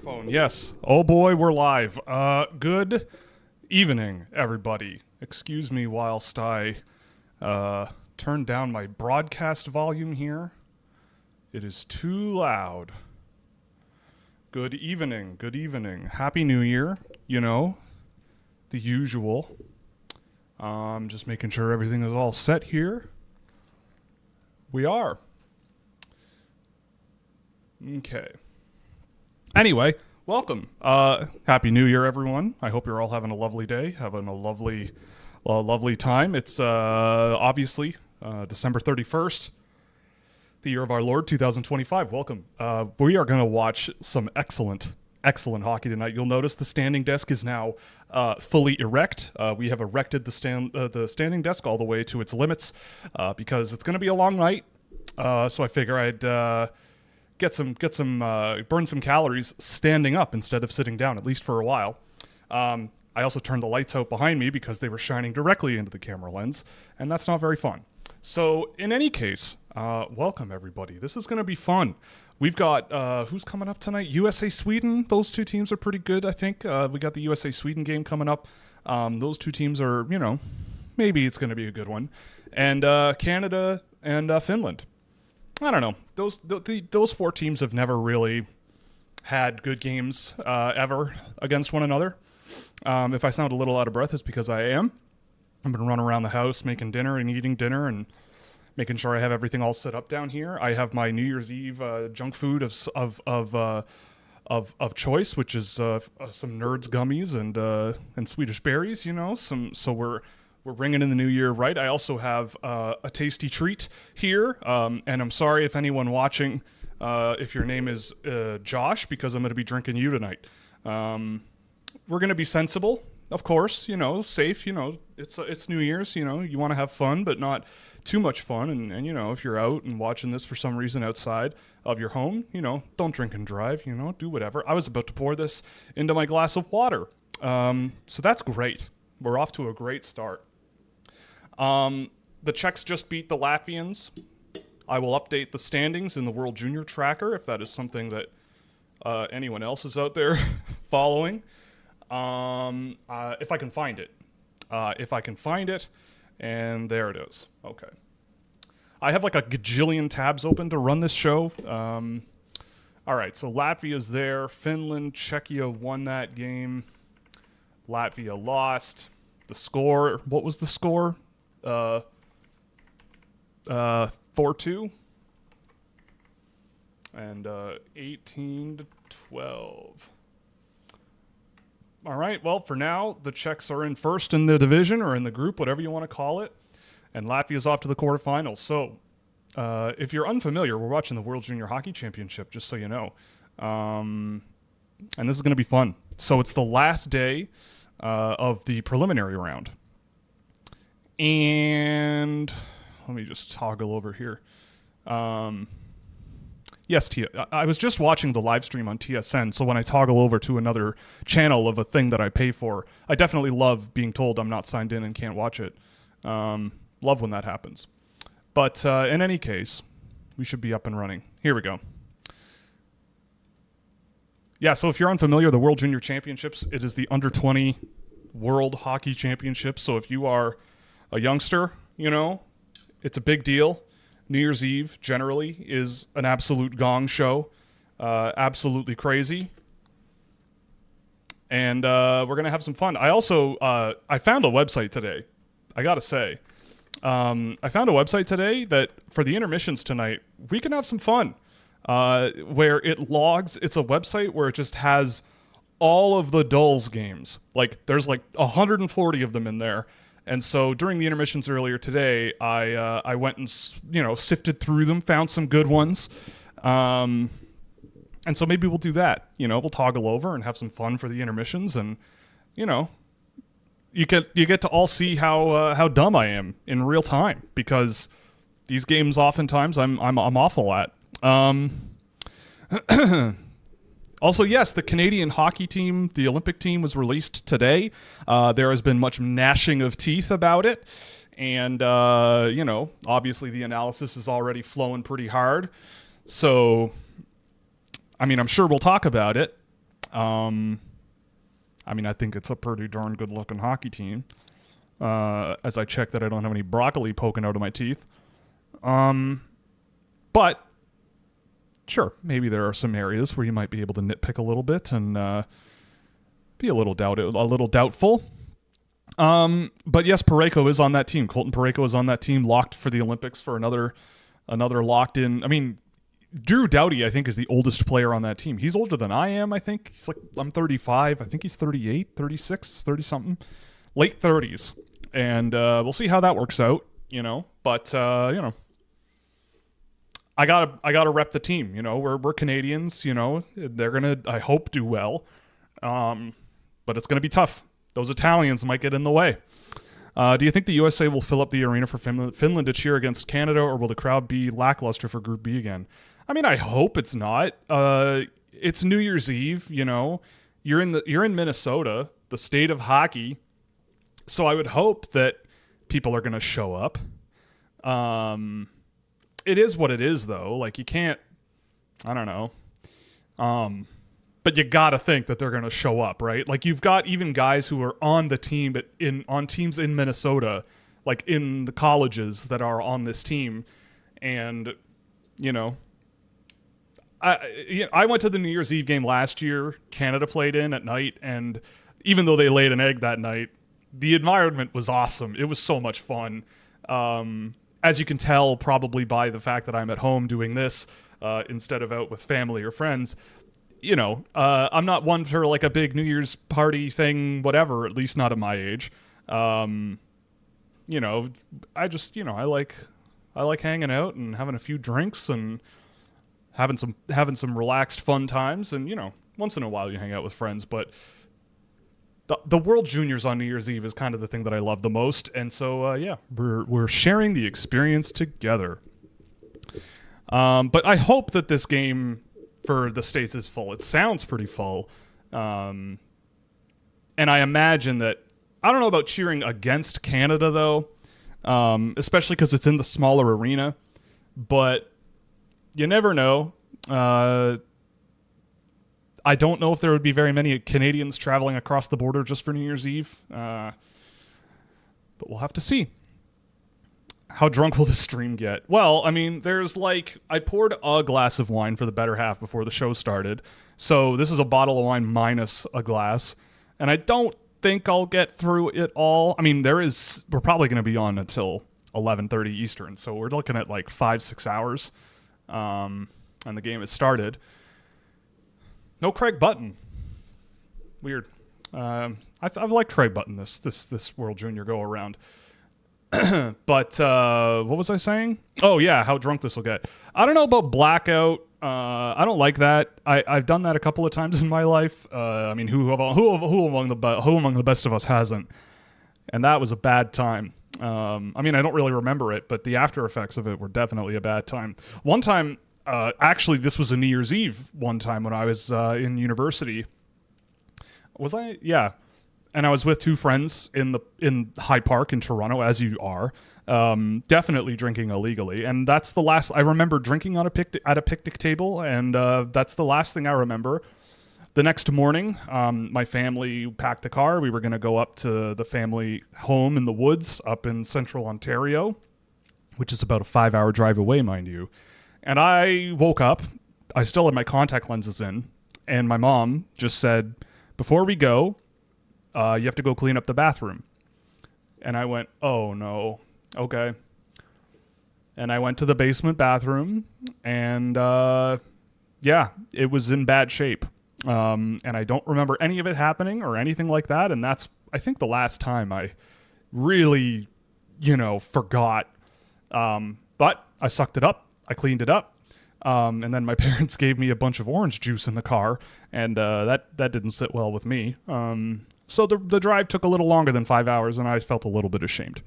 Microphone, yes. Oh boy, we're live. Good evening, everybody. Excuse me whilst I turn down my broadcast volume here. It is too loud. Good evening, good evening. Happy New Year, you know, the usual. Just making sure everything is all set here. We are. Okay. Anyway, welcome. Happy New Year, everyone. I hope you're all having a lovely day, having a lovely time. It's obviously December 31st, the year of our Lord, 2025. Welcome. We are going to watch some excellent hockey tonight. You'll notice the standing desk is now fully erect. We have erected the standing desk all the way to its limits because it's going to be a long night. So I figure I'd burn some calories standing up instead of sitting down, at least for a while. I also turned the lights out behind me because they were shining directly into the camera lens, and that's not very fun. So in any case, welcome everybody. This is going to be fun. We've got, who's coming up tonight? USA Sweden. Those two teams are pretty good, I think. We got the USA Sweden game coming up. Those two teams are, you know, maybe it's going to be a good one. And Canada and Finland. I don't know. Those four teams have never really had good games ever against one another. If I sound a little out of breath, it's because I am. I've been running around the house making dinner and eating dinner and making sure I have everything all set up down here. I have my New Year's Eve junk food of choice, which is some Nerds gummies and Swedish berries. You know, so we're bringing in the new year right. I also have a tasty treat here, and I'm sorry if anyone watching, if your name is Josh, because I'm going to be drinking you tonight. We're going to be sensible, of course, you know, safe, you know, it's New Year's, you know, you want to have fun, but not too much fun. And, you know, if you're out and watching this for some reason outside of your home, you know, don't drink and drive, you know, do whatever. I was about to pour this into my glass of water. So that's great. We're off to a great start. The Czechs just beat the Latvians. I will update the standings in the World Junior Tracker if that is something that anyone else is out there following. If I can find it. And there it is. Okay. I have like a gajillion tabs open to run this show. All right, so Latvia's there. Finland, Czechia won that game. Latvia lost. The score, what was the score? 4-2 and 18-12. All right, well, for now, the Czechs are in first in the division or in the group, whatever you want to call it, and Latvia's off to the quarterfinals. So, if you're unfamiliar, we're watching the World Junior Hockey Championship, just so you know, and this is going to be fun. So it's the last day of the preliminary round. And let me just toggle over here. Yes, I was just watching the live stream on TSN, so when I toggle over to another channel of a thing that I pay for, I definitely love being told I'm not signed in and can't watch it. Love when that happens. But in any case, we should be up and running. Here we go. Yeah, so if you're unfamiliar, the World Junior Championships, it is the Under-20 World Hockey Championship. So if you are a youngster, you know, it's a big deal. New Year's Eve generally is an absolute gong show. Absolutely crazy. And we're going to have some fun. I also, I found a website today. I got to say. I found a website today that for the intermissions tonight, we can have some fun. Where it logs, it's a website where it just has all of the Dulls games. Like, there's like 140 of them in there. And so during the intermissions earlier today, I went and, you know, sifted through them, found some good ones. And so maybe we'll do that. You know, we'll toggle over and have some fun for the intermissions. And, you know, you get to all see how dumb I am in real time, because these games oftentimes I'm awful at. Also, yes, the Canadian hockey team, the Olympic team, was released today. There has been much gnashing of teeth about it. And, you know, obviously the analysis is already flowing pretty hard. So, I mean, I'm sure we'll talk about it. I mean, I think it's a pretty darn good-looking hockey team. As I check that I don't have any broccoli poking out of my teeth. But sure, maybe there are some areas where you might be able to nitpick a little bit and be a little doubtful. But yes, Parayko is on that team. Colton Parayko is on that team, locked for the Olympics for another locked in. I mean, Drew Doughty, I think, is the oldest player on that team. He's older than I am, I think. I'm 35. I think he's 38, 36, 30-something. Late 30s. And we'll see how that works out, But, I gotta rep the team, We're Canadians, They're gonna, I hope, do well. But it's gonna be tough. Those Italians might get in the way. Do you think the USA will fill up the arena for Finland to cheer against Canada, or will the crowd be lackluster for Group B again? I mean, I hope it's not. It's New Year's Eve, You're in Minnesota, the state of hockey. So I would hope that people are going to show up. It is what it is, though. Like, you can't, I don't know. But you got to think that they're going to show up, right? Like, you've got even guys who are on the team, on teams in Minnesota, like in the colleges that are on this team. And, I went to the New Year's Eve game last year. Canada played in at night. And even though they laid an egg that night, the environment was awesome. It was so much fun. As you can tell, probably by the fact that I'm at home doing this instead of out with family or friends, I'm not one for like a big New Year's party thing, whatever, at least not at my age. I just, I like hanging out and having a few drinks and having some relaxed fun times. And, once in a while you hang out with friends, but the World Juniors on New Year's Eve is kind of the thing that I love the most. And so, we're sharing the experience together. But I hope that this game for the States is full. It sounds pretty full. And I imagine that, I don't know about cheering against Canada, though, especially because it's in the smaller arena. But you never know. I don't know if there would be very many Canadians traveling across the border just for New Year's Eve. But we'll have to see. How drunk will this stream get? Well, I mean, I poured a glass of wine for the better half before the show started. So this is a bottle of wine minus a glass. And I don't think I'll get through it all. I mean, we're probably going to be on until 11:30 Eastern. So we're looking at like 5-6 hours. And the game has started. No Craig Button. Weird. I've liked Craig Button this World Junior go around. But what was I saying? Oh yeah, how drunk this will get. I don't know about blackout. I don't like that. I've done that a couple of times in my life. I mean, who among the best of us hasn't? And that was a bad time. I mean, I don't really remember it, but the after effects of it were definitely a bad time. One time. Actually, this was a New Year's Eve one time when I was in university. Was I? Yeah. And I was with two friends in High Park in Toronto, as you are, definitely drinking illegally. And that's the last I remember drinking at a picnic table, and that's the last thing I remember. The next morning, my family packed the car. We were going to go up to the family home in the woods up in central Ontario, which is about a 5-hour drive away, mind you. And I woke up, I still had my contact lenses in, and my mom just said, before we go, you have to go clean up the bathroom. And I went, oh no, okay. And I went to the basement bathroom, and it was in bad shape. And I don't remember any of it happening or anything like that, and that's, I think, the last time I really, forgot. But I sucked it up. I cleaned it up, and then my parents gave me a bunch of orange juice in the car, and that didn't sit well with me. So the drive took a little longer than 5 hours, and I felt a little bit ashamed.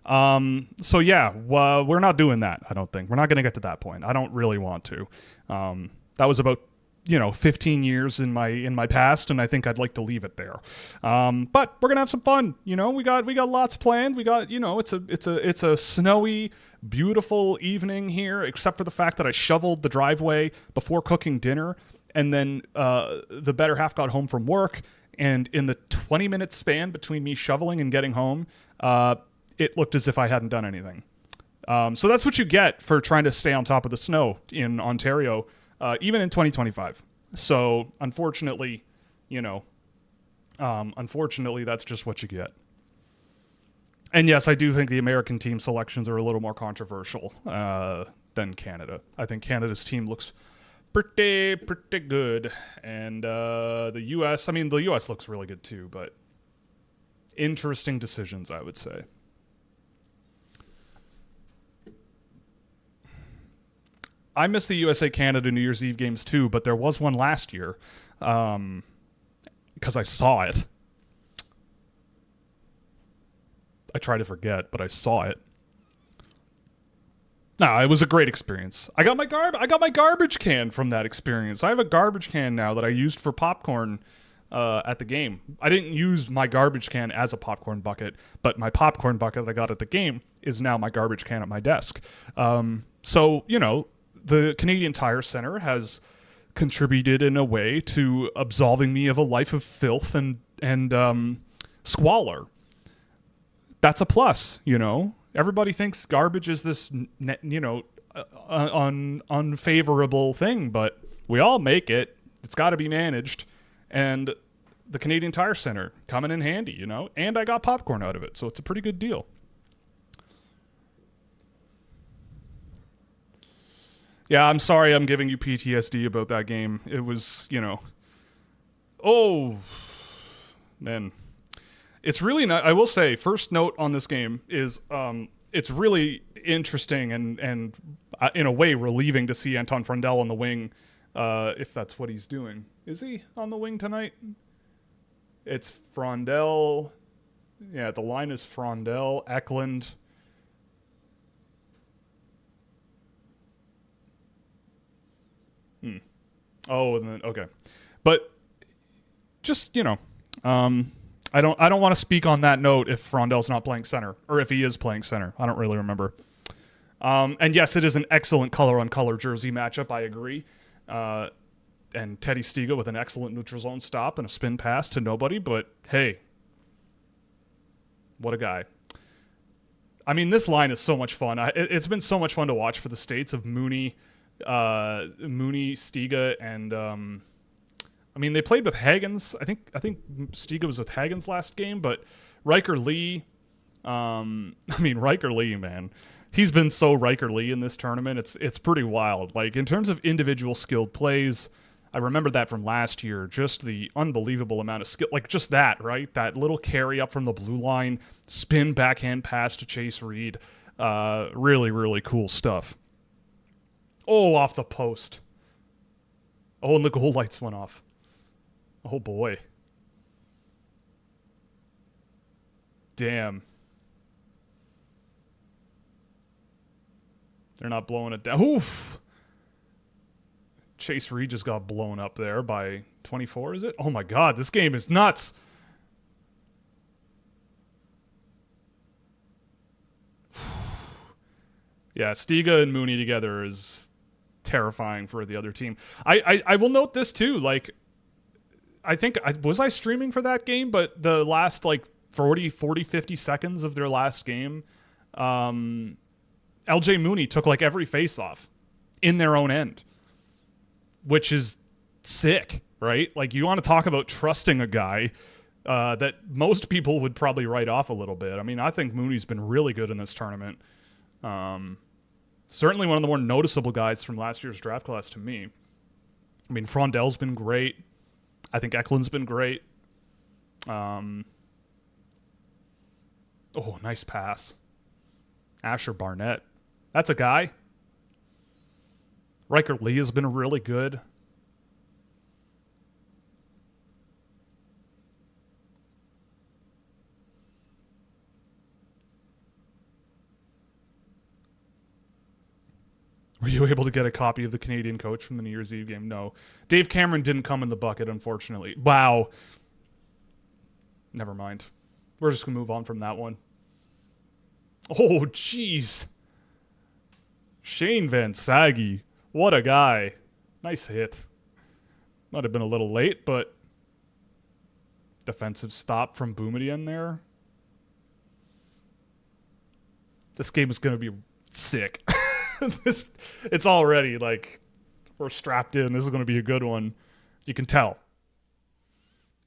We're not doing that, I don't think. We're not going to get to that point. I don't really want to. That was about 15 years in my past, and I think I'd like to leave it there. But we're gonna have some fun. We got lots planned. We got it's a snowy, beautiful evening here, except for the fact that I shoveled the driveway before cooking dinner, and then the better half got home from work, and in the 20-minute span between me shoveling and getting home, it looked as if I hadn't done anything. So that's what you get for trying to stay on top of the snow in Ontario, even in 2025. So unfortunately, that's just what you get. And yes, I do think the American team selections are a little more controversial than Canada. I think Canada's team looks pretty good, and the U.S. the U.S. looks really good too, but interesting decisions, I would say. I miss the USA-Canada New Year's Eve games too, but there was one last year because I saw it. I try to forget, but I saw it. Nah, it was a great experience. I got my garbage can from that experience. I have a garbage can now that I used for popcorn at the game. I didn't use my garbage can as a popcorn bucket, but my popcorn bucket I got at the game is now my garbage can at my desk. So, the Canadian Tire Center has contributed in a way to absolving me of a life of filth and squalor. That's a plus, Everybody thinks garbage is this, unfavorable thing, but we all make it. It's got to be managed. And the Canadian Tire Center coming in handy, and I got popcorn out of it. So it's a pretty good deal. Yeah, I'm sorry I'm giving you PTSD about that game. It was, oh, man. It's really not, I will say, first note on this game is it's really interesting and in a way relieving to see Anton Frondel on the wing, if that's what he's doing. Is he on the wing tonight? It's Frondel. Yeah, the line is Frondel, Eklund. Oh, and then, okay. But just, I don't want to speak on that note if Frondel's not playing center, or if he is playing center. I don't really remember. And yes, it is an excellent color-on-color jersey matchup. I agree. And Teddy Stiga with an excellent neutral zone stop and a spin pass to nobody. But hey, what a guy. This line is so much fun. It's been so much fun to watch for the States of Mooney, Stiga, and they played with Hagens. I think Stiga was with Hagens last game, but Riker Lee. Riker Lee, man, he's been so Riker Lee in this tournament. It's pretty wild. Like in terms of individual skilled plays, I remember that from last year. Just the unbelievable amount of skill, like just that, right? That little carry up from the blue line, spin backhand pass to Chase Reed. Really, really cool stuff. Oh, off the post. Oh, and the goal lights went off. Oh, boy. Damn. They're not blowing it down. Oof. Chase Reed just got blown up there by 24, is it? Oh, my God. This game is nuts. Yeah, Stiga and Mooney together is terrifying for the other team. I will note this, too. Like, was I streaming for that game? But the last, 40, 50 seconds of their last game, LJ Mooney took, every face-off in their own end, which is sick, right? Like, you want to talk about trusting a guy that most people would probably write off a little bit. I think Mooney's been really good in this tournament. Certainly one of the more noticeable guys from last year's draft class to me. Frondel's been great. I think Eklund's been great. Oh, nice pass. Asher Barnett. That's a guy. Riker Lee has been really good. Were you able to get a copy of the Canadian coach from the New Year's Eve game? No. Dave Cameron didn't come in the bucket, unfortunately. Wow. Never mind. We're just going to move on from that one. Oh, jeez. Shane Van Saggy. What a guy. Nice hit. Might have been a little late, but defensive stop from Boumediene there. This game is going to be sick. It's already like we're strapped in. This is going to be a good one. You can tell.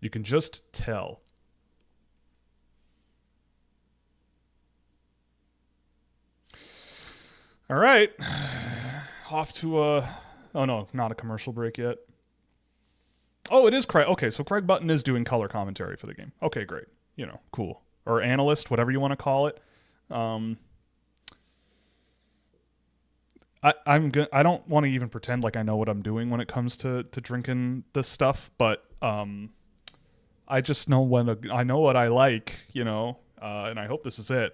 You can just tell. All right. Off to a... Oh, no, not a commercial break yet. Oh, it is Craig. Okay, so Craig Button is doing color commentary for the game. Okay, great. You know, cool. Or analyst, whatever you want to call it. I don't want to even pretend like I know what I'm doing when it comes to drinking this stuff, but I just know I know what I like, you know, and I hope this is it.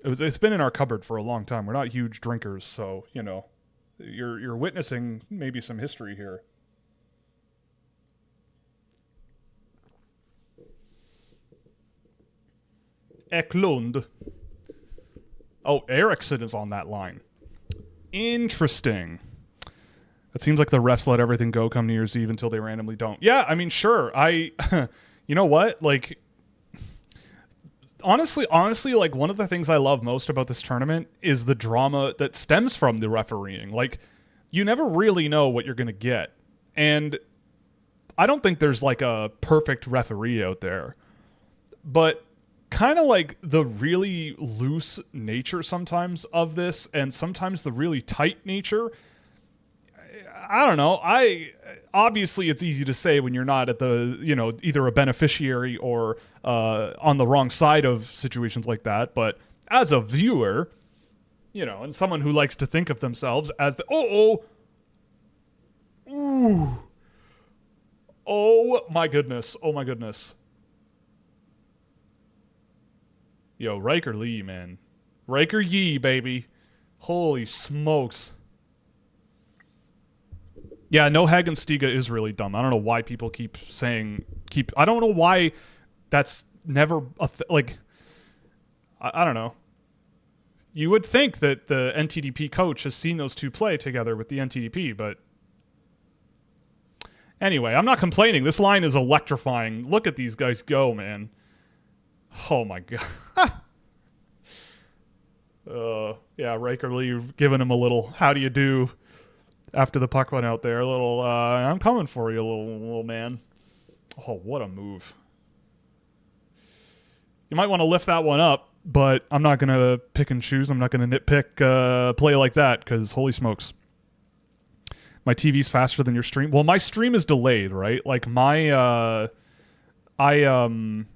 It's been in our cupboard for a long time. We're not huge drinkers, so you know, you're witnessing maybe some history here. Eklund. Oh, Eriksson is on that line. Interesting. It seems like the refs let everything go come New Year's Eve until they randomly don't. Yeah, I mean, sure. You know what? Like, honestly, like one of the things I love most about this tournament is the drama that stems from the refereeing. Like, you never really know what you're going to get. And I don't think there's like a perfect referee out there. But kind of like the really loose nature sometimes of this and sometimes the really tight nature. I don't know. Obviously it's easy to say when you're not at the, you know, either a beneficiary or on the wrong side of situations like that. But as a viewer, you know, and someone who likes to think of themselves as the, oh my goodness. Oh my goodness. Yo, Riker Lee, man. Riker Yee, baby. Holy smokes. Yeah, no Hagenstiga is really dumb. I don't know why people keep saying... I don't know why that's never... I don't know. You would think that the NTDP coach has seen those two play together with the NTDP, but... Anyway, I'm not complaining. This line is electrifying. Look at these guys go, man. Oh my god. Yeah, Riker Lee giving him a little how do you do after the puck went out there. A little I'm coming for you, little man. Oh, what a move. You might want to lift that one up, but I'm not going to pick and choose. I'm not going to nitpick play like that because holy smokes. My TV's faster than your stream. Well, my stream is delayed, right? Like my I'm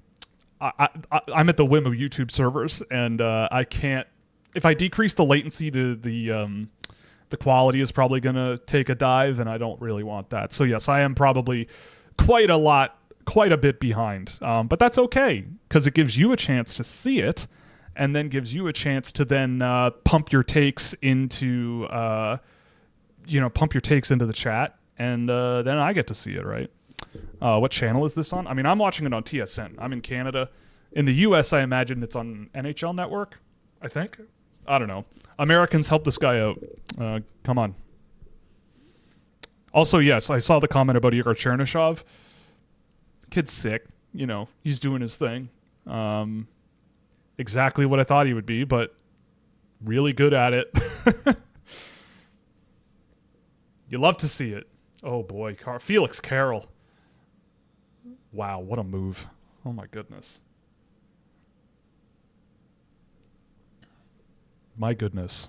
at the whim of YouTube servers, and I can't. If I decrease the latency, the quality is probably going to take a dive, and I don't really want that. So yes, I am probably quite a bit behind, but that's okay because it gives you a chance to see it, and then gives you a chance to then pump your takes into the chat, and then I get to see it, right? What channel is this on? I mean, I'm watching it on TSN. I'm in Canada. In the U.S., I imagine it's on NHL Network, I think. I don't know. Americans, help this guy out. Come on. Also, yes, I saw the comment about Igor Chernyshov. Kid's sick. You know, he's doing his thing. Exactly what I thought he would be, but really good at it. You love to see it. Oh, boy. Felix Carroll. Wow, what a move. Oh, my goodness. My goodness.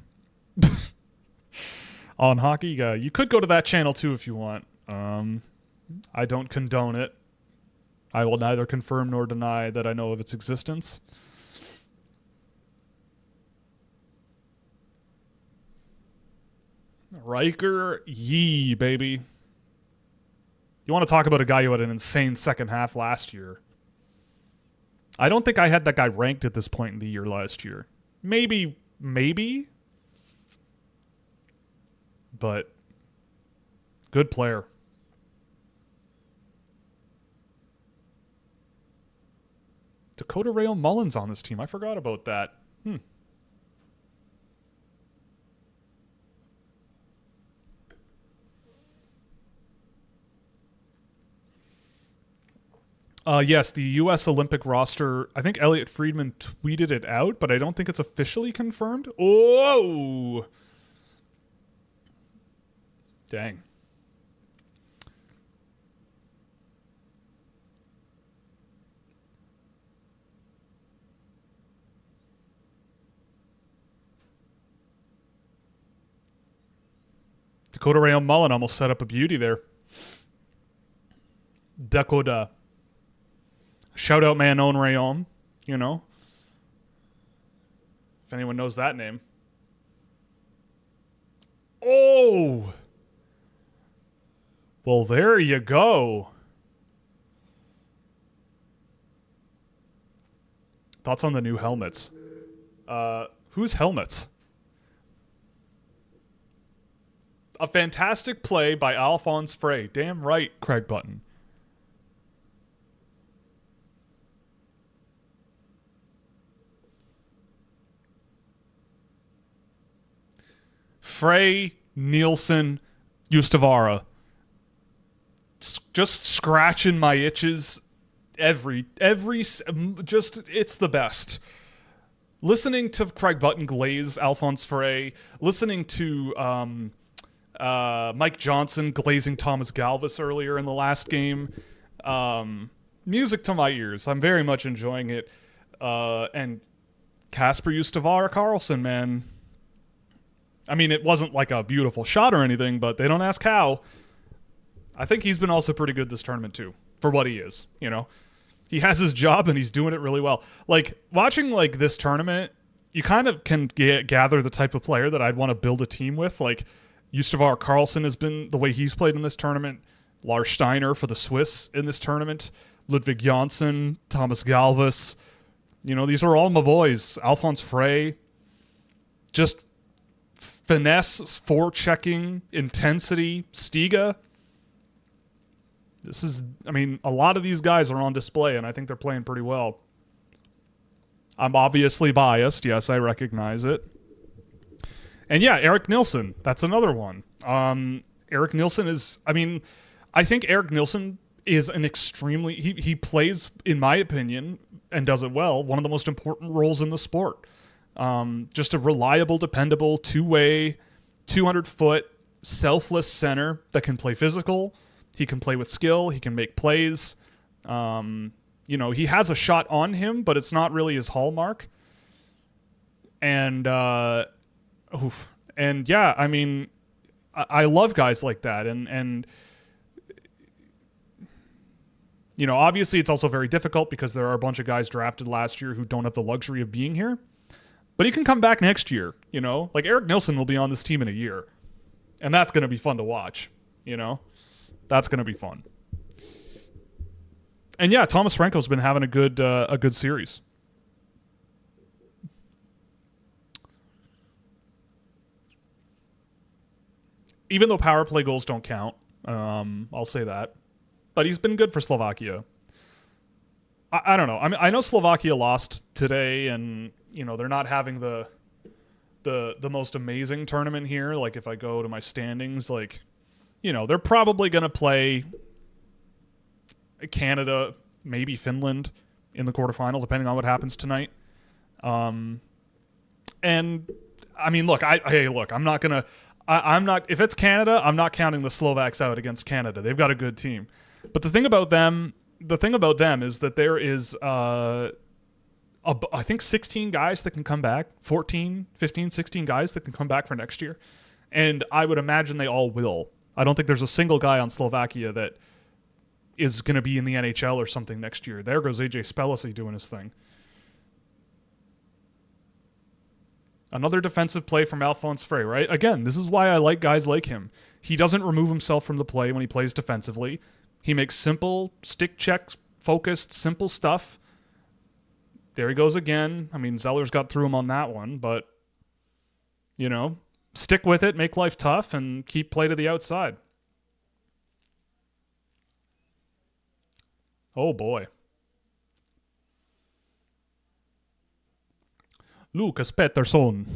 On Hockey, you could go to that channel, too, if you want. I don't condone it. I will neither confirm nor deny that I know of its existence. Riker Yee, baby. You want to talk about a guy who had an insane second half last year. I don't think I had that guy ranked at this point in the year last year. Maybe. But good player. Dakota Rail Mullins on this team. I forgot about that. Yes, the U.S. Olympic roster, I think Elliot Friedman tweeted it out, but I don't think it's officially confirmed. Oh! Dang. Dakota Rayon Mullen almost set up a beauty there. Dakota. Shout out my own Rayon, you know. If anyone knows that name. Oh! Well, there you go. Thoughts on the new helmets? Whose helmets? A fantastic play by Alphonse Frey. Damn right, Craig Button. Frey, Nielsen, Ustavara. Just scratching my itches just, it's the best. Listening to Craig Button glaze Alphonse Frey, listening to Mike Johnson glazing Thomas Galvis earlier in the last game. Music to my ears. I'm very much enjoying it. And Kasper Ustavara Karlsson, man. I mean, it wasn't like a beautiful shot or anything, but they don't ask how. I think he's been also pretty good this tournament too, for what he is, you know. He has his job and he's doing it really well. Like, watching like this tournament, you kind of can gather the type of player that I'd want to build a team with. Like, Ustavara Karlsson has been the way he's played in this tournament. Lars Steiner for the Swiss in this tournament. Ludwig Jonsson, Thomas Galvis. You know, these are all my boys. Alphonse Frey. Just finesse, forechecking, intensity. Stiga. This is, I mean, a lot of these guys are on display, and I think they're playing pretty well. I'm obviously biased. Yes, I recognize it. And yeah, Eric Nilsson. That's another one. Eric Nilsson is, I mean, I think Eric Nilsson is an extremely, he plays, in my opinion, and does it well, one of the most important roles in the sport. Just a reliable, dependable, two-way, 200-foot, selfless center that can play physical. He can play with skill. He can make plays. You know, he has a shot on him, but it's not really his hallmark. And yeah, I mean, I love guys like that. And you know, obviously it's also very difficult because there are a bunch of guys drafted last year who don't have the luxury of being here. But he can come back next year, you know? Like, Eric Nilsson will be on this team in a year. And that's going to be fun to watch, you know? That's going to be fun. And yeah, Thomas Franco's been having a good series. Even though power play goals don't count, I'll say that. But he's been good for Slovakia. I don't know. I mean, I know Slovakia lost today, and you know they're not having the most amazing tournament here. Like, if I go to my standings, like, you know, they're probably going to play Canada, maybe Finland in the quarterfinal, depending on what happens tonight. And I mean, look, I'm not going to. I'm not. If it's Canada, I'm not counting the Slovaks out against Canada. They've got a good team. But the thing about them is that there is, I think 16 guys that can come back, 15, 16 guys that can come back for next year. And I would imagine they all will. I don't think there's a single guy on Slovakia that is going to be in the NHL or something next year. There goes AJ Spelisi doing his thing. Another defensive play from Alphonse Frey, right? Again, this is why I like guys like him. He doesn't remove himself from the play when he plays defensively. He makes simple, stick check, focused, simple stuff. There he goes again. I mean, Zeller's got through him on that one, but, you know, stick with it, make life tough, and keep play to the outside. Oh, boy. Lucas Pettersson.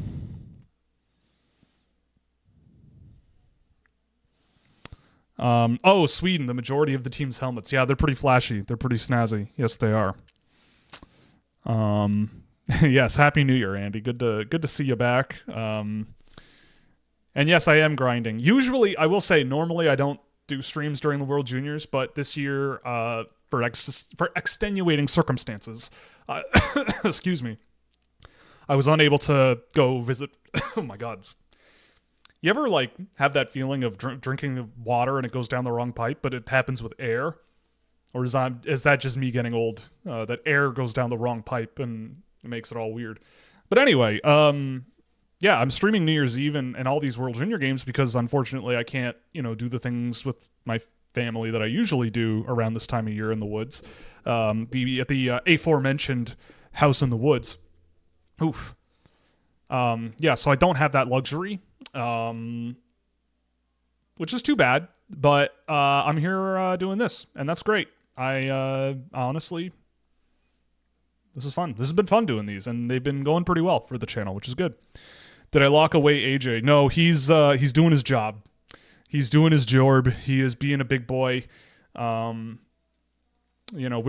Oh, Sweden, the majority of the team's helmets. Yeah, they're pretty flashy. They're pretty snazzy. Yes, they are. Yes, Happy New Year, Andy. Good to see you back. And yes, I am grinding. Usually, I will say, normally I don't do streams during the World Juniors, but this year, for extenuating circumstances, excuse me, I was unable to go visit. Oh my God. You ever like have that feeling of drinking the water and it goes down the wrong pipe, but it happens with air? Or is that just me getting old? That air goes down the wrong pipe and it makes it all weird. But anyway, yeah, I'm streaming New Year's Eve and all these World Junior games because unfortunately I can't, do the things with my family that I usually do around this time of year in the woods. At the aforementioned house in the woods. Oof. Yeah, so I don't have that luxury, which is too bad. But I'm here doing this, and that's great. I honestly, this is fun. This has been fun doing these, and they've been going pretty well for the channel, which is good. Did I lock away AJ? No, he's doing his job. He's doing his job. He is being a big boy. We're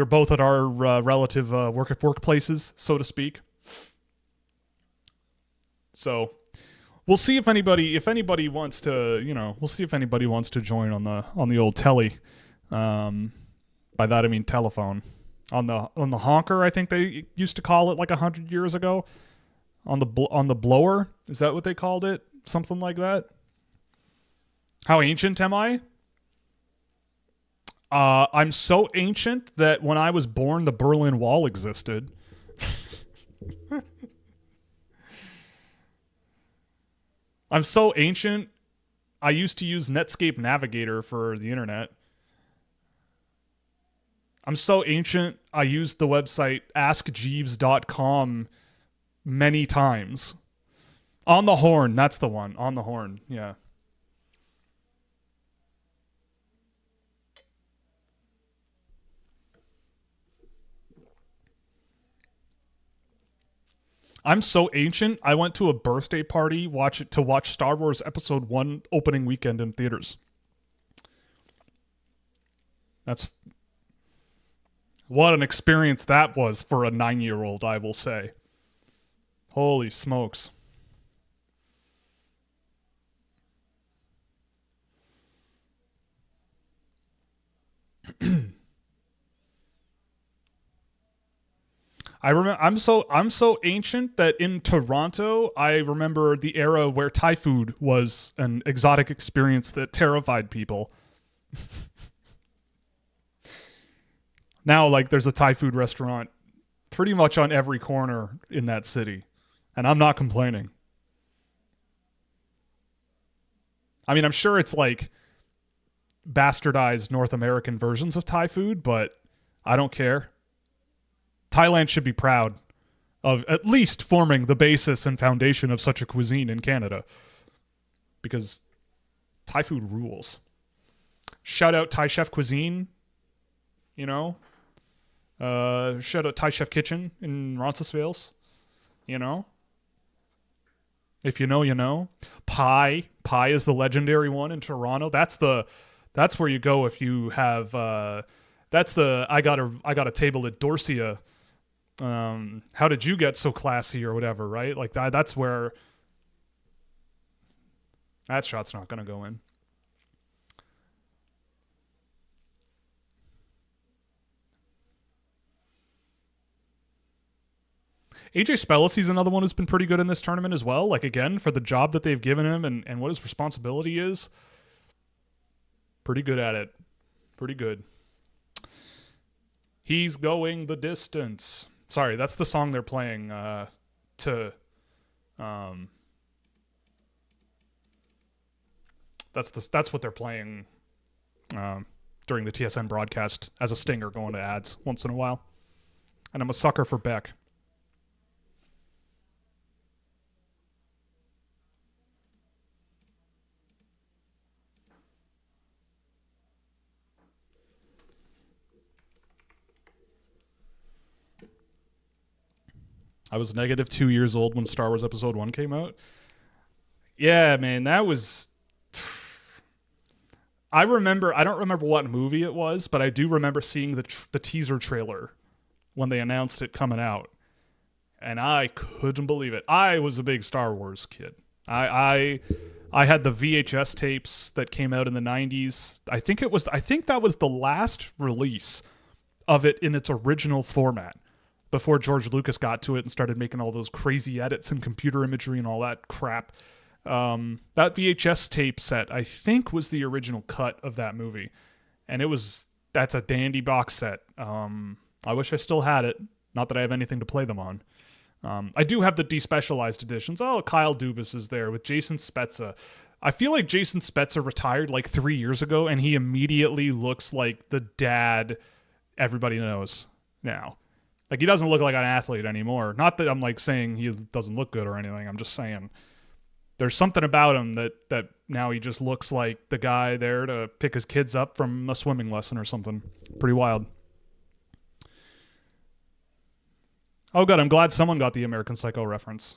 both at our relative workplaces, so to speak. So we'll see if anybody wants to, we'll see if anybody wants to join on the old telly. By that I mean telephone. On the honker, I think they used to call it like 100 years ago. On the blower, is that what they called it? Something like that. How ancient am I? I'm so ancient that when I was born, the Berlin Wall existed. I'm so ancient, I used to use Netscape Navigator for the internet. I'm so ancient, I used the website askjeeves.com many times. On the Horn, that's the one. On the Horn, yeah. I'm so ancient, I went to a birthday party to watch Star Wars Episode 1 opening weekend in theaters. That's... What an experience that was for a 9-year-old, I will say. Holy smokes. I remember I'm so ancient that in Toronto, I remember the era where Thai food was an exotic experience that terrified people. Now, like, there's a Thai food restaurant pretty much on every corner in that city, and I'm not complaining. I mean, I'm sure it's like bastardized North American versions of Thai food, but I don't care. Thailand should be proud of at least forming the basis and foundation of such a cuisine in Canada, because Thai food rules. Shout out Thai Chef Cuisine, shout out Thai Chef Kitchen in Roncesvalles, If you know, you know. Pie is the legendary one in Toronto. That's where you go if you have that's the I got a table at Dorsia. How did you get so classy or whatever, right? Like that's where that shot's not going to go in. AJ Spelliscy's another one who's been pretty good in this tournament as well. Like, again, for the job that they've given him and what his responsibility is, pretty good at it. Pretty good. He's going the distance. Sorry, that's the song they're playing that's what they're playing during the TSN broadcast as a stinger going to ads once in a while. And I'm a sucker for Beck. I was negative 2 years old when Star Wars Episode 1 came out. Yeah, man, that was... I don't remember what movie it was, but I do remember seeing the teaser trailer when they announced it coming out. And I couldn't believe it. I was a big Star Wars kid. I had the VHS tapes that came out in the 90s. I think that was the last release of it in its original format before George Lucas got to it and started making all those crazy edits and computer imagery and all that crap. That VHS tape set, I think, was the original cut of that movie. And that's a dandy box set. I wish I still had it. Not that I have anything to play them on. I do have the despecialized editions. Oh, Kyle Dubas is there with Jason Spezza. I feel like Jason Spezza retired like 3 years ago, and he immediately looks like the dad everybody knows now. Like, he doesn't look like an athlete anymore. Not that I'm like saying he doesn't look good or anything. I'm just saying there's something about him that now he just looks like the guy there to pick his kids up from a swimming lesson or something. Pretty wild. Oh, good. I'm glad someone got the American Psycho reference.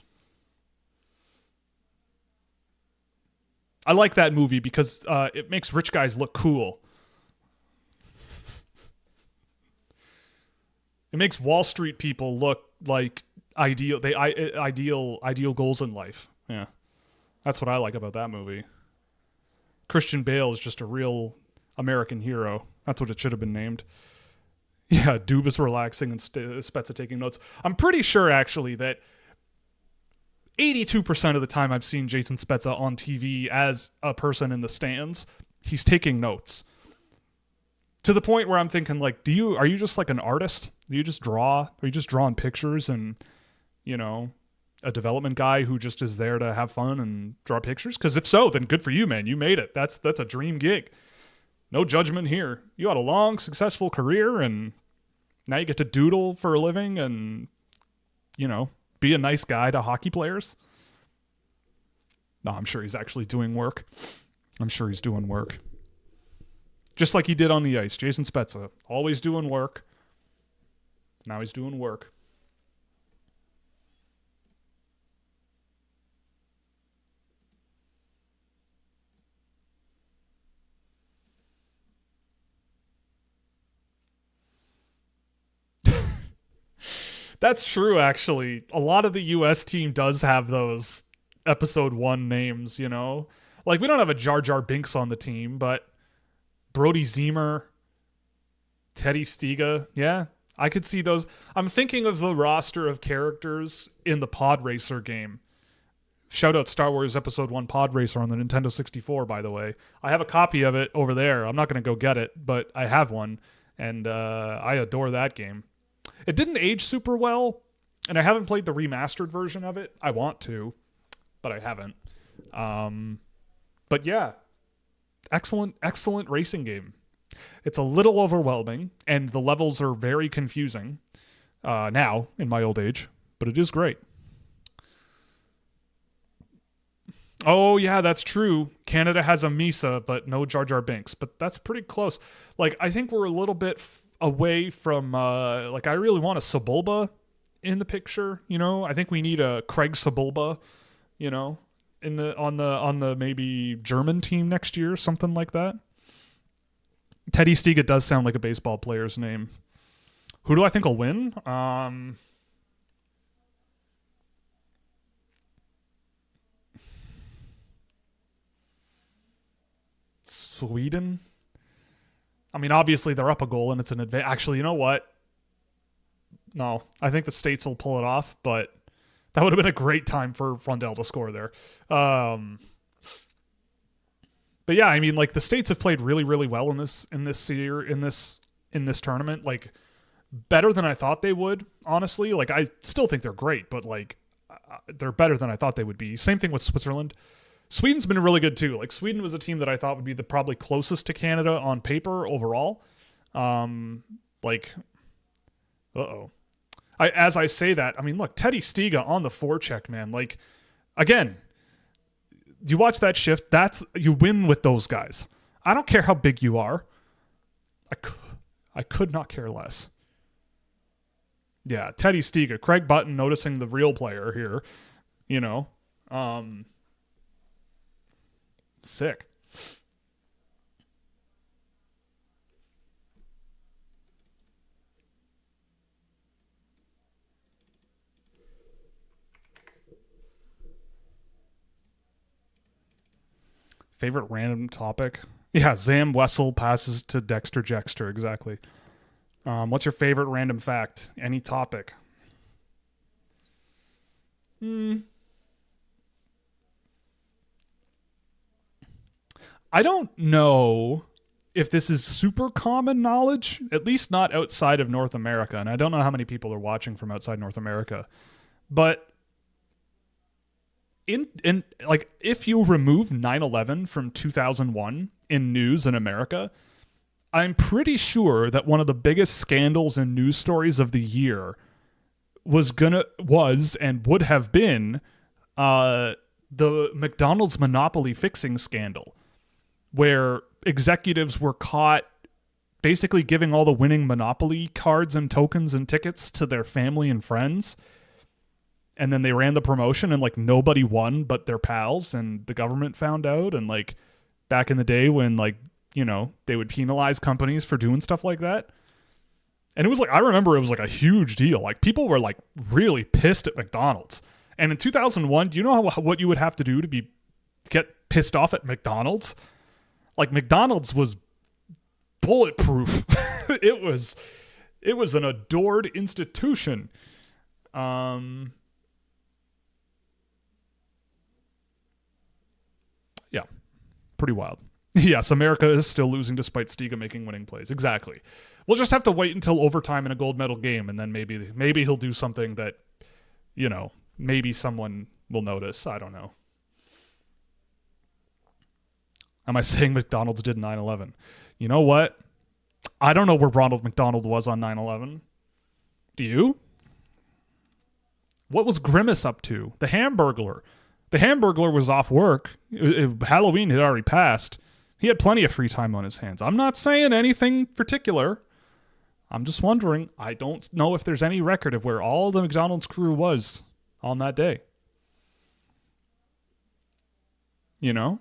I like that movie because it makes rich guys look cool. It makes Wall Street people look like ideal goals in life. Yeah. That's what I like about that movie. Christian Bale is just a real American hero. That's what it should have been named. Yeah, Dubas relaxing and Spezza taking notes. I'm pretty sure, actually, that 82% of the time I've seen Jason Spezza on TV as a person in the stands, he's taking notes. To the point where I'm thinking, like, are you just like an artist? Do you just draw? Are you just drawing pictures and, a development guy who just is there to have fun and draw pictures? Because if so, then good for you, man. You made it. That's a dream gig. No judgment here. You had a long, successful career, and now you get to doodle for a living and, be a nice guy to hockey players. No, I'm sure he's actually doing work. I'm sure he's doing work. Just like he did on the ice. Jason Spezza, always doing work. Now he's doing work. That's true, actually. A lot of the U.S. team does have those episode 1 names, Like, we don't have a Jar Jar Binks on the team, but Brody Zemer, Teddy Stiga, yeah, I could see those. I'm thinking of the roster of characters in the Pod Racer game. Shout out Star Wars Episode 1 Pod Racer on the Nintendo 64, by the way. I have a copy of it over there. I'm not going to go get it, but I have one, and I adore that game. It didn't age super well, and I haven't played the remastered version of it. I want to, but I haven't. But yeah, excellent racing game. It's a little overwhelming, and the levels are very confusing now, in my old age, but it is great. Oh, yeah, that's true. Canada has a Misa, but no Jar Jar Binks, but that's pretty close. Like, I think we're a little bit away from, I really want a Sebulba in the picture, I think we need a Craig Sebulba, on the maybe German team next year, something like that. Teddy Stiga does sound like a baseball player's name. Who do I think will win? Sweden? I mean, obviously they're up a goal and it's an advantage. Actually, you know what? No, I think the States will pull it off, but that would have been a great time for Frondell to score there. But yeah, I mean, like, the States have played really, really well in this tournament. Like, better than I thought they would. Honestly, like, I still think they're great, but like, they're better than I thought they would be. Same thing with Switzerland. Sweden's been really good too. Like, Sweden was a team that I thought would be the probably closest to Canada on paper overall. As I say that, I mean, look, Teddy Stiga on the forecheck, man. Like, again, you watch that shift. You win with those guys. I don't care how big you are. I could not care less. Yeah, Teddy Stiga, Craig Button noticing the real player here. Sick. Favorite random topic? Yeah, Zam Wessel passes to Dexter Jexter. Exactly. What's your favorite random fact? Any topic? I don't know if this is super common knowledge, at least not outside of North America. And I don't know how many people are watching from outside North America. But in like if you remove 9/11 from 2001 in news in America, I'm pretty sure that one of the biggest scandals and news stories of the year was and would have been the McDonald's monopoly fixing scandal, where executives were caught basically giving all the winning Monopoly cards and tokens and tickets to their family and friends. And then they ran the promotion and like nobody won but their pals, and the government found out. And like back in the day when like, you know, they would penalize companies for doing stuff like that. And it was like, I remember it was like a huge deal. Like people were like really pissed at McDonald's. And in 2001, do you know what you would have to do to get pissed off at McDonald's? Like McDonald's was bulletproof. it was an adored institution. Yeah, pretty wild. Yes, America is still losing despite Stiga making winning plays. Exactly. We'll just have to wait until overtime in a gold medal game, and then maybe he'll do something that, you know, maybe someone will notice. I don't know. Am I saying McDonald's did 9/11? You know what? I don't know where Ronald McDonald was on 9/11. Do you? What was Grimace up to? The Hamburglar. The Hamburglar was off work. Halloween had already passed. He had plenty of free time on his hands. I'm not saying anything particular. I'm just wondering. I don't know if there's any record of where all the McDonald's crew was on that day. You know?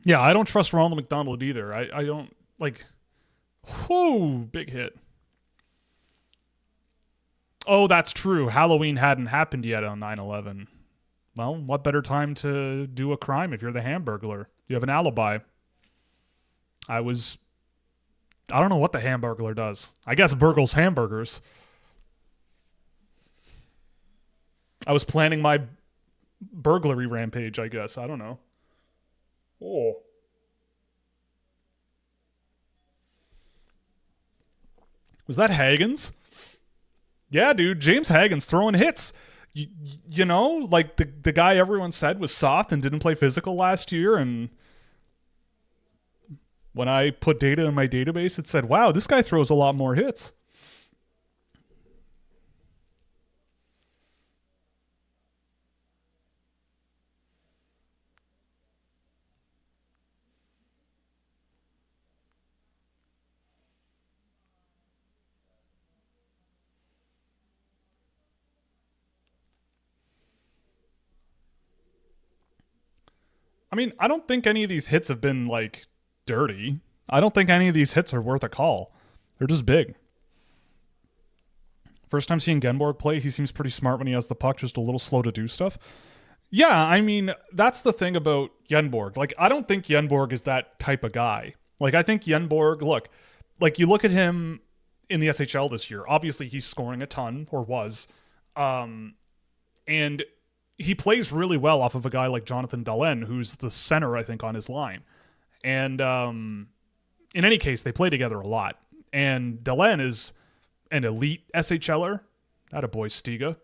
Yeah, I don't trust Ronald McDonald either. I don't, like, whoa, big hit. Oh, that's true. Halloween hadn't happened yet on 9/11. Well, what better time to do a crime if you're the Hamburglar? You have an alibi. I don't know what the Hamburglar does. I guess burgles hamburgers. I was planning my burglary rampage, I guess. I don't know. Oh. Was that Hagens? Yeah, dude. James Hagens throwing hits. You know, like the guy everyone said was soft and didn't play physical last year. And when I put data in my database, it said, wow, this guy throws a lot more hits. I mean, I don't think any of these hits have been, like, dirty. I don't think any of these hits are worth a call. They're just big. First time seeing Genborg play, he seems pretty smart when he has the puck, just a little slow to do stuff. Yeah, I mean, that's the thing about Yenborg. Like, I don't think Yenborg is that type of guy. Like, I think Yenborg, look, like, you look at him in the SHL this year. Obviously, he's scoring a ton, or was. And he plays really well off of a guy like Jonathan Dahlen, who's the center, I think, on his line. And in any case, they play together a lot. And Dahlen is an elite SHLer. Not a boy Stiga.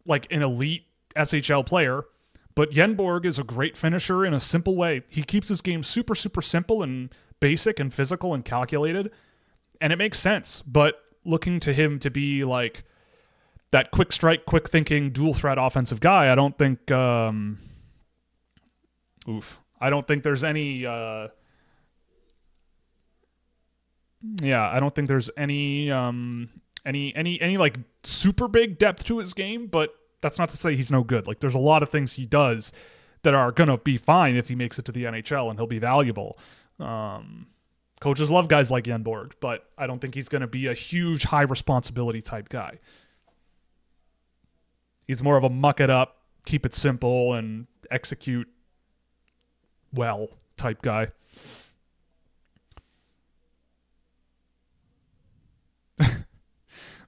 Like an elite SHL player. But Yenborg is a great finisher in a simple way. He keeps his game super, super simple and basic and physical and calculated. And it makes sense. But looking to him to be like that quick strike, quick thinking, dual threat offensive guy, I don't think I don't think there's any I don't think there's any like super big depth to his game, but that's not to say he's no good. Like, there's a lot of things he does that are going to be fine if he makes it to the NHL, and he'll be valuable. Coaches love guys like Yenborg, but I don't think he's going to be a huge, high responsibility type guy. He's more of a muck it up, keep it simple, and execute well type guy.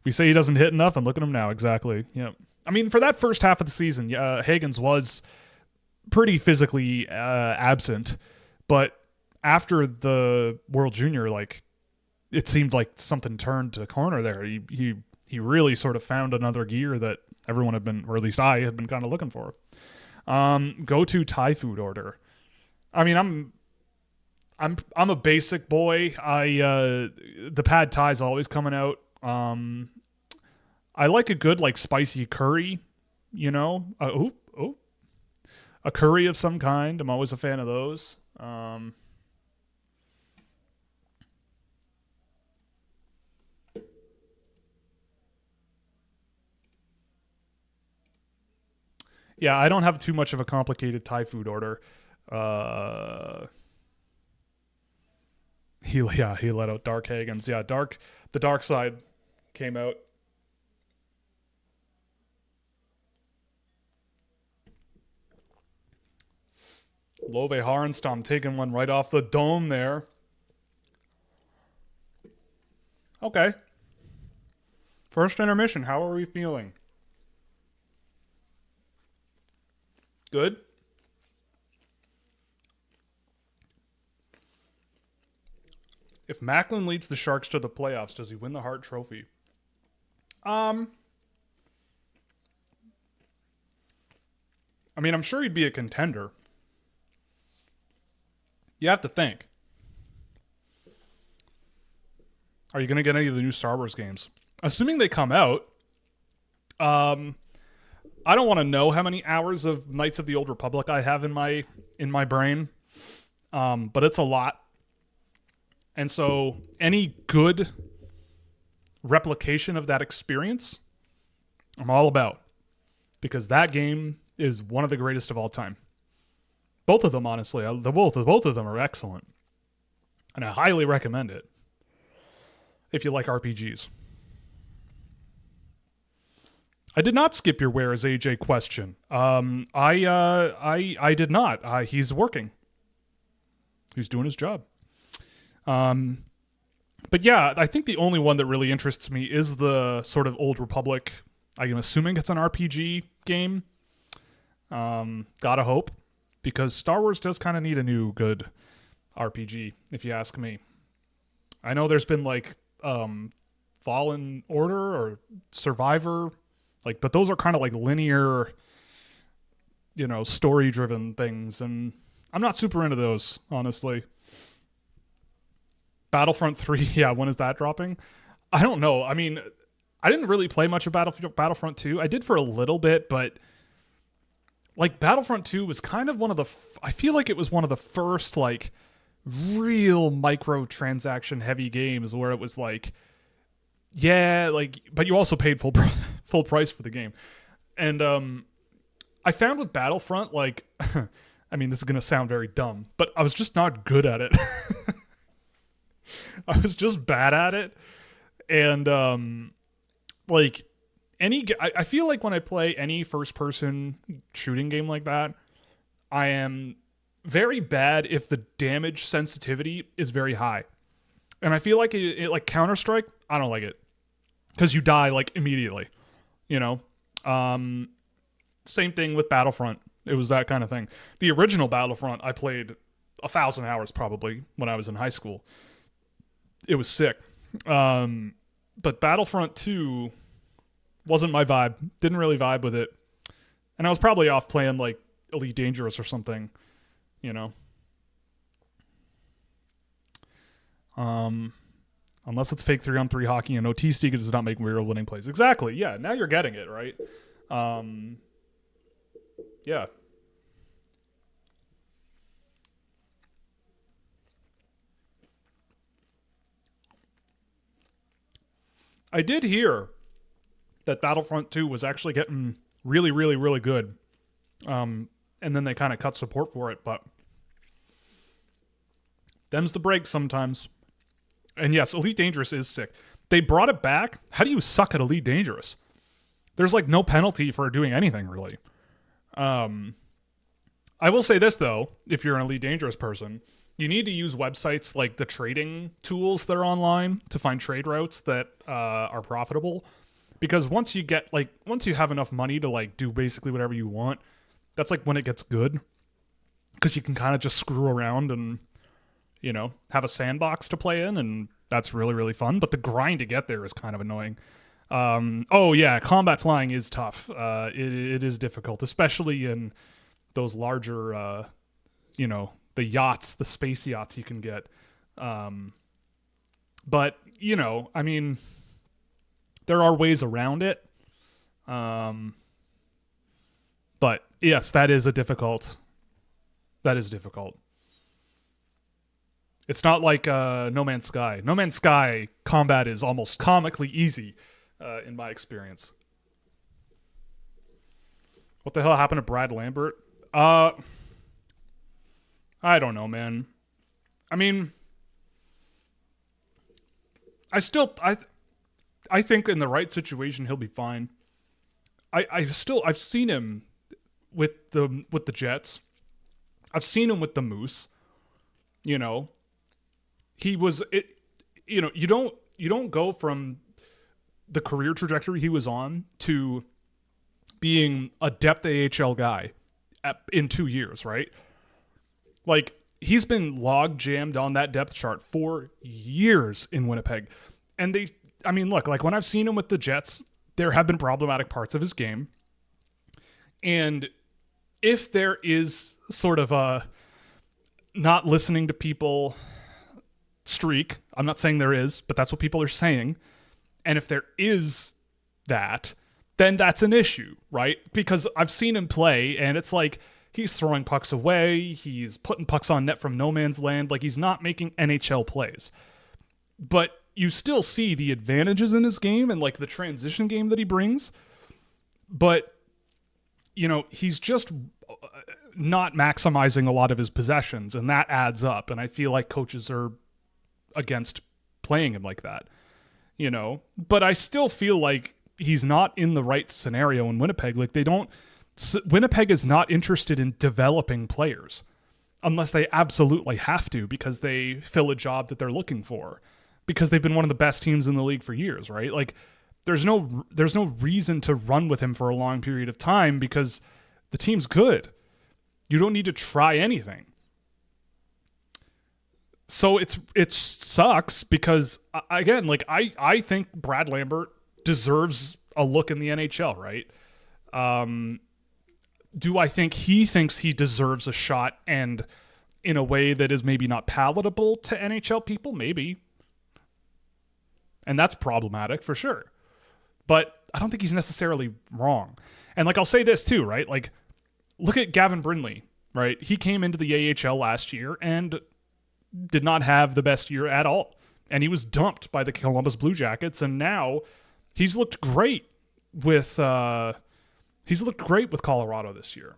We say he doesn't hit enough, and look at him now. Exactly. Yeah. I mean, for that first half of the season, Hagens was pretty physically absent, but after the World Junior, like, it seemed like something turned to corner there. He really sort of found another gear that everyone had been, or at least I had been kind of looking for. Go to Thai food order. I mean, I'm a basic boy. The pad Thai is always coming out. I like a good, like, spicy curry, you know. A curry of some kind. I'm always a fan of those. Yeah, I don't have too much of a complicated Thai food order. He let out Dark Hagens. Yeah, the dark side came out. Love Harenstam taking one right off the dome there. Okay. First intermission, how are we feeling? Good? If Macklin leads the Sharks to the playoffs, does he win the Hart Trophy? I mean, I'm sure he'd be a contender. You have to think. Are you going to get any of the new Star Wars games? Assuming they come out, I don't want to know how many hours of Knights of the Old Republic I have in my brain, but it's a lot. And so any good replication of that experience, I'm all about, because that game is one of the greatest of all time. Both of them, honestly, both of them are excellent, and I highly recommend it if you like RPGs. I did not skip your "Where is AJ?" question. I did not. He's working. He's doing his job. But yeah, I think the only one that really interests me is the sort of Old Republic. I'm assuming it's an RPG game. Gotta hope, because Star Wars does kind of need a new good RPG, if you ask me. I know there's been like Fallen Order or Survivor, like, but those are kind of like linear, story-driven things, and I'm not super into those, honestly. Battlefront 3, yeah, when is that dropping? I don't know. I mean, I didn't really play much of Battlefront 2. I did for a little bit, but like Battlefront 2 was kind of one of the I feel like it was one of the first like real microtransaction heavy games where it was like, yeah, like, but you also paid full price for the game. And I found with Battlefront, like, I mean, this is going to sound very dumb, but I was just not good at it. I was just bad at it. And like I feel like when I play any first person shooting game like that, I am very bad if the damage sensitivity is very high. And I feel like it like Counter-Strike, I don't like it, because you die like immediately, Same thing with Battlefront. It was that kind of thing. The original Battlefront, I played 1,000 hours probably when I was in high school. It was sick. But Battlefront 2 wasn't my vibe. Didn't really vibe with it. And I was probably off playing like Elite Dangerous or something, Unless it's fake 3-on-3 hockey, and OT Stiga does not make real winning plays. Exactly. Yeah, now you're getting it, right? Yeah. I did hear that Battlefront 2 was actually getting Really, really, really good. And then they kind of cut support for it, but them's the break sometimes. And yes, Elite Dangerous is sick. They brought it back. How do you suck at Elite Dangerous? There's like no penalty for doing anything, really. I will say this, though. If you're an Elite Dangerous person, you need to use websites like the trading tools that are online to find trade routes that are profitable. Because once you have enough money to like do basically whatever you want, that's like when it gets good. Because you can kind of just screw around and, you know, have a sandbox to play in, and that's really, really fun. But the grind to get there is kind of annoying. Oh yeah, combat flying is tough. It is difficult, especially in those larger, you know, the yachts, the space yachts you can get. But, you know, I mean, there are ways around it. But yes, that is difficult. It's not like No Man's Sky. No Man's Sky combat is almost comically easy, in my experience. What the hell happened to Brad Lambert? I don't know, man. I mean, I think in the right situation he'll be fine. I've seen him with the Jets. I've seen him with the Moose. You know, he was it. You know, you don't go from the career trajectory he was on to being a depth AHL guy in 2 years, right? Like, he's been log jammed on that depth chart for years in Winnipeg. And look, like when I've seen him with the Jets, there have been problematic parts of his game. And if there is sort of a not listening to people streak, I'm not saying there is, but that's what people are saying. And if there is that, then that's an issue, right? Because I've seen him play, and it's like he's throwing pucks away, he's putting pucks on net from no man's land, like he's not making NHL plays. But you still see the advantages in his game and like the transition game that he brings. But, you know, he's just not maximizing a lot of his possessions, and that adds up. And I feel like coaches are against playing him like that, you know? But I still feel like he's not in the right scenario in Winnipeg. Like Winnipeg is not interested in developing players unless they absolutely have to, because they fill a job that they're looking for, because they've been one of the best teams in the league for years, right? Like there's no reason to run with him for a long period of time because the team's good. You don't need to try anything. So it sucks because, again, like I think Brad Lambert deserves a look in the NHL, right? Do I think he thinks he deserves a shot, and in a way that is maybe not palatable to NHL people? Maybe. And that's problematic for sure. But I don't think he's necessarily wrong. And like, I'll say this too, right? Like, look at Gavin Brindley, right? He came into the AHL last year and did not have the best year at all. And he was dumped by the Columbus Blue Jackets, and now he's looked great with Colorado this year.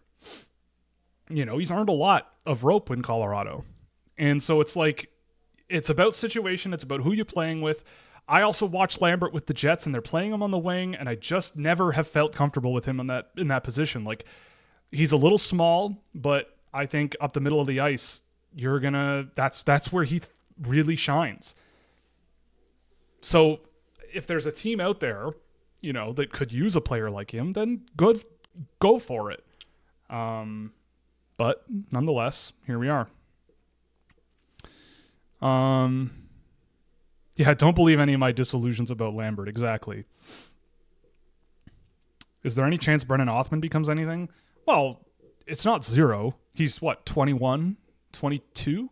You know, he's earned a lot of rope in Colorado. And so it's like, it's about situation, it's about who you're playing with. I also watched Lambert with the Jets, and they're playing him on the wing, and I just never have felt comfortable with him in that position. Like, he's a little small, but I think up the middle of the ice, that's where he really shines. So if there's a team out there, you know, that could use a player like him, then good, go for it. But nonetheless, here we are. Yeah, don't believe any of my disillusions about Lambert. Exactly. Is there any chance Brennan Othman becomes anything? Well, it's not zero. He's what, 21, 22?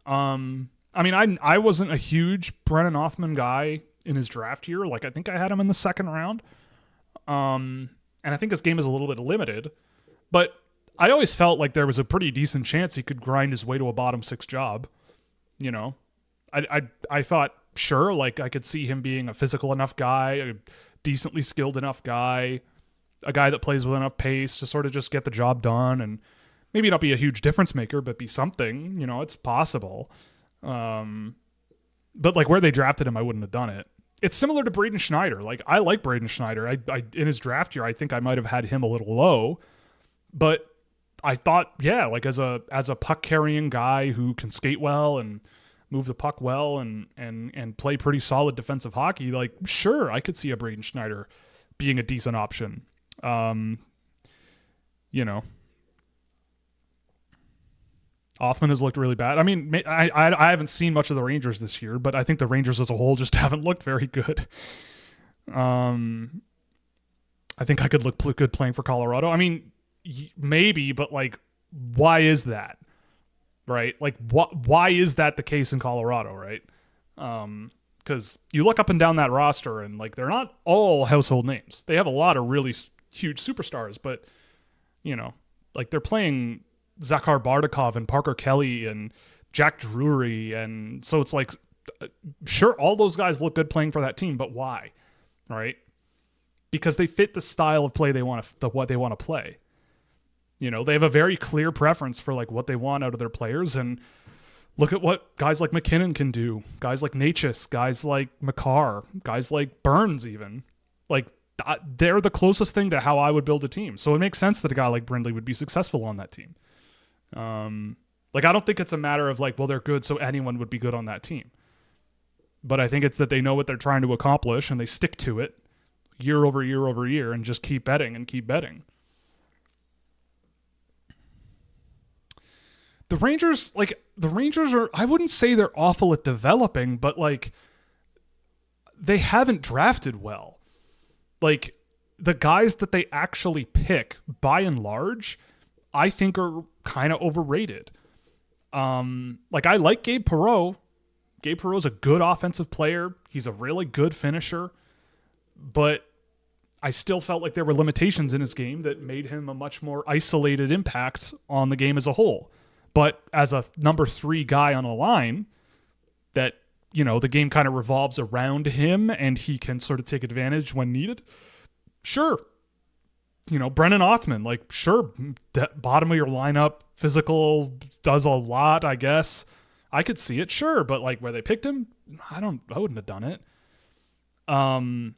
I mean, I wasn't a huge Brennan Othman guy in his draft year. Like, I think I had him in the second round. And I think his game is a little bit limited. But I always felt like there was a pretty decent chance he could grind his way to a bottom six job. You know, I thought, sure, like I could see him being a physical enough guy, a decently skilled enough guy, a guy that plays with enough pace to sort of just get the job done and maybe not be a huge difference maker, but be something. It's possible. But like where they drafted him, I wouldn't have done it. It's similar to Braden Schneider. Like I like Braden Schneider. I in his draft year, I think I might have had him a little low, but I thought, yeah, like as a puck carrying guy who can skate well and move the puck well and play pretty solid defensive hockey, like sure, I could see a Braden Schneider being a decent option. Othman has looked really bad. I mean, I haven't seen much of the Rangers this year, but I think the Rangers as a whole just haven't looked very good. I think I could look good playing for Colorado. I mean, maybe, but like, why is that? Right? Like, why is that the case in Colorado? Right? Because you look up and down that roster, and like, they're not all household names. They have a lot of really huge superstars, but like they're playing Zakhar Bardakov and Parker Kelly and Jack Drury, and so it's like, sure, all those guys look good playing for that team, but why? Right? Because they fit the style of play what they want to play. They have a very clear preference for like what they want out of their players, and look at what guys like McKinnon can do, guys like Natchez, guys like Makar, guys like Burns even. Like, they're the closest thing to how I would build a team. So it makes sense that a guy like Brindley would be successful on that team. Like, I don't think it's a matter of like, well, they're good, so anyone would be good on that team. But I think it's that they know what they're trying to accomplish and they stick to it year over year over year and just keep betting and keep betting. The Rangers are, I wouldn't say they're awful at developing, but like, they haven't drafted well. Like, the guys that they actually pick, by and large, I think are kind of overrated. Like, I like Gabe Perreault. Gabe Perreault's a good offensive player. He's a really good finisher. But I still felt like there were limitations in his game that made him a much more isolated impact on the game as a whole. But as a number 3 guy on a line that, the game kind of revolves around him and he can sort of take advantage when needed, sure. Brennan Othman, like, sure, bottom of your lineup, physical, does a lot, I guess. I could see it, sure, but like where they picked him, I wouldn't have done it. And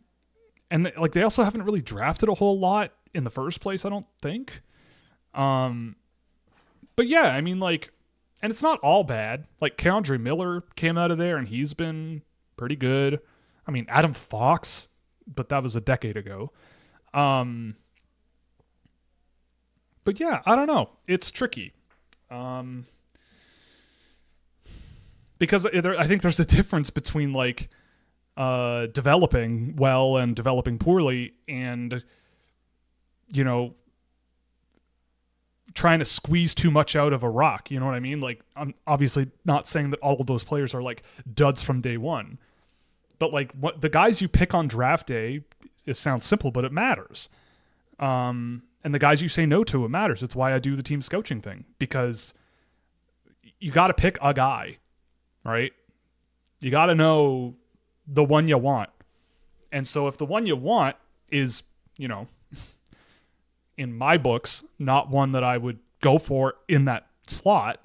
like, they also haven't really drafted a whole lot in the first place, I don't think. But yeah, I mean, like, and it's not all bad. Like, Keandre Miller came out of there and he's been pretty good. I mean, Adam Fox, but that was a decade ago. But yeah, I don't know. It's tricky. Because I think there's a difference between like developing well and developing poorly and, trying to squeeze too much out of a rock. You know what I mean? Like, I'm obviously not saying that all of those players are like duds from day one. But like, what the guys you pick on draft day, it sounds simple, but it matters. And the guys you say no to, it matters. It's why I do the team scouting thing, because you got to pick a guy, right? You got to know the one you want. And so if the one you want is, in my books, not one that I would go for in that slot,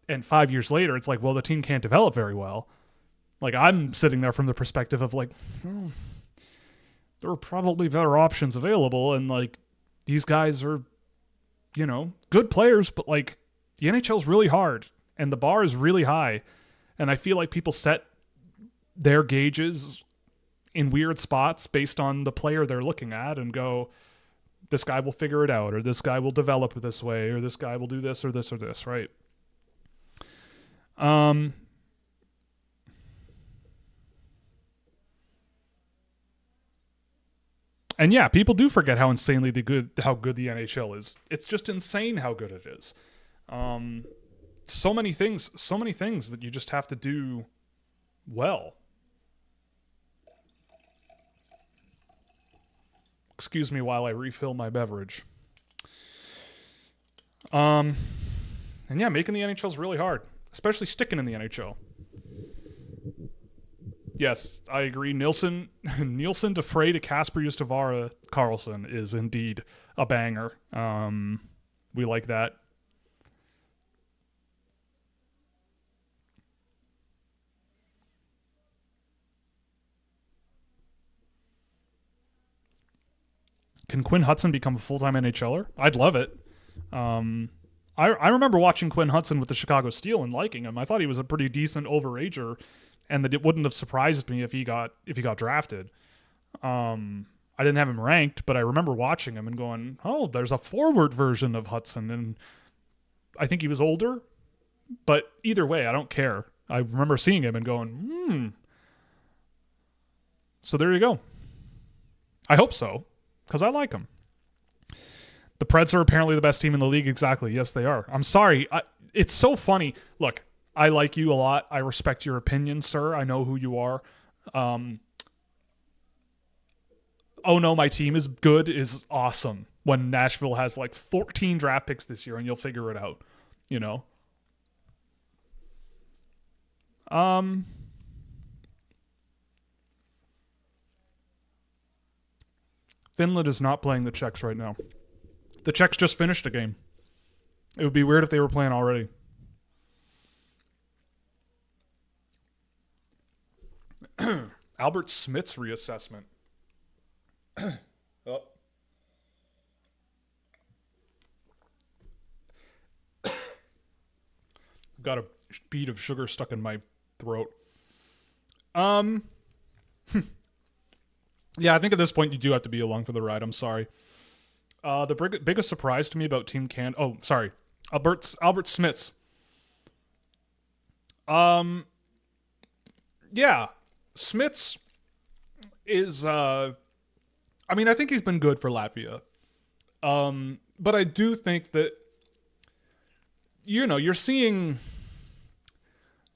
and 5 years later, it's like, well, the team can't develop very well. Like, I'm sitting there from the perspective of like, there are probably better options available. And like, these guys are, good players, but like, the NHL is really hard and the bar is really high. And I feel like people set their gauges in weird spots based on the player they're looking at and go, this guy will figure it out, or this guy will develop this way, or this guy will do this or this or this, right? And yeah, people do forget how insanely good the NHL is. It's just insane how good it is. So many things that you just have to do well. Excuse me while I refill my beverage. And yeah, making the NHL is really hard, especially sticking in the NHL. Yes, I agree. Nielsen to Frey to Casper Justavara Carlson is indeed a banger. We like that. Can Quinn Hudson become a full-time NHLer? I'd love it. I remember watching Quinn Hudson with the Chicago Steel and liking him. I thought he was a pretty decent overager, and that it wouldn't have surprised me if he got drafted. I didn't have him ranked, but I remember watching him and going, "Oh, there's a forward version of Hudson," and I think he was older. But either way, I don't care. I remember seeing him and going, So there you go. I hope so, because I like him. The Preds are apparently the best team in the league. Exactly. Yes, they are. I'm sorry. It's so funny. Look, I like you a lot. I respect your opinion, sir. I know who you are. Oh no, my team is good is awesome when Nashville has like 14 draft picks this year and you'll figure it out, you know? Finland is not playing the Czechs right now. The Czechs just finished a game. It would be weird if they were playing already. Albert Smith's reassessment. Oh. Got a bead of sugar stuck in my throat. Yeah, I think at this point you do have to be along for the ride. I'm sorry. The biggest surprise to me about Team Can... Oh, sorry. Albert Smith's. Yeah. Smith's is... I think he's been good for Latvia. But I do think that, you're seeing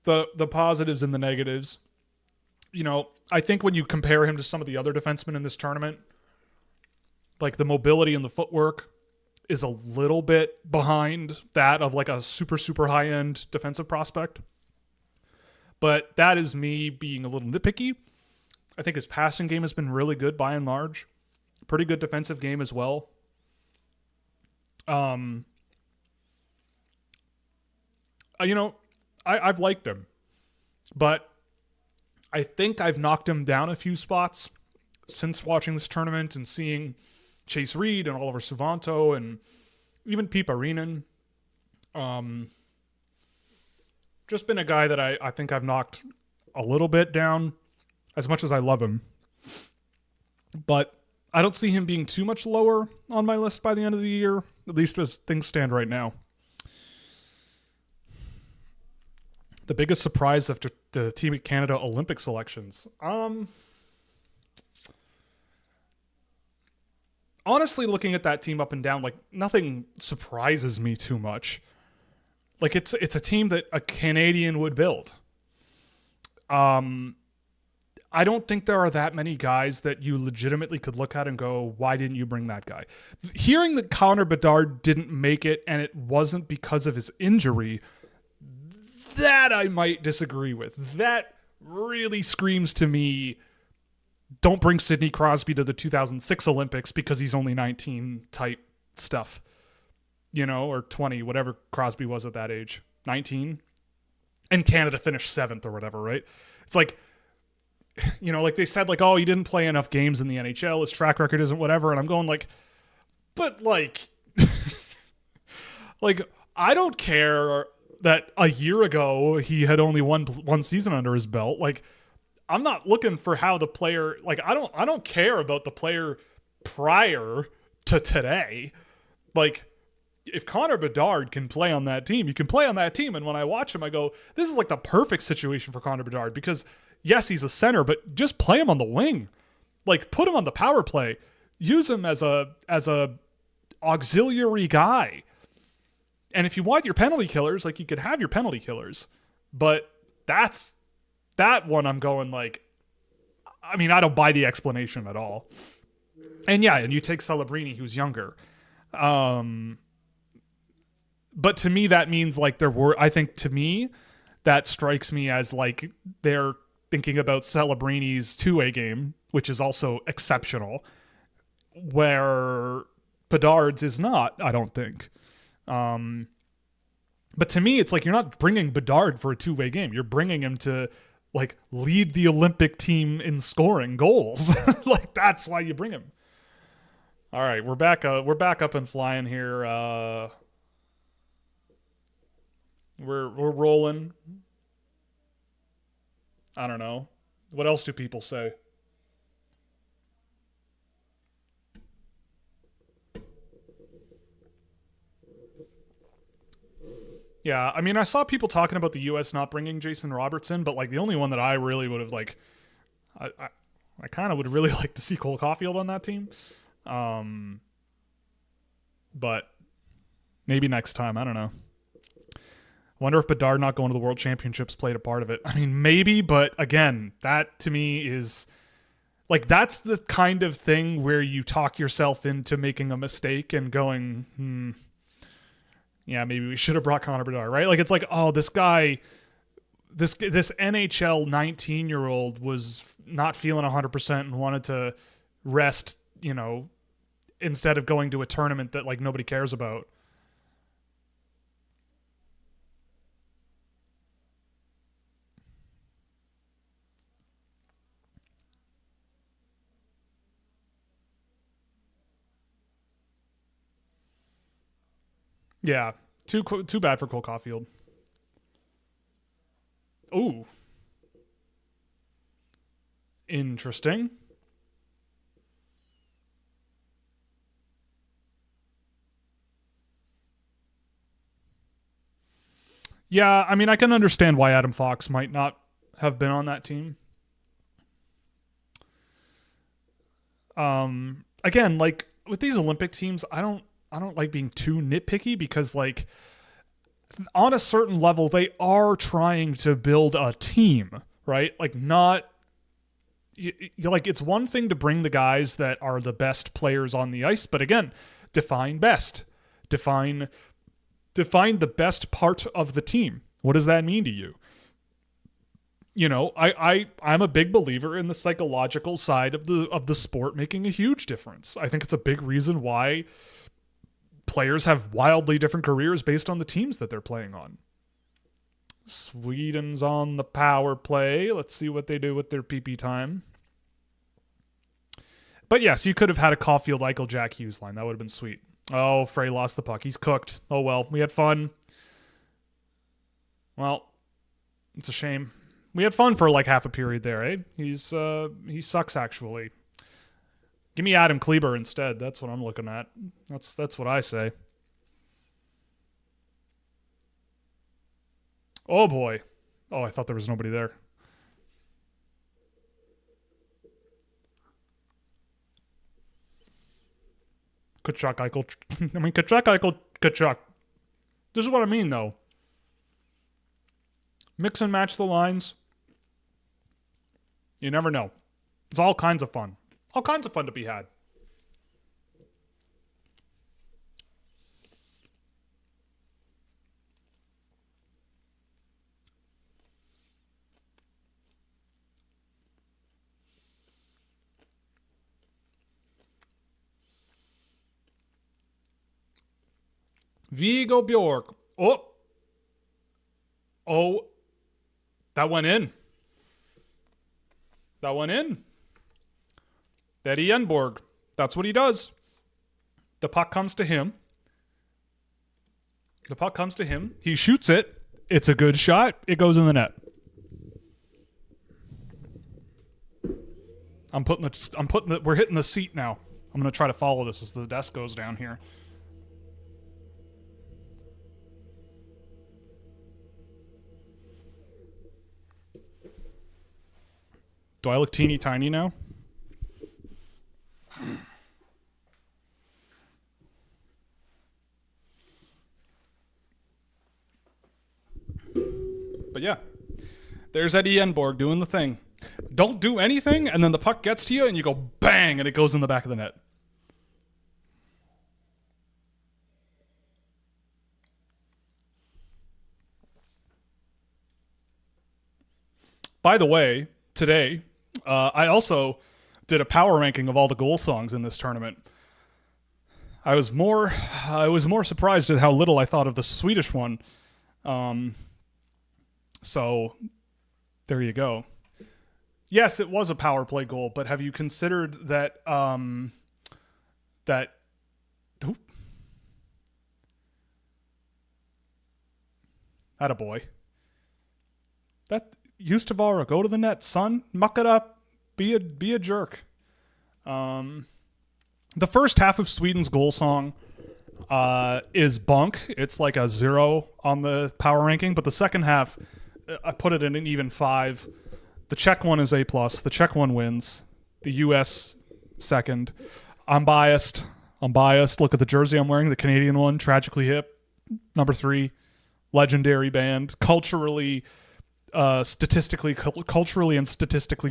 the positives and the negatives. I think when you compare him to some of the other defensemen in this tournament, like the mobility and the footwork is a little bit behind that of like a super, super high-end defensive prospect. But that is me being a little nitpicky. I think his passing game has been really good by and large. Pretty good defensive game as well. I've liked him. But I think I've knocked him down a few spots since watching this tournament and seeing Chase Reed and Oliver Suvanto and even Pete Arinen. Just been a guy that I think I've knocked a little bit down, as much as I love him. But I don't see him being too much lower on my list by the end of the year, at least as things stand right now. The biggest surprise after the Team Canada Olympic selections. Honestly, looking at that team up and down, like nothing surprises me too much. Like it's a team that a Canadian would build. I don't think there are that many guys that you legitimately could look at and go, why didn't you bring that guy? Hearing that Connor Bedard didn't make it and it wasn't because of his injury, that I might disagree with. That really screams to me, don't bring Sidney Crosby to the 2006 Olympics because he's only 19 type stuff. Or 20, whatever Crosby was at that age. 19? And Canada finished 7th or whatever, right? It's like, like they said, like, oh, he didn't play enough games in the NHL. His track record isn't whatever. And I'm going like, but like, like, I don't care that a year ago he had only one season under his belt. Like, I'm not looking for how the player, like, I don't care about the player prior to today. Like, if Connor Bedard can play on that team, you can play on that team. And when I watch him, I go, this is like the perfect situation for Connor Bedard because yes, he's a center, but just play him on the wing. Like, put him on the power play. Use him as a auxiliary guy. And if you want your penalty killers, like, you could have your penalty killers. But that one I'm going like, I don't buy the explanation at all. And yeah, and you take Celebrini, who's younger. But to me, that means like I think to me, that strikes me as like they're thinking about Celebrini's two-way game, which is also exceptional, where Bedard's is not, I don't think. But to me, it's like you're not bringing Bedard for a two-way game. You're bringing him to like lead the Olympic team in scoring goals. Like that's why you bring him. All right, we're back up and flying here. We're rolling. I don't know. What else do people say? Yeah, I mean, I saw people talking about the U.S. not bringing Jason Robertson, but like the only one that I really would have like, I kind of would really like to see Cole Caulfield on that team, but maybe next time. I don't know. Wonder if Bedard not going to the World Championships played a part of it. I mean, maybe, but again, that to me is like that's the kind of thing where you talk yourself into making a mistake and going, yeah, maybe we should have brought Connor Bedard, right? Like, it's like, oh, this guy, this NHL 19-year-old was not feeling 100% and wanted to rest, instead of going to a tournament that, like, nobody cares about. Yeah, too bad for Cole Caulfield. Ooh. Interesting. Yeah, I mean, I can understand why Adam Fox might not have been on that team. Again, like with these Olympic teams, I don't like being too nitpicky because like on a certain level they are trying to build a team, right? Like not like it's one thing to bring the guys that are the best players on the ice, but again, define best. Define the best part of the team. What does that mean to you? I'm a big believer in the psychological side of the sport making a huge difference. I think it's a big reason why players have wildly different careers based on the teams that they're playing on. Sweden's on the power play. Let's see what they do with their PP time. But yes, you could have had a Caulfield, Eichel, Jack Hughes line. That would have been sweet. Oh, Frey lost the puck. He's cooked. Oh well, we had fun. Well, it's a shame. We had fun for like half a period there, eh? He sucks actually. Give me Adam Kleber instead. That's what I'm looking at. That's what I say. Oh boy. Oh, I thought there was nobody there. Kachuk, Eichel. I mean, Kachuk, Eichel, Kachuk. This is what I mean, though. Mix and match the lines. You never know. It's all kinds of fun. All kinds of fun to be had. Vigo Bjork. Oh. That went in. Eddie Enborg. That's what he does. The puck comes to him. He shoots it. It's a good shot. It goes in the net. We're hitting the seat now. I'm going to try to follow this as the desk goes down here. Do I look teeny tiny now? But yeah, there's Eddie Enborg doing the thing. Don't do anything, and then the puck gets to you, and you go bang, and it goes in the back of the net. By the way, today, I also did a power ranking of all the goal songs in this tournament. I was more surprised at how little I thought of the Swedish one. So there you go. Yes, it was a power play goal, but have you considered that that oop, attaboy. That Ustavara, go to the net, son. Muck it up. Be a jerk. The first half of Sweden's goal song is bunk. It's like a 0 on the power ranking, but the second half, I put it in an even 5. The Czech one is A+. The Czech one wins. The U.S. second. I'm biased. Look at the jersey I'm wearing. The Canadian one, Tragically Hip, number 3. Legendary band. Culturally and statistically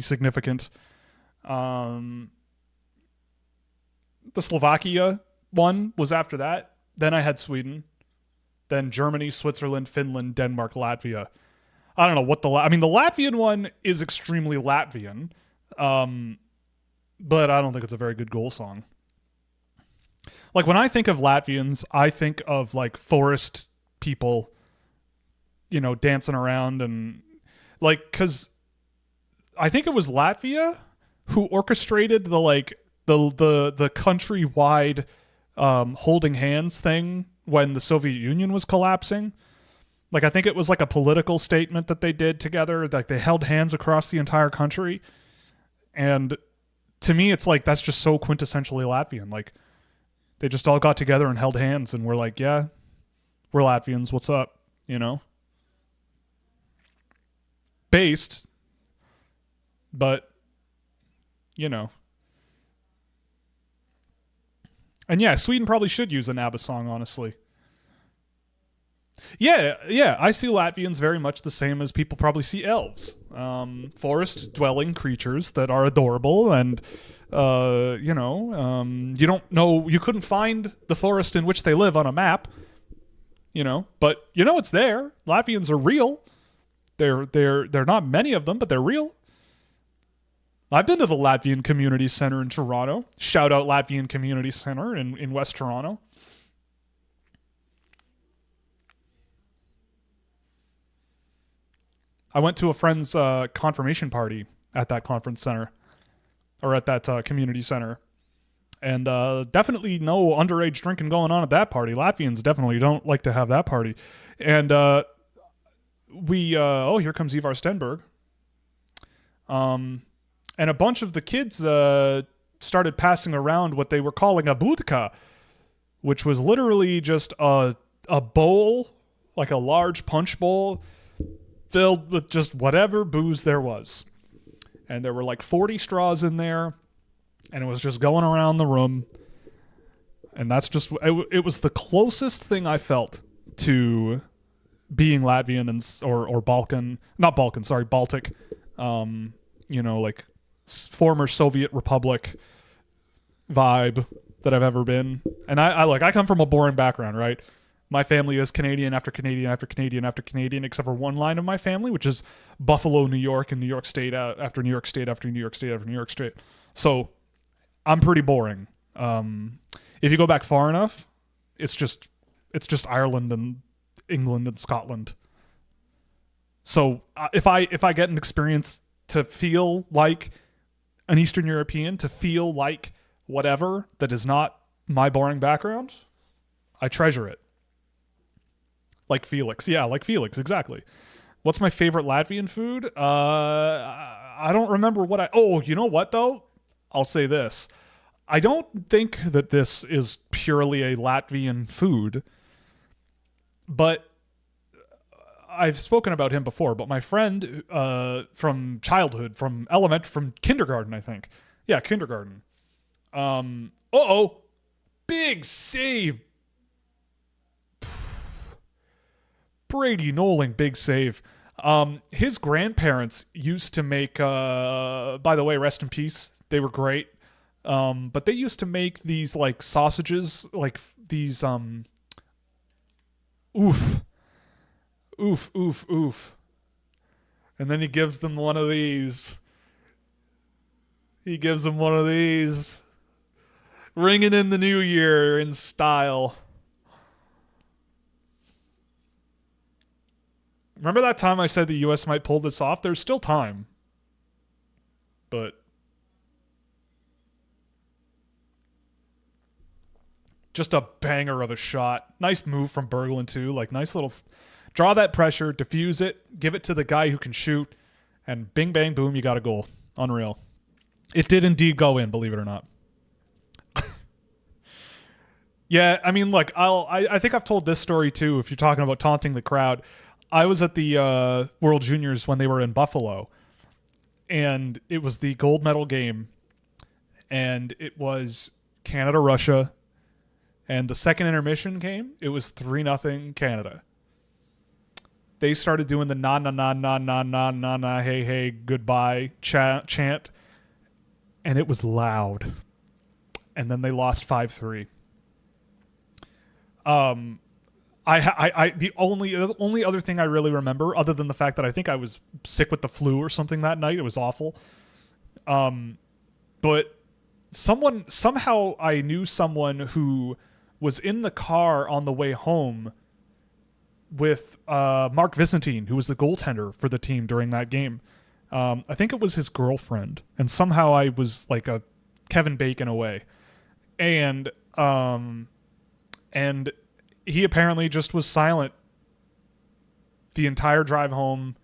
significant. The Slovakia one was after that. Then I had Sweden. Then Germany, Switzerland, Finland, Denmark, Latvia. I don't know what the Latvian one is extremely Latvian, but I don't think it's a very good goal song. Like when I think of Latvians, I think of like forest people, dancing around and like, cause I think it was Latvia who orchestrated the countrywide holding hands thing when the Soviet Union was collapsing. Like, I think it was like a political statement that they did together. Like, they held hands across the entire country. And to me, it's like, that's just so quintessentially Latvian. Like, they just all got together and held hands and were like, yeah, we're Latvians. What's up? Based, but, And yeah, Sweden probably should use an ABBA song, honestly. Yeah, I see Latvians very much the same as people probably see elves. Forest-dwelling creatures that are adorable and, you don't know, you couldn't find the forest in which they live on a map, but it's there. Latvians are real. They're not many of them, but they're real. I've been to the Latvian Community Center in Toronto. Shout out Latvian Community Center in West Toronto. I went to a friend's confirmation party at that conference center, or at that community center. And definitely no underage drinking going on at that party. Latvians definitely don't like to have that party. And here comes Ivar Stenberg. And a bunch of the kids started passing around what they were calling a budka, which was literally just a bowl, like a large punch bowl, filled with just whatever booze there was. And there were like 40 straws in there, and it was just going around the room. And that's just, it was the closest thing I felt to being Latvian or Balkan, not Balkan, sorry, Baltic, like former Soviet Republic vibe that I've ever been. And I come from a boring background, right? My family is Canadian after Canadian after Canadian after Canadian, except for one line of my family, which is Buffalo, New York, and New York State after New York State after New York State after New York State. So I'm pretty boring. If you go back far enough, it's just Ireland and England and Scotland. So if I get an experience to feel like an Eastern European, to feel like whatever that is not my boring background, I treasure it. Like Felix. Yeah, like Felix, exactly. What's my favorite Latvian food? I don't remember what oh, you know what, though? I'll say this. I don't think that this is purely a Latvian food, but I've spoken about him before, but my friend from childhood, from kindergarten, I think. Yeah, kindergarten. Big save. Brady Noling, big save. His grandparents used to make, by the way, rest in peace. They were great. But they used to make these like sausages, like these, oof. And then he gives them one of these. He gives him one of these. Ringing in the new year in style. Remember that time I said the U.S. might pull this off? There's still time. But just a banger of a shot. Nice move from Berglund, too. Like, nice little... Draw that pressure, diffuse it, give it to the guy who can shoot, and bing, bang, boom, you got a goal. Unreal. It did indeed go in, believe it or not. Yeah, I mean, look, I think I've told this story, too, if you're talking about taunting the crowd. I was at the World Juniors when they were in Buffalo, and it was the gold medal game, and it was Canada-Russia, and the second intermission came, it was 3-0 Canada. They started doing the na na na na na na na na hey hey goodbye chant, and it was loud. And then they lost 5-3. The only other thing I really remember, other than the fact that I think I was sick with the flu or something that night, it was awful. But somehow I knew someone who was in the car on the way home with Mark Visentine, who was the goaltender for the team during that game. I think it was his girlfriend, and somehow I was like a Kevin Bacon away. And he apparently just was silent the entire drive home.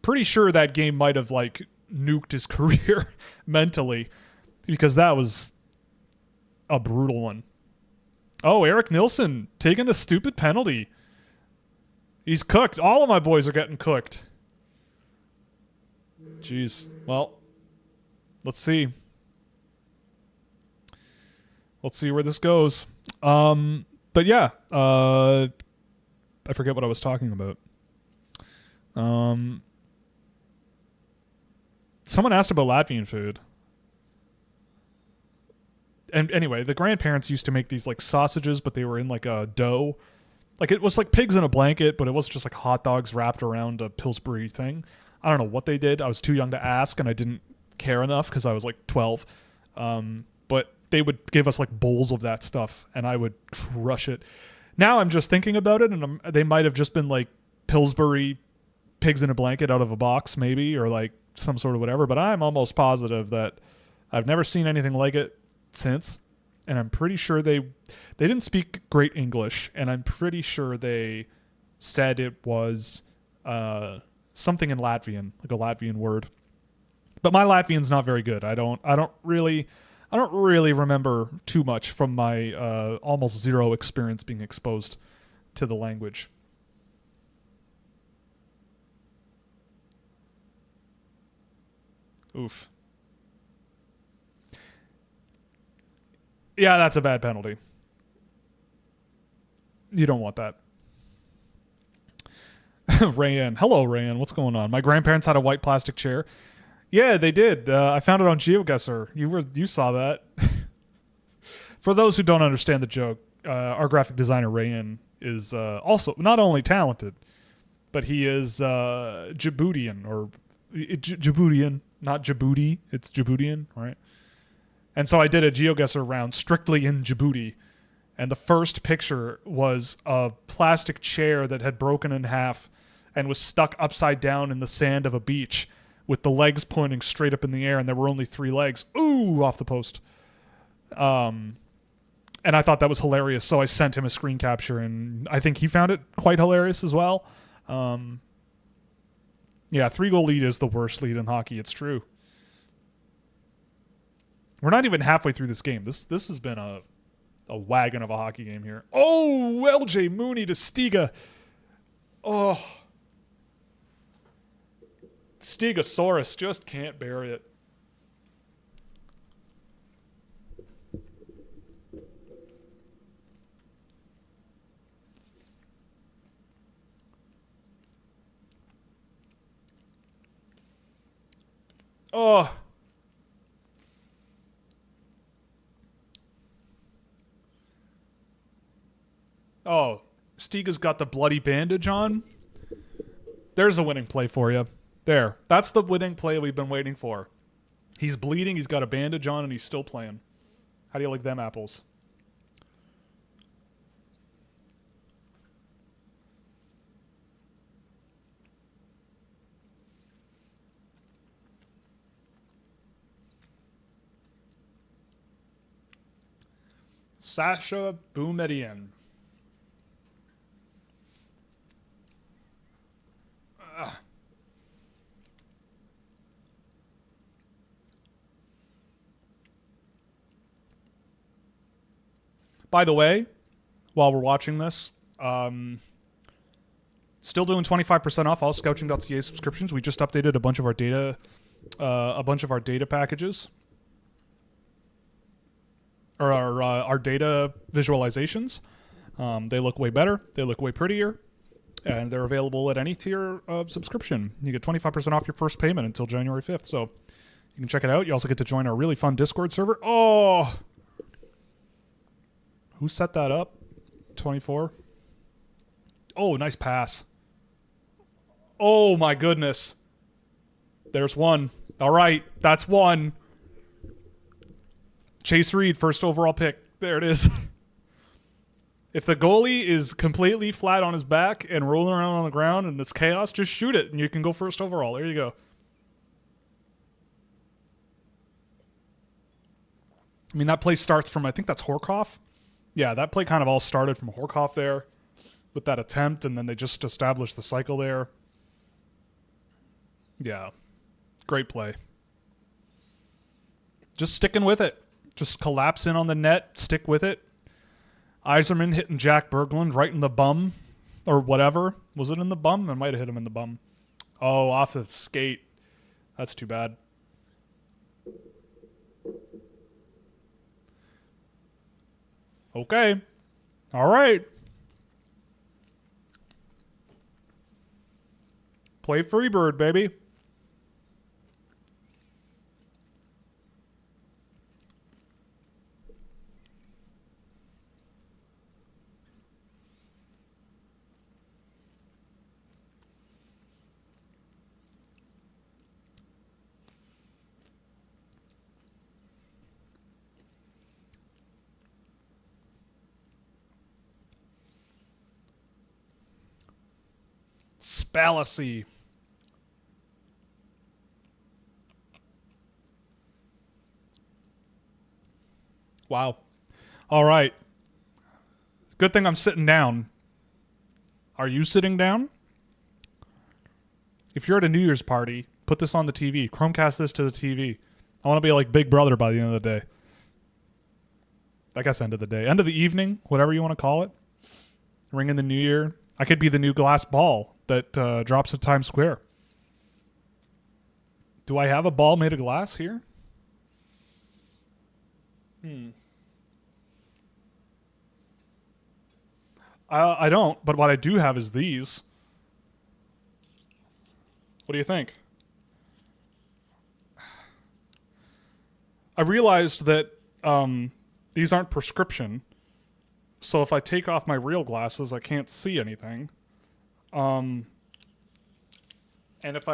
Pretty sure that game might have like nuked his career mentally, because that was a brutal one. Oh, Eric Nilsson taking a stupid penalty. He's cooked. All of my boys are getting cooked. Jeez. Well, let's see. Let's see where this goes. But yeah, I forget what I was talking about. Someone asked about Latvian food. And anyway, the grandparents used to make these like sausages, but they were in like a dough. Like it was like pigs in a blanket, but it wasn't just like hot dogs wrapped around a Pillsbury thing. I don't know what they did. I was too young to ask, and I didn't care enough because I was like 12. But they would give us like bowls of that stuff, and I would crush it. Now I'm just thinking about it, and they might have just been like Pillsbury pigs in a blanket out of a box, maybe, or like some sort of whatever. But I'm almost positive that I've never seen anything like it since, and I'm pretty sure they didn't speak great English, and I'm pretty sure they said it was something in Latvian, like a Latvian word. But my Latvian's not very good. I don't really remember too much from my almost zero experience being exposed to the language. Oof. Yeah, that's a bad penalty. You don't want that. Rayan. Hello, Rayan. What's going on? My grandparents had a white plastic chair. Yeah, they did. I found it on GeoGuessr. You saw that. For those who don't understand the joke, our graphic designer Rayan is also not only talented, but he is Djiboutian, or Djiboutian, not Djibouti. It's Djiboutian, right? And so I did a GeoGuessr round strictly in Djibouti, and the first picture was a plastic chair that had broken in half and was stuck upside down in the sand of a beach with the legs pointing straight up in the air, and there were only 3 legs. Ooh, off the post. And I thought that was hilarious, so I sent him a screen capture, and I think he found it quite hilarious as well. Yeah, 3-goal lead is the worst lead in hockey. It's true. We're not even halfway through this game. This has been a wagon of a hockey game here. Oh, LJ Mooney to Stiga. Oh. Stegosaurus just can't bear it. Oh. Oh, Stiga's got the bloody bandage on. There's a winning play for you. There. That's the winning play we've been waiting for. He's bleeding. He's got a bandage on, and he's still playing. How do you like them apples? Sasha Boumediene. By the way, while we're watching this, still doing 25% off all Scouching.ca subscriptions. We just updated a bunch of our data packages, or our data visualizations. They look way better. They look way prettier, and they're available at any tier of subscription. You get 25% off your first payment until January 5th. So you can check it out. You also get to join our really fun Discord server. Oh. Who set that up? 24. Oh, nice pass. Oh, my goodness. There's one. All right, that's one. Chase Reed, first overall pick. There it is. If the goalie is completely flat on his back and rolling around on the ground and it's chaos, just shoot it and you can go first overall. There you go. I mean, that play starts from, I think that's Horkoff. Yeah, that play kind of all started from Horkoff there with that attempt, and then they just established the cycle there. Yeah, great play. Just sticking with it. Just collapse in on the net, stick with it. Yzerman hitting Jack Berglund right in the bum, or whatever. Was it in the bum? I might have hit him in the bum. Oh, off the skate. That's too bad. Okay. All right. Play Freebird, baby. Fallacy. Wow. All right. Good thing I'm sitting down. Are you sitting down? If you're at a New Year's party, put this on the TV. Chromecast this to the TV. I want to be like Big Brother by the end of the day. I guess end of the day. End of the evening, whatever you want to call it. Ring in the New Year. I could be the new glass ball that drops at Times Square. Do I have a ball made of glass here? I don't, but what I do have is these. What do you think? I realized that these aren't prescription, so if I take off my real glasses, I can't see anything. And if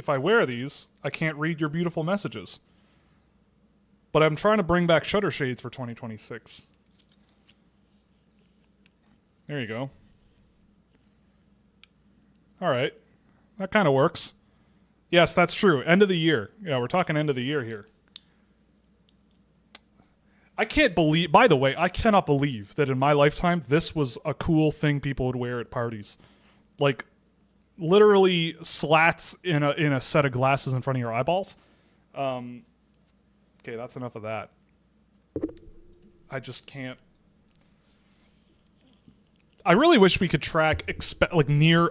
I wear these, I can't read your beautiful messages. But I'm trying to bring back shutter shades for 2026. There you go. All right. That kind of works. Yes, that's true. End of the year. Yeah, we're talking end of the year here. I can't believe, by the way, I cannot believe that in my lifetime, this was a cool thing people would wear at parties. Like, literally slats in a set of glasses in front of your eyeballs. Okay, that's enough of that. I just can't. I really wish we could track like near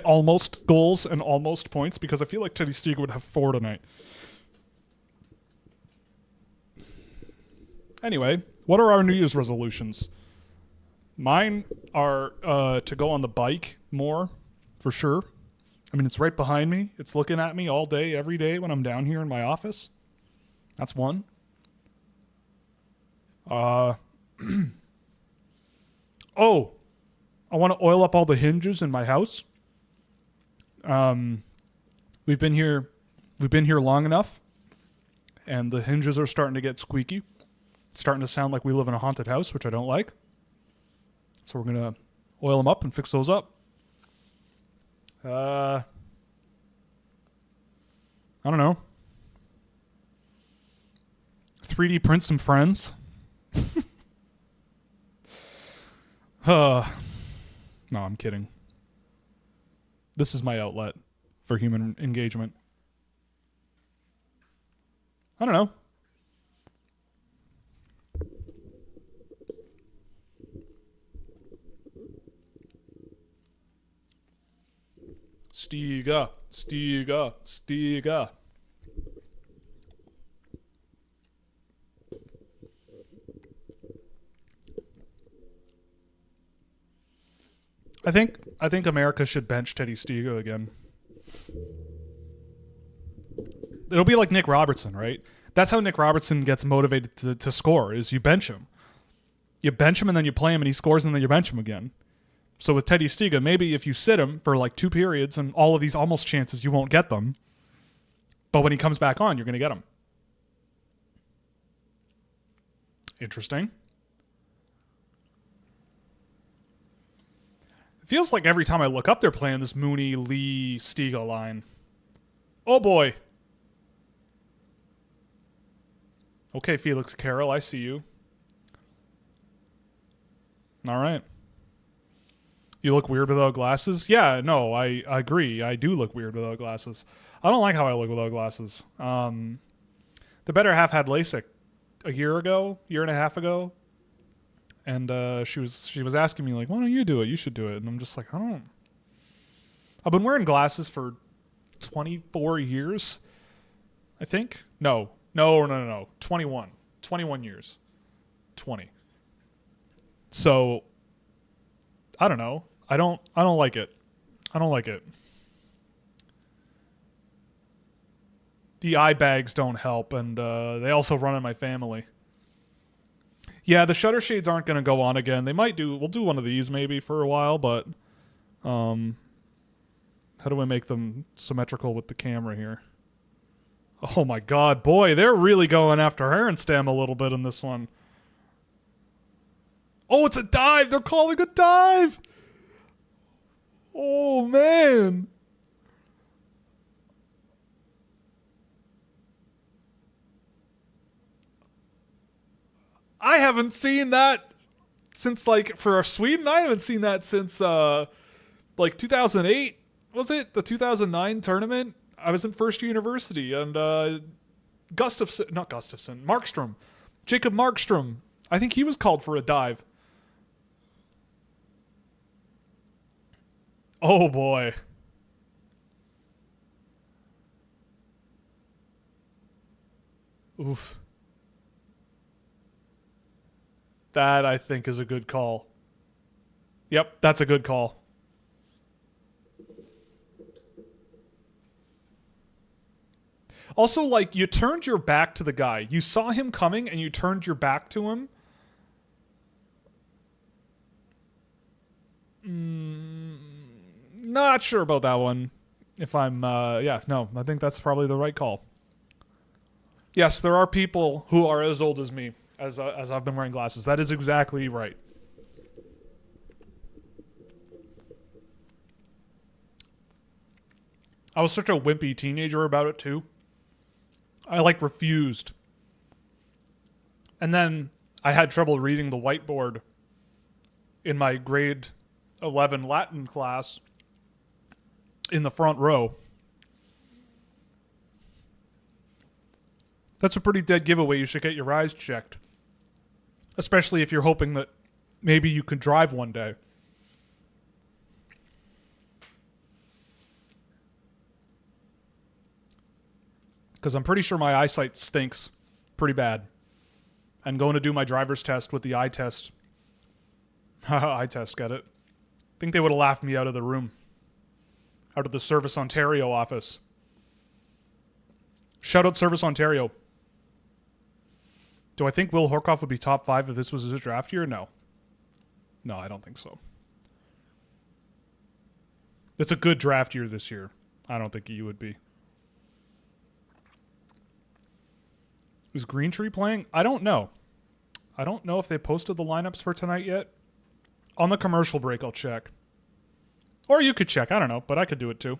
almost goals and almost points, because I feel like Teddy Stieg would have 4 tonight. Anyway, what are our New Year's resolutions? Mine are to go on the bike more, for sure. I mean, it's right behind me. It's looking at me all day, every day when I'm down here in my office. That's one. Oh, I want to oil up all the hinges in my house. We've been here long enough. and the hinges are starting to get squeaky. It's starting to sound like we live in a haunted house, which I don't like. So we're going to oil them up and fix those up. I don't know. 3D print some friends. No, I'm kidding. This is my outlet for human engagement. I don't know. Stiga, Stiga, Stiga. I think America should bench Teddy Stiga again. It'll be like Nick Robertson, right? That's how Nick Robertson gets motivated to score, is you bench him. You bench him and then you play him and he scores and then you bench him again. So with Teddy Stiga, maybe if you sit him for like 2 periods and all of these almost chances, you won't get them. But when he comes back on, you're going to get him. Interesting. It feels like every time I look up, they're playing this Mooney, Lee, Stiga line. Oh boy. Okay, Felix Carroll, I see you. All right. You look weird without glasses? Yeah, no, I agree. I do look weird without glasses. I don't like how I look without glasses. The better half had LASIK a year and a half ago. And she was asking me, like, why don't you do it? You should do it. And I'm just like, I don't. I've been wearing glasses for 24 years, I think. No. 21. 21 years. 20. So, I don't know. I don't like it. I don't like it. The eye bags don't help, and they also run in my family. Yeah, the shutter shades aren't going to go on again. We'll do one of these maybe for a while, but how do I make them symmetrical with the camera here? Oh my god, boy, they're really going after Herenstam a little bit in this one. Oh, it's a dive! They're calling a dive! Oh, man. I haven't seen that since, like, for Sweden, I haven't seen that since, 2008. Was it? The 2009 tournament? I was in first year university, and, Markstrom. Jacob Markstrom. I think he was called for a dive. Oh, boy. Oof. That, I think, is a good call. Yep, that's a good call. Also, like, you turned your back to the guy. You saw him coming, and you turned your back to him. Not sure about that one. If I'm, I think that's probably the right call. Yes, there are people who are as old as me, as I've been wearing glasses. That is exactly right. I was such a wimpy teenager about it, too. I, refused. And then I had trouble reading the whiteboard in my grade 11 Latin class in the front row. That's a pretty dead giveaway. You should get your eyes checked. Especially if you're hoping that maybe you can drive one day. Because I'm pretty sure my eyesight stinks pretty bad. And going to do my driver's test with the eye test. Eye test, get it? I think they would have laughed me out of the room. Out of the Service Ontario office. Shout out Service Ontario. Do I think Will Horkoff would be top 5 if this was his draft year? No. No, I don't think so. It's a good draft year this year. I don't think he would be. Is Green Tree playing? I don't know. I don't know if they posted the lineups for tonight yet. On the commercial break, I'll check. Or you could check. I don't know, but I could do it too.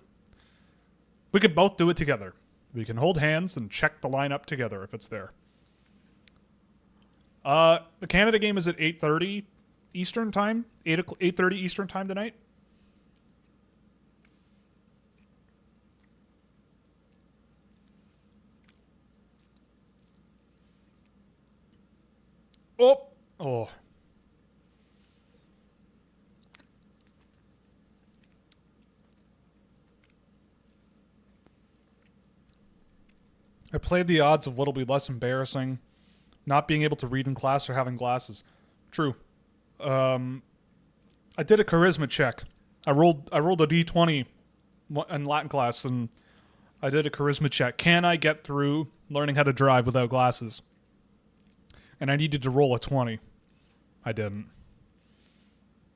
We could both do it together. We can hold hands and check the lineup together if it's there. The Canada game is at 8:30 Eastern time. 8:30 Eastern time tonight. Oh. I played the odds of what'll be less embarrassing, not being able to read in class or having glasses. True. I did a charisma check. I rolled a d20 in Latin class, and I did a charisma check. Can I get through learning how to drive without glasses? And I needed to roll a 20. I didn't.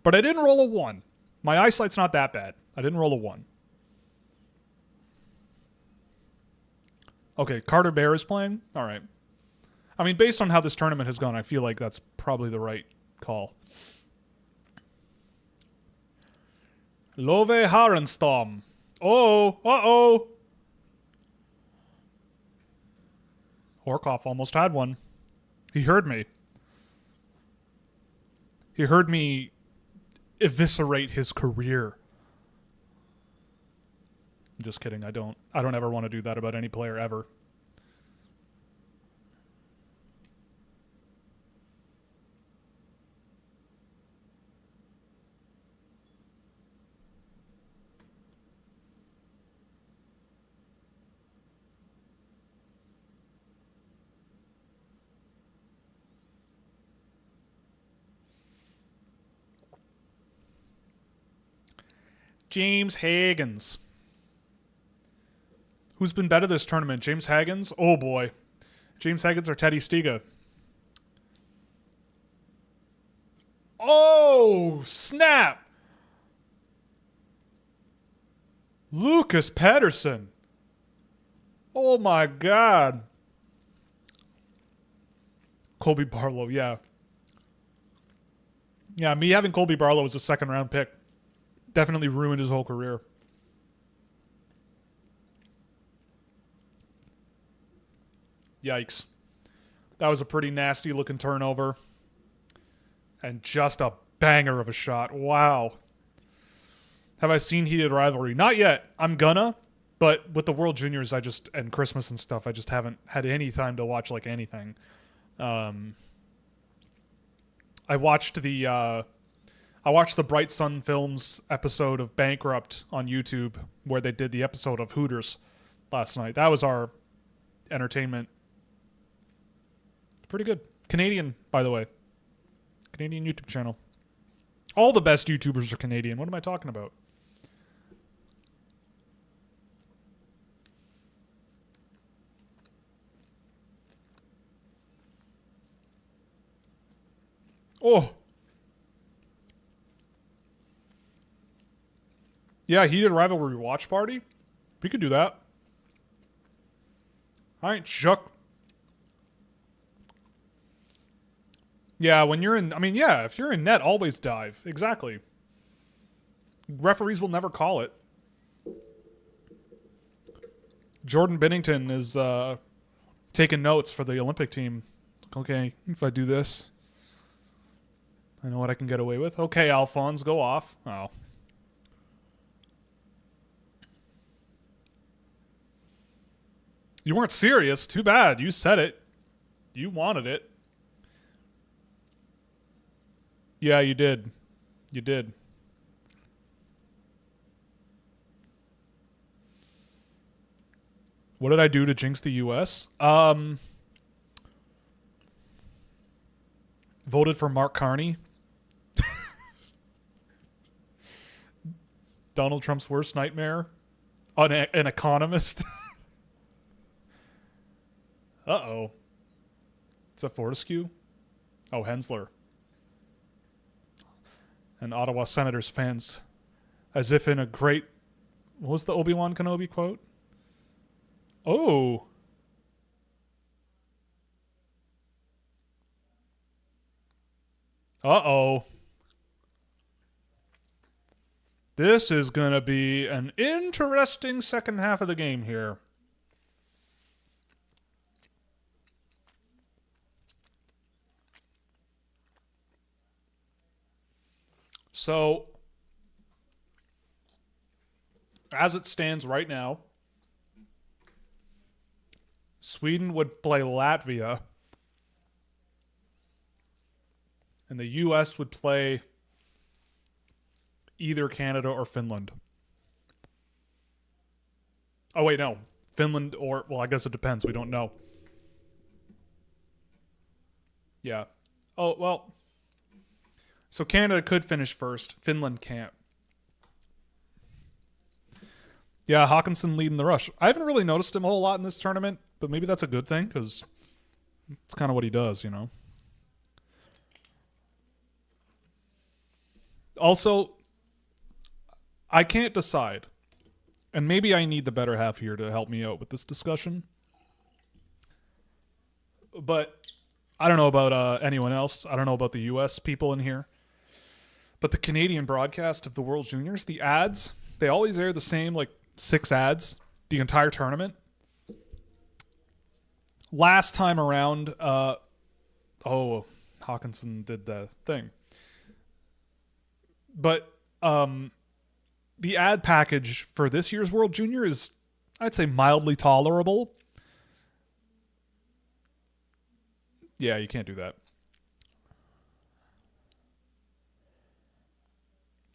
But I didn't roll a 1. My eyesight's not that bad. I didn't roll a 1. Okay, Carter Bear is playing? All right. I mean, based on how this tournament has gone, I feel like that's probably the right call. Love Harenstam. Oh, uh-oh. Horkoff almost had one. He heard me. He heard me eviscerate his career. I'm just kidding. I don't ever want to do that about any player ever. James Haggins. Who's been better this tournament? James Haggins? Oh boy. James Haggins or Teddy Stiga? Oh, snap! Lucas Pettersson. Oh my God. Colby Barlow, yeah. Yeah, me having Colby Barlow as a second round pick definitely ruined his whole career. Yikes. That was a pretty nasty looking turnover. And just a banger of a shot. Wow. Have I seen Heated Rivalry? Not yet. I'm gonna. But with the World Juniors and Christmas and stuff, I just haven't had any time to watch like anything. I watched the Bright Sun Films episode of Bankrupt on YouTube, where they did the episode of Hooters last night. That was our entertainment. Pretty good. Canadian, by the way. Canadian YouTube channel. All the best YouTubers are Canadian. What am I talking about? Oh. Yeah, Heated Rivalry watch party. We could do that. All right, Chuck. Yeah, when you're in... I mean, yeah, if you're in net, always dive. Exactly. Referees will never call it. Jordan Bennington is taking notes for the Olympic team. Okay, if I do this, I know what I can get away with. Okay, Alphonse, go off. Oh. You weren't serious. Too bad. You said it. You wanted it. Yeah, you did. You did. What did I do to jinx the U.S.? Voted for Mark Carney. Donald Trump's worst nightmare. An economist. Uh-oh. Is that Fortescue? Oh, Hensler. And Ottawa Senators fans, as if in a great... What was the Obi-Wan Kenobi quote? Oh. Uh-oh. This is going to be an interesting second half of the game here. So, as it stands right now, Sweden would play Latvia, and the U.S. would play either Canada or Finland. Oh, wait, no. Finland or, well, I guess it depends. We don't know. Yeah. Oh, well. So Canada could finish first. Finland can't. Yeah, Hawkinson leading the rush. I haven't really noticed him a whole lot in this tournament, but maybe that's a good thing because it's kind of what he does, you know. Also, I can't decide, and maybe I need the better half here to help me out with this discussion, but I don't know about anyone else. I don't know about the U.S. people in here. But the Canadian broadcast of the World Juniors, the ads, they always air the same, like, 6 ads the entire tournament. Last time around, Hawkinson did the thing. But the ad package for this year's World Junior is, I'd say, mildly tolerable. Yeah, you can't do that.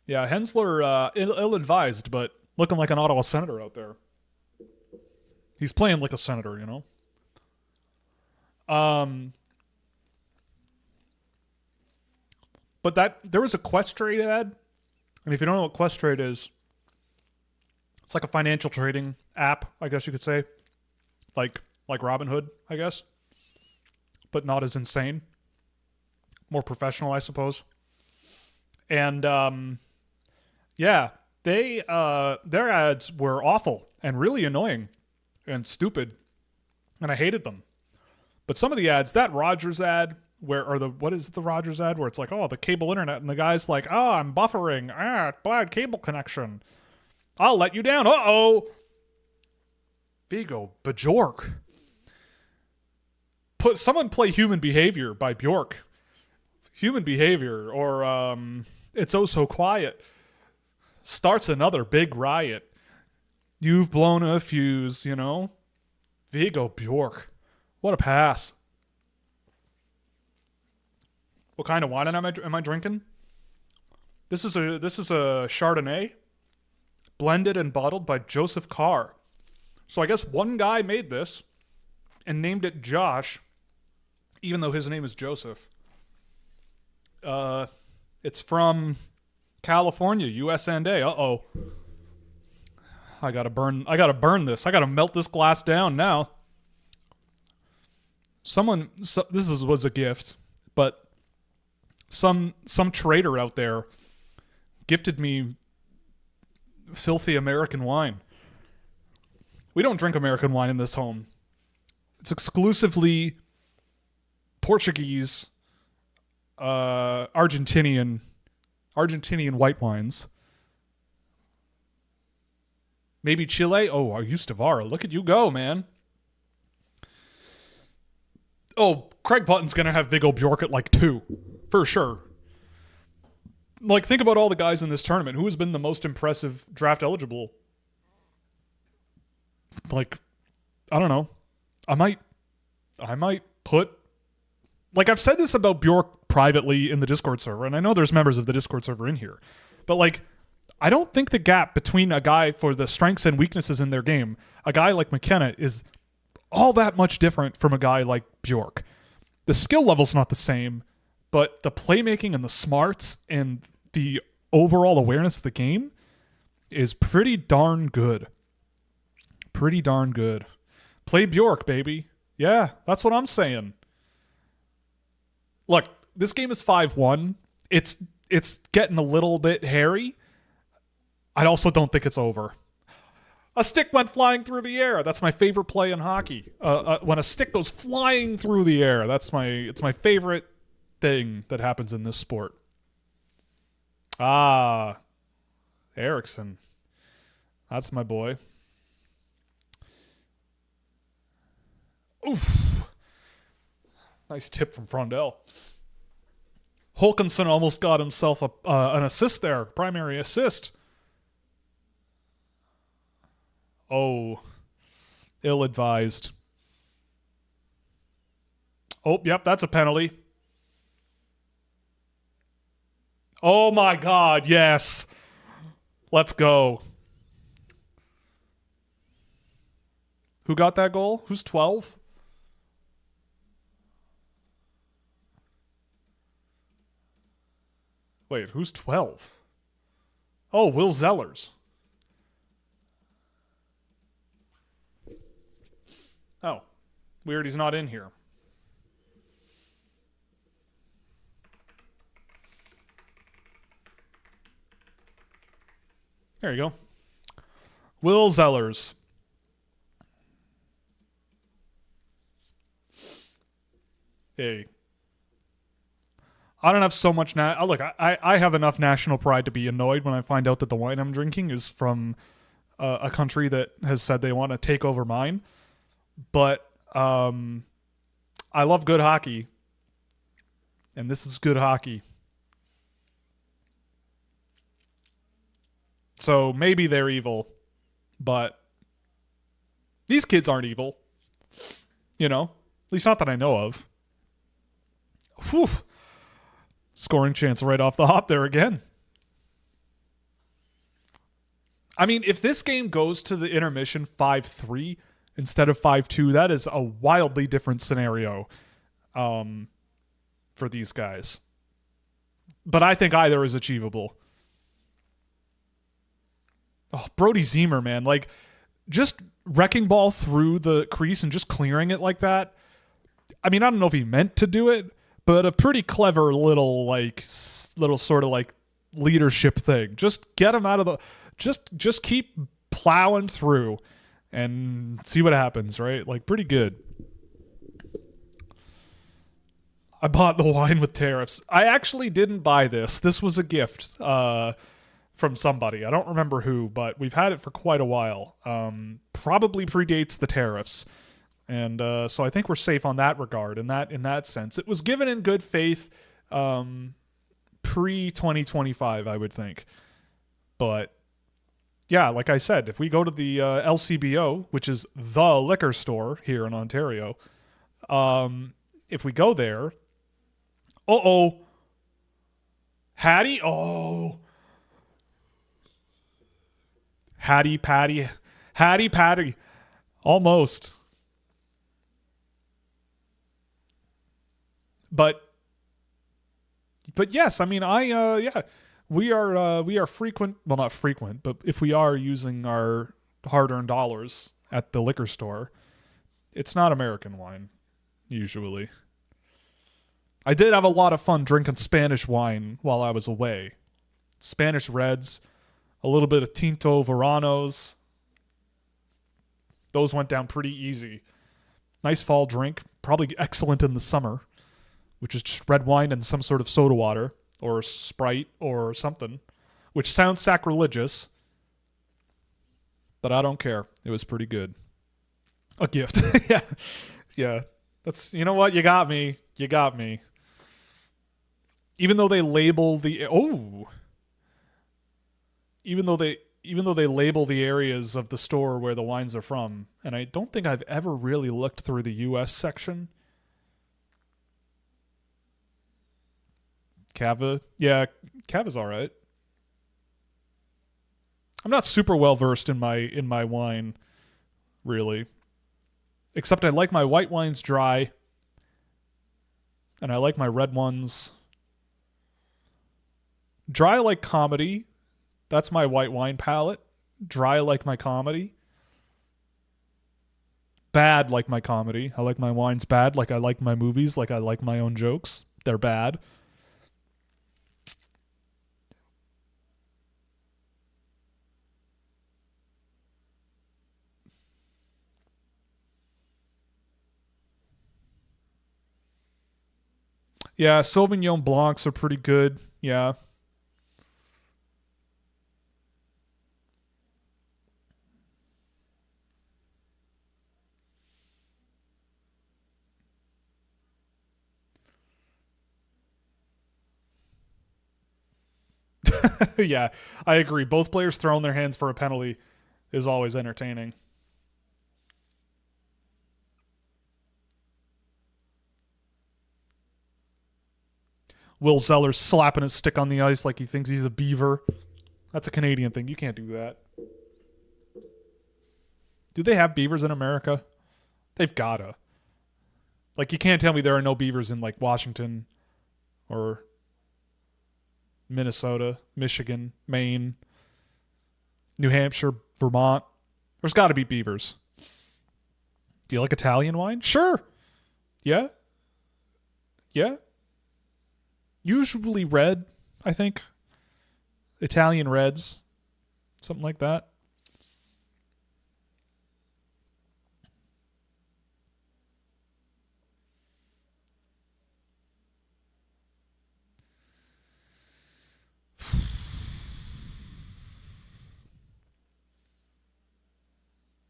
Yeah, Hensler, ill-advised, but looking like an Ottawa Senator out there. He's playing like a senator, you know? But there was a Questrade ad, and if you don't know what Questrade is, it's like a financial trading app, I guess you could say. Like Robinhood, I guess. But not as insane. More professional, I suppose. And, yeah, their ads were awful and really annoying and stupid, and I hated them. But some of the ads, that Rogers ad, what is the Rogers ad where it's like, oh, the cable internet, and the guy's like, oh, I'm buffering, bad cable connection. I'll let you down. Uh-oh. Vigo Bjork. Someone play Human Behavior by Bjork. Human Behavior, or It's Oh So Quiet. Starts another big riot. You've blown a fuse, you know? Vigo Bjork. What a pass. What kind of wine am I drinking? This is a Chardonnay, blended and bottled by Joseph Carr. So I guess one guy made this and named it Josh, even though his name is Joseph. It's from California, USA. Uh-oh. I gotta burn this. I gotta melt this glass down now. This was a gift, but some trader out there gifted me filthy American wine. We don't drink American wine in this home. It's exclusively Portuguese, Argentinian white wines. Maybe Chile. Oh, Ustavara. Look at you go, man. Oh, Craig Button's going to have Viggo Bjork at like 2. For sure. Like, think about all the guys in this tournament. Who has been the most impressive draft eligible? Like, I don't know. I might put... Like, I've said this about Bjork privately in the Discord server, and I know there's members of the Discord server in here. But, like, I don't think the gap between a guy for the strengths and weaknesses in their game, a guy like McKenna, is all that much different from a guy like Bjork. The skill level's not the same, but the playmaking and the smarts and the overall awareness of the game is pretty darn good. Pretty darn good. Play Bjork, baby. Yeah, that's what I'm saying. Look, this game is 5-1. It's getting a little bit hairy. I also don't think it's over. A stick went flying through the air. That's my favorite play in hockey. When a stick goes flying through the air, it's my favorite thing that happens in this sport. Ah, Erickson. That's my boy. Oof. Nice tip from Frondell. Holkinson almost got himself an assist there. Primary assist. Oh, ill-advised. Oh, yep, that's a penalty. Oh my God, yes. Let's go. Who got that goal? Who's 12? Wait, who's 12? Oh, Will Zellers. Oh, weird he's not in here. There you go. Will Zellers. Hey. I don't have so much look, I have enough national pride to be annoyed when I find out that the wine I'm drinking is from a country that has said they want to take over mine. But I love good hockey. And this is good hockey. So maybe they're evil, but these kids aren't evil. You know? At least not that I know of. Whew. Scoring chance right off the hop there again. I mean, if this game goes to the intermission 5-3 instead of 5-2, that is a wildly different scenario for these guys. But I think either is achievable. Oh, Brody Zemer, man. Like, just wrecking ball through the crease and just clearing it like that. I mean, I don't know if he meant to do it, but a pretty clever little sort of like leadership thing. Just get him out of the... Just keep plowing through and see what happens, right? Like, pretty good. I bought the wine with tariffs. I actually didn't buy this. This was a gift from somebody. I don't remember who, but we've had it for quite a while. Probably predates the tariffs. And so I think we're safe on that regard, in that sense. It was given in good faith pre-2025, I would think. But yeah, like I said, if we go to the LCBO, which is the liquor store here in Ontario, if we go there, Hattie, Hattie Patty, almost. But yes, I mean, we are frequent, well, not frequent, but if we are using our hard-earned dollars at the liquor store, it's not American wine, usually. I did have a lot of fun drinking Spanish wine while I was away. Spanish Reds, a little bit of Tinto Veranos. Those went down pretty easy. Nice fall drink, probably excellent in the summer, which is just red wine and some sort of soda water or Sprite or something, which sounds sacrilegious, but I don't care. It was pretty good. A gift. Yeah. That's, you know what? You got me. Even though they label even though they label the areas of the store where the wines are from, and I don't think I've ever really looked through the US section. Cava. Yeah, Cava's all right. I'm not super well versed in my wine, really. Except I like my white wines dry, and I like my red ones dry like comedy. That's my white wine palette. Dry like my comedy. Bad like my comedy. I like my wines bad like I like my movies, like I like my own jokes. They're bad. Yeah, Sauvignon Blancs are pretty good. Yeah. Yeah, I agree. Both players throwing their hands for a penalty is always entertaining. Will Zeller slapping his stick on the ice like he thinks he's a beaver. That's a Canadian thing. You can't do that. Do they have beavers in America? They've gotta. Like, you can't tell me there are no beavers in, like, Washington or Minnesota, Michigan, Maine, New Hampshire, Vermont. There's got to be beavers. Do you like Italian wine? Sure. Yeah. Yeah. Usually red, I think. Italian reds. Something like that.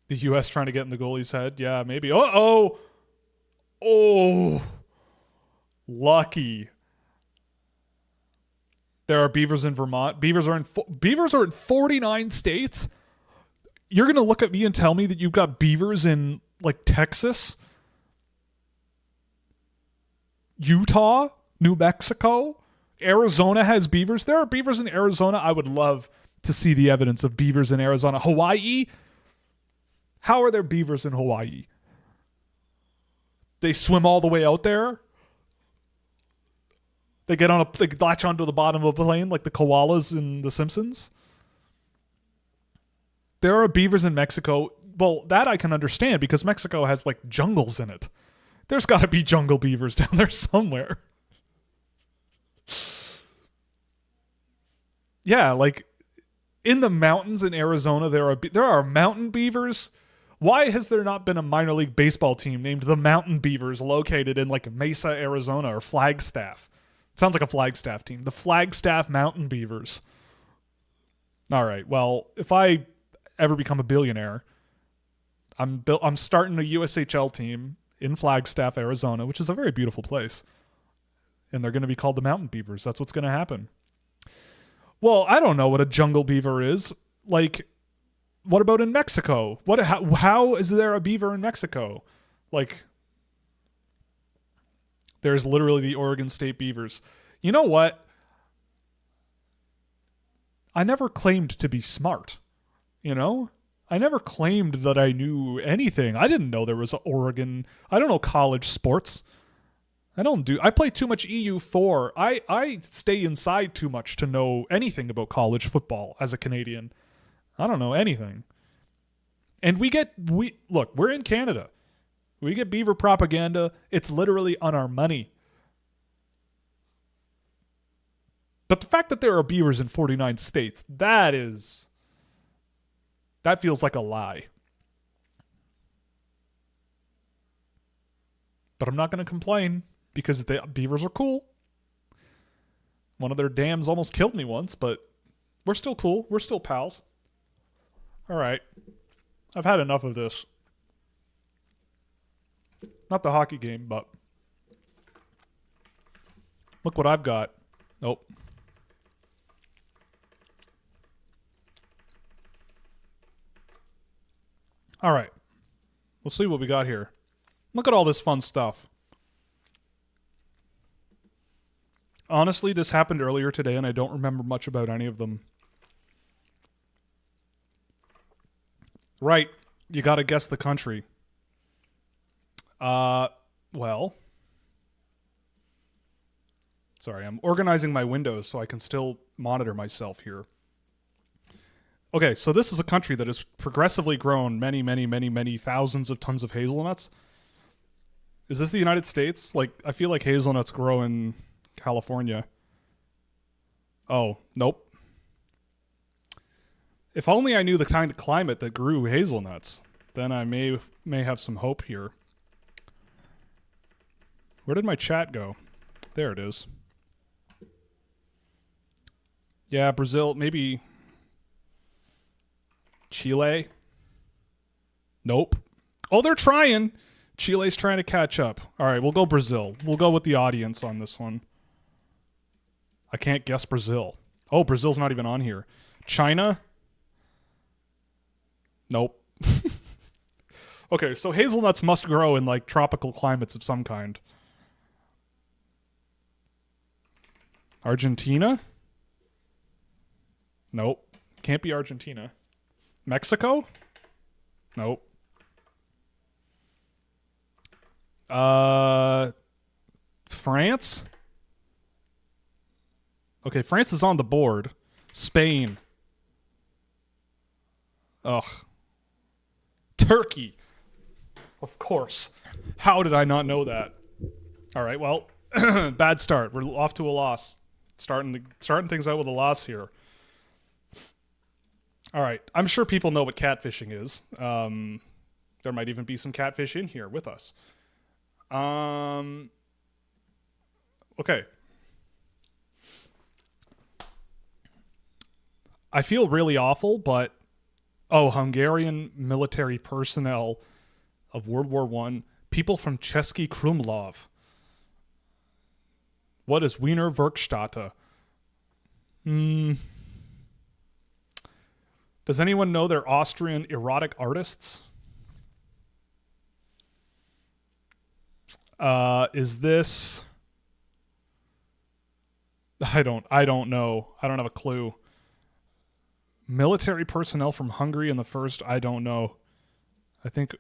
The U.S. trying to get in the goalie's head. Yeah, maybe. Uh-oh. Oh. Lucky. There are beavers in Vermont. Beavers are in 49 states. You're going to look at me and tell me that you've got beavers in, like, Texas, Utah, New Mexico, Arizona has beavers. There are beavers in Arizona. I would love to see the evidence of beavers in Arizona. Hawaii? How are there beavers in Hawaii? They swim all the way out there? They latch onto the bottom of a plane like the koalas in The Simpsons? There are beavers in Mexico. Well, that I can understand because Mexico has, like, jungles in it. There's got to be jungle beavers down there somewhere. Yeah, like, in the mountains in Arizona, there are mountain beavers. Why has there not been a minor league baseball team named the Mountain Beavers located in, like, Mesa, Arizona, or Flagstaff? Sounds like a Flagstaff team. The Flagstaff Mountain Beavers. All right. Well, if I ever become a billionaire, I'm starting a USHL team in Flagstaff, Arizona, which is a very beautiful place. And they're going to be called the Mountain Beavers. That's what's going to happen. Well, I don't know what a jungle beaver is. Like, what about in Mexico? How is there a beaver in Mexico? Like, there's literally the Oregon State Beavers. You know what? I never claimed to be smart. You know? I never claimed that I knew anything. I didn't know there was Oregon. I don't know college sports. I play too much EU4. I stay inside too much to know anything about college football as a Canadian. I don't know anything. And look, we're in Canada. We get beaver propaganda. It's literally on our money. But the fact that there are beavers in 49 states, that feels like a lie. But I'm not going to complain because the beavers are cool. One of their dams almost killed me once, but we're still cool. We're still pals. All right. I've had enough of this. Not the hockey game, but look what I've got. Nope. All right. Let's see what we got here. Look at all this fun stuff. Honestly, this happened earlier today, and I don't remember much about any of them. Right. You got to guess the country. Well. Sorry, I'm organizing my windows so I can still monitor myself here. Okay, so this is a country that has progressively grown many, many, many, many thousands of tons of hazelnuts. Is this the United States? Like, I feel like hazelnuts grow in California. Oh, nope. If only I knew the kind of climate that grew hazelnuts, then I may have some hope here. Where did my chat go? There it is. Yeah, Brazil, maybe Chile. Nope. Oh, they're trying. Chile's trying to catch up. All right, we'll go Brazil. We'll go with the audience on this one. I can't guess Brazil. Oh, Brazil's not even on here. China? Nope. Okay, so hazelnuts must grow in like tropical climates of some kind. Argentina? Nope. Can't be Argentina. Mexico? Nope. France? Okay, France is on the board. Spain. Ugh. Turkey. Of course. How did I not know that? All right, well, bad start. We're off to a loss. Starting things out with a loss here. All right, I'm sure people know what catfishing is. There might even be some catfish in here with us. Okay. I feel really awful, but Hungarian military personnel of World War I, people from Český Krumlov. What is Wiener Werkstätte? Does anyone know they're Austrian erotic artists? Is this? I don't know. I don't have a clue. Military personnel from Hungary in the first, I don't know. I think,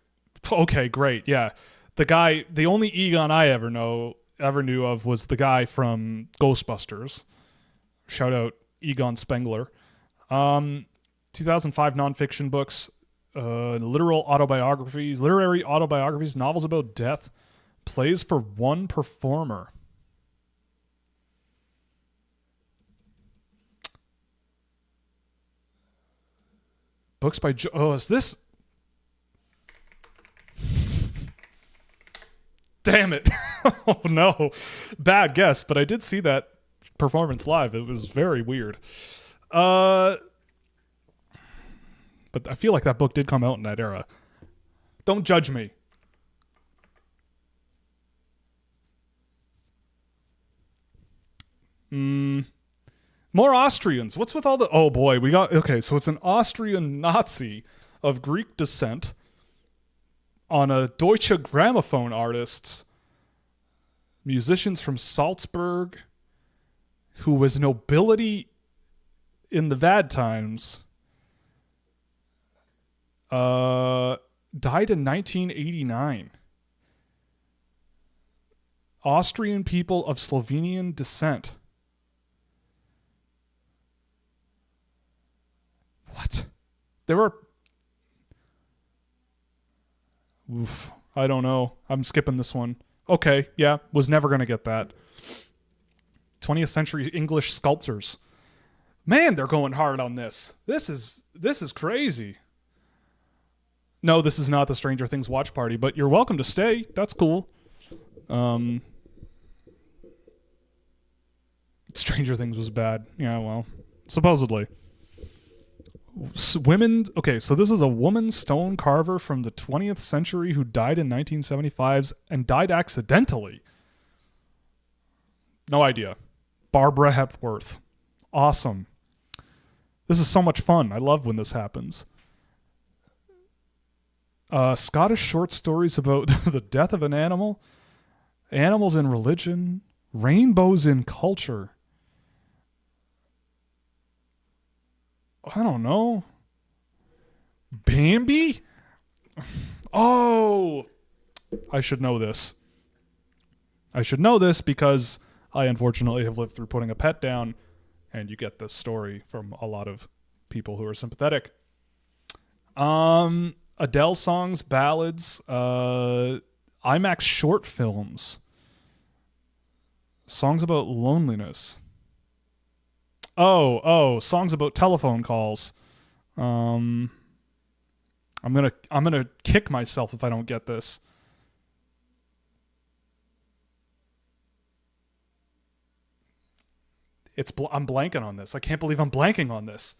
okay, great, yeah. The only Egon I ever knew of was the guy from Ghostbusters. Shout out Egon Spengler. 2005 nonfiction books, literary autobiographies, novels about death, plays for one performer. Books by is this? Damn it. Oh no. Bad guess, but I did see that performance live. It was very weird. But I feel like that book did come out in that era. Don't judge me. More Austrians. What's with all the... Oh, boy. Okay, so it's an Austrian Nazi of Greek descent on a Deutsche Grammophon artists, musicians from Salzburg, who was nobility in the bad times, died in 1989. Austrian people of Slovenian descent. What? There were... Oof. I don't know. I'm skipping this one. Okay, yeah. Was never going to get that. 20th century English sculptors. Man, they're going hard on this. This is crazy. No, this is not the Stranger Things watch party, but you're welcome to stay. That's cool. Stranger Things was bad. Yeah, well, supposedly. Women. Okay, so this is a woman stone carver from the 20th century who died in 1975 and died accidentally. No idea. Barbara Hepworth. Awesome. This is so much fun. I love when this happens. Scottish short stories about the death of an animal, animals in religion, rainbows in culture. I don't know. Bambi? Oh, I should know this. I should know this because I unfortunately have lived through putting a pet down, and you get this story from a lot of people who are sympathetic. Adele songs, ballads, IMAX short films, songs about loneliness. Oh, songs about telephone calls. I'm gonna kick myself if I don't get this. I'm blanking on this. I can't believe I'm blanking on this.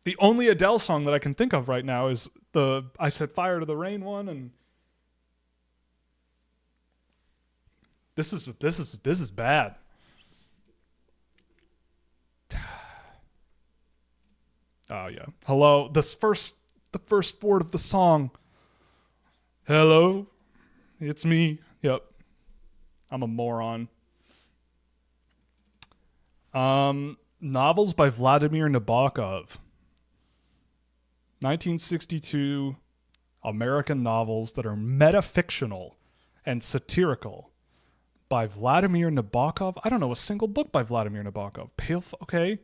The only Adele song that I can think of right now is the I Set Fire to the Rain one, and this is bad. Oh yeah. Hello. The first word of the song. Hello. It's me. Yep. I'm a moron. Novels by Vladimir Nabokov. 1962 American novels that are metafictional and satirical by Vladimir Nabokov. I don't know a single book by Vladimir Nabokov. Okay.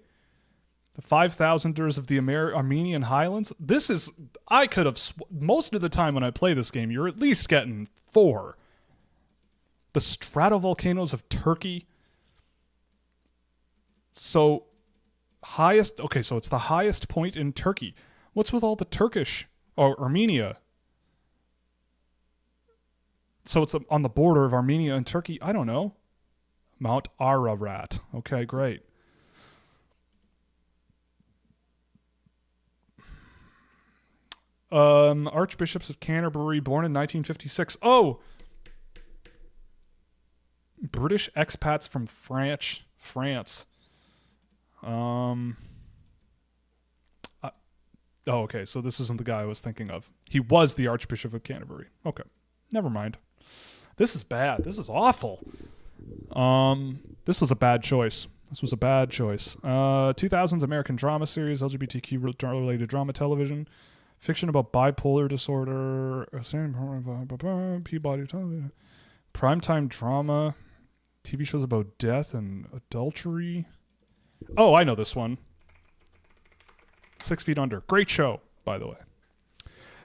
The 5,000ers of the Armenian Highlands. This is, I could have, most of the time when I play this game, you're at least getting 4. The stratovolcanoes of Turkey. So, so it's the highest point in Turkey. What's with all the Turkish, or Armenia? So it's on the border of Armenia and Turkey. I don't know. Mount Ararat. Okay, great. Archbishops of Canterbury, born in 1956. Oh! British expats from France. Okay, so this isn't the guy I was thinking of. He was the Archbishop of Canterbury. Okay, never mind. This is bad. This is awful. This was a bad choice. 2000s American drama series, LGBTQ-related drama television. Fiction about bipolar disorder. Peabody television. Primetime drama. TV shows about death and adultery. Oh, I know this one. 6 Feet Under. Great show, by the way.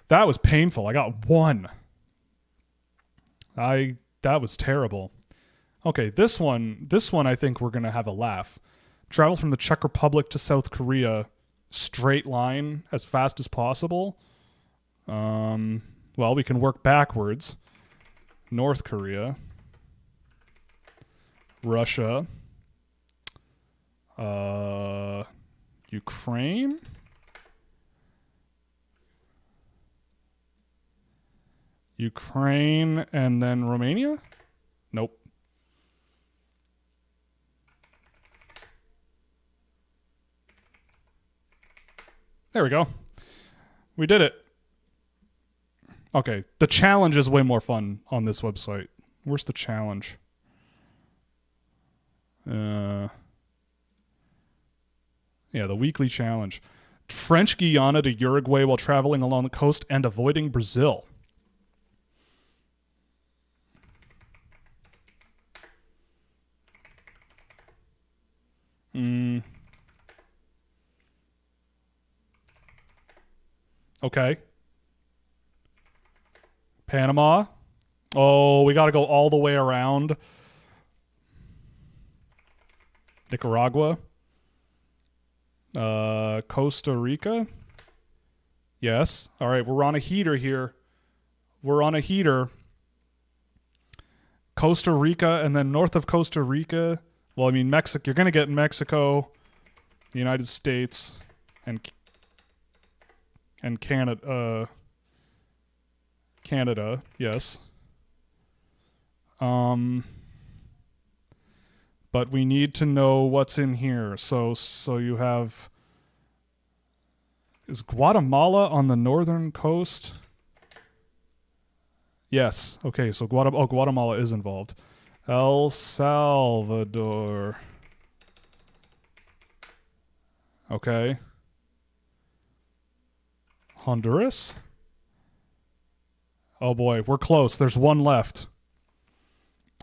That was painful. I got 1. That was terrible. Okay, this one I think we're going to have a laugh. Travel from the Czech Republic to South Korea, straight line as fast as possible. Well, we can work backwards. North Korea. Russia. Ukraine. Ukraine and then Romania? Nope. There we go. We did it. Okay, the challenge is way more fun on this website. Where's the challenge? Yeah, the weekly challenge. French Guiana to Uruguay while traveling along the coast and avoiding Brazil. Okay. Panama. Oh, we got to go all the way around. Nicaragua. Costa Rica. Yes. All right, we're on a heater here. Costa Rica, and then north of Costa Rica. Well, I mean, Mexico. You're going to get Mexico, the United States, and Canada. Canada, yes. But we need to know what's in here. So you have... Is Guatemala on the northern coast? Yes. Okay, so Guatemala is involved. El Salvador. Okay. Honduras? Oh boy, we're close. There's one left.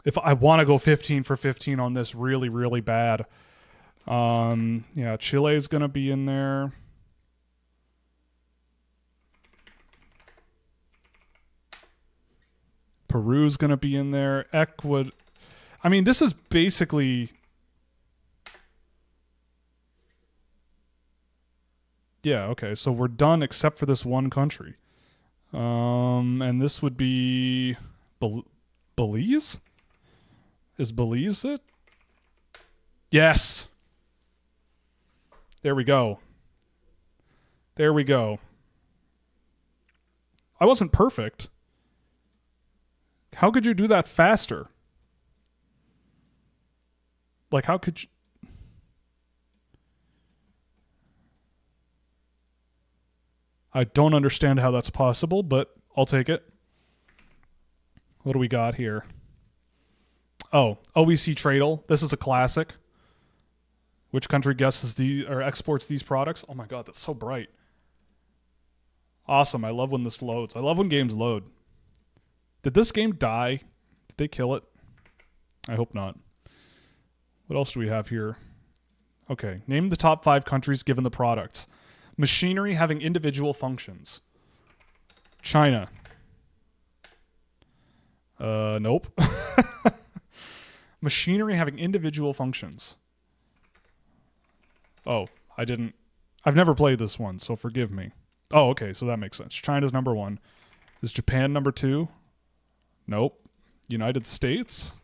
If I want to go 15 for 15 on this really, really bad. Yeah, Chile's going to be in there. Peru's going to be in there. Ecuador. I mean, this is basically... Yeah, okay, so we're done except for this one country. And this would be Belize? Is Belize it? Yes. There we go. There we go. I wasn't perfect. How could you do that faster? Like, how could you... I don't understand how that's possible, but I'll take it. What do we got here? Oh, OEC Tradle. This is a classic. Which country guesses or exports these products? Oh my god, that's so bright. Awesome. I love when this loads. I love when games load. Did this game die? Did they kill it? I hope not. What else do we have here? Okay. Name the top 5 countries given the products. Machinery having individual functions. China. Nope. Machinery having individual functions. Oh, I've never played this one, so forgive me. Oh, okay, so that makes sense. China's number 1. Is Japan number 2? Nope. United States?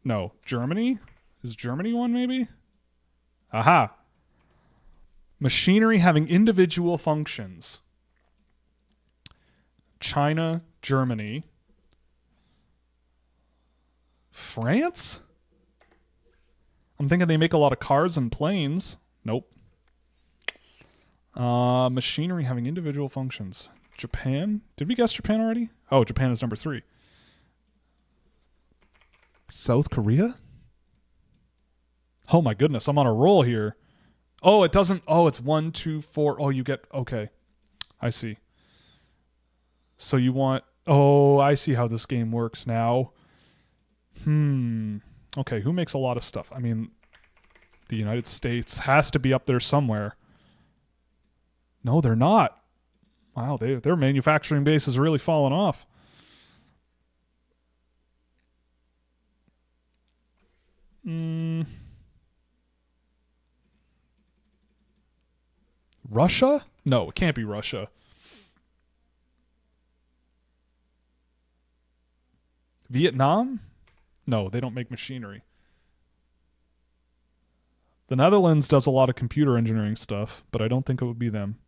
No. Germany? Is Germany 1 maybe? Aha. Machinery having individual functions. China, Germany. France? I'm thinking they make a lot of cars and planes. Nope. Machinery having individual functions. Japan? Did we guess Japan already? Oh, Japan is number 3. South Korea? Oh my goodness, I'm on a roll here. Oh, it doesn't. Oh, it's 1, 2, 4. Oh, you get. Okay. I see. So you want. Oh, I see how this game works now. Okay, who makes a lot of stuff? I mean, the United States has to be up there somewhere. No, they're not. Wow, their manufacturing base has really fallen off. Russia? No, it can't be Russia. Vietnam? No, they don't make machinery. The Netherlands does a lot of computer engineering stuff, but I don't think it would be them.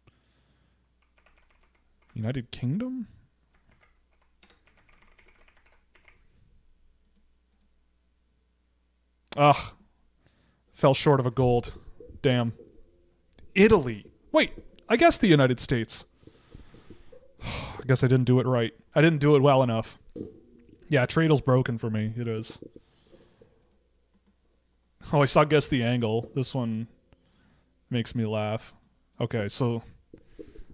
United Kingdom? Ugh. Fell short of a gold. Damn. Italy. Wait, I guess the United States. I guess I didn't do it right. I didn't do it well enough. Yeah, Tradle's broken for me. It is. Oh, I saw Guess the Angle. This one makes me laugh. Okay, so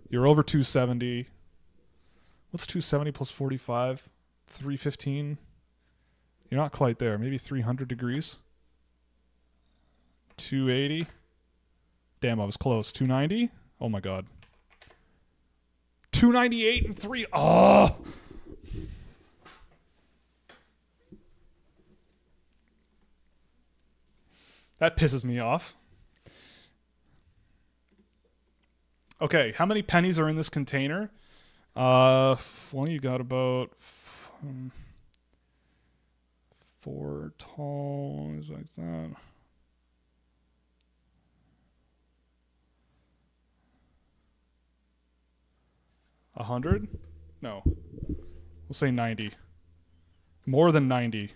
you're over 270. What's 270 plus 45? 315? You're not quite there. Maybe 300 degrees? 280? Damn, I was close. 290? Oh my god. 298 and 3. Oh! That pisses me off. Okay, how many pennies are in this container? Well, you got about 4 tall, like that. A 100? No. We'll say 90. More than 90.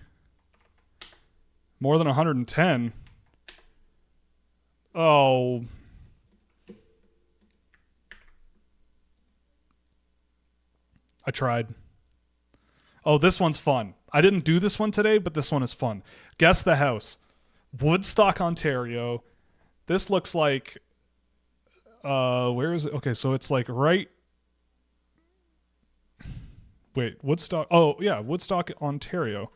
More than 110. Oh. I tried. Oh, this one's fun. I didn't do this one today, but this one is fun. Guess the house. Woodstock, Ontario. This looks like... where is it? Okay, so it's like right... Wait, Woodstock... Oh, yeah, Woodstock, Ontario.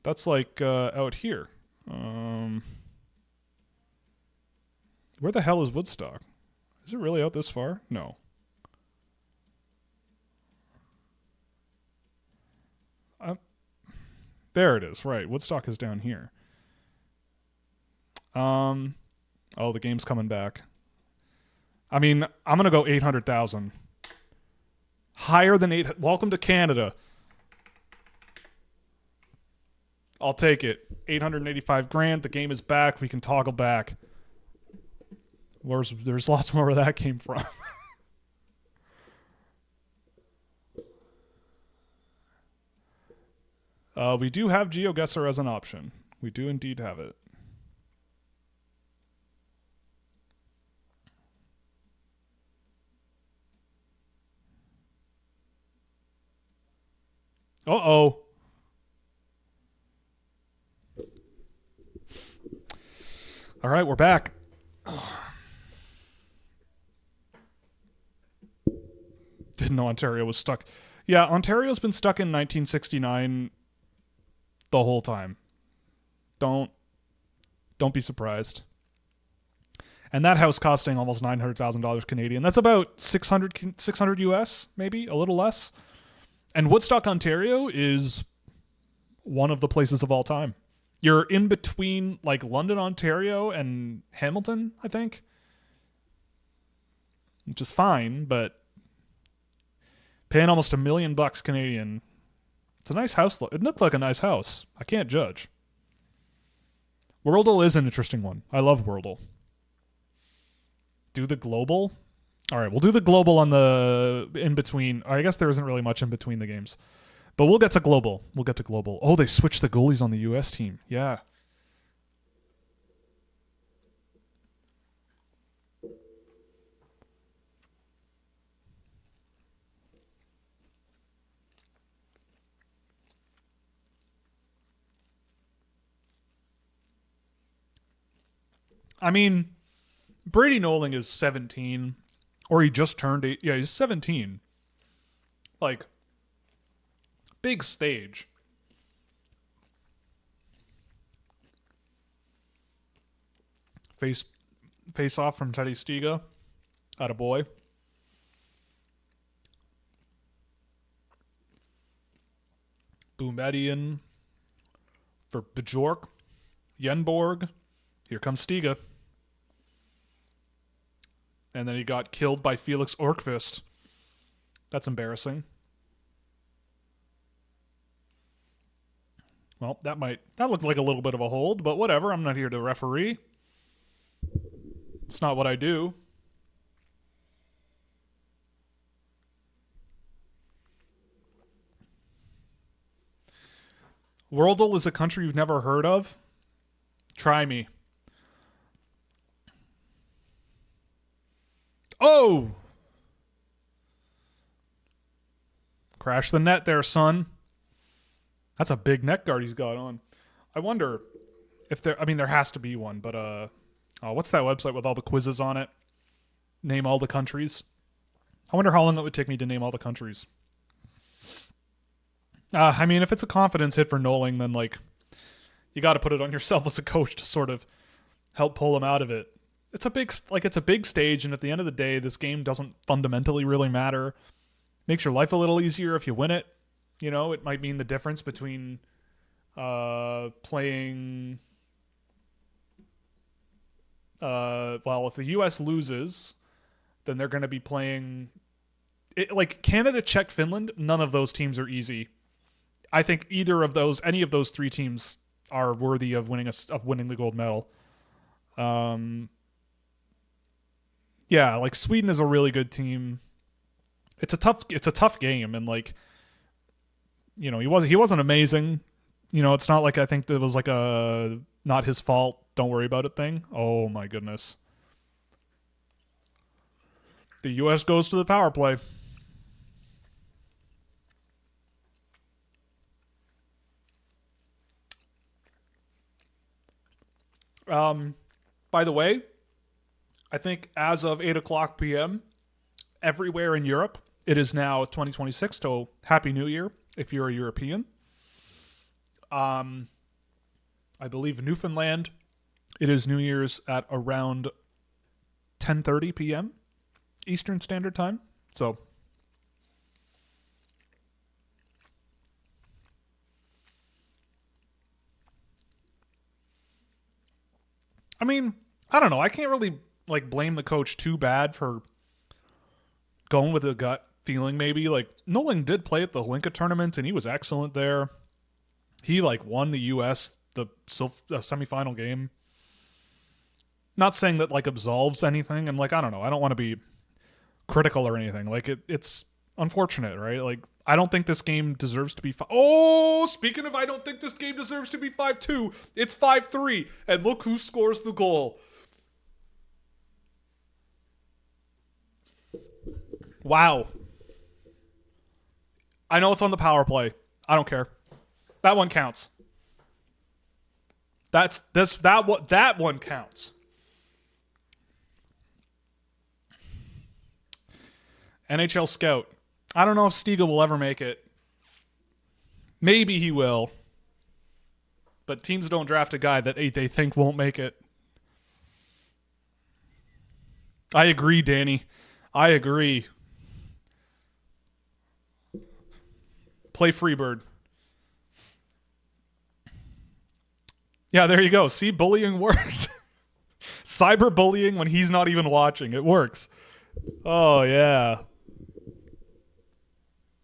That's like out here. Where the hell is Woodstock? Is it really out this far? No. There it is. Right. Woodstock is down here. Oh, the game's coming back. I mean, I'm going to go 800,000. Higher than 8. Welcome to Canada. I'll take it. 885 grand. The game is back. We can toggle back. There's lots more where that came from. We do have GeoGuessr as an option. We do indeed have it. Uh-oh. All right, we're back. Didn't know Ontario was stuck. Yeah, Ontario's been stuck in 1969 the whole time. Don't be surprised. And that house costing almost $900,000 Canadian. That's about 600 US, maybe a little less. And Woodstock, Ontario is one of the places of all time. You're in between like London, Ontario and Hamilton, I think. Which is fine, but paying almost $1 million Canadian. It's a nice house. It looked like a nice house. I can't judge. Wordle is an interesting one. I love Wordle. Do the global? All right, we'll do the global on the in-between. I guess there isn't really much in between the games. But we'll get to global. Oh, they switched the goalies on the U.S. team. Yeah. I mean, Brady Nolan is 17. Or he just turned 8. Yeah, he's 17. Like, big stage. Face off from Teddy Stiga. Attaboy. Boumediene for Bjork. Yenborg. Here comes Stiga. And then he got killed by Felix Orkvist. That's embarrassing. Well, that looked like a little bit of a hold, but whatever. I'm not here to referee. It's not what I do. Wordle is a country you've never heard of? Try me. Oh! Crash the net there, son. That's a big neck guard he's got on. I wonder if there has to be one, but what's that website with all the quizzes on it? Name all the countries. I wonder how long it would take me to name all the countries. If it's a confidence hit for Noling, then like you got to put it on yourself as a coach to sort of help pull him out of it. It's a big stage, and at the end of the day, this game doesn't fundamentally really matter. Makes your life a little easier if you win it. You know, it might mean the difference between playing. If the U.S. loses, then they're going to be playing. Like Canada, Czech, Finland. None of those teams are easy. I think any of those three teams are worthy of winning the gold medal. Yeah, like Sweden is a really good team. It's a tough game, and like, you know, he wasn't amazing. You know, it's not like I think that was like a not his fault, don't worry about it thing. Oh my goodness. The US goes to the power play. By the way, I think as of 8:00 p.m., everywhere in Europe, it is now 2026, so Happy New Year if you're a European. I believe Newfoundland, it is New Year's at around 10:30 p.m. Eastern Standard Time. So, I mean, I don't know. I can't really like blame the coach too bad for going with a gut feeling maybe. Like Nolan did play at the Linka tournament and he was excellent there. He like won the U.S. the semifinal game. Not saying that like absolves anything, and like I don't know. I don't want to be critical or anything. Like it's unfortunate, right? Like I don't think this game deserves to be. Speaking of, I don't think this game deserves to be 5-2. It's 5-3, and look who scores the goal. Wow. I know it's on the power play. I don't care. That one counts. That one counts. NHL scout. I don't know if Stiga will ever make it. Maybe he will. But teams don't draft a guy that they think won't make it. I agree, Danny. I agree. Play Freebird. Yeah, there you go. See, bullying works. Cyberbullying when he's not even watching. It works. Oh, yeah.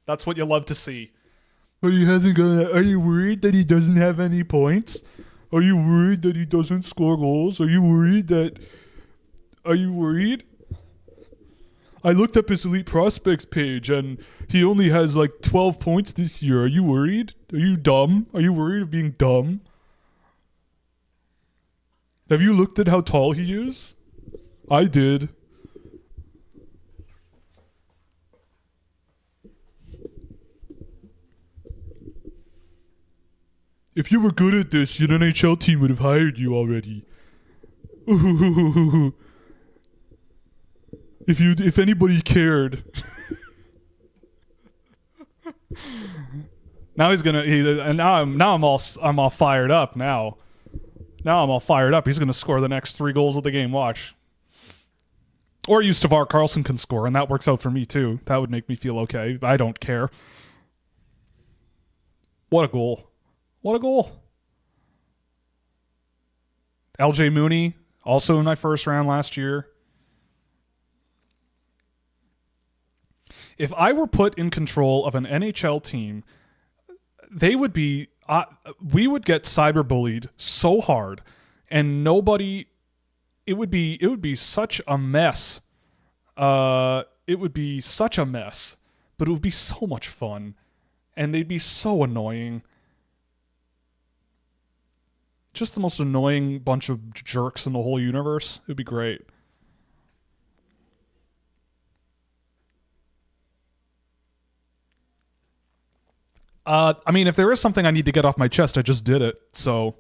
That's what you love to see. But he hasn't got. Are you worried that he doesn't have any points? Are you worried that he doesn't score goals? Are you worried? I looked up his elite prospects page and he only has like 12 points this year. Are you worried? Are you dumb? Are you worried of being dumb? Have you looked at how tall he is? I did. If you were good at this, your NHL team would have hired you already. Ooh. If anybody cared. Now he's gonna. I'm all fired up now. Now I'm all fired up. He's gonna score the next 3 goals of the game. Watch. Or Yustavar Karlsson can score, and that works out for me too. That would make me feel okay. I don't care. What a goal. What a goal. LJ Mooney, also in my first round last year. If I were put in control of an NHL team, they would be we would get cyberbullied so hard, and nobody. It would be such a mess. It would be such a mess, but it would be so much fun, and they'd be so annoying. Just the most annoying bunch of jerks in the whole universe. It'd be great. I mean, if there is something I need to get off my chest, I just did it. So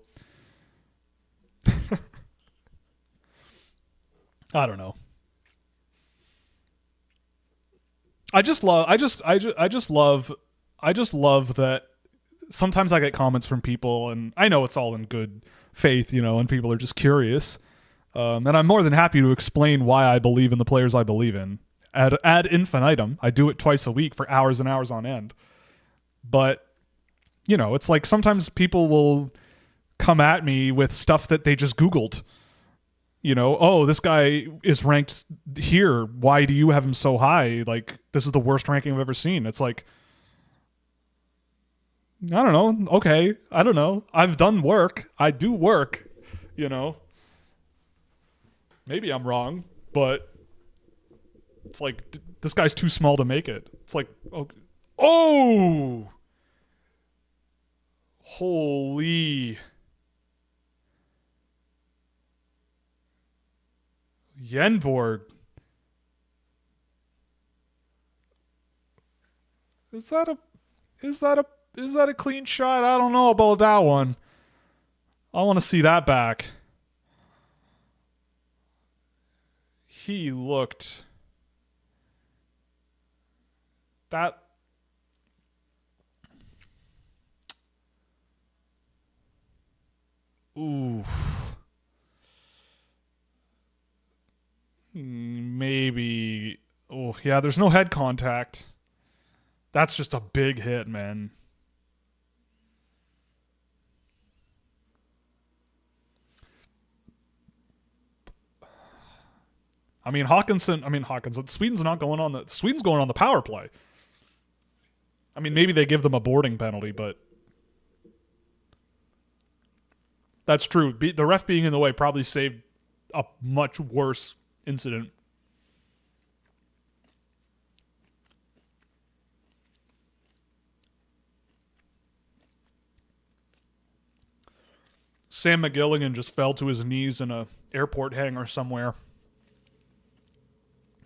I don't know. I just love that sometimes I get comments from people, and I know it's all in good faith, and people are just curious. And I'm more than happy to explain why I believe in the players I believe in. Ad infinitum. I do it twice a week for hours and hours on end. But, it's like sometimes people will come at me with stuff that they just Googled. Oh, this guy is ranked here. Why do you have him so high? Like, this is the worst ranking I've ever seen. It's like, I don't know. Okay. I don't know. I've done work. I do work, Maybe I'm wrong, but it's like, this guy's too small to make it. It's like, okay. Oh! Holy. Yenborg. Is that a clean shot? I don't know about that one. I want to see that back. He looked that. Ooh. Maybe. Oh, yeah, there's no head contact. That's just a big hit, man. Hawkinson. Sweden's going on the power play. I mean, maybe they give them a boarding penalty, but That's true. The ref being in the way probably saved a much worse incident. Sam McGilligan just fell to his knees in a airport hangar somewhere.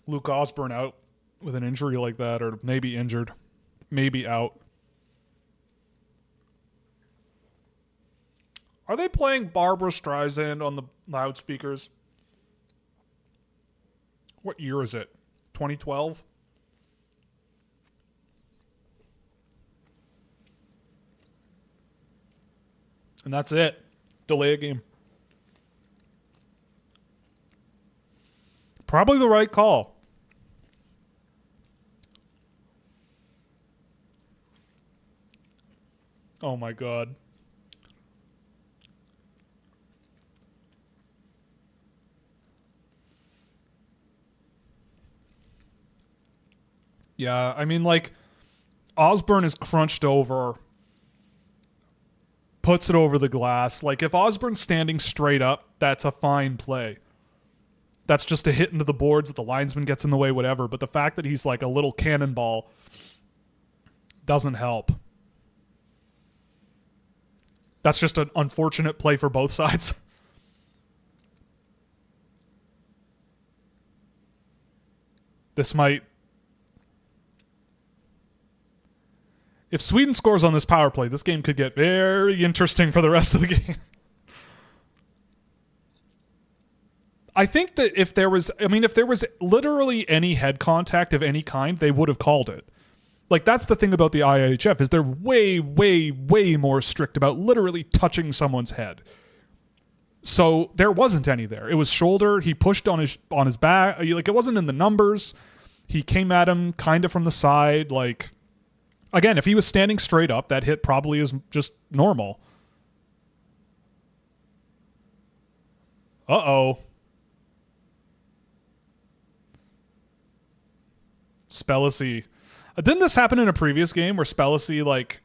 Luke Osborne out with an injury like that, or maybe injured, maybe out. Are they playing Barbra Streisand on the loudspeakers? What year is it? 2012? And that's it. Delay a game. Probably the right call. Oh my God. Yeah, I mean, like, Osborne is crunched over, puts it over the glass. Like, if Osborne's standing straight up, that's a fine play. That's just a hit into the boards that the linesman gets in the way, whatever. But the fact that he's like a little cannonball doesn't help. That's just an unfortunate play for both sides. This might... If Sweden scores on this power play, this game could get very interesting for the rest of the game. I think that if there was literally any head contact of any kind, they would have called it. Like, that's the thing about the IIHF, is they're way, way, way more strict about literally touching someone's head. So there wasn't any there. It was shoulder. He pushed on his back. Like, it wasn't in the numbers. He came at him kind of from the side. Like, again, if he was standing straight up, that hit probably is just normal. Uh-oh. Spellacy. Didn't this happen in a previous game where Spellacy, like,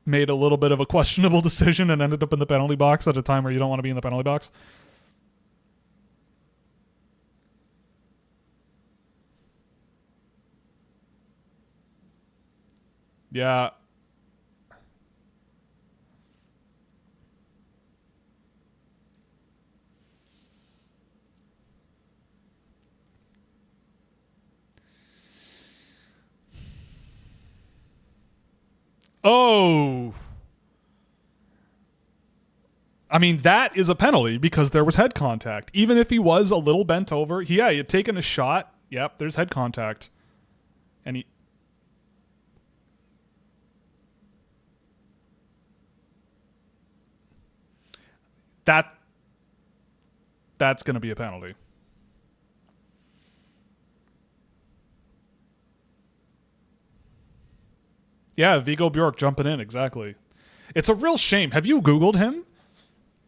made a little bit of a questionable decision and ended up in the penalty box at a time where you don't want to be in the penalty box? Yeah. Oh. I mean, that is a penalty because there was head contact. Even if he was a little bent over, he had taken a shot. Yep, there's head contact. And he... That's going to be a penalty. Yeah, Viggo Bjork jumping in, exactly. It's a real shame. Have you Googled him?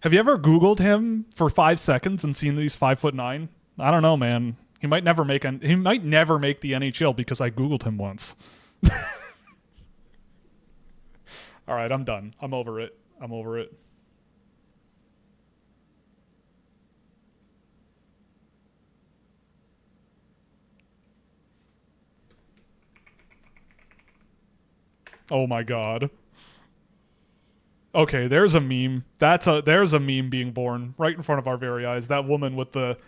Have you ever Googled him for 5 seconds and seen that he's 5'9"? I don't know, man. He might never make the NHL because I Googled him once. All right, I'm done. I'm over it. Oh my God. Okay, there's a meme. There's a meme being born right in front of our very eyes. That woman with the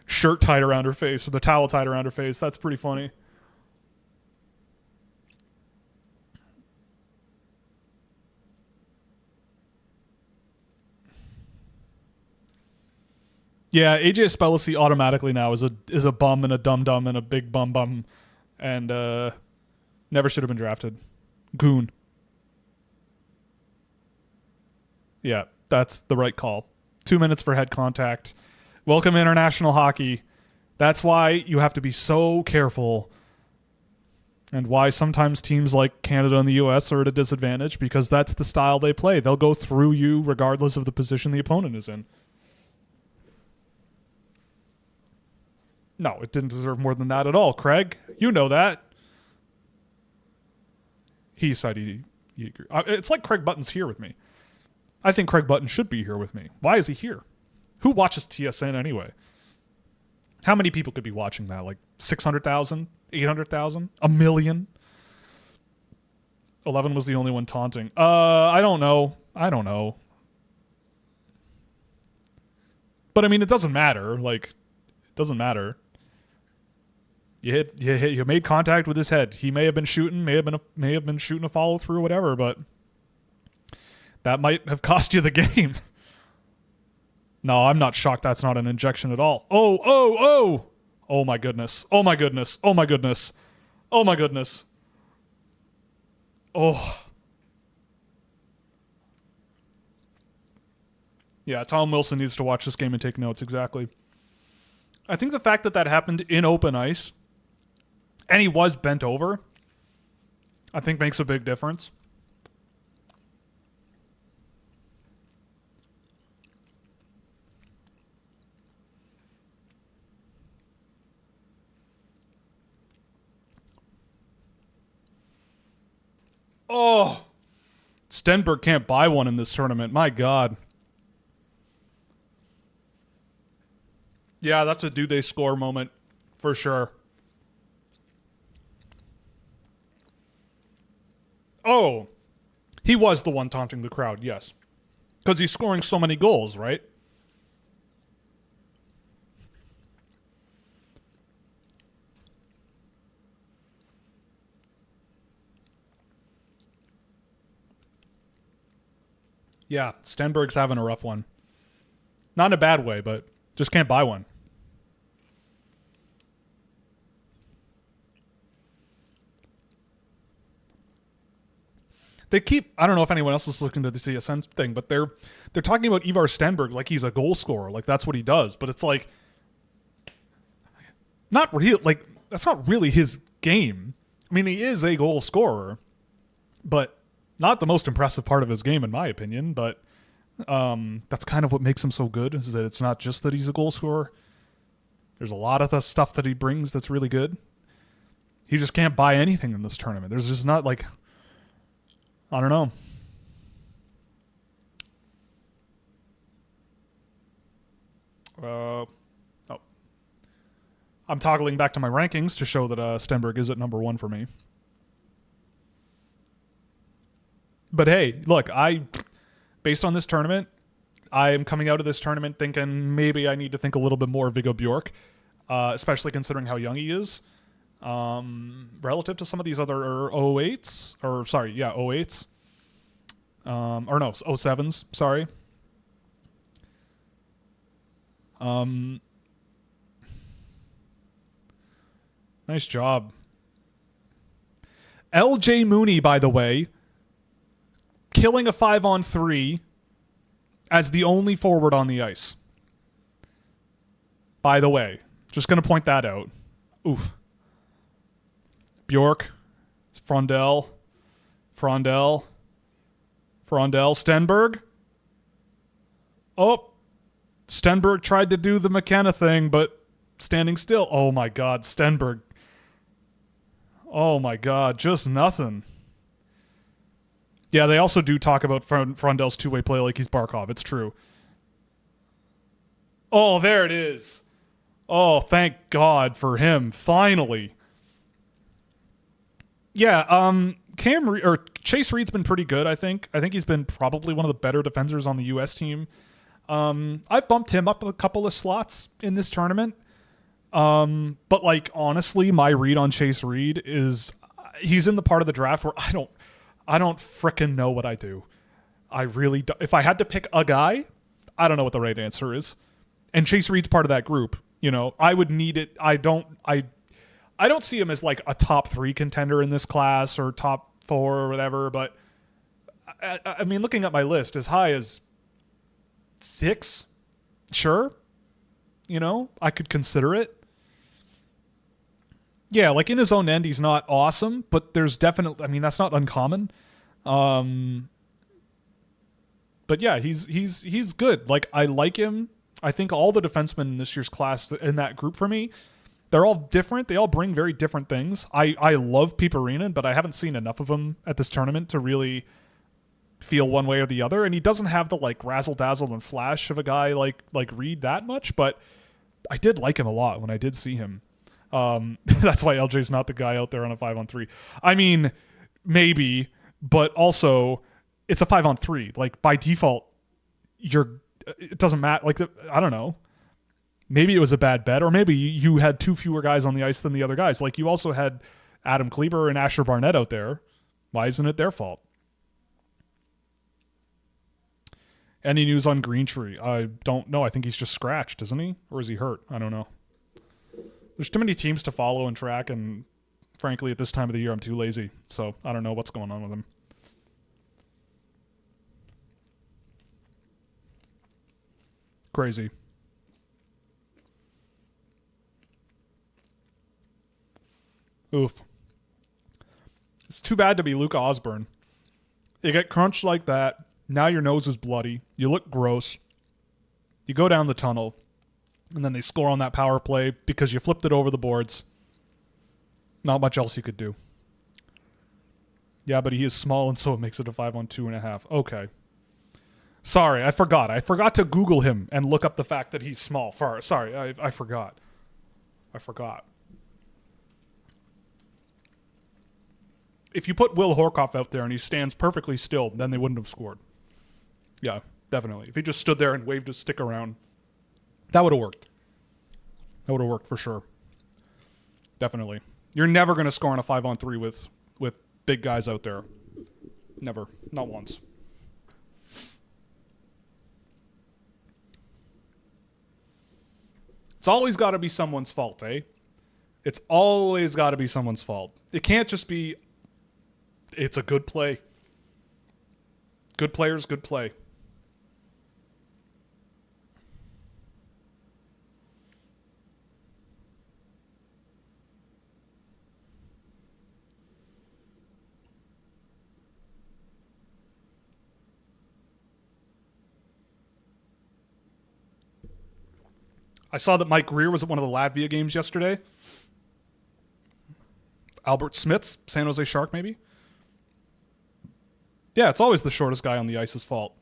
shirt tied around her face, or the towel tied around her face. That's pretty funny. Yeah, AJ Spellacy automatically now is a bum and a dum-dum and a big bum and never should have been drafted. Goon. Yeah, that's the right call. 2 minutes for head contact. Welcome international hockey. That's why you have to be so careful, and why sometimes teams like Canada and the US are at a disadvantage, because that's the style they play. They'll go through you regardless of the position the opponent is in. No, it didn't deserve more than that at all, Craig. You know that. He said he agreed. It's like Craig Button's here with me. I think Craig Button should be here with me. Why is he here? Who watches TSN anyway? How many people could be watching that? Like 600,000? 800,000? A million? 11 was the only one taunting. I don't know. But I mean, it doesn't matter. Like, it doesn't matter. You made contact with his head. He may have been shooting, may have been shooting a follow through, whatever, but that might have cost you the game. No, I'm not shocked that's not an injection at all. Oh. Oh my goodness. Oh my goodness. Oh my goodness. Oh my goodness. Oh. Yeah, Tom Wilson needs to watch this game and take notes, exactly. I think the fact that happened in open ice, and he was bent over, I think makes a big difference. Oh, Stenberg can't buy one in this tournament. My God. Yeah, that's a do they score moment for sure. Oh, he was the one taunting the crowd, yes. Because he's scoring so many goals, right? Yeah, Stenberg's having a rough one. Not in a bad way, but just can't buy one. They keep, I don't know if anyone else is looking at the CSN thing, but they're talking about Ivar Stenberg like he's a goal scorer, like that's what he does. But it's like, not real, like that's not really his game. I mean, he is a goal scorer, but not the most impressive part of his game, in my opinion. But that's kind of what makes him so good, is that it's not just that he's a goal scorer. There's a lot of the stuff that he brings that's really good. He just can't buy anything in this tournament. There's just not like, I don't know. I'm toggling back to my rankings to show that Stenberg is at number 1 for me. But hey, look, based on this tournament, I am coming out of this tournament thinking maybe I need to think a little bit more of Viggo Bjork, especially considering how young he is. Relative to some of these other 08s, or sorry, yeah, 08s. Or no, 07s, sorry. Nice job. LJ Mooney, by the way, killing a 5-on-3 as the only forward on the ice. By the way, just going to point that out. Oof. Bjork, Frondell, Stenberg. Oh, Stenberg tried to do the McKenna thing, but standing still. Oh my God, Stenberg. Oh my God, just nothing. Yeah, they also do talk about Frondell's two-way play like he's Barkov. It's true. Oh, there it is. Oh, thank God for him. Finally. Yeah, Chase Reed's been pretty good, I think. I think he's been probably one of the better defenders on the U.S. team. I've bumped him up a couple of slots in this tournament. But like, honestly, my read on Chase Reed is he's in the part of the draft where I don't frickin' know what I do. I really do. If I had to pick a guy, I don't know what the right answer is. And Chase Reed's part of that group. You know, I would need it. I don't see him as like a top 3 contender in this class or top 4 or whatever, but I mean, looking at my list, as high as 6, sure. You know, I could consider it. Yeah, like in his own end, he's not awesome, but there's definitely, I mean, that's not uncommon. But yeah, he's good. Like, I like him. I think all the defensemen in this year's class in that group for me, they're all different. They all bring very different things. I love Piperinen, but I haven't seen enough of him at this tournament to really feel one way or the other. And he doesn't have the like razzle dazzle and flash of a guy like Reed that much, but I did like him a lot when I did see him. That's why LJ's not the guy out there on a 5-on-3. I mean, maybe, but also it's a 5-on-3. Like by default, it doesn't matter. Like, I don't know. Maybe it was a bad bet, or maybe you had two fewer guys on the ice than the other guys. Like you also had Adam Kleber and Asher Barnett out there. Why isn't it their fault? Any news on Greentree? I don't know. I think he's just scratched, isn't he? Or is he hurt? I don't know. There's too many teams to follow and track, and frankly, at this time of the year, I'm too lazy. So I don't know what's going on with him. Crazy. Oof. It's too bad to be Luke Osborne. You get crunched like that. Now your nose is bloody. You look gross. You go down the tunnel. And then they score on that power play because you flipped it over the boards. Not much else you could do. Yeah, but he is small, and so it makes it a 5-on-2.5. Okay. Sorry, I forgot. I forgot to Google him and look up the fact that he's small. Sorry, I forgot. If you put Will Horkoff out there and he stands perfectly still, then they wouldn't have scored. Yeah, definitely. If he just stood there and waved his stick around, that would have worked. That would have worked for sure. Definitely. You're never going to score on a 5-on-3 with big guys out there. Never. Not once. It's always got to be someone's fault, eh? It's always got to be someone's fault. It can't just be, it's a good play. Good players, good play. I saw that Mike Greer was at one of the Latvia games yesterday. Albert Smits, San Jose Shark, maybe? Yeah, it's always the shortest guy on the ice's fault.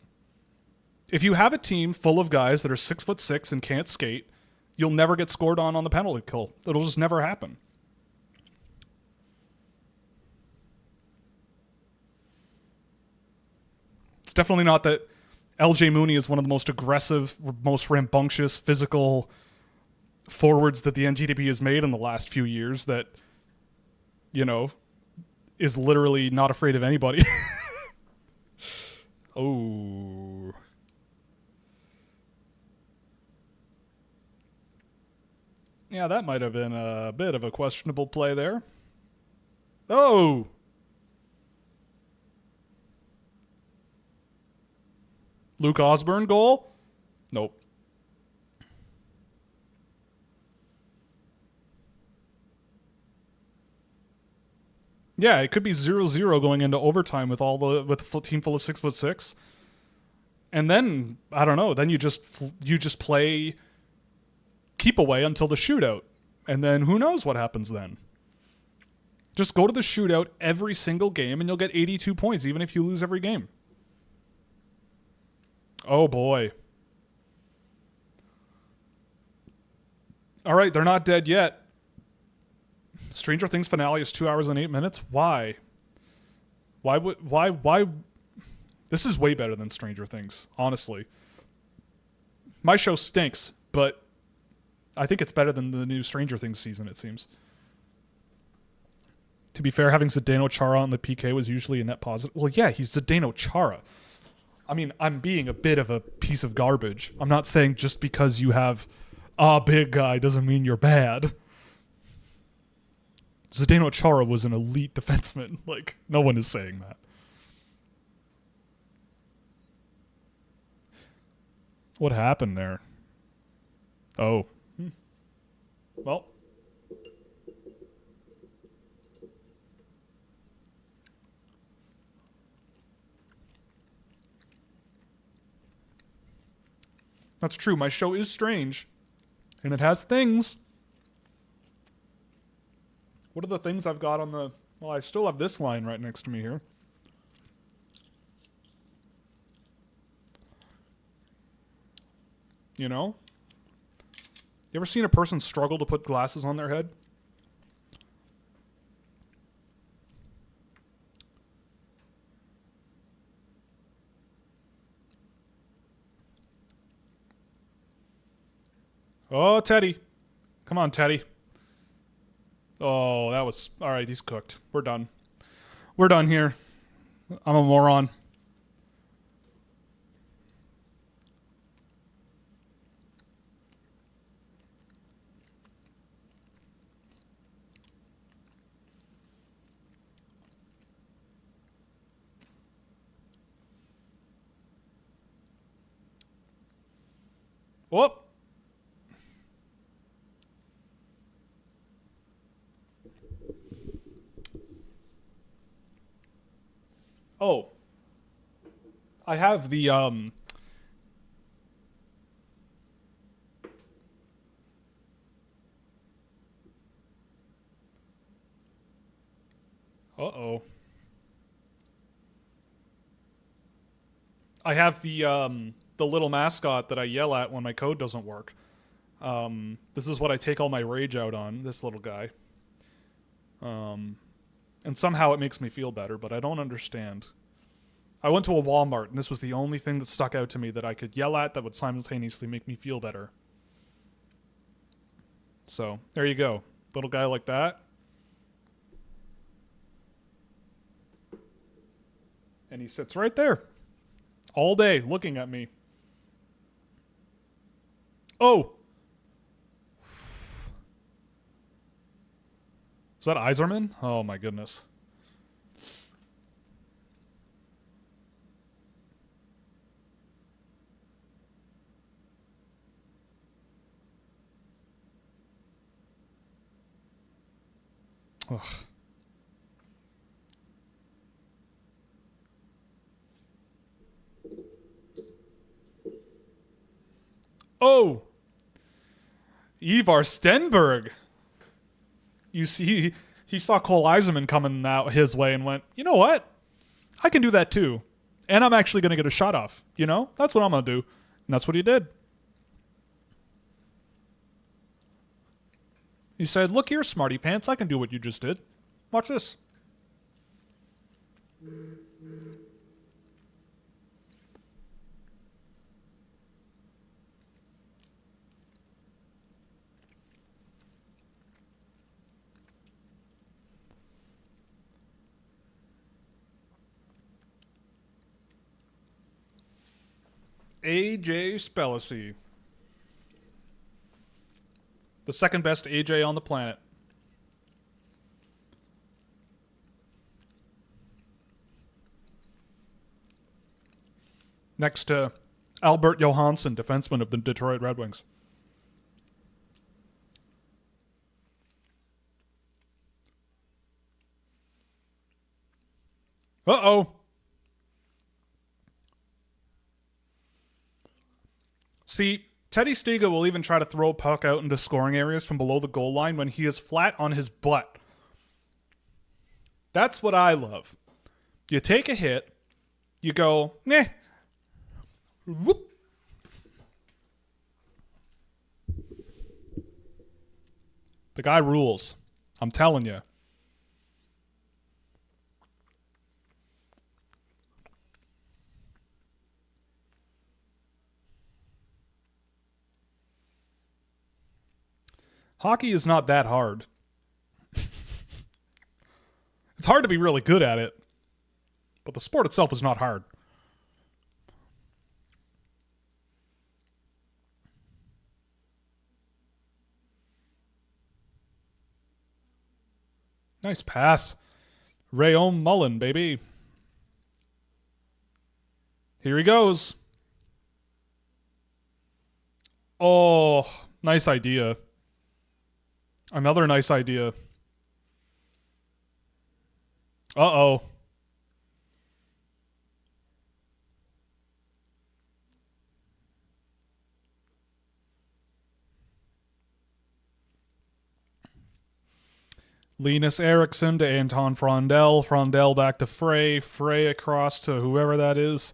If you have a team full of guys that are 6'6" and can't skate, you'll never get scored on the penalty kill. It'll just never happen. It's definitely not that LJ Mooney is one of the most aggressive, most rambunctious, physical forwards that the NTDP has made in the last few years that, you know, is literally not afraid of anybody. Oh. Yeah, that might have been a bit of a questionable play there. Oh! Luke Osborne goal? Nope. Yeah, it could be 0-0 going into overtime with a full team full of 6'6". And then, I don't know, then you just play keep away until the shootout. And then who knows what happens then. Just go to the shootout every single game and you'll get 82 points even if you lose every game. Oh boy. All right, they're not dead yet. Stranger Things finale is 2 hours and 8 minutes. Why? Why? This is way better than Stranger Things, honestly. My show stinks, but I think it's better than the new Stranger Things season, it seems. To be fair, having Zdeno Chara on the PK was usually a net positive. Well, yeah, he's Zdeno Chara. I mean, I'm being a bit of a piece of garbage. I'm not saying just because you have a big guy doesn't mean you're bad. Zdeno Chara was an elite defenseman. Like, no one is saying that. What happened there? Oh. Well. That's true. My show is strange. And it has things. What are the things I've got on the... Well, I still have this line right next to me here. You know? You ever seen a person struggle to put glasses on their head? Oh, Teddy. Come on, Teddy. Oh, that was... All right, he's cooked. We're done. We're done here. I'm a moron. Whoop. Oh. I have the, Uh-oh. I have the little mascot that I yell at when my code doesn't work. This is what I take all my rage out on, this little guy. And somehow it makes me feel better, but I don't understand. I went to a Walmart, and this was the only thing that stuck out to me that I could yell at that would simultaneously make me feel better. So, there you go. Little guy like that. And he sits right there. All day, looking at me. Oh! Is that Iserman? Oh my goodness. Ugh. Oh! Ivar Stenberg! You see, he saw Cole Eiserman coming out his way and went, you know what? I can do that too. And I'm actually going to get a shot off. You know? That's what I'm going to do. And that's what he did. He said, look here, smarty pants. I can do what you just did. Watch this. AJ Spellacy. The second best AJ on the planet. Next to Albert Johansson, defenseman of the Detroit Red Wings. Uh-oh. See, Teddy Stiga will even try to throw a puck out into scoring areas from below the goal line when he is flat on his butt. That's what I love. You take a hit, you go, meh, whoop. The guy rules. I'm telling you. Hockey is not that hard. It's hard to be really good at it, but the sport itself is not hard. Nice pass. Rayon Mullen, baby. Here he goes. Oh, nice idea. Another nice idea. Uh-oh. Linus Eriksson to Anton Frondell. Frondell back to Frey. Frey across to whoever that is.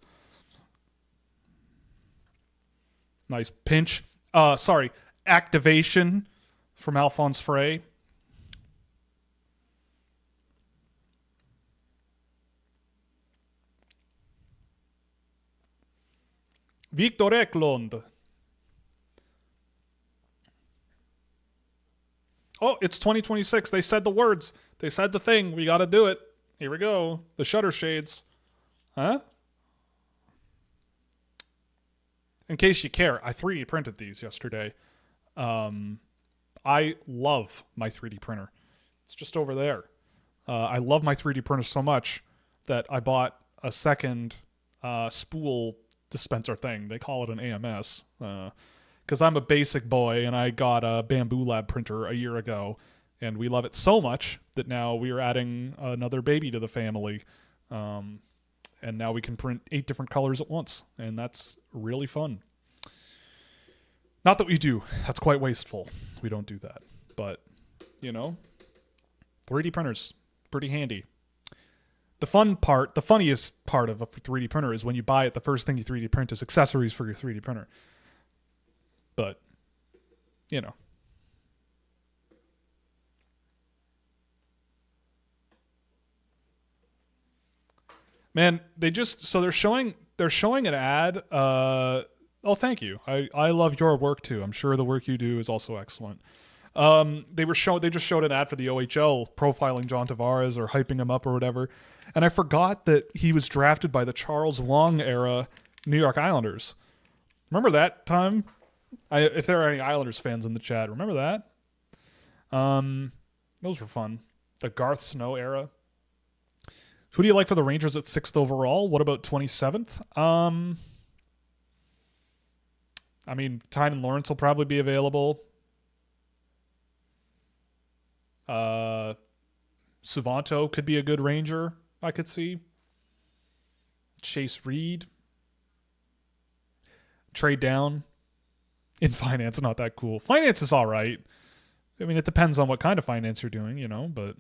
Nice pinch. Sorry, activation from Alphonse Frey. Victor Eklund. Oh, it's 2026. They said the words. They said the thing. We got to do it. Here we go. The shutter shades. Huh? In case you care, I 3D printed these yesterday. I love my 3D printer. It's just over there. I love my 3D printer so much that I bought a second spool dispenser thing. They call it an AMS. Because I'm a basic boy and I got a Bamboo Lab printer a year ago. And we love it so much that now we are adding another baby to the family. And now we can print 8 different colors at once. And that's really fun. Not that we do. That's quite wasteful. We don't do that. But, 3D printers, pretty handy. The funniest part of a 3D printer is when you buy it, the first thing you 3D print is accessories for your 3D printer. But, Man, they're showing an ad. Oh, thank you. I love your work too. I'm sure the work you do is also excellent. They just showed an ad for the OHL profiling John Tavares or hyping him up or whatever. And I forgot that he was drafted by the Charles Wong era New York Islanders. Remember that time? If there are any Islanders fans in the chat, remember that? Those were fun. The Garth Snow era. Who do you like for the Rangers at 6th overall? What about 27th? Tynan Lawrence will probably be available. Suvanto could be a good Ranger, I could see. Chase Reed. Trade down. In finance, not that cool. Finance is all right. It depends on what kind of finance you're doing, but...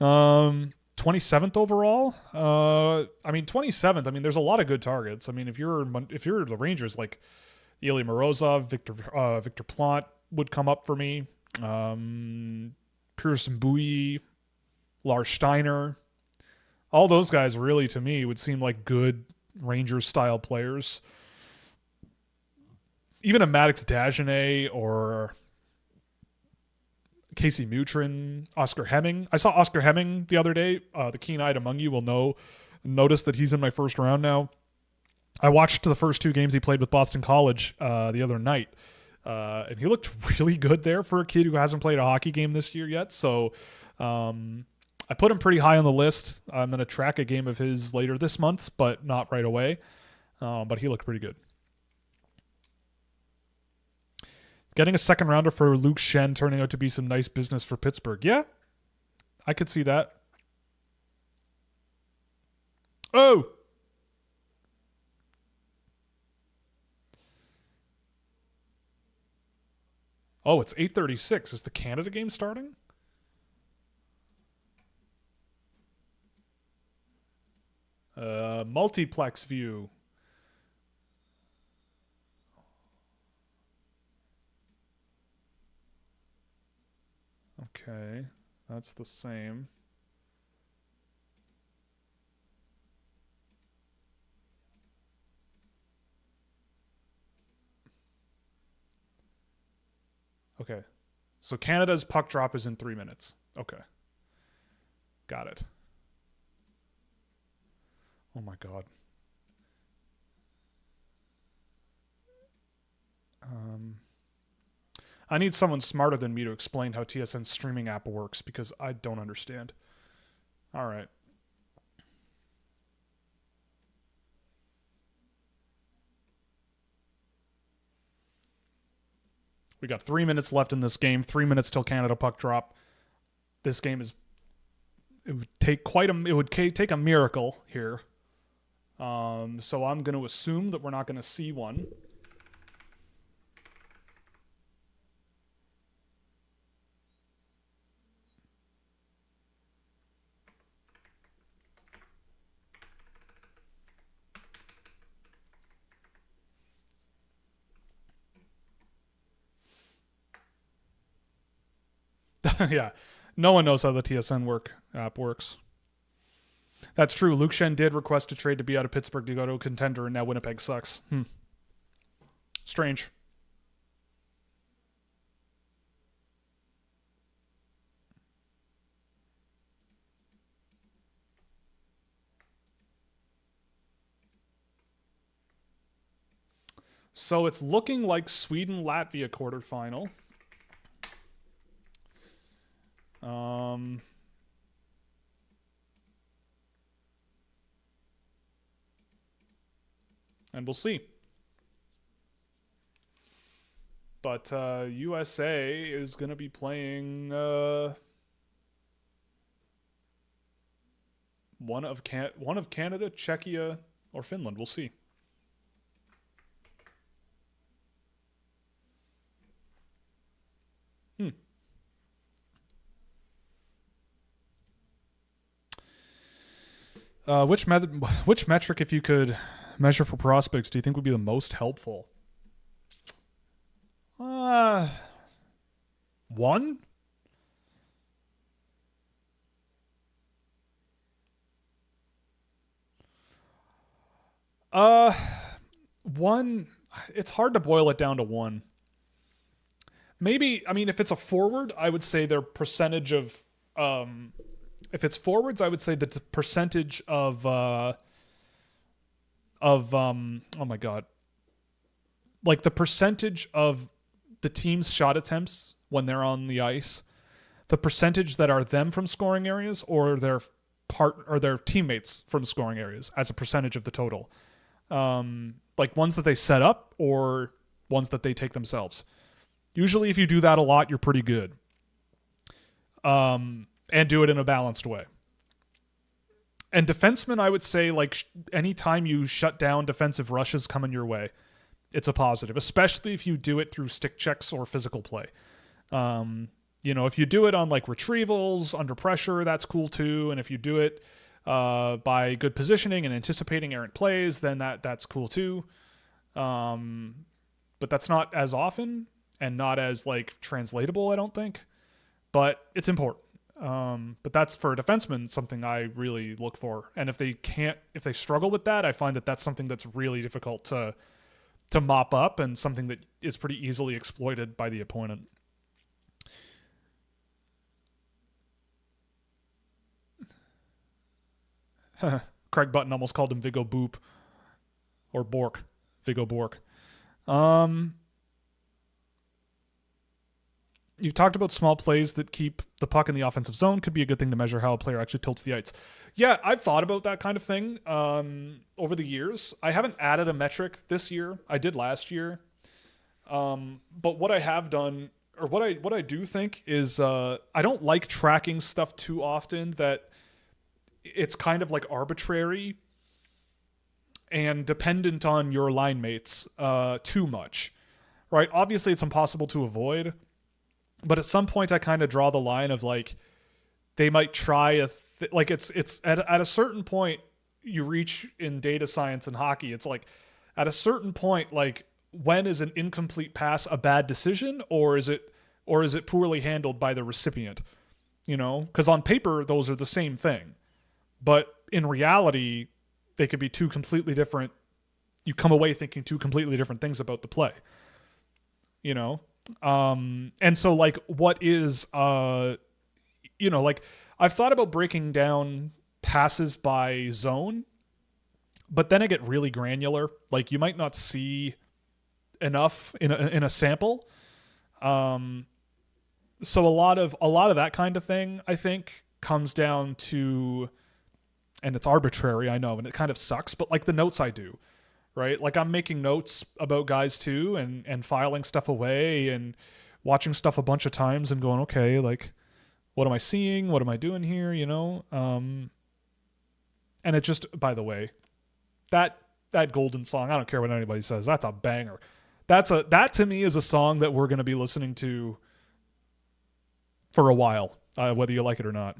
27th overall. 27th. There's a lot of good targets. If you're the Rangers, like Ilya Morozov, Victor Plante would come up for me. Pearson Bowie, Lars Steiner, all those guys really to me would seem like good Rangers style players. Even a Maddox Dagenet or Casey Mutrin, Oscar Hemming. I saw Oscar Hemming the other day. The keen-eyed among you will notice that he's in my first round now. I watched the first 2 games he played with Boston College the other night, and he looked really good there for a kid who hasn't played a hockey game this year yet. So I put him pretty high on the list. I'm going to track a game of his later this month, but not right away. But he looked pretty good. Getting a second rounder for Luke Shen turning out to be some nice business for Pittsburgh. Yeah, I could see that. Oh! Oh, it's 8:36. Is the Canada game starting? Multiplex view. Okay, that's the same. Okay, so Canada's puck drop is in 3 minutes. Okay, got it. Oh my God. I need someone smarter than me to explain how TSN's streaming app works because I don't understand. All right. We got 3 minutes left in this game. 3 minutes till Canada puck drop. This game is... It would take take a miracle here. So I'm going to assume that we're not going to see one. Yeah. No one knows how the TSN app works. That's true. Luke Shen did request a trade to be out of Pittsburgh to go to a contender, and now Winnipeg sucks. Strange. So it's looking like Sweden-Latvia quarterfinal. And we'll see. But USA is going to be playing one of Canada, Czechia, or Finland. We'll see. Which metric, if you could measure for prospects, do you think would be the most helpful? One? One. It's hard to boil it down to one. Maybe, I mean, if it's a forward, I would say their percentage of, if it's forwards, I would say the percentage of, oh my God, like the percentage of the team's shot attempts when they're on the ice, the percentage that are them from scoring areas or their teammates from scoring areas as a percentage of the total. Like ones that they set up or ones that they take themselves. Usually if you do that a lot, you're pretty good. And do it in a balanced way. And defensemen, I would say, like, anytime you shut down defensive rushes coming your way, it's a positive, especially if you do it through stick checks or physical play. If you do it on, like, retrievals, under pressure, that's cool too. And if you do it by good positioning and anticipating errant plays, then that's cool too. But that's not as often and not as, like, translatable, I don't think. But it's important. But that's, for a defenseman, something I really look for. And if they struggle with that, I find that that's something that's really difficult to mop up and something that is pretty easily exploited by the opponent. Craig Button almost called him Viggo Boop or Bork. Viggo Bork. You've talked about small plays that keep the puck in the offensive zone. Could be a good thing to measure how a player actually tilts the ice. Yeah, I've thought about that kind of thing over the years. I haven't added a metric this year. I did last year. But what I have done, or what I do think is I don't like tracking stuff too often that it's kind of like arbitrary and dependent on your line mates too much. Right? Obviously, it's impossible to avoid. But at some point, I kind of draw the line of, like, they might try it's at a certain point you reach in data science and hockey. It's like at a certain point, like, when is an incomplete pass a bad decision, or is it poorly handled by the recipient? You know, because on paper those are the same thing, but in reality they could be two completely different. You come away thinking two completely different things about the play. You know. And so, like, what is, like, I've thought about breaking down passes by zone, but then I get really granular. Like, you might not see enough in a sample. So a lot of that kind of thing, I think, comes down to, and it's arbitrary, I know, and it kind of sucks, but, like, the notes I do. Right? Like, I'm making notes about guys too, and filing stuff away and watching stuff a bunch of times and going, okay, like, what am I seeing? What am I doing here? You know? And it just, by the way, that Golden song, I don't care what anybody says, that's a banger. That to me is a song that we're going to be listening to for a while, whether you like it or not.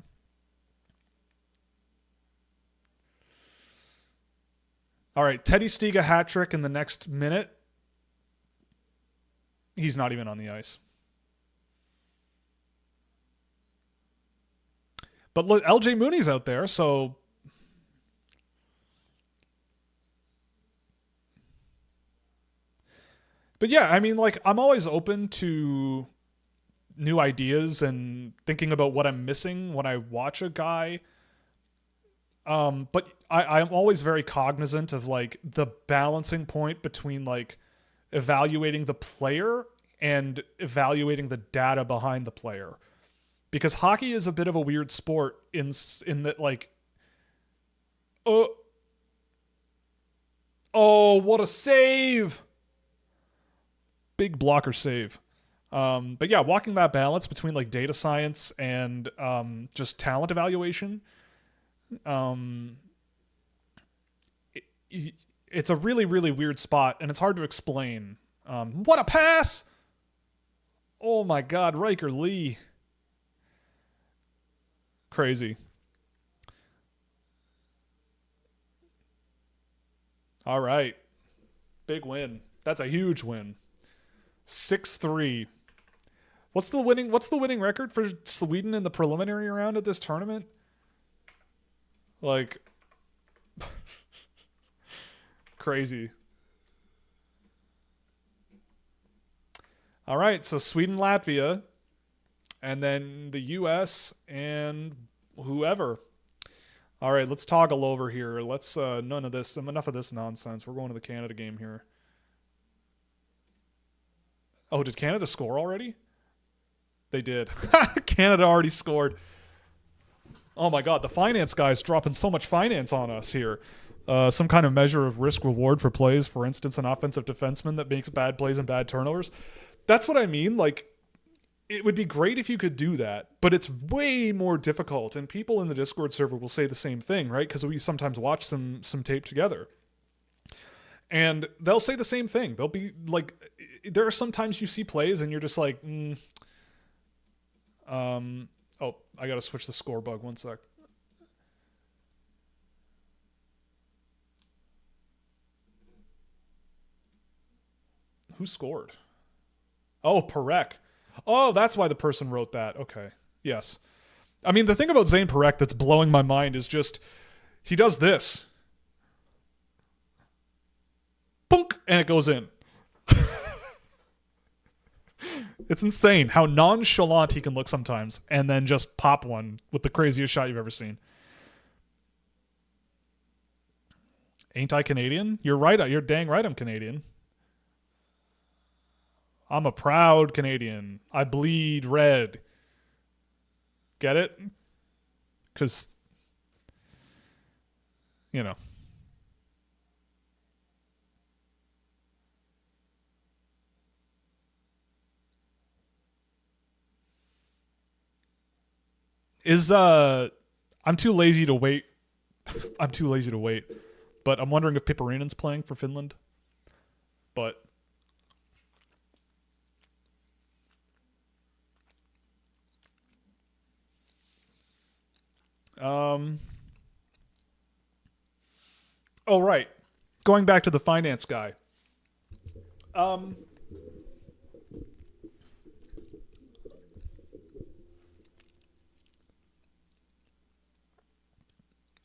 All right, Teddy Stiga hat trick in the next minute. He's not even on the ice. But look, LJ Mooney's out there, so but yeah, I mean, like, I'm always open to new ideas and thinking about what I'm missing when I watch a guy. But I'm always very cognizant of like the balancing point between like evaluating the player and evaluating the data behind the player. Because hockey is a bit of a weird sport in that like, oh, oh, what a save! Big blocker save. But yeah, walking that balance between like data science and just talent evaluation, um, it's a really, really weird spot, and it's hard to explain. What a pass! Oh my God, Riker Lee. Crazy. All right. Big win. That's a huge win. 6-3. What's the winning record for Sweden in the preliminary round of this tournament? Like crazy. All right, so Sweden, Latvia, and then the US and whoever. All right, let's toggle over here. Let's enough of this nonsense. We're going to the Canada game here. Oh, did Canada score already? They did. Canada already scored. Oh my God, the finance guy's dropping so much finance on us here. Some kind of measure of risk reward for plays. For instance, an offensive defenseman that makes bad plays and bad turnovers. That's what I mean. Like, it would be great if you could do that, but it's way more difficult. And people in the Discord server will say the same thing, right? Because we sometimes watch some tape together. And they'll say the same thing. They'll be like, there are sometimes you see plays and you're just like, oh, I got to switch the score bug. 1 sec. Who scored? Oh, Parekh. Oh, that's why the person wrote that. Okay. Yes. I mean, the thing about Zane Parekh that's blowing my mind is just, he does this. Punk, and it goes in. It's insane how nonchalant he can look sometimes and then just pop one with the craziest shot you've ever seen. Ain't I Canadian? You're right. You're dang right I'm Canadian. I'm a proud Canadian. I bleed red. Get it? Because, you know. I'm too lazy to wait. I'm too lazy to wait. But I'm wondering if Piparinen's playing for Finland. But oh right. Going back to the finance guy.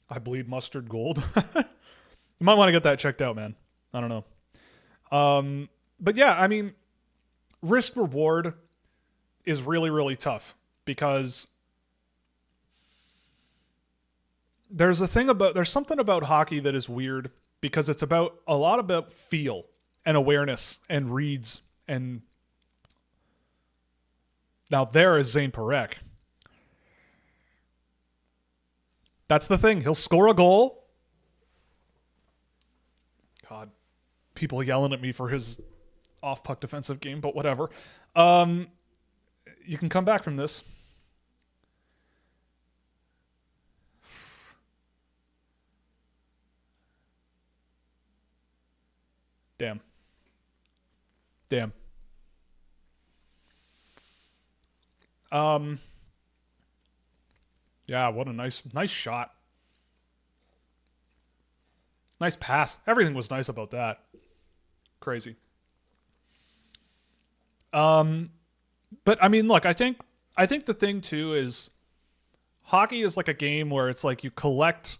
I bleed mustard gold. You might want to get that checked out, man. I don't know. But yeah, I mean, risk reward is really, really tough because there's something about hockey that is weird because it's about a lot about feel and awareness and reads. And now there is Zane Parekh. That's the thing. He'll score a goal. God, people yelling at me for his off-puck defensive game, but whatever. You can come back from this. Damn. Yeah, what a nice shot. Nice pass. Everything was nice about that. Crazy. But I mean, look, I think the thing too is hockey is like a game where it's like you collect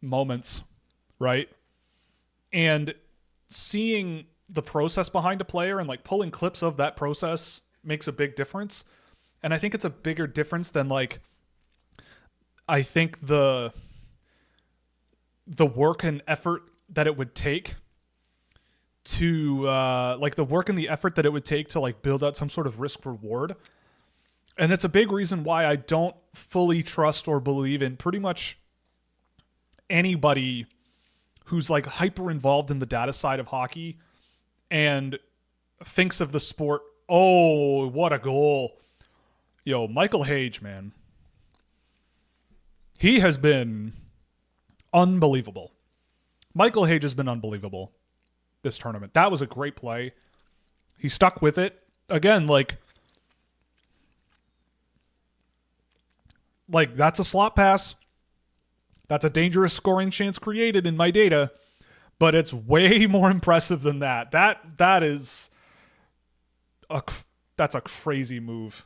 moments, right? And seeing the process behind a player and like pulling clips of that process makes a big difference. And I think it's a bigger difference than like, I think the work and effort that it would take to like the work and the effort that it would take to like build out some sort of risk reward. And it's a big reason why I don't fully trust or believe in pretty much anybody who's like hyper involved in the data side of hockey and thinks of the sport. Oh, what a goal. Yo, Michael Hage, man. He has been unbelievable. Michael Hage has been unbelievable this tournament. That was a great play. He stuck with it. Again, like that's a slot pass. That's a dangerous scoring chance created in my data, but it's way more impressive than that. That's a crazy move.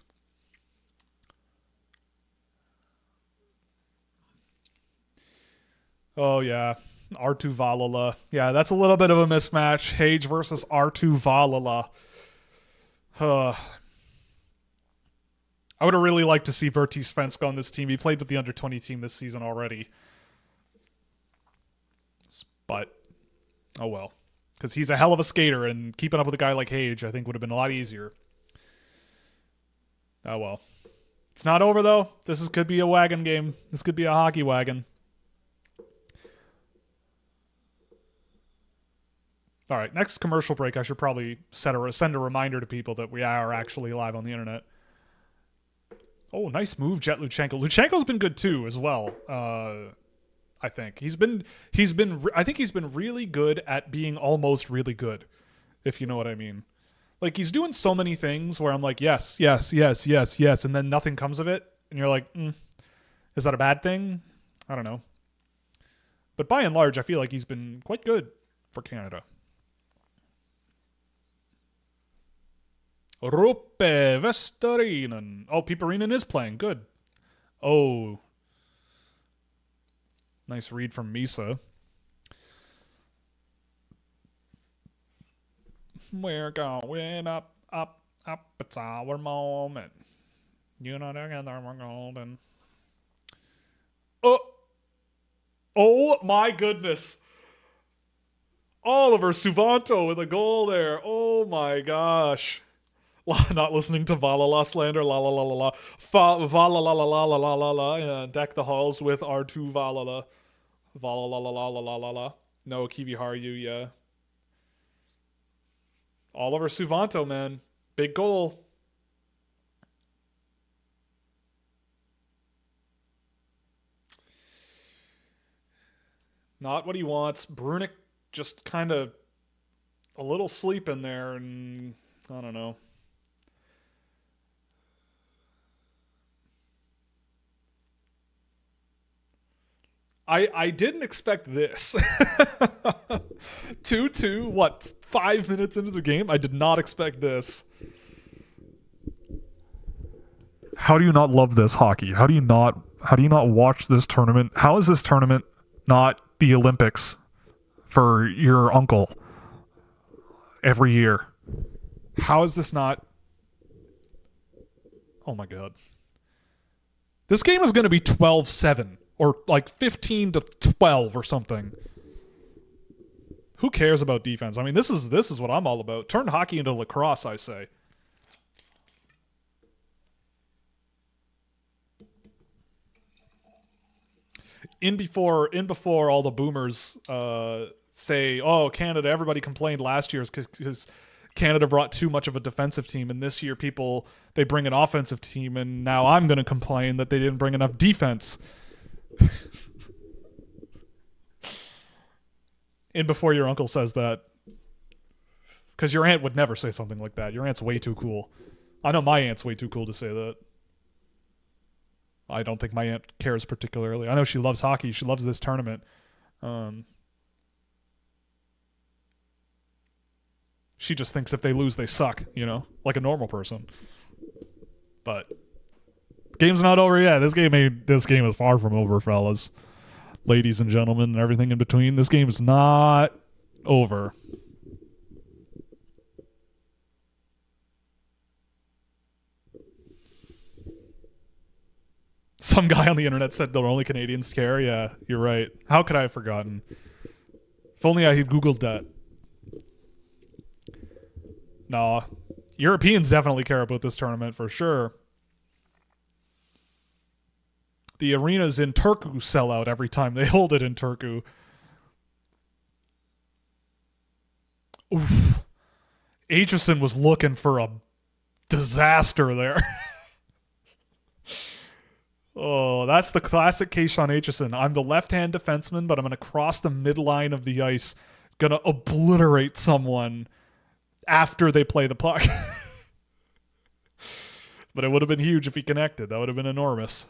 Oh yeah, R2 Valala. Yeah, that's a little bit of a mismatch. Hage versus R2 Valala. I would have really liked to see Vertis Svenska on this team. He played with the under-20 team this season already. But, oh well. Because he's a hell of a skater, and keeping up with a guy like Hage, I think, would have been a lot easier. Oh well. It's not over, though. Could be a wagon game. This could be a hockey wagon. All right, next commercial break, I should probably send a reminder to people that we are actually live on the internet. Oh, nice move, Jet Luchenko. Luchenko's been good too, as well. I think he's been really good at being almost really good, if you know what I mean. Like he's doing so many things where I'm like, yes, and then nothing comes of it, and you're like, is that a bad thing? I don't know. But by and large, I feel like he's been quite good for Canada. Ruppe Vestarinen. Oh, Piperinen is playing. Good. Oh. Nice read from Misa. We're going up. It's our moment. You know, together we're golden. Oh my goodness. Oliver Suvanto with a goal there. Oh my gosh. Not listening to Valala slander, la la la la la. Vala la la la la la la la. Yeah, deck the halls with R2 Valala. Vala la la la la la la la. No, Kiwi Haru, yeah. Oliver Suvanto, man. Big goal. Not what he wants. Brunick just kind of a little sleep in there, and I don't know. I didn't expect this. 2-2, what, 5 minutes into the game? I did not expect this. How do you not love this hockey? How do you not watch this tournament? How is this tournament not the Olympics for your uncle every year? How is this not? Oh my god. This game is going to be 12-7 or like 15-12 or something. Who cares about defense? I mean, this is what I'm all about. Turn hockey into lacrosse, I say. In before all the boomers say, "Oh, Canada, everybody complained last year because Canada brought too much of a defensive team, and this year they bring an offensive team, and now I'm going to complain that they didn't bring enough defense." In before your uncle says that, because your aunt would never say something like that. Your aunt's way too cool. I know my aunt's way too cool to say that. I don't think my aunt cares particularly. I know she loves hockey. She loves this tournament. She just thinks if they lose, they suck, you know, like a normal person. But Game's not over yet. This game is far from over, fellas, ladies and gentlemen, and everything in between. This game is not over. Some guy on the internet said that only Canadians care. Yeah, you're right. How could I have forgotten? If only I had Googled that. No, Europeans definitely care about this tournament for sure. The arenas in Turku sell out every time they hold it in Turku. Oof. Aitchison was looking for a disaster there. Oh, that's the classic Keishon Aitchison. I'm the left-hand defenseman, but I'm going to cross the midline of the ice, going to obliterate someone after they play the puck. But it would have been huge if he connected. That would have been enormous.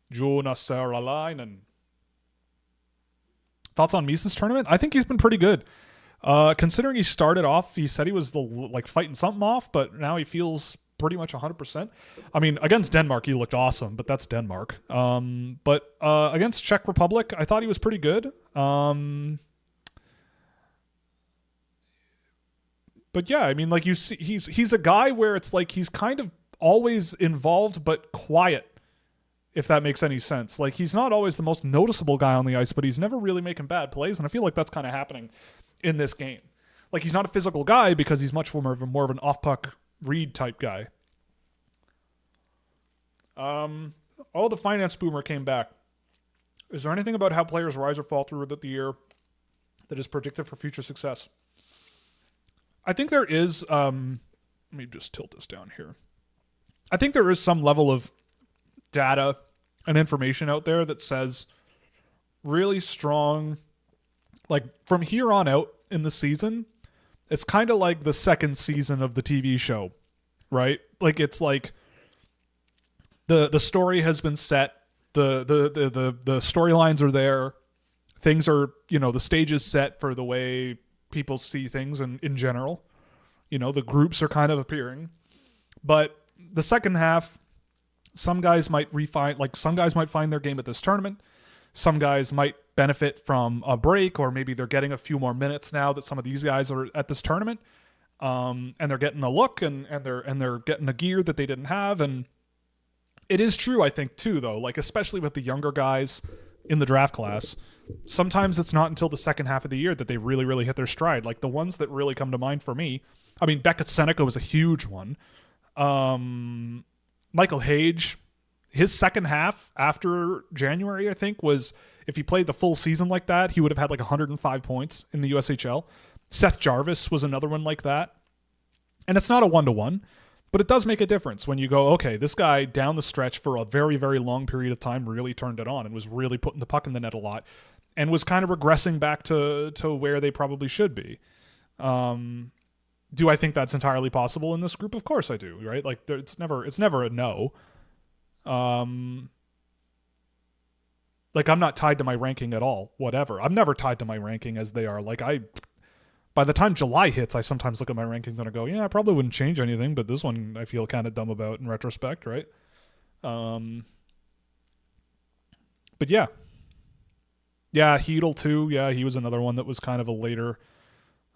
Jonas Saaralainen. Thoughts on Mises tournament? I think he's been pretty good. Considering he started off, he said he was fighting something off, but now he feels pretty much 100%. I mean, against Denmark, he looked awesome, but that's Denmark. But against Czech Republic, I thought he was pretty good. But yeah, I mean, like you see, he's a guy where it's like he's kind of always involved but quiet, if that makes any sense. Like he's not always the most noticeable guy on the ice, but he's never really making bad plays, and I feel like that's kind of happening in this game. Like he's not a physical guy because he's much more of an off-puck read type guy. The finance boomer came back. Is there anything about how players rise or fall through the year that is predictive for future success? I think there is, let me just tilt this down here. I think there is some level of data and information out there that says really strong, like from here on out in the season, it's kind of like the second season of the TV show, right? Like it's like the story has been set, the storylines are there, things are, the stage is set for the way people see things and in general. The groups are kind of appearing. But the second half, some guys might some guys might find their game at this tournament. Some guys might benefit from a break, or maybe they're getting a few more minutes now that some of these guys are at this tournament, and they're getting a look and they're getting a gear that they didn't have. And it is true, I think, too, though, like especially with the younger guys in the draft class, sometimes it's not until the second half of the year that they really, really hit their stride. Like the ones that really come to mind for me, I mean, Beckett Seneca was a huge one. Michael Hage, his second half after January, I think, was, if he played the full season like that, he would have had like 105 points in the USHL. Seth Jarvis was another one like that. And it's not a one-to-one, but it does make a difference when you go, okay, this guy down the stretch for a very, very long period of time really turned it on and was really putting the puck in the net a lot and was kind of regressing back to where they probably should be. Do I think that's entirely possible in this group? Of course I do, right? Like it's never a no. Like I'm not tied to my ranking at all, whatever. I'm never tied to my ranking as they are. Like by the time July hits, I sometimes look at my rankings and I go, yeah, I probably wouldn't change anything, but this one I feel kind of dumb about in retrospect, right? But yeah. Yeah, Heedle too. Yeah, he was another one that was kind of a later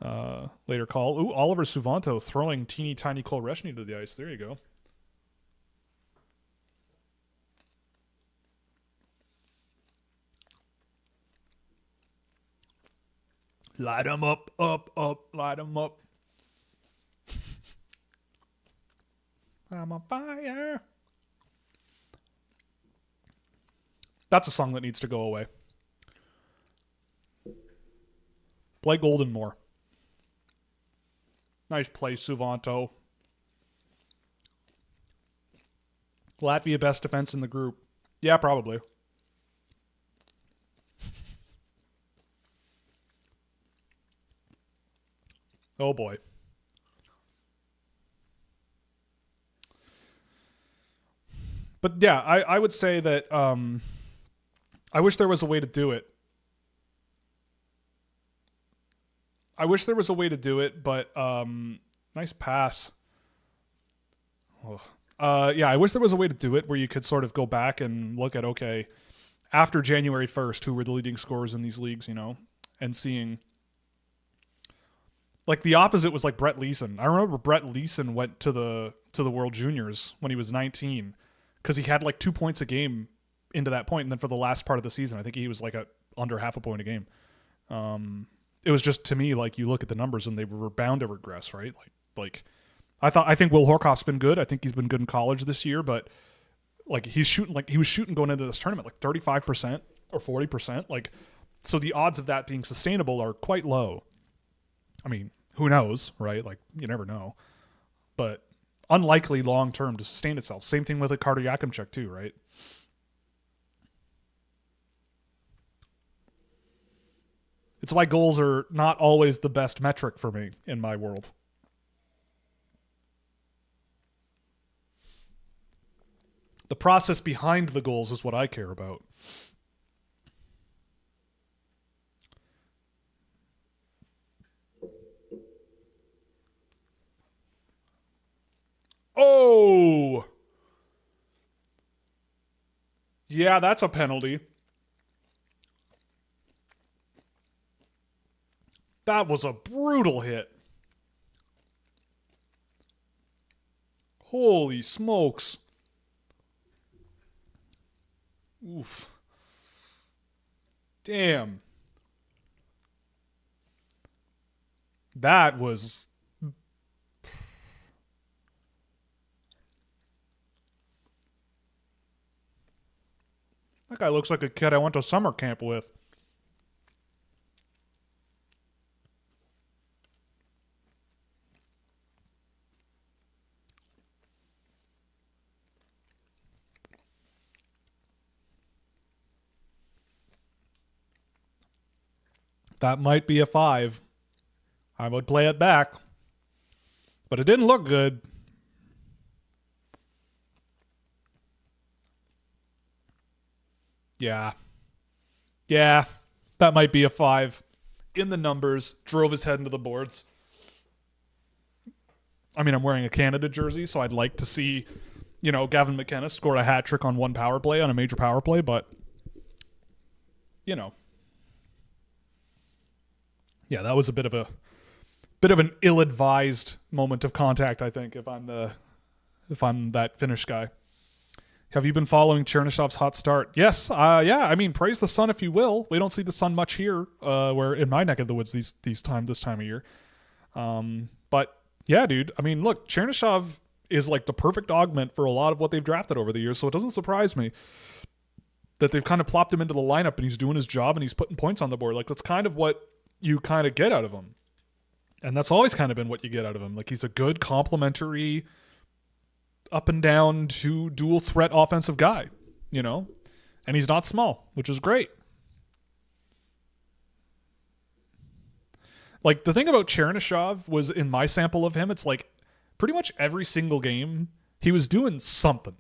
call. Ooh, Oliver Suvanto throwing teeny tiny Cole Reshny to the ice. There you go. Light 'em up, light 'em up. I'm on fire. That's a song that needs to go away. Play Golden more. Nice play, Suvanto. Latvia best defense in the group. Yeah, probably. Oh boy. But yeah, I would say that I wish there was a way to do it. I wish there was a way to do it, but nice pass. Oh. Yeah, I wish there was a way to do it where you could sort of go back and look at, okay, after January 1st, who were the leading scorers in these leagues, and seeing. Like the opposite was like Brett Leeson. I remember Brett Leeson went to the World Juniors when he was 19 because he had like 2 points a game into that point, and then for the last part of the season, I think he was like under half a point a game. It was just, to me, like you look at the numbers and they were bound to regress, right? I think Will Horkoff's been good. I think he's been good in college this year, but like he was shooting going into this tournament like 35% or 40%. Like, so the odds of that being sustainable are quite low. I mean, who knows, right? Like, you never know. But unlikely long-term to sustain itself. Same thing with a Carter Yakimchuk too, right? It's why goals are not always the best metric for me in my world. The process behind the goals is what I care about. Oh! Yeah, that's a penalty. That was a brutal hit. Holy smokes. Oof. Damn. That was... That guy looks like a kid I went to summer camp with. That might be a 5. I would play it back. But it didn't look good. Yeah. Yeah. That might be a 5. In the numbers, drove his head into the boards. I mean, I'm wearing a Canada jersey, so I'd like to see, Gavin McKenna score a hat trick on one power play, on a major power play, but, yeah, that was a bit of an ill-advised moment of contact, I think, if I'm that Finnish guy. Have you been following Chernyshov's hot start? Yes. Yeah. I mean, praise the sun if you will. We don't see the sun much here, where in my neck of the woods this time of year. But yeah, dude. I mean, look, Chernyshov is like the perfect augment for a lot of what they've drafted over the years. So it doesn't surprise me that they've kind of plopped him into the lineup and he's doing his job and he's putting points on the board. Like, that's kind of what you kind of get out of him. And that's always kind of been what you get out of him. Like, he's a good complementary up and down to dual threat offensive guy, and he's not small, which is great. Like, the thing about Chernyshov was, in my sample of him, it's like pretty much every single game he was doing something.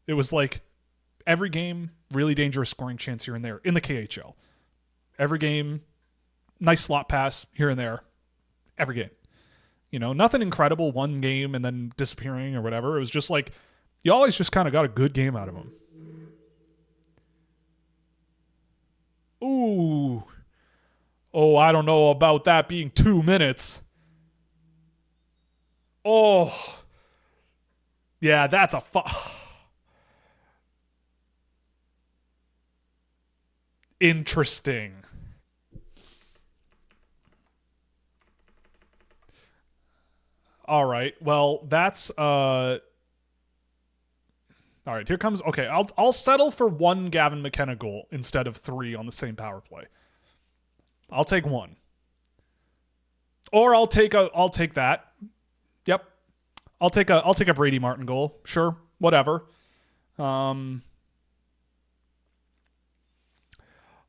It was like every game, really dangerous scoring chance here and there in the KHL. Every game, nice slot pass here and there. Every game. Nothing incredible, one game and then disappearing or whatever. It was just like, you always just kind of got a good game out of him. Ooh. Oh, I don't know about that being 2 minutes. Oh. Yeah, that's a interesting. All right. Well, that's all right. Here comes. Okay, I'll settle for 1 Gavin McKenna goal instead of 3 on the same power play. I'll take 1. Or I'll take that. Yep. I'll take a Brady Martin goal. Sure. Whatever.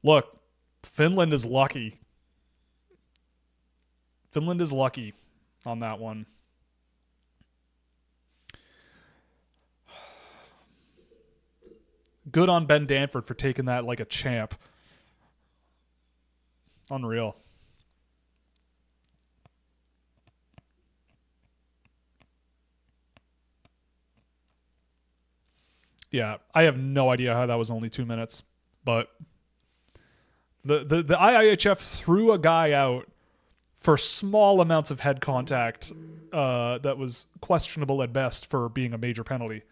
Look, Finland is lucky. Finland is lucky on that one. Good on Ben Danford for taking that like a champ. Unreal. Yeah, I have no idea how that was only 2 minutes, but the IIHF threw a guy out for small amounts of head contact that was questionable at best for being a major penalty.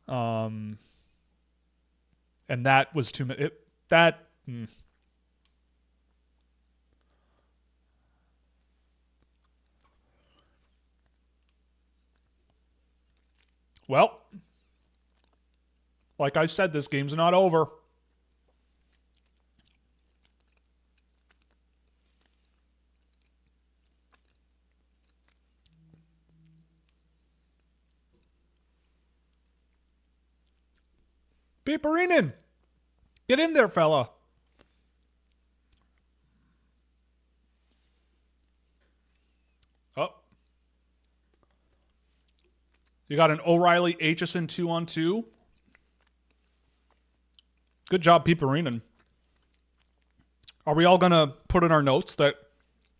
And that was 2 minutes. Well, like I said, this game's not over. Piperinen! Get in there, fella. Oh. You got an O'Reilly Aitchison 2-on-2. Good job, Piperinen. Are we all going to put in our notes that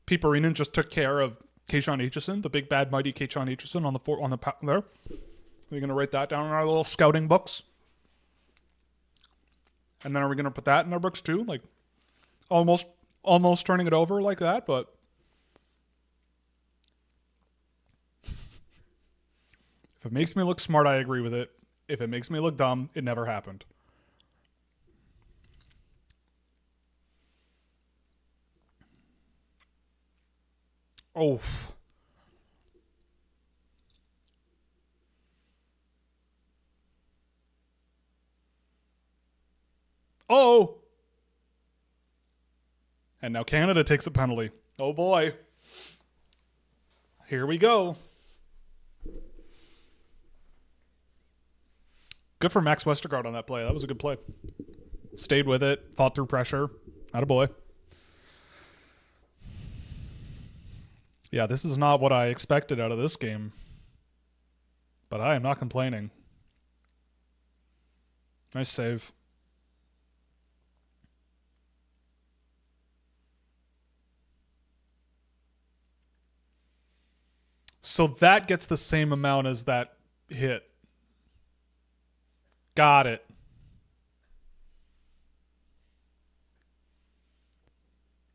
Piperinen just took care of Keishon Aitchison, the big bad mighty Keishon Aitchison on the there? Are we going to write that down in our little scouting books? And then are we going to put that in our books too? Like almost turning it over like that, but if it makes me look smart, I agree with it. If it makes me look dumb, it never happened. Oh. Oh. And now Canada takes a penalty. Oh boy. Here we go. Good for Max Westergaard on that play. That was a good play. Stayed with it. Fought through pressure. Attaboy. Yeah, this is not what I expected out of this game. But I am not complaining. Nice save. So that gets the same amount as that hit. Got it.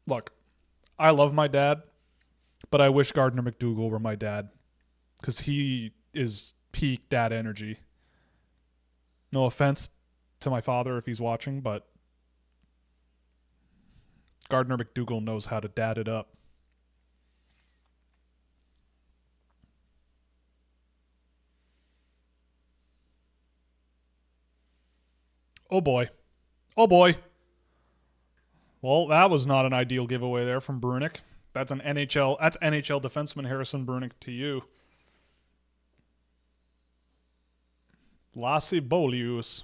Look, I love my dad, but I wish Gardner McDougall were my dad because he is peak dad energy. No offense to my father if he's watching, but Gardner McDougall knows how to dad it up. Oh boy. Oh boy. Well, that was not an ideal giveaway there from Brunick. That's NHL defenseman Harrison Brunick to you. Lassi Bolius.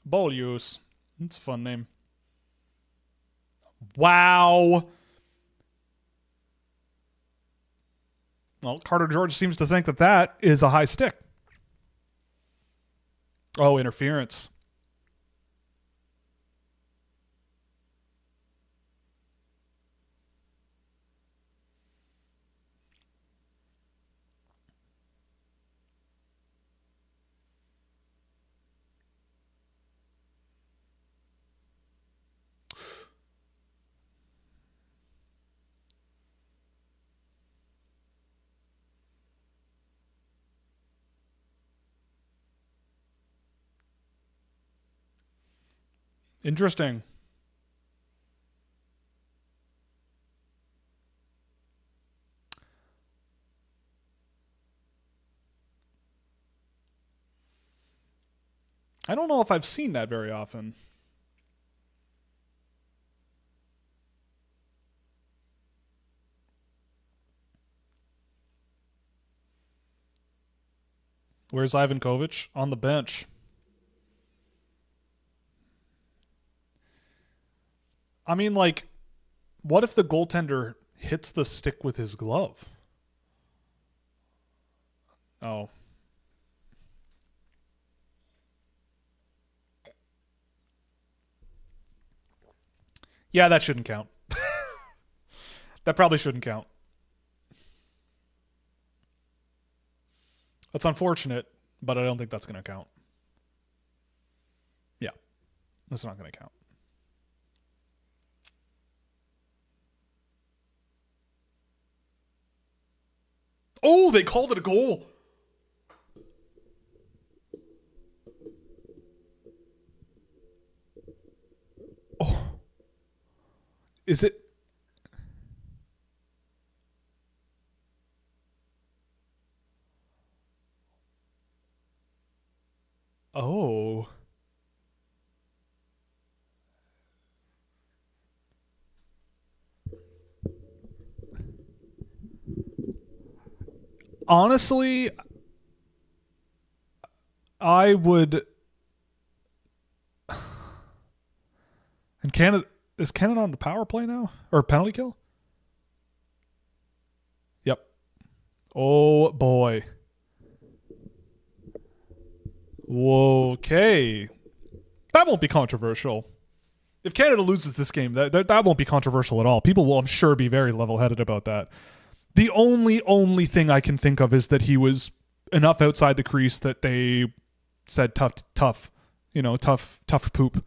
Bolius. That's a fun name. Wow. Well, Carter George seems to think that is a high stick. Oh, interference. Interesting. I don't know if I've seen that very often. Where's Ivan Kovic? On the bench. I mean, like, what if the goaltender hits the stick with his glove? Oh. Yeah, that shouldn't count. That probably shouldn't count. That's unfortunate, but I don't think that's going to count. Yeah, that's not going to count. Oh, they called it a goal. Oh. Is it? Oh. Honestly, I would. And Canada is Canada on the power play now or penalty kill? Yep. Oh boy. Okay. That won't be controversial. If Canada loses this game, that won't be controversial at all. People will, I'm sure, be very level-headed about that. The only thing I can think of is that he was enough outside the crease that they said tough poop.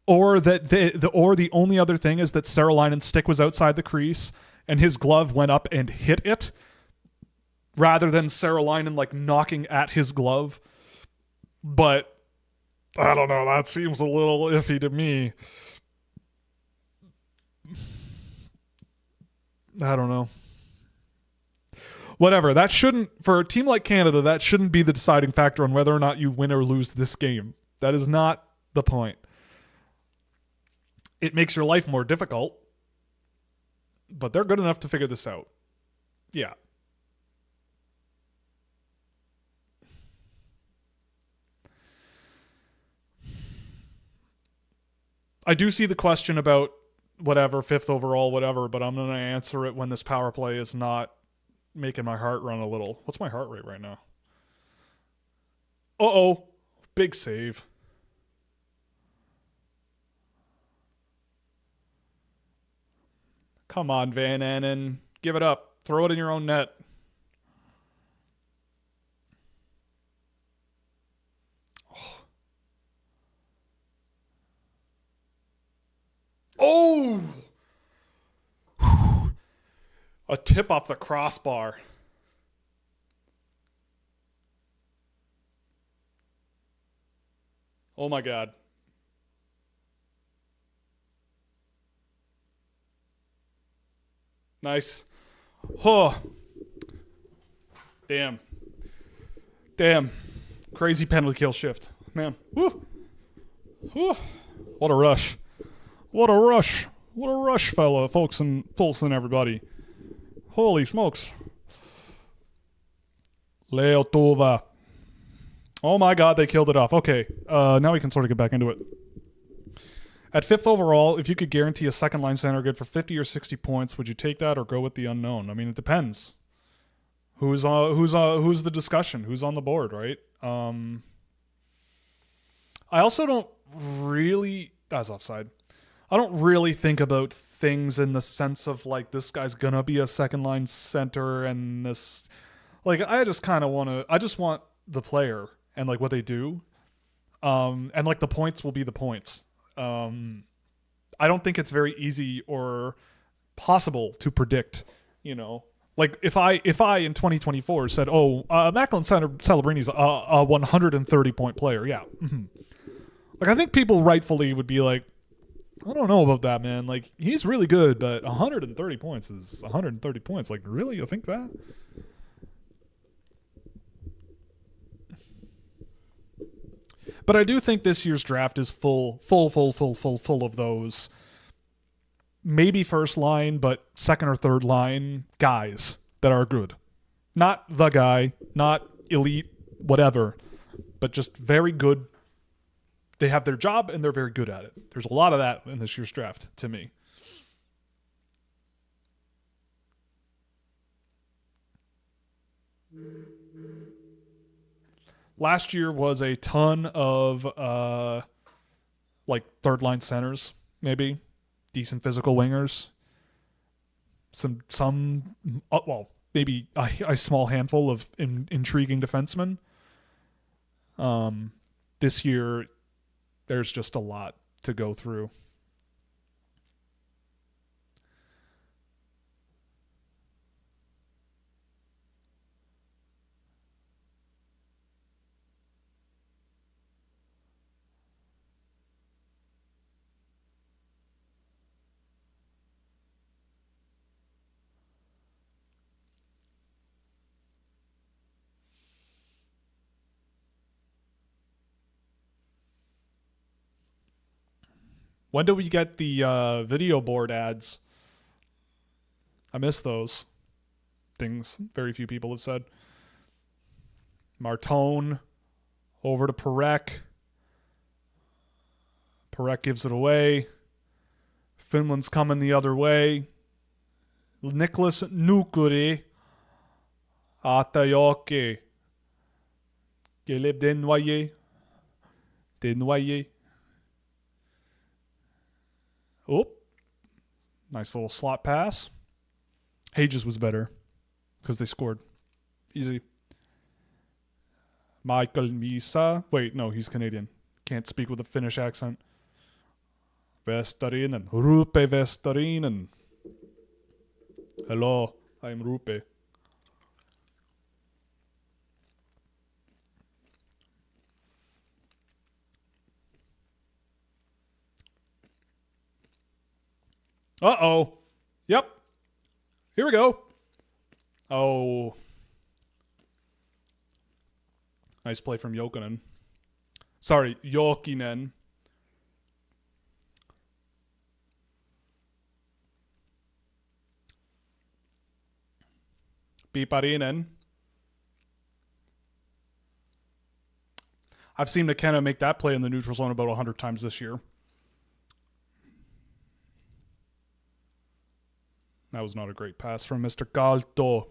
Or that the only other thing is that Saralainen's stick was outside the crease and his glove went up and hit it, rather than Saralainen like knocking at his glove. But I don't know, that seems a little iffy to me. I don't know. Whatever. That shouldn't, for a team like Canada, that shouldn't be the deciding factor on whether or not you win or lose this game. That is not the point. It makes your life more difficult, but they're good enough to figure this out. Yeah. I do see the question about whatever, 5th overall, whatever, but I'm going to answer it when this power play is not making my heart run a little. What's my heart rate right now? Uh-oh. Big save. Come on, Van Anen. Give it up. Throw it in your own net. Oh! A tip off the crossbar. Oh my God. Nice. Oh. Damn. Crazy penalty kill shift. Man. Woo. Woo. What a rush. What a rush, folks and everybody. Holy smokes. Leo Tuva. Oh my God, they killed it off. Okay, now we can sort of get back into it. At 5th overall, if you could guarantee a second line center good for 50 or 60 points, would you take that or go with the unknown? I mean, it depends. Who's the discussion? Who's on the board, right? I also don't really... That's offside. I don't really think about things in the sense of like this guy's gonna be a second line center and this, like I just want the player and like what they do, and like the points will be the points. I don't think it's very easy or possible to predict. You know, like if I in 2024 said, Macklin Celebrini's a 130 point player, yeah, like I think people rightfully would be like, I don't know about that, man. Like, he's really good, but 130 points is 130 points. Like, really? You think that? But I do think this year's draft is full of those maybe first line, but second or third line guys that are good. Not the guy, not elite, whatever, but just very good. They have their job and they're very good at it. There's a lot of that in this year's draft to me. Last year was a ton of like third line centers, maybe decent physical wingers. maybe a small handful of intriguing defensemen. This year, there's just a lot to go through. When do we get the video board ads? I miss those things. Very few people have said. Martone over to Perek. Perek gives it away. Finland's coming the other way. Nicholas Nukuri. Atayoke. Caleb Desnoyers. Oh, nice little slot pass. Hages was better because they scored. Easy. Michael Misa. Wait, no, he's Canadian. Can't speak with a Finnish accent. Vestarinen. Rupe Vestarinen. Hello, I'm Rupe. Uh-oh. Yep. Here we go. Oh. Nice play from Jokinen. Sorry, Jokinen. Piparinen. I've seen McKenna make that play in the neutral zone about 100 times this year. That was not a great pass from Mr. Galto.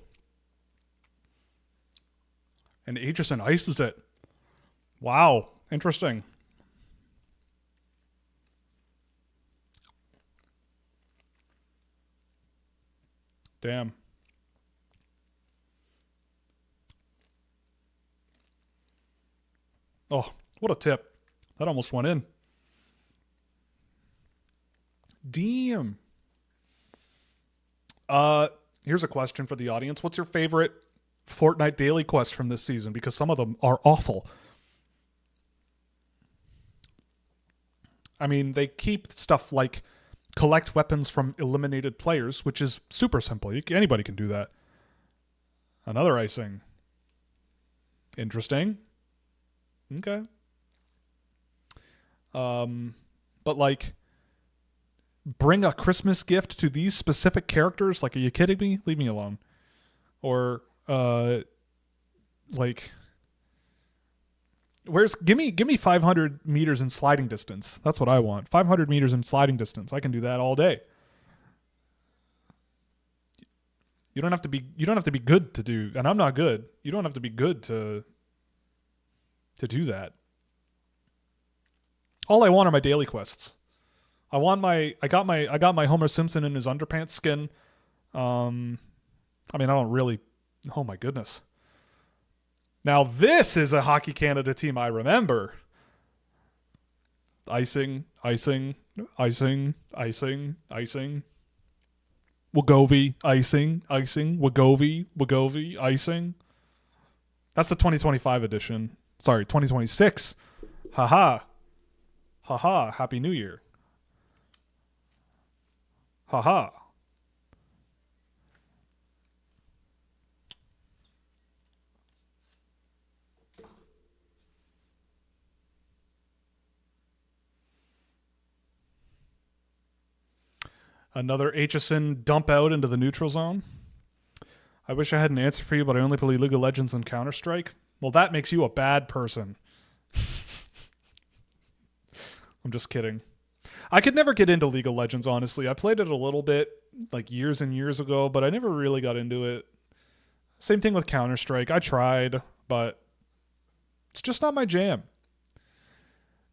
And Aitchison ices it. Wow. Interesting. Damn. Oh, what a tip. That almost went in. Damn. Here's a question for the audience. What's your favorite Fortnite daily quest from this season? Because some of them are awful. I mean, they keep stuff like collect weapons from eliminated players, which is super simple. Anybody can do that. Another icing. Interesting. Okay. But like, bring a Christmas gift to these specific characters? Like, are you kidding me? Leave me alone. Or, like, give me 500 meters in sliding distance. That's what I want. 500 meters in sliding distance. I can do that all day. You don't have to be good to do, and I'm not good. You don't have to be good to do that. All I want are my daily quests. I got my Homer Simpson in his underpants skin. I mean, I don't really. Oh my goodness. Now this is a Hockey Canada team I remember. Icing. Wagovi, icing. Wagovi, icing. That's the 2025 edition. Sorry, 2026. Haha. Happy New Year. Haha. Another Aitchison dump out into the neutral zone. I wish I had an answer for you, but I only play League of Legends and Counter-Strike. Well, that makes you a bad person. I'm just kidding. I could never get into League of Legends, honestly. I played it a little bit, like years and years ago, but I never really got into it. Same thing with Counter-Strike. I tried, but it's just not my jam.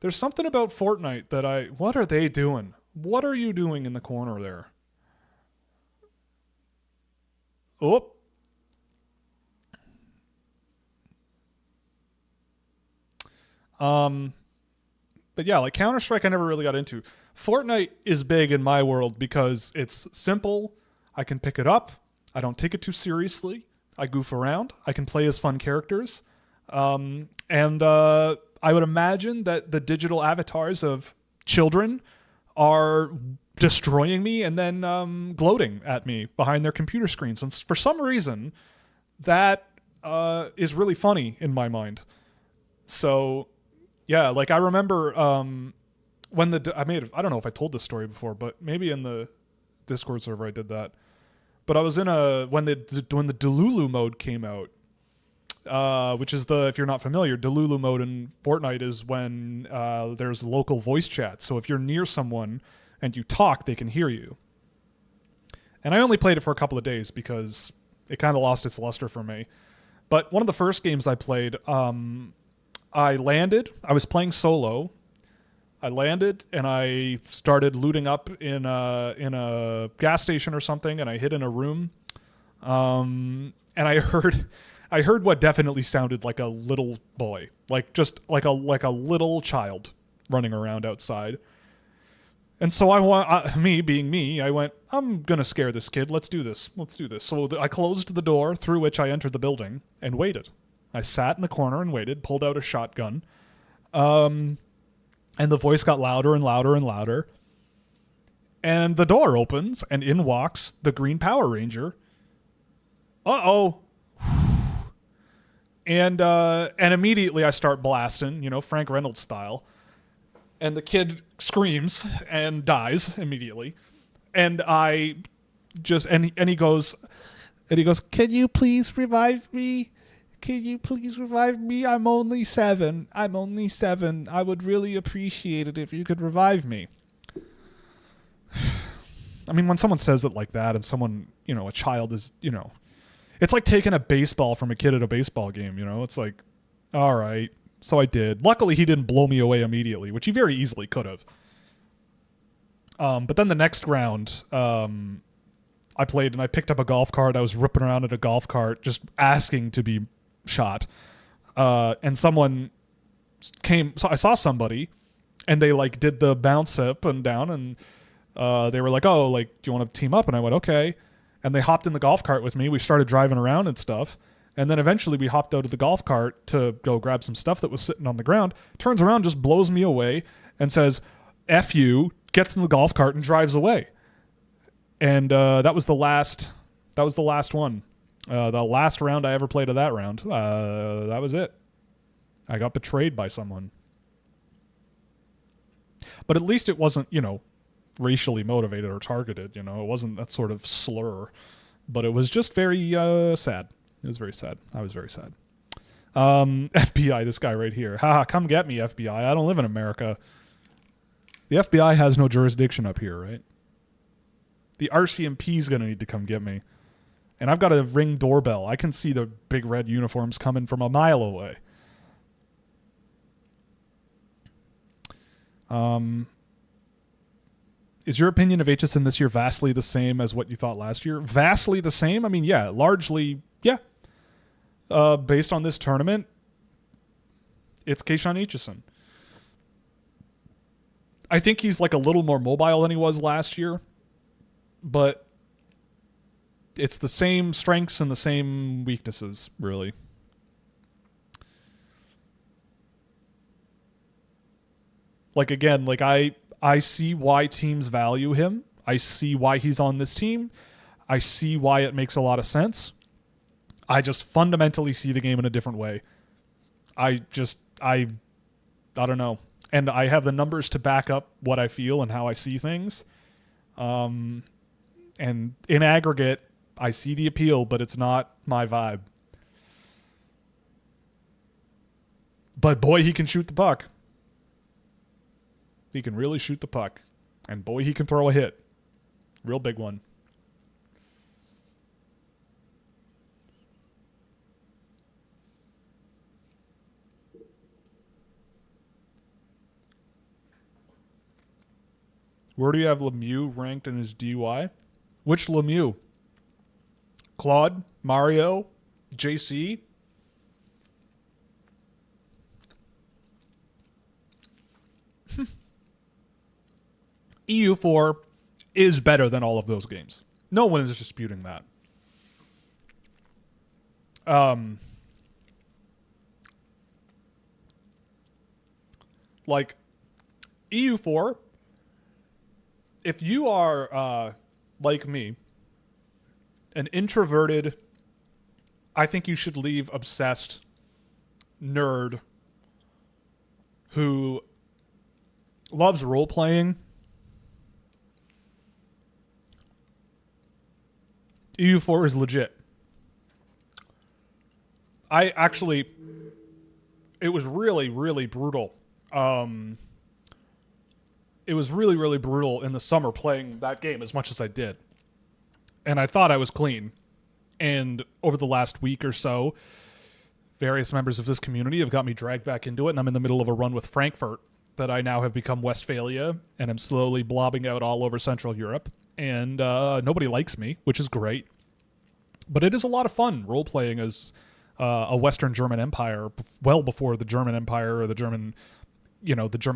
There's something about Fortnite that what are they doing? What are you doing in the corner there? Oh, But yeah, like Counter-Strike I never really got into. Fortnite is big in my world because it's simple. I can pick it up. I don't take it too seriously. I goof around. I can play as fun characters. And I would imagine that the digital avatars of children are destroying me and then gloating at me behind their computer screens. And for some reason, that is really funny in my mind. So yeah, like I remember when I don't know if I told this story before, but maybe in the Discord server I did that. But I was in when the Delulu mode came out, which is if you're not familiar, Delulu mode in Fortnite is when there's local voice chat. So if you're near someone and you talk, they can hear you. And I only played it for a couple of days because it kind of lost its luster for me. But one of the first games I played, I landed. I was playing solo. I landed and I started looting up in a gas station or something, and I hid in a room. And I heard what definitely sounded like a little boy, like just like a little child running around outside. And so me being me, I went, I'm gonna scare this kid. Let's do this. So I closed the door through which I entered the building and waited. I sat in the corner and waited, pulled out a shotgun. And the voice got louder and louder and louder. And the door opens, and in walks the Green Power Ranger. Uh-oh. And immediately I start blasting, Frank Reynolds style. And the kid screams and dies immediately. And I just, and he goes, can you please revive me? Can you please revive me? I'm only 7. I would really appreciate it if you could revive me. I mean, when someone says it like that and someone, a child is, it's like taking a baseball from a kid at a baseball game, It's like, all right. So I did. Luckily, he didn't blow me away immediately, which he very easily could have. But then the next round, I played and I picked up a golf cart. I was ripping around in a golf cart just asking to be shot, and someone came. So I saw somebody, and they like did the bounce up and down, and they were like, "Oh, like, do you want to team up?" And I went, "Okay." And they hopped in the golf cart with me. We started driving around and stuff, and then eventually we hopped out of the golf cart to go grab some stuff that was sitting on the ground. Turns around, just blows me away, and says, "F you," gets in the golf cart and drives away. And that was the last one. The last round I ever played of that round, that was it. I got betrayed by someone. But at least it wasn't, racially motivated or targeted, It wasn't that sort of slur. But it was just very sad. It was very sad. I was very sad. FBI, this guy right here. Haha, come get me, FBI. I don't live in America. The FBI has no jurisdiction up here, right? The RCMP is going to need to come get me. And I've got a Ring doorbell. I can see the big red uniforms coming from a mile away. Is your opinion of HSN this year vastly the same as what you thought last year? Vastly the same? I mean, yeah, largely, yeah. Based on this tournament, it's Keishan Aitchison. I think he's like a little more mobile than he was last year, but it's the same strengths and the same weaknesses, really. Like, again, like I see why teams value him. I see why he's on this team. I see why it makes a lot of sense. I just fundamentally see the game in a different way. I don't know. And I have the numbers to back up what I feel and how I see things. And in aggregate, I see the appeal, but it's not my vibe. But boy, he can shoot the puck. He can really shoot the puck. And boy, he can throw a hit. Real big one. Where do you have Lemieux ranked in his DUI? Which Lemieux? Claude? Mario? JC? EU4 is better than all of those games. No one is disputing that. Like EU4, if you are like me, an introverted, I think you should leave obsessed nerd who loves role playing, EU4 is legit. It was really, really brutal. It was really, really brutal in the summer playing that game as much as I did. And I thought I was clean. And over the last week or so, various members of this community have got me dragged back into it, and I'm in the middle of a run with Frankfurt that I now have become Westphalia, and I'm slowly blobbing out all over Central Europe. And nobody likes me, which is great. But it is a lot of fun role-playing as a Western German Empire well before the German Empire or the German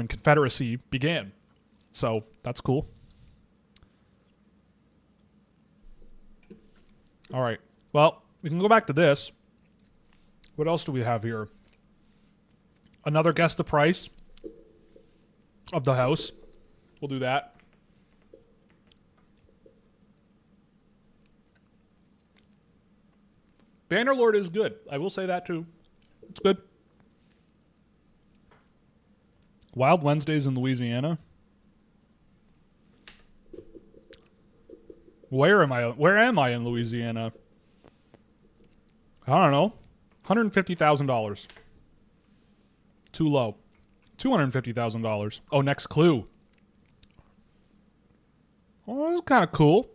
Confederacy began. So that's cool. All right. Well, we can go back to this. What else do we have here? Another guess the price of the house. We'll do that. Bannerlord is good. I will say that too. It's good. Wild Wednesdays in Louisiana. Where am I? Where am I in Louisiana? I don't know. $150,000. Too low. $250,000. Oh, next clue. Oh, that's kind of cool.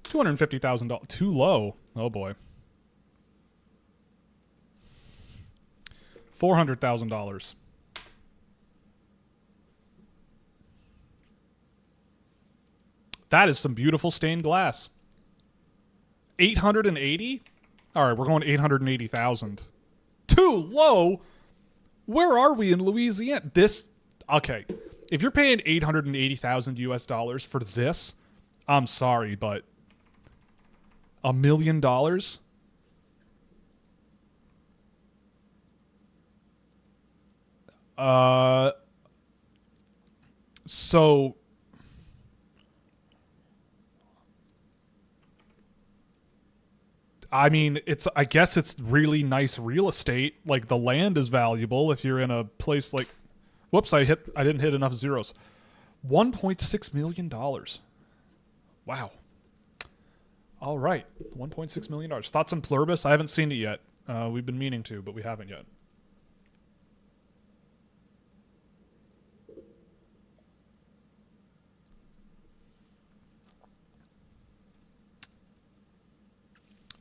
$250,000. Too low. Oh boy. $400,000. That is some beautiful stained glass. 880? All right, we're going 880,000. Too low? Where are we in Louisiana? Okay. If you're paying 880,000 US dollars for this, I'm sorry, but $1 million? So I mean, I guess it's really nice real estate. Like the land is valuable if you're in a place like, whoops, I didn't hit enough zeros. $1.6 million. Wow. All right. $1.6 million. Thoughts on Pluribus? I haven't seen it yet. We've been meaning to, but we haven't yet.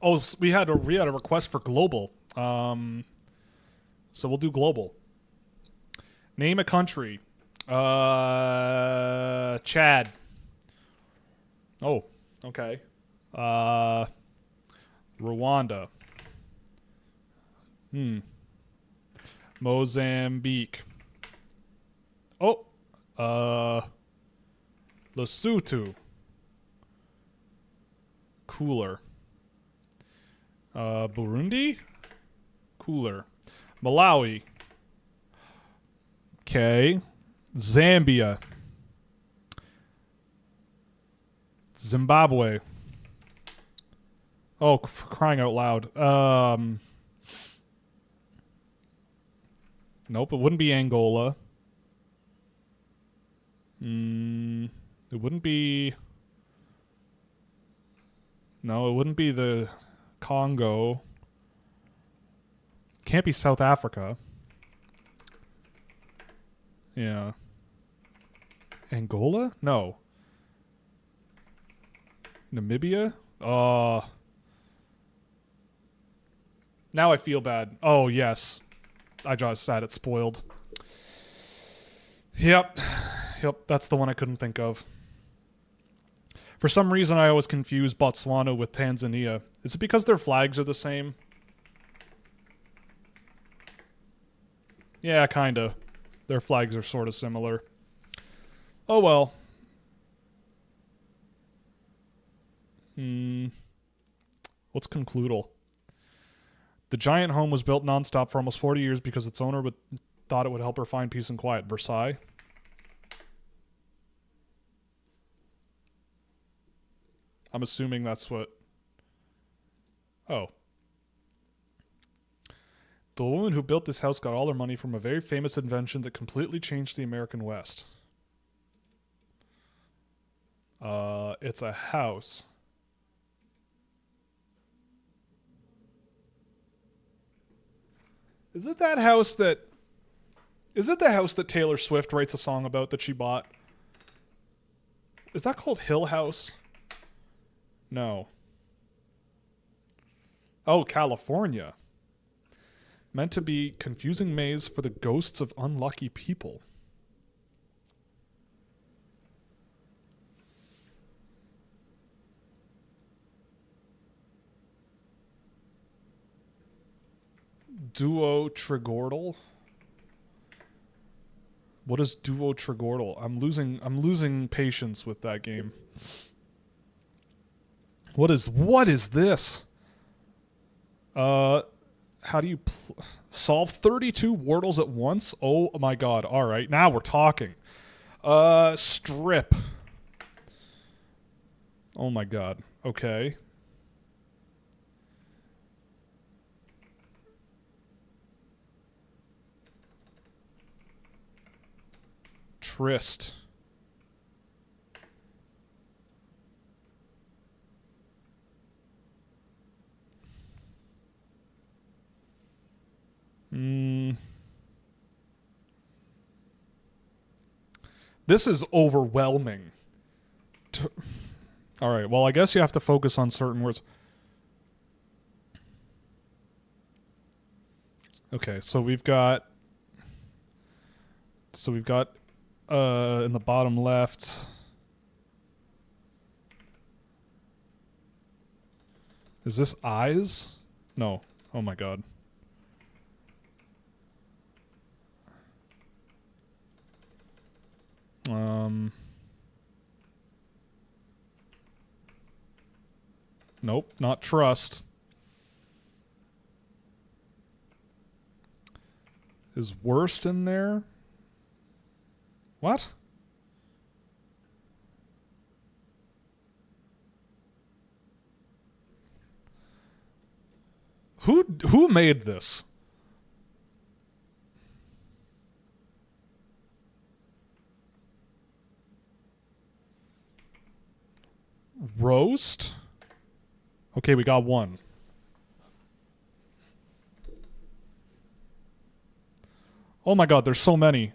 Oh, we had a request for global. So we'll do global. Name a country. Chad. Oh, okay. Rwanda. Mozambique. Oh. Lesotho. Cooler. Burundi? Cooler. Malawi. Okay. Zambia. Zimbabwe. Oh, for crying out loud. Nope, it wouldn't be Angola. It wouldn't be... No, it wouldn't be the Congo. Can't be South Africa. Yeah. Angola? No. Namibia? Now I feel bad. Oh, yes. I just had it spoiled. Yep, that's the one I couldn't think of. For some reason, I always confuse Botswana with Tanzania. Is it because their flags are the same? Yeah, kinda. Their flags are sort of similar. Oh well. What's concludal? The giant home was built nonstop for almost 40 years because its owner thought it would help her find peace and quiet. Versailles. I'm assuming that's what... Oh. The woman who built this house got all her money from a very famous invention that completely changed the American West. It's a house. Is it the house that Taylor Swift writes a song about that she bought? Is that called Hill House? No. Oh, California. Meant to be confusing maze for the ghosts of unlucky people. Duo Trigordal. What is Duo Trigordal? I'm losing patience with that game. What is this? How do you solve 32 Wordles at once? Oh my god. All right, now we're talking. Strip. Oh my god. Okay. Tryst. This is overwhelming. All right, well, I guess you have to focus on certain words. Okay, so we've got in the bottom left, is this eyes? No. Oh my god. Nope, not trust. Is worst in there? What? Who made this? Roast? Okay, we got one. Oh my god, there's so many.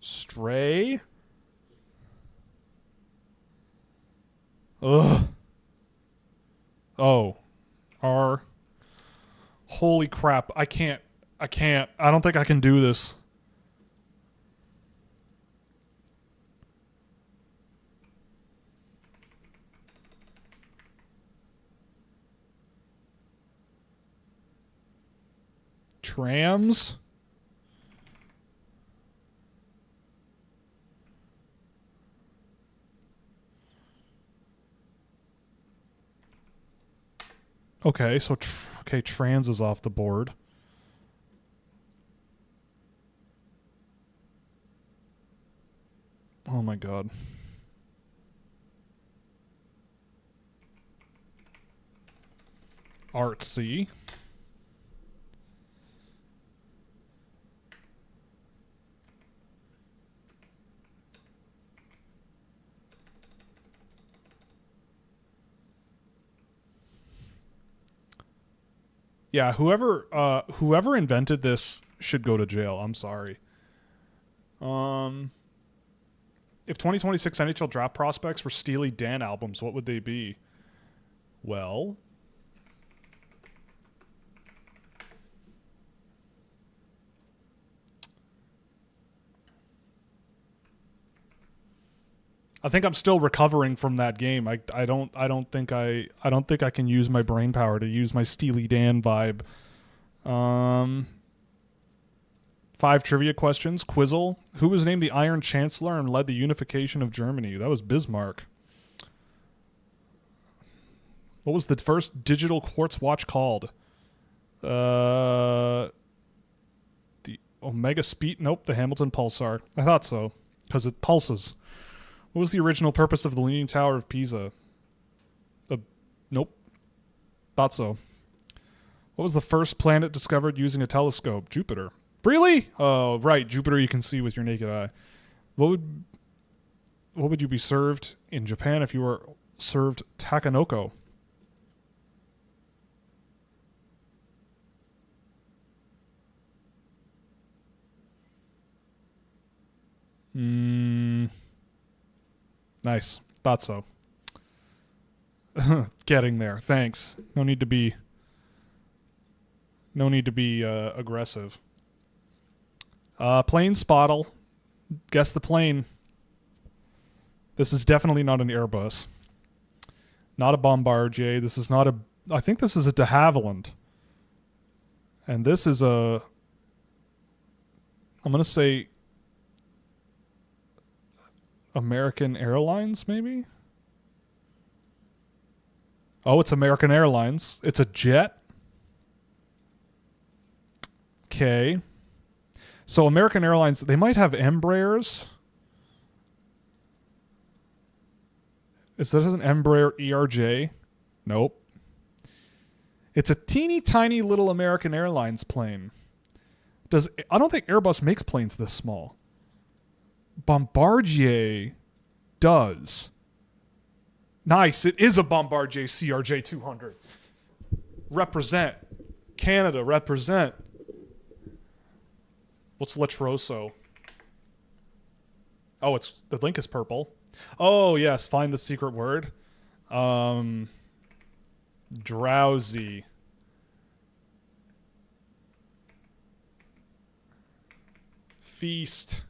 Stray? Ugh. Oh. R. Holy crap. I can't. I don't think I can do this. Trams? Okay, so trans is off the board. Oh my god. Artsy. Yeah, whoever invented this should go to jail. I'm sorry. If 2026 NHL draft prospects were Steely Dan albums, what would they be? Well, I think I'm still recovering from that game. I don't think I can use my brain power to use my Steely Dan vibe. 5 trivia questions. Quizzle. Who was named the Iron Chancellor and led the unification of Germany? That was Bismarck. What was the first digital quartz watch called? The Omega Speed. Nope, the Hamilton Pulsar. I thought so, because it pulses. What was the original purpose of the Leaning Tower of Pisa? Nope. Thought so. What was the first planet discovered using a telescope? Jupiter. Really? Oh, right. Jupiter you can see with your naked eye. What would you be served in Japan if you were served takanoko? Nice. Thought so. Getting there. Thanks. No need to be aggressive. Plane spottle. Guess the plane. This is definitely not an Airbus. Not a Bombardier. This is not a... I think this is a de Havilland. And this is a... I'm going to say... American Airlines, maybe? Oh, it's American Airlines. It's a jet. Okay. So American Airlines, they might have Embraers. Is that an Embraer ERJ? Nope. It's a teeny tiny little American Airlines plane. I don't think Airbus makes planes this small. Bombardier does. Nice. It is a Bombardier CRJ 200. Represent. Canada, represent. What's Letroso? Oh, the link is purple. Oh, yes. Find the secret word. Drowsy. Feast.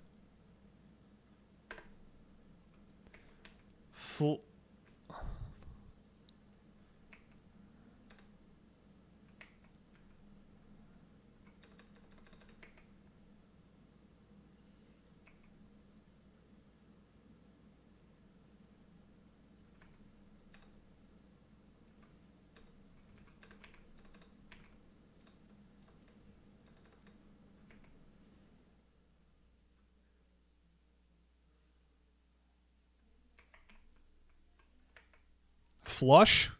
Flush?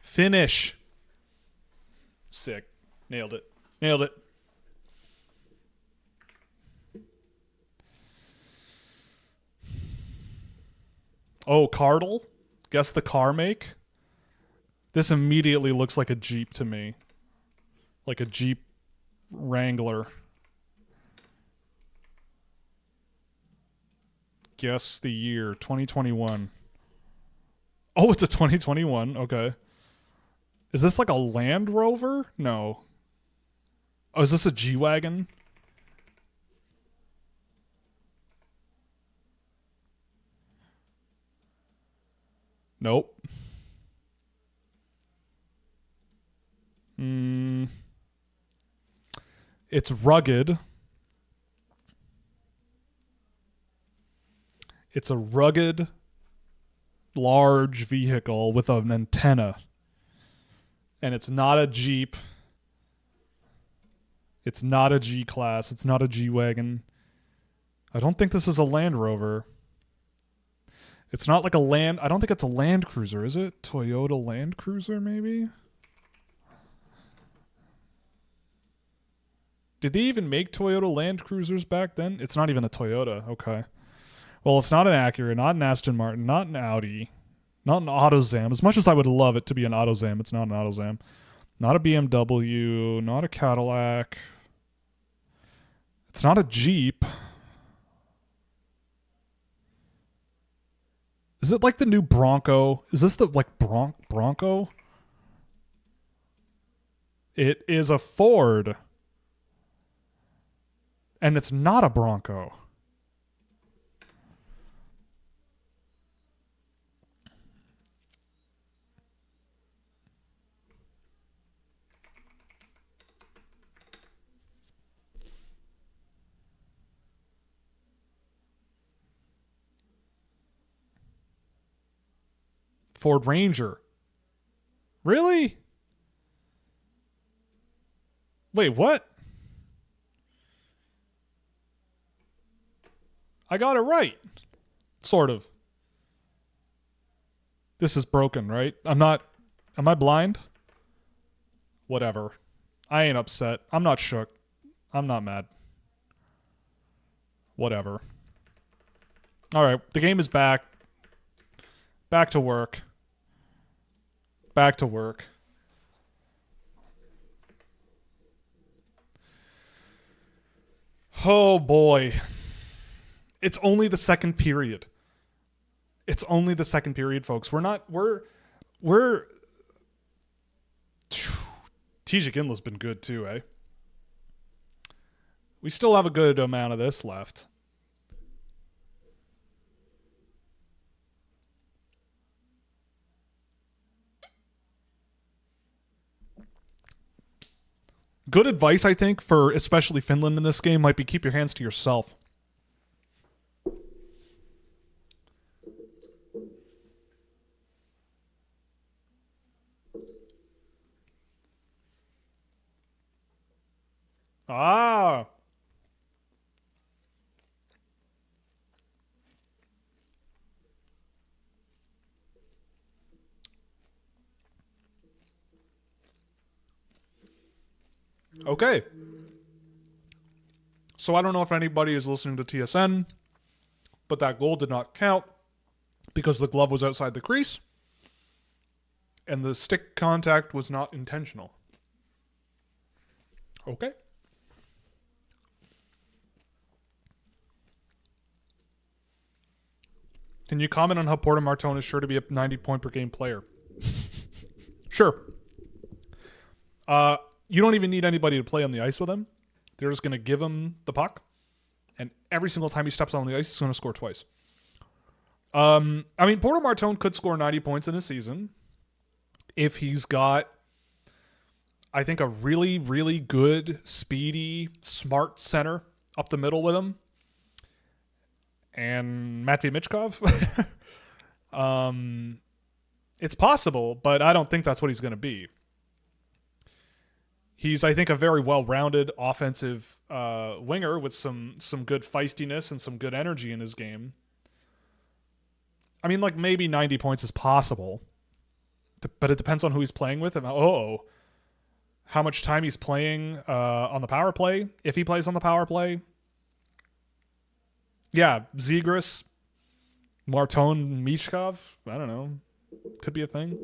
Finish. Sick. Nailed it. Nailed it. Oh, Cardle? Guess the car make? This immediately looks like a Jeep to me. Like a Jeep Wrangler. Guess the year. 2021. Oh, it's a 2021. Okay. Is this like a Land Rover? No. Oh, is this a G-Wagon? Nope. It's rugged. It's a rugged, large vehicle with an antenna. And it's not a Jeep. It's not a G-Class. It's not a G-Wagon. I don't think this is a Land Rover. It's not like a Land... I don't think it's a Land Cruiser, is it? Toyota Land Cruiser, maybe? Did they even make Toyota Land Cruisers back then? It's not even a Toyota. Okay. Well, it's not an Acura, not an Aston Martin, not an Audi, not an AutoZam. As much as I would love it to be an AutoZam, it's not an AutoZam. Not a BMW, not a Cadillac. It's not a Jeep. Is it like the new Bronco? Is this the like Bronco? It is a Ford. And it's not a Bronco. Ford Ranger. Really? Wait, what? I got it right. Sort of. This is broken, right? Am I blind? Whatever. I ain't upset. I'm not shook. I'm not mad. Whatever. All right, the game is back. Back to work. Back to work. Oh boy. It's only the second period. It's only the second period, folks. We're TJ Ginla's been good too, eh? We still have a good amount of this left. Good advice, I think, for especially Finland in this game might be keep your hands to yourself. Ah. Okay. So I don't know if anybody is listening to TSN, but that goal did not count because the glove was outside the crease and the stick contact was not intentional. Okay. Can you comment on how Porter Martone is sure to be a 90-point per game player? Sure. You don't even need anybody to play on the ice with him. They're just going to give him the puck, and every single time he steps on the ice, he's going to score twice. I mean, Porter Martone could score 90 points in a season if he's got, I think, a really, really good, speedy, smart center up the middle with him. And Matvei Michkov. It's possible, but I don't think that's what he's going to be. He's, I think, a very well-rounded offensive winger with some good feistiness and some good energy in his game. I mean, like, maybe 90 points is possible, but it depends on who he's playing with and how much time he's playing on the power play, if he plays on the power play. Yeah, Zegras, Martone, Mishkov, I don't know. Could be a thing.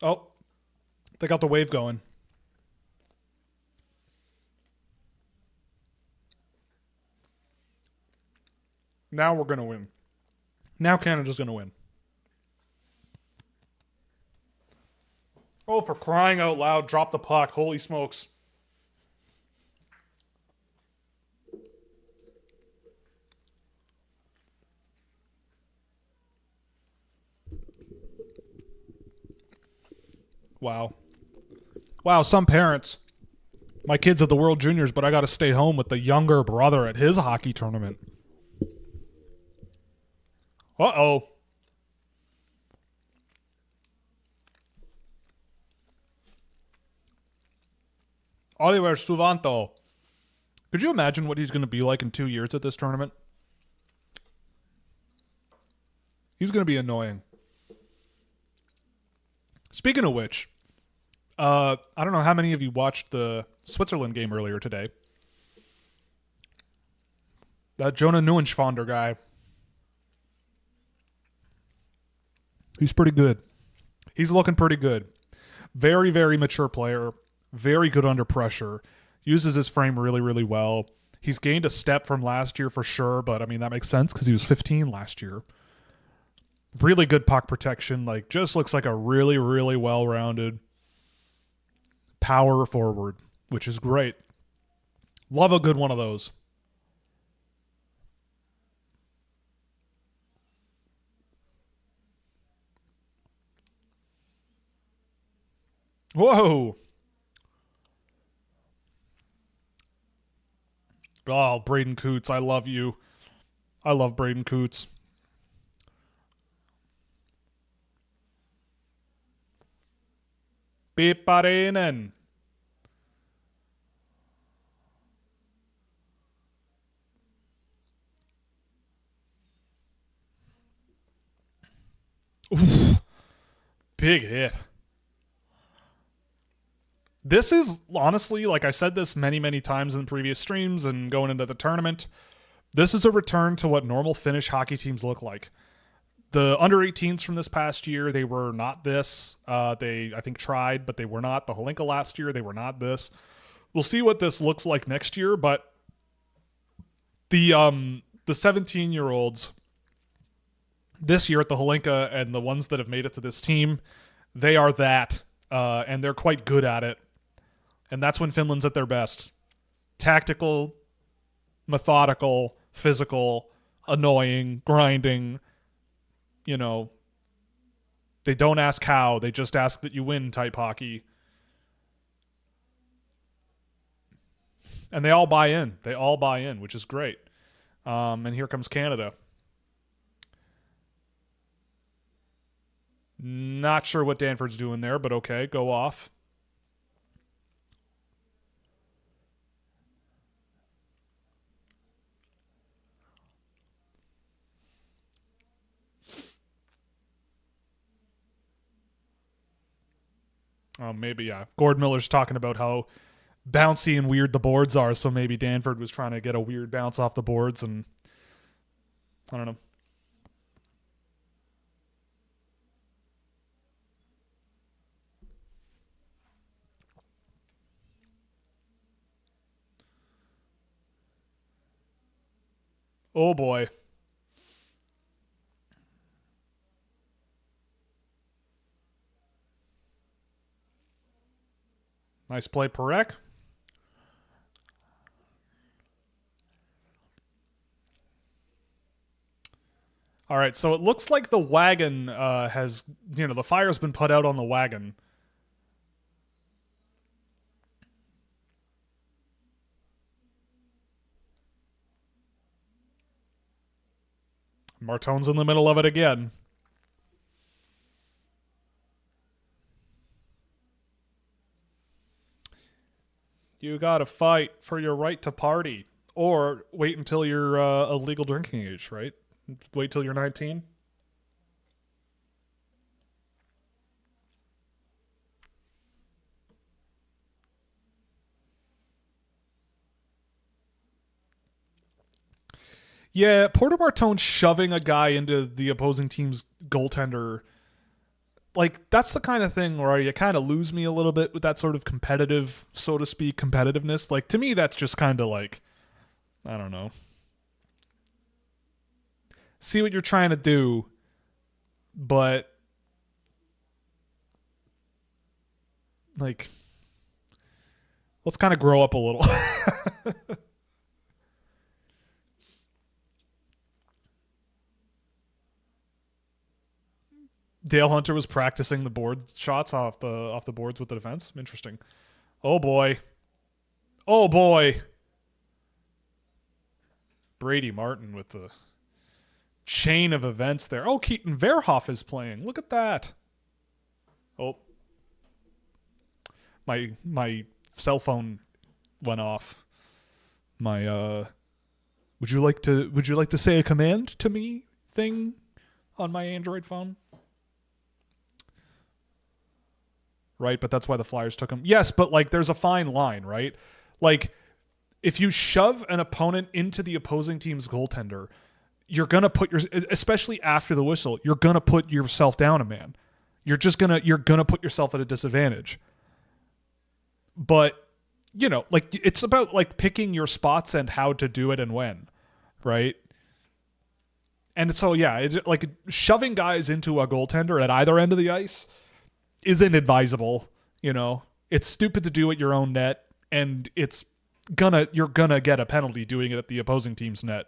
Oh, they got the wave going. Now we're going to win. Now Canada's going to win. Oh, for crying out loud, drop the puck. Holy smokes. Wow. Wow, some parents. My kid's at the World Juniors, but I got to stay home with the younger brother at his hockey tournament. Uh-oh. Oliver Suvanto. Could you imagine what he's going to be like in 2 years at this tournament? He's going to be annoying. Speaking of which, I don't know how many of you watched the Switzerland game earlier today. That Jonah Neuenschwander guy. He's pretty good. He's looking pretty good. Very, very mature player. Very good under pressure. Uses his frame really, really well. He's gained a step from last year for sure, but I mean, that makes sense because he was 15 last year. Really good puck protection. Like, just looks like a really, really well-rounded power forward, which is great. Love a good one of those. Whoa. Oh, Braden Coots, I love you. I love Braden Coots. Piparinen. Oof. Big hit. This is honestly, like I said this many, many times in previous streams and going into the tournament, this is a return to what normal Finnish hockey teams look like. The under-18s from this past year, they were not this. They, I think, tried, but they were not. The Holinka last year, they were not this. We'll see what this looks like next year, but the 17-year-olds this year at the Holinka and the ones that have made it to this team, they are that, and they're quite good at it. And that's when Finland's at their best. Tactical, methodical, physical, annoying, grinding. You know, they don't ask how, they just ask that you win type hockey. And they all buy in. They all buy in, which is great. And here comes Canada. Not sure what Danford's doing there, but okay, go off. Maybe, yeah. Gord Miller's talking about how bouncy and weird the boards are, so maybe Danford was trying to get a weird bounce off the boards, and I don't know. Oh boy. Nice play, Perek. All right, so it looks like the wagon has, the fire's been put out on the wagon. Martone's in the middle of it again. You gotta fight for your right to party. Or wait until you're a legal drinking age, right? Wait till you're 19. Yeah, Porter Martone shoving a guy into the opposing team's goaltender. Like, that's the kind of thing where you kind of lose me a little bit with that sort of competitive, so to speak, competitiveness. Like, to me, that's just kind of like, I don't know. See what you're trying to do, but like, let's kind of grow up a little. Dale Hunter was practicing the board shots off the boards with the defense. Interesting. Oh boy. Oh boy. Brady Martin with the chain of events there. Oh, Keaton Verhoff is playing. Look at that. Oh. My cell phone went off. My would you like to say a command to me thing on my Android phone? Right, but that's why the Flyers took him. Yes, but like there's a fine line, right? Like if you shove an opponent into the opposing team's goaltender, you're going to put especially after the whistle, you're going to put yourself down a man. You're going to put yourself at a disadvantage. But, like it's about like picking your spots and how to do it and when, right? And so, yeah, it's like shoving guys into a goaltender at either end of the ice isn't advisable. It's stupid to do at your own net, and you're gonna get a penalty doing it at the opposing team's net.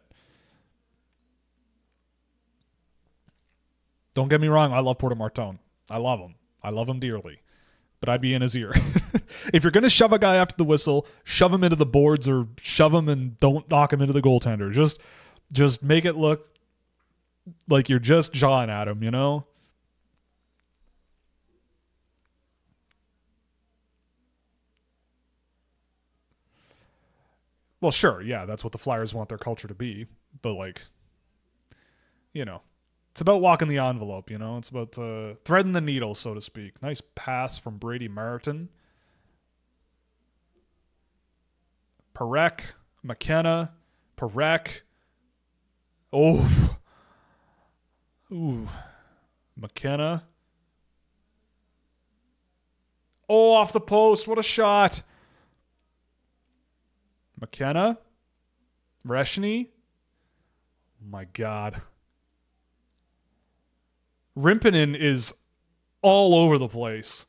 Don't get me wrong, I love Porter Martone. I love him. I love him dearly. But I'd be in his ear. If you're going to shove a guy after the whistle, shove him into the boards or shove him and don't knock him into the goaltender. Just make it look like you're just jawing at him, Well, sure, yeah, that's what the Flyers want their culture to be. But, like, it's about walking the envelope, It's about threading the needle, so to speak. Nice pass from Brady Martin. Parekh, McKenna, Parekh. Oh. Ooh. McKenna. Oh, off the post. What a shot. McKenna. Reshny. Oh, my God. Rimpinen is all over the place.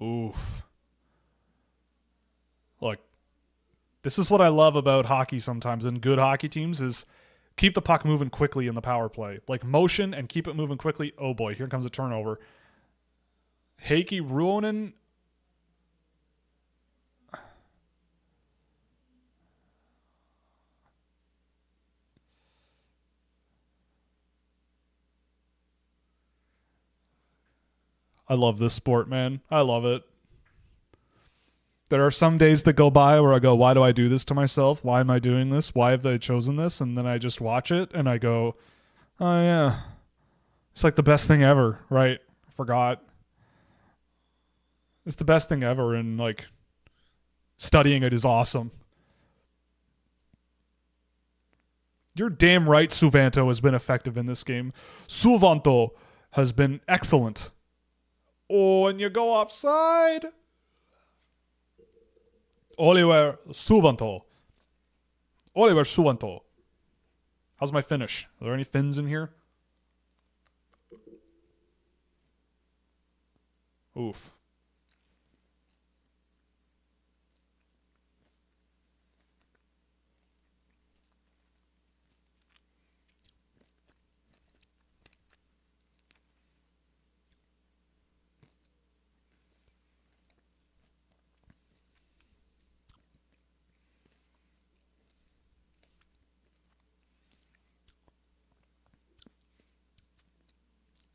Oof. Look, this is what I love about hockey sometimes, and good hockey teams is keep the puck moving quickly in the power play. Like motion and keep it moving quickly. Oh boy, here comes a turnover. Heikki Ruonen. I love this sport, man. I love it. There are some days that go by where I go, why do I do this to myself? Why am I doing this? Why have they chosen this? And then I just watch it and I go, oh yeah. It's like the best thing ever, right? I forgot. It's the best thing ever, and like studying it is awesome. You're damn right Suvanto has been effective in this game. Suvanto has been excellent. Oh, and you go offside. Oliver Suvanto. Oliver Suvanto. How's my Finnish? Are there any Finns in here? Oof.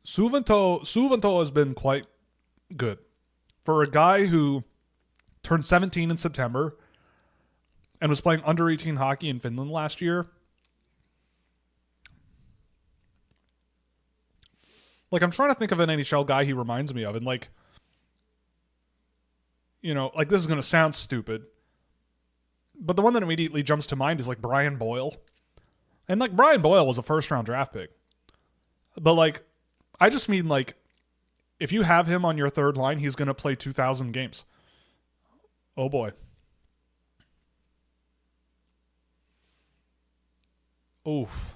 Suvanto has been quite good. For a guy who turned 17 in September and was playing under 18 hockey in Finland last year. Like, I'm trying to think of an NHL guy he reminds me of. And, like, like this is going to sound stupid. But the one that immediately jumps to mind is, like, Brian Boyle. And, like, Brian Boyle was a first-round draft pick. But, like, I just mean, like, if you have him on your third line, he's going to play 2,000 games. Oh, boy. Oof.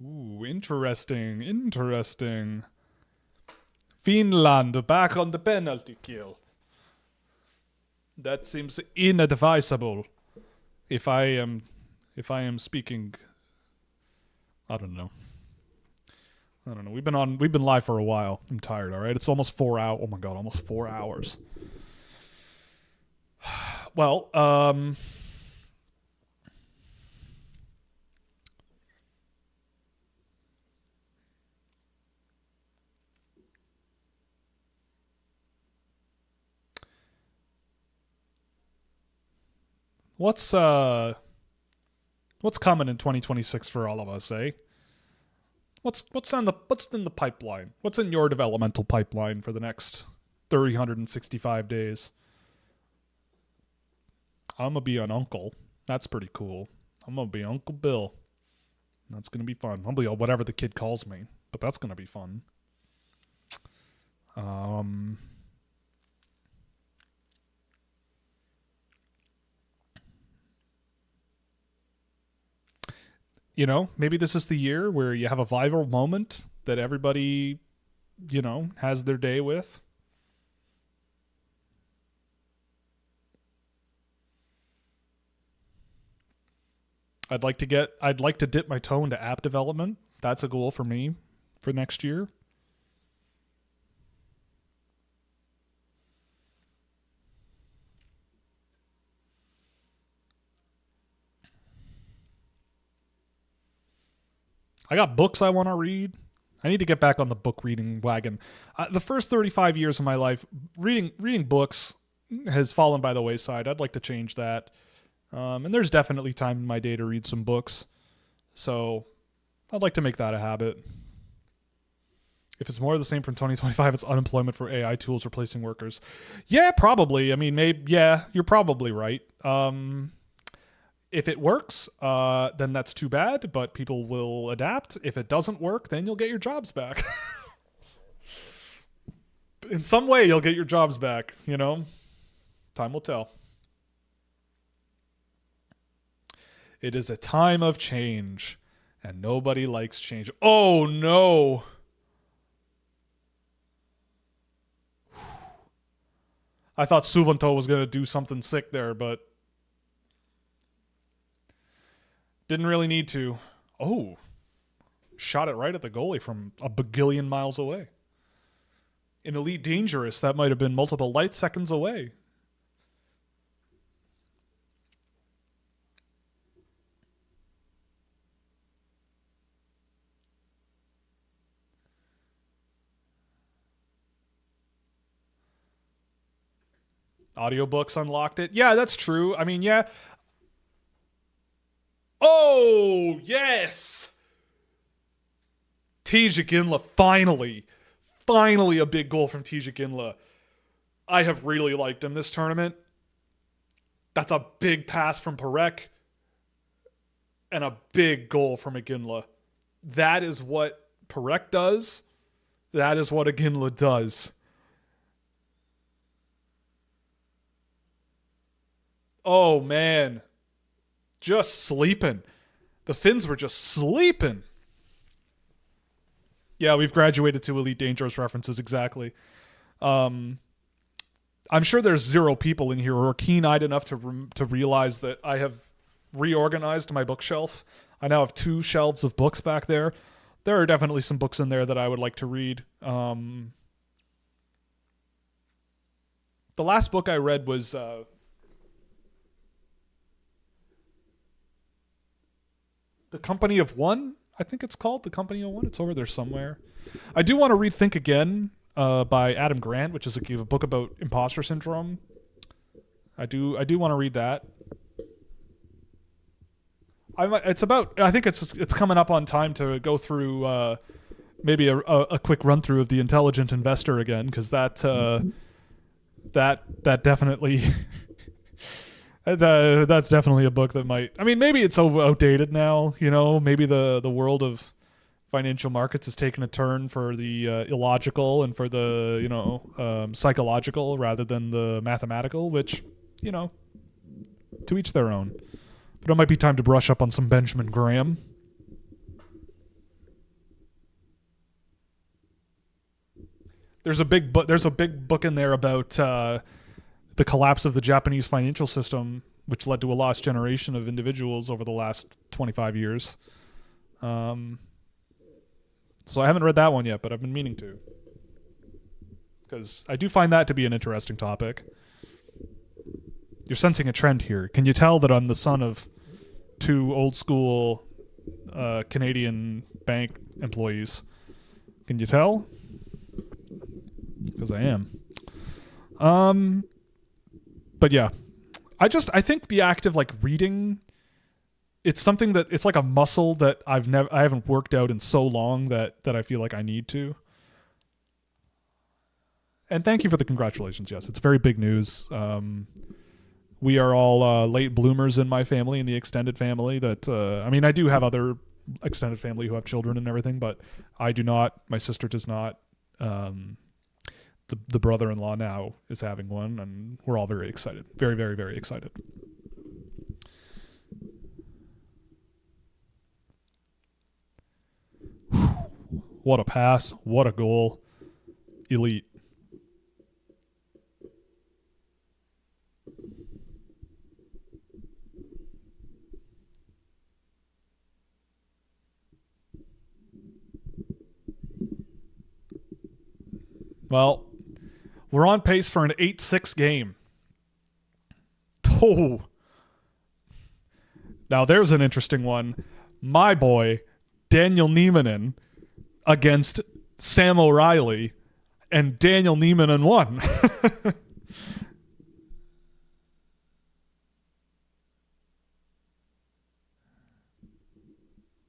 Ooh, interesting. Finland back on the penalty kill. That seems inadvisable. If I am speaking, I don't know. We've been live for a while. I'm tired, all right? It's almost 4 hours. Oh my god, almost 4 hours. Well, what's coming in 2026 for all of us, eh? What's in the pipeline? What's in your developmental pipeline for the next 365 days? I'm gonna be an uncle. That's pretty cool. I'm gonna be Uncle Bill. That's gonna be fun. I'll be whatever the kid calls me, but that's gonna be fun. You know, maybe this is the year where you have a viral moment that everybody, you know, has their day with. I'd like to dip my toe into app development. That's a goal for me for next year. I got books I want to read. I need to get back on the book reading wagon. The first 35 years of my life, reading books has fallen by the wayside. I'd like to change that. And there's definitely time in my day to read some books. So I'd like to make that a habit. If it's more of the same from 2025, it's unemployment for AI tools replacing workers. Yeah, probably. I mean, yeah, you're probably right. If it works, then that's too bad, but people will adapt. If it doesn't work, then you'll get your jobs back. In some way, you'll get your jobs back, you know? Time will tell. It is a time of change, and nobody likes change. Oh, no. I thought Suvanto was going to do something sick there, but didn't really need to. Oh, shot it right at the goalie from a bagillion miles away. In Elite Dangerous, that might have been multiple light seconds away. Audiobooks unlocked it. Yeah, that's true. I mean, yeah. Oh, yes. Tijik Inla, finally. Finally a big goal from Tijik Inla. I have really liked him this tournament. That's a big pass from Parek. And a big goal from Iginla. That is what Parek does. That is what Iginla does. Oh, man. Just sleeping. The Finns were just sleeping. Yeah, we've graduated to Elite Dangerous references, exactly. I'm sure there's zero people in here who are keen-eyed enough to realize that I have reorganized my bookshelf. I now have 2 shelves of books back there. There are definitely some books in there that I would like to read. The last book I read was... The Company of One, I think it's called. The Company of One. It's over there somewhere. I do want to read Think Again by Adam Grant, which is a book about imposter syndrome. I do want to read that. I think it's coming up on time to go through maybe a quick run through of The Intelligent Investor again, because that definitely. That's definitely a book that might... I mean, maybe it's outdated now, you know? Maybe the world of financial markets has taken a turn for the illogical and for the, you know, psychological rather than the mathematical, which, you know, to each their own. But it might be time to brush up on some Benjamin Graham. There's a big book in there about... the collapse of the Japanese financial system, which led to a lost generation of individuals over the last 25 years. So I haven't read that one yet, but I've been meaning to. Because I do find that to be an interesting topic. You're sensing a trend here. Can you tell that I'm the son of 2 old school Canadian bank employees? Can you tell? Because I am. But yeah, I think the act of like reading it's something that it's like a muscle that I haven't worked out in so long that I feel like I need to. And thank you for the congratulations. Yes, it's very big news. We are all late bloomers in my family, in the extended family. That I mean, I do have other extended family who have children and everything, but I do not. My sister does not. The brother-in-law now is having one, and we're all very excited. Very, very, very excited. What a pass. What a goal. Elite. Well, we're on pace for an 8-6 game. Oh. Now there's an interesting one. My boy, Daniel Niemanen, against Sam O'Reilly, and Daniel Niemanen won.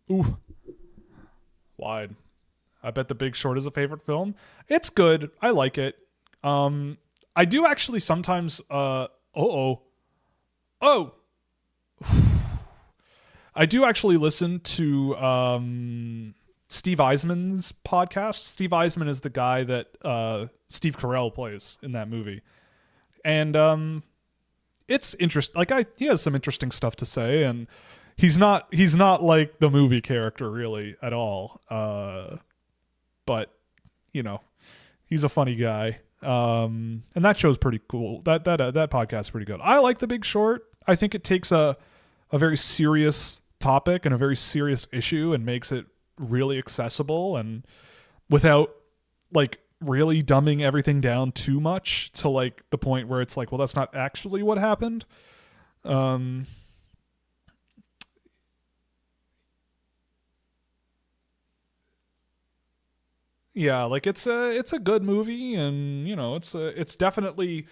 Ooh. Wide. I bet The Big Short is a favorite film. It's good. I like it. I do actually sometimes oh. I do actually listen to Steve Eisman's podcast. Steve Eisman is the guy that Steve Carell plays in that movie. And it's interesting. Like he has some interesting stuff to say, and he's not like the movie character really at all. But you know, he's a funny guy. And that show's pretty cool. That podcast's pretty good. I like The Big Short. I think it takes a very serious topic and a very serious issue and makes it really accessible, and without like really dumbing everything down too much to like the point where it's like, well, that's not actually what happened. Yeah, like it's a good movie, and you know, it's definitely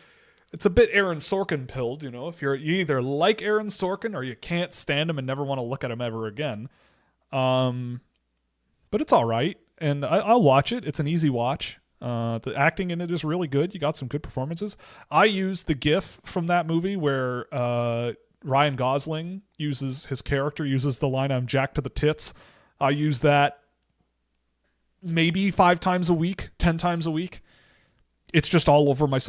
it's a bit Aaron Sorkin pilled, you know. If you either like Aaron Sorkin or you can't stand him and never want to look at him ever again. But it's all right, and I'll watch it. It's an easy watch. The acting in it is really good. You got some good performances. I use the GIF from that movie where Ryan Gosling uses the line "I'm jacked to the tits." I use that maybe 5 times a week, 10 times a week. It's just all over my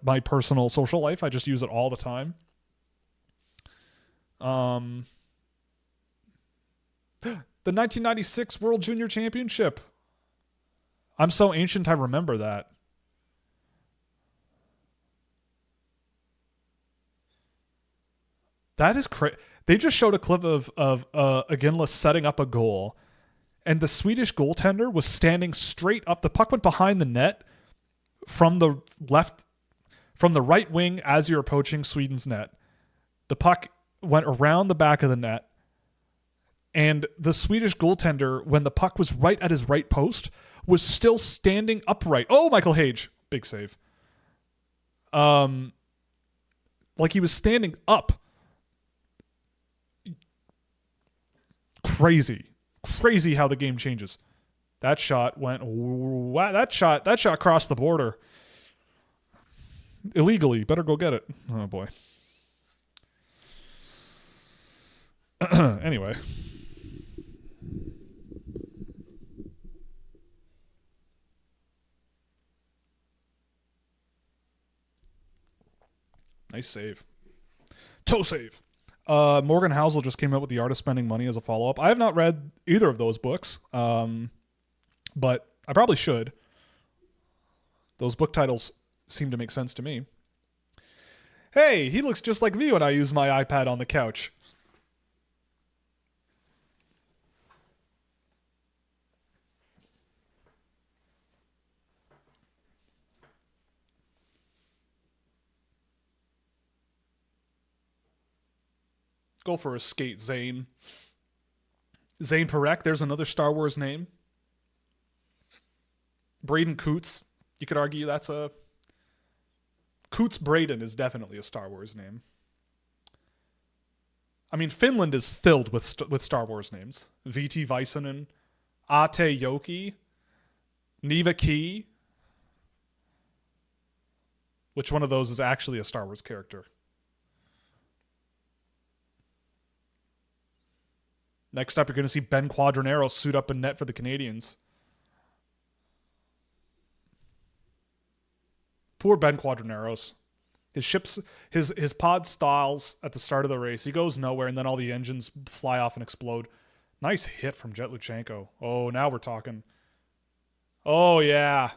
my personal social life. I just use it all the time. The 1996 World Junior Championship. I'm so ancient, I remember that. That is crazy. They just showed a clip of Aginla setting up a goal, and the Swedish goaltender was standing straight up. The puck went behind the net from the right wing as you're approaching Sweden's net. The puck went around the back of the net, and the Swedish goaltender, when the puck was right at his right post, was still standing upright. Oh, Michael Hage. Big save. Like he was standing up. Crazy how the game changes. That shot went. Wow, that shot crossed the border illegally. Better go get it. Oh boy. Anyway. Nice save. Toe save. Morgan Housel just came out with The Art of Spending Money as a follow-up. I have not read either of those books, but I probably should. Those book titles seem to make sense to me. Hey, he looks just like me when I use my iPad on the couch. Go for a skate, Zane. Zane Perek, there's another Star Wars name. Braden Coots. You could argue that's a... Coots Braden is definitely a Star Wars name. I mean, Finland is filled with Star Wars names. Viti Väisänen, Ate Yoki, Neva Key. Which one of those is actually a Star Wars character? Next up, you're going to see Ben Quadranero suit up in net for the Canadians. Poor Ben Quadraneros. His pod stalls at the start of the race. He goes nowhere, and then all the engines fly off and explode. Nice hit from Jet Luchenko. Oh, now we're talking. Oh, yeah.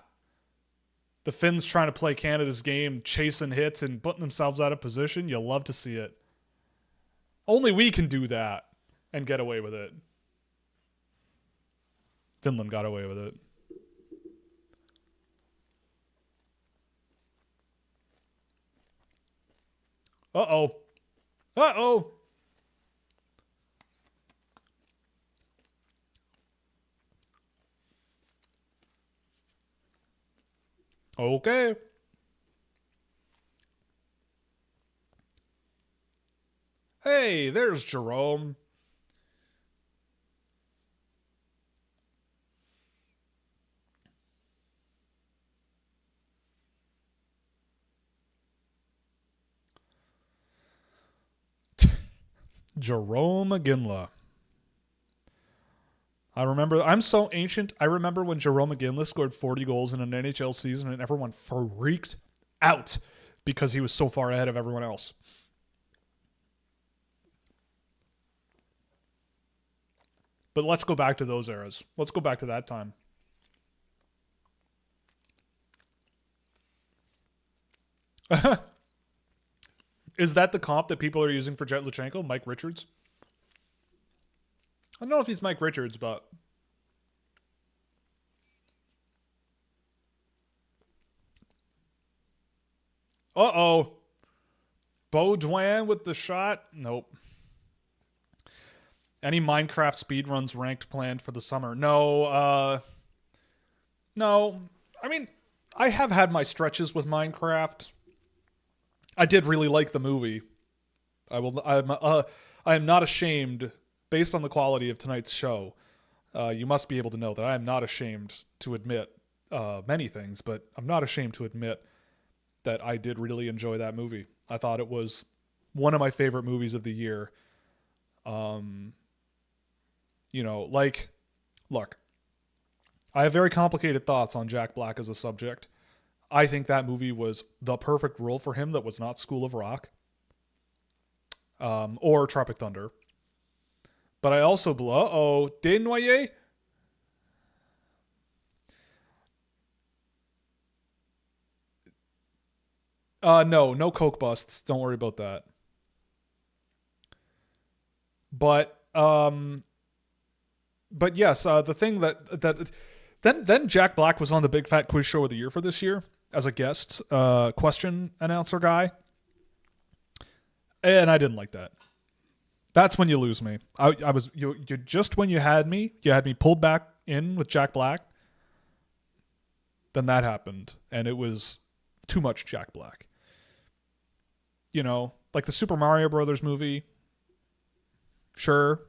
The Finns trying to play Canada's game, chasing hits and putting themselves out of position. You'll love to see it. Only we can do that and get away with it. Finland got away with it. Uh-oh. Uh-oh. Okay. Hey, there's Jerome. Jerome McGinley. I remember, I'm so ancient. I remember when Jerome McGinley scored 40 goals in an NHL season and everyone freaked out because he was so far ahead of everyone else. But let's go back to those eras. Let's go back to that time. Is that the comp that people are using for Jet Luchenko? Mike Richards? I don't know if he's Mike Richards, but... Uh-oh. Baudouin with the shot? Nope. Any Minecraft speedruns ranked planned for the summer? No. No. I mean, I have had my stretches with Minecraft. I did really like the movie. I am not ashamed, based on the quality of tonight's show. You must be able to know that I am not ashamed to admit many things, but I'm not ashamed to admit that I did really enjoy that movie. I thought it was one of my favorite movies of the year. Look, I have very complicated thoughts on Jack Black as a subject. I think that movie was the perfect role for him that was not School of Rock or Tropic Thunder. But I also... Uh-oh. Desnoyers? No coke busts. Don't worry about that. But yes, the thing then Jack Black was on the Big Fat Quiz Show of the Year for this year as a guest question announcer guy. And I didn't like that. That's when you lose me. You just when you had me pulled back in with Jack Black. Then that happened, and it was too much Jack Black. You know, like the Super Mario Brothers movie. Sure,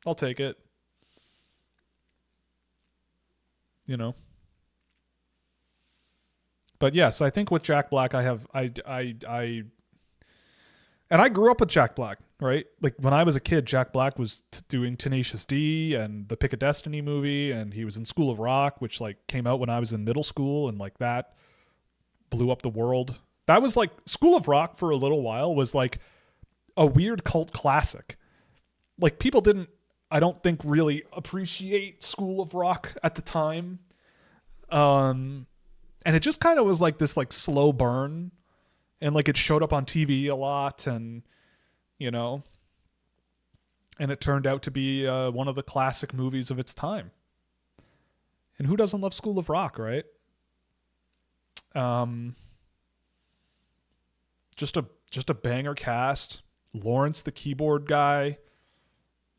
I'll take it. You know. But yes, I think with Jack Black, and I grew up with Jack Black, right? Like when I was a kid, Jack Black was doing Tenacious D and the Pick of Destiny movie, and he was in School of Rock, which like came out when I was in middle school, and like that blew up the world. That was like School of Rock for a little while was like a weird cult classic. Like people didn't, I don't think, really appreciate School of Rock at the time. And it just kind of was like this like slow burn, and like it showed up on TV a lot, and you know, and it turned out to be one of the classic movies of its time. And who doesn't love School of Rock, right? Just a banger cast. Lawrence, the keyboard guy,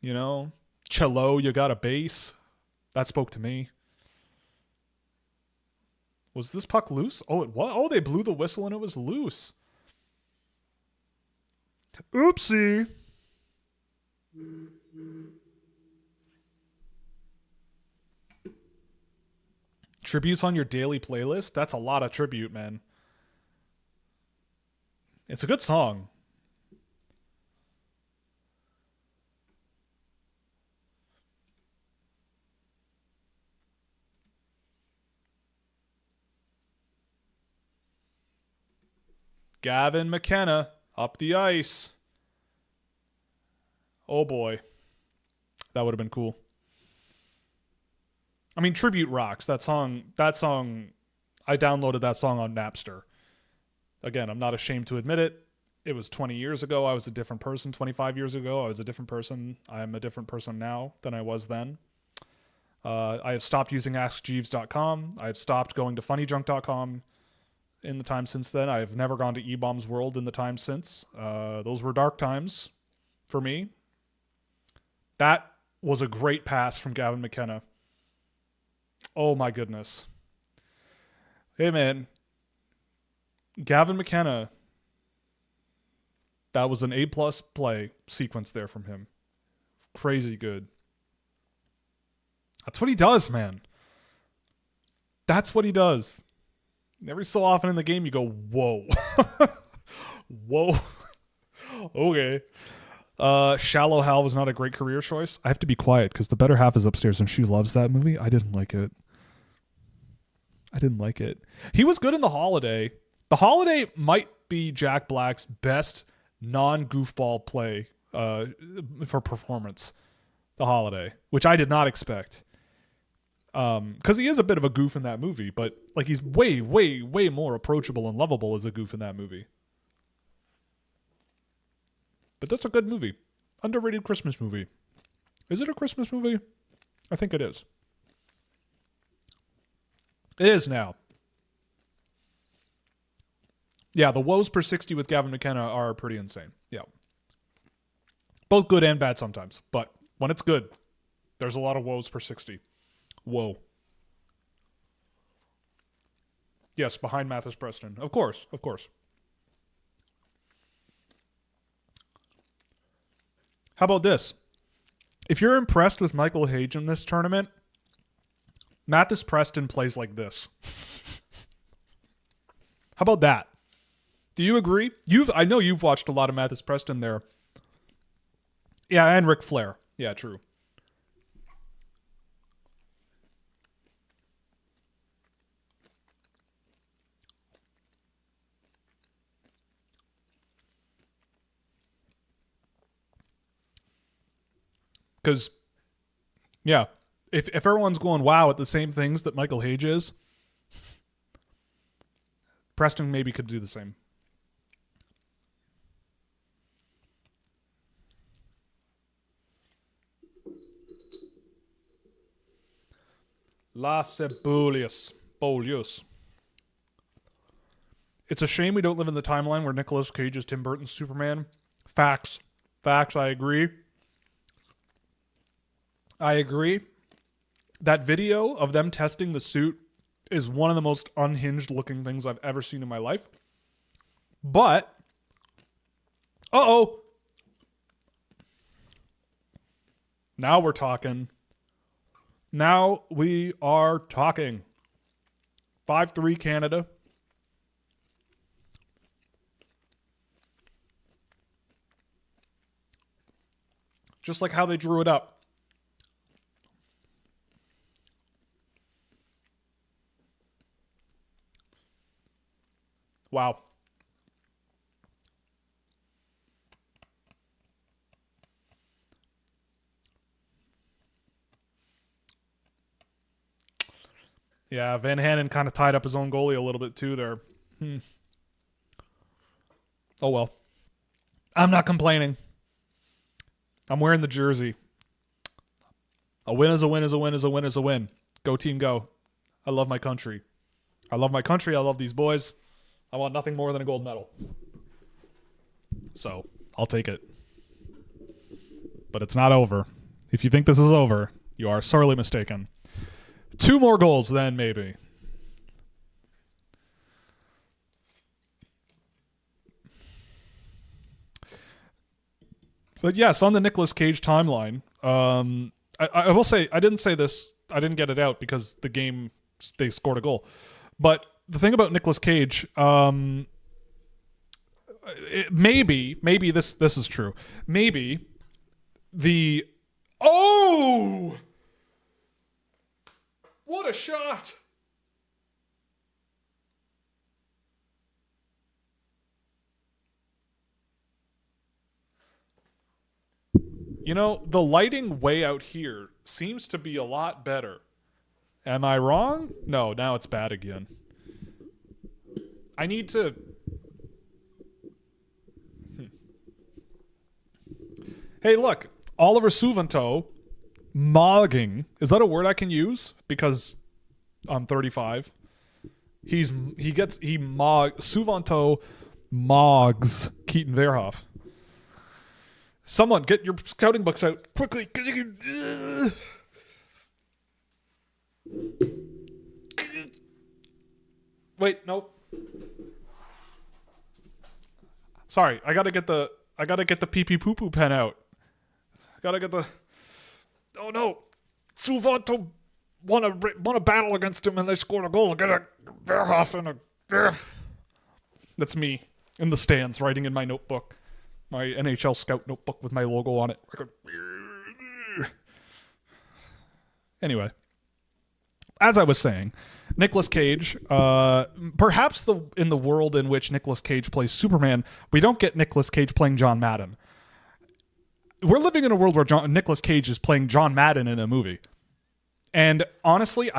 you know, cello, you got a bass. That spoke to me. Was this puck loose? Oh, it was. Oh, they blew the whistle and it was loose. Oopsie. Tributes on your daily playlist? That's a lot of tribute, man. It's a good song. Gavin McKenna, Up the Ice. Oh boy. That would have been cool. I mean, Tribute rocks. That song, I downloaded that song on Napster. Again, I'm not ashamed to admit it. It was 20 years ago. I was a different person. 25 years ago, I was a different person. I'm a different person now than I was then. I have stopped using AskJeeves.com. I have stopped going to FunnyJunk.com in the time since then. I have never gone to eBomb's World in the time since. Those were dark times for me. That was a great pass from Gavin McKenna. Oh my goodness. Hey man, Gavin McKenna, that was an A+ play sequence there from him. Crazy good. That's what he does, man. That's what he does. Every so often in the game, you go, whoa. Whoa. Okay. Shallow Hal was not a great career choice. I have to be quiet because the better half is upstairs and she loves that movie. I didn't like it. He was good in The Holiday. The Holiday might be Jack Black's best non-goofball play for performance. The Holiday, which I did not expect. Because he is a bit of a goof in that movie, but like he's way, way, way more approachable and lovable as a goof in that movie. But that's a good movie. Underrated Christmas movie. Is it a Christmas movie? I think it is. It is now. Yeah, the woes per 60 with Gavin McKenna are pretty insane. Yeah. Both good and bad sometimes. But when it's good, there's a lot of woes per 60. Whoa. Yes, behind Mathis Preston. Of course. How about this? If you're impressed with Michael Hage in this tournament, Mathis Preston plays like this. How about that? Do you agree? I know you've watched a lot of Mathis Preston there. Yeah, and Ric Flair. Yeah, true. Because, yeah, if everyone's going wow at the same things that Michael Hage is, Preston maybe could do the same. La Cebulius. Bolius. It's a shame we don't live in the timeline where Nicolas Cage is Tim Burton's Superman. Facts, I agree. That video of them testing the suit is one of the most unhinged looking things I've ever seen in my life. But, now we're talking. Now we are talking. 5-3 Canada. Just like how they drew it up. Wow. Yeah, Van Hanen kind of tied up his own goalie a little bit too there. Oh well. I'm not complaining. I'm wearing the jersey. A win is a win is a win is a win is a win. Go team go. I love my country. I love my country. I love these boys. I want nothing more than a gold medal. So, I'll take it. But it's not over. If you think this is over, you are sorely mistaken. 2 more goals then, maybe. But yes, on the Nicolas Cage timeline, I will say, I didn't say this, I didn't get it out because the game, they scored a goal. But the thing about Nicolas Cage, maybe this is true. Maybe the, oh, what a shot. You know, the lighting way out here seems to be a lot better. Am I wrong? No, now it's bad again. I need to... Hey, look. Oliver Suvanto mogging. Is that a word I can use? Because I'm 35. Suvanto mogs Keaton Verhoff. Someone get your scouting books out quickly, because you can. Wait, nope. Sorry, I gotta get the pee pee poo poo pen out. I gotta get the. Oh no, Suvanto won a battle against him and they scored a goal. I got a Verhoff and a. That's me in the stands writing in my notebook. My NHL Scout notebook with my logo on it. Anyway, as I was saying, Nicolas Cage, perhaps in the world in which Nicolas Cage plays Superman, we don't get Nicolas Cage playing John Madden. We're living in a world where Nicolas Cage is playing John Madden in a movie. And honestly,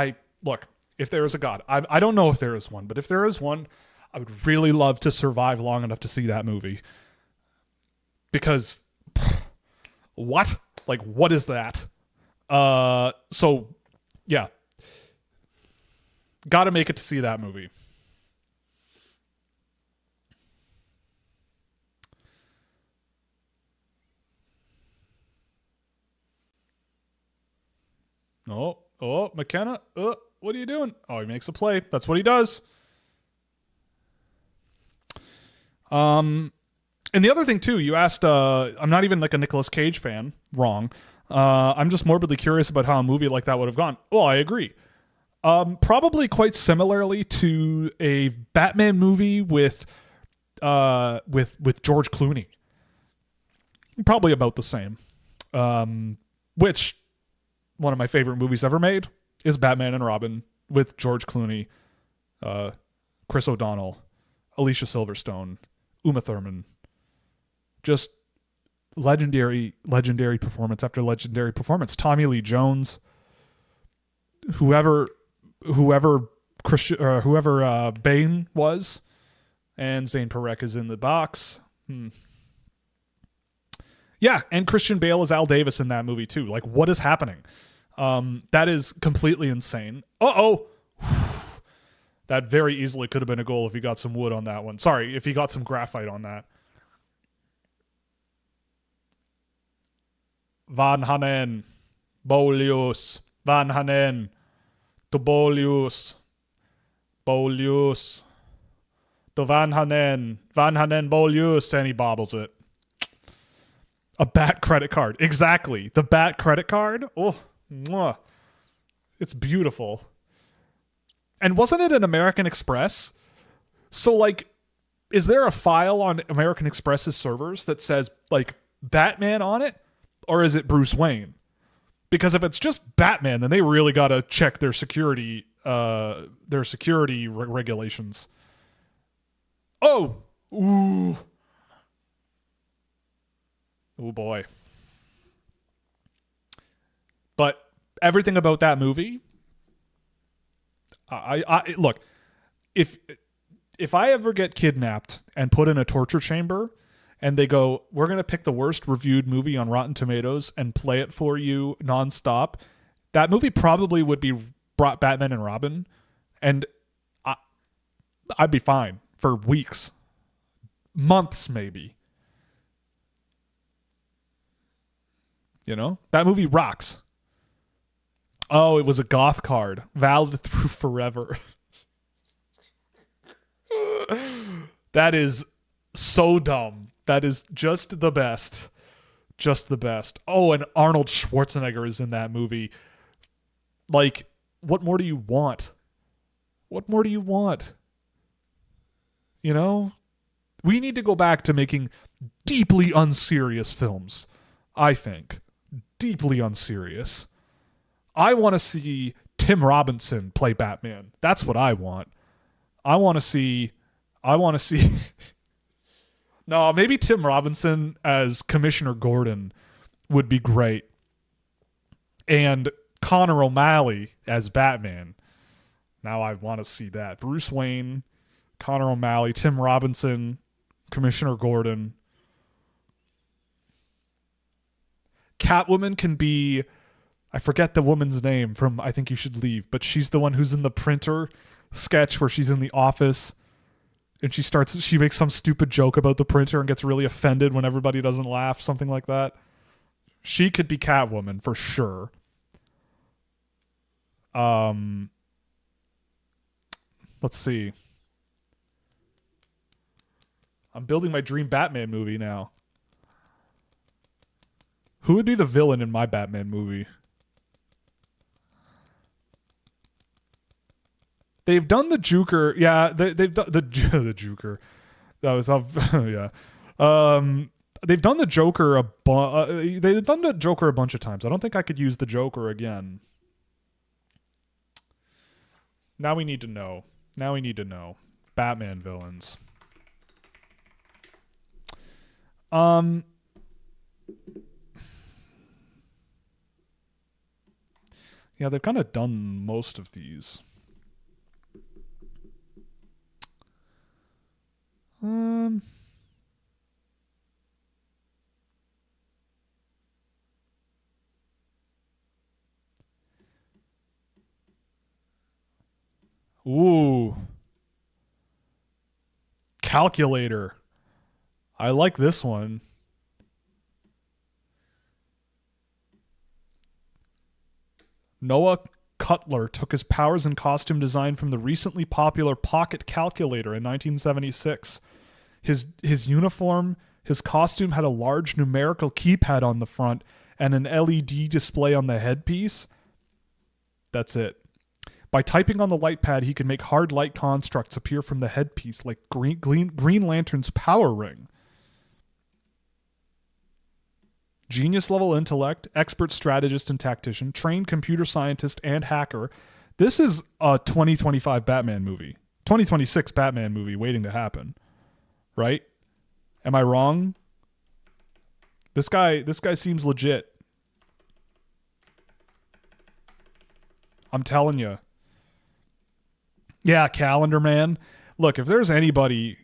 look, if there is a God, I don't know if there is one, but if there is one, I would really love to survive long enough to see that movie. Because, what? Like, what is that? So, yeah. Gotta make it to see that movie. Oh, McKenna. What are you doing? Oh, he makes a play. That's what he does. And the other thing, too, you asked, I'm not even like a Nicolas Cage fan. Wrong. I'm just morbidly curious about how a movie like that would have gone. Well, I agree. Probably quite similarly to a Batman movie with George Clooney. Probably about the same. Which, one of my favorite movies ever made is Batman and Robin with George Clooney, Chris O'Donnell, Alicia Silverstone, Uma Thurman. Just legendary performance after legendary performance. Tommy Lee Jones, whoever Bane was, and Zane Perek is in the box. Yeah, and Christian Bale is Al Davis in that movie too. Like, what is happening? That is completely insane. That very easily could have been a goal if he got some wood on that one. Sorry, if he got some graphite on that. Van Hanen, Bolius, Van Hanen, to Bolius, to Van Hanen, Bolius, and he bobbles it. A Bat credit card. Exactly. The Bat credit card. Oh, mwah. It's beautiful. And wasn't it an American Express? So, like, is there a file on American Express's servers that says, like, Batman on it? Or is it Bruce Wayne? Because if it's just Batman, then they really got to check their security regulations. Oh! Ooh. Oh, boy. But everything about that movie... I look, if I ever get kidnapped and put in a torture chamber and they go, we're going to pick the worst reviewed movie on Rotten Tomatoes and play it for you nonstop, that movie probably would be Batman and Robin, and I'd be fine for weeks, months maybe. You know, that movie rocks. Oh, it was a goth card. Valid through forever. That is so dumb. That is just the best. Just the best. Oh, and Arnold Schwarzenegger is in that movie. Like, what more do you want? What more do you want? You know? We need to go back to making deeply unserious films, I think. Deeply unserious. I want to see Tim Robinson play Batman. That's what I want. I want to see No, maybe Tim Robinson as Commissioner Gordon would be great. And Connor O'Malley as Batman. Now I want to see that. Bruce Wayne, Connor O'Malley, Tim Robinson, Commissioner Gordon. Catwoman can be, I forget the woman's name from I Think You Should Leave, but she's the one who's in the Printer sketch where she's in the office and she makes some stupid joke about the printer and gets really offended when everybody doesn't laugh, something like that. She could be Catwoman for sure. Let's see. I'm building my dream Batman movie now. Who would be the villain in my Batman movie? They've done the Joker. Yeah, they've done the Joker. That was yeah. They've done the Joker they've done the Joker a bunch of times. I don't think I could use the Joker again. Now we need to know. Batman villains. Yeah, they've kind of done most of these. Ooh. Calculator. I like this one. Noah Cutler took his powers and costume design from the recently popular pocket calculator in 1976. His uniform, his costume had a large numerical keypad on the front and an LED display on the headpiece. That's it. By typing on the light pad, he could make hard light constructs appear from the headpiece like Green Lantern's power ring. Genius level intellect, expert strategist and tactician, trained computer scientist and hacker. This is a 2025 Batman movie. 2026 Batman movie waiting to happen. Right? Am I wrong? This guy seems legit. I'm telling you. Yeah, Calendar Man. Look, if there's anybody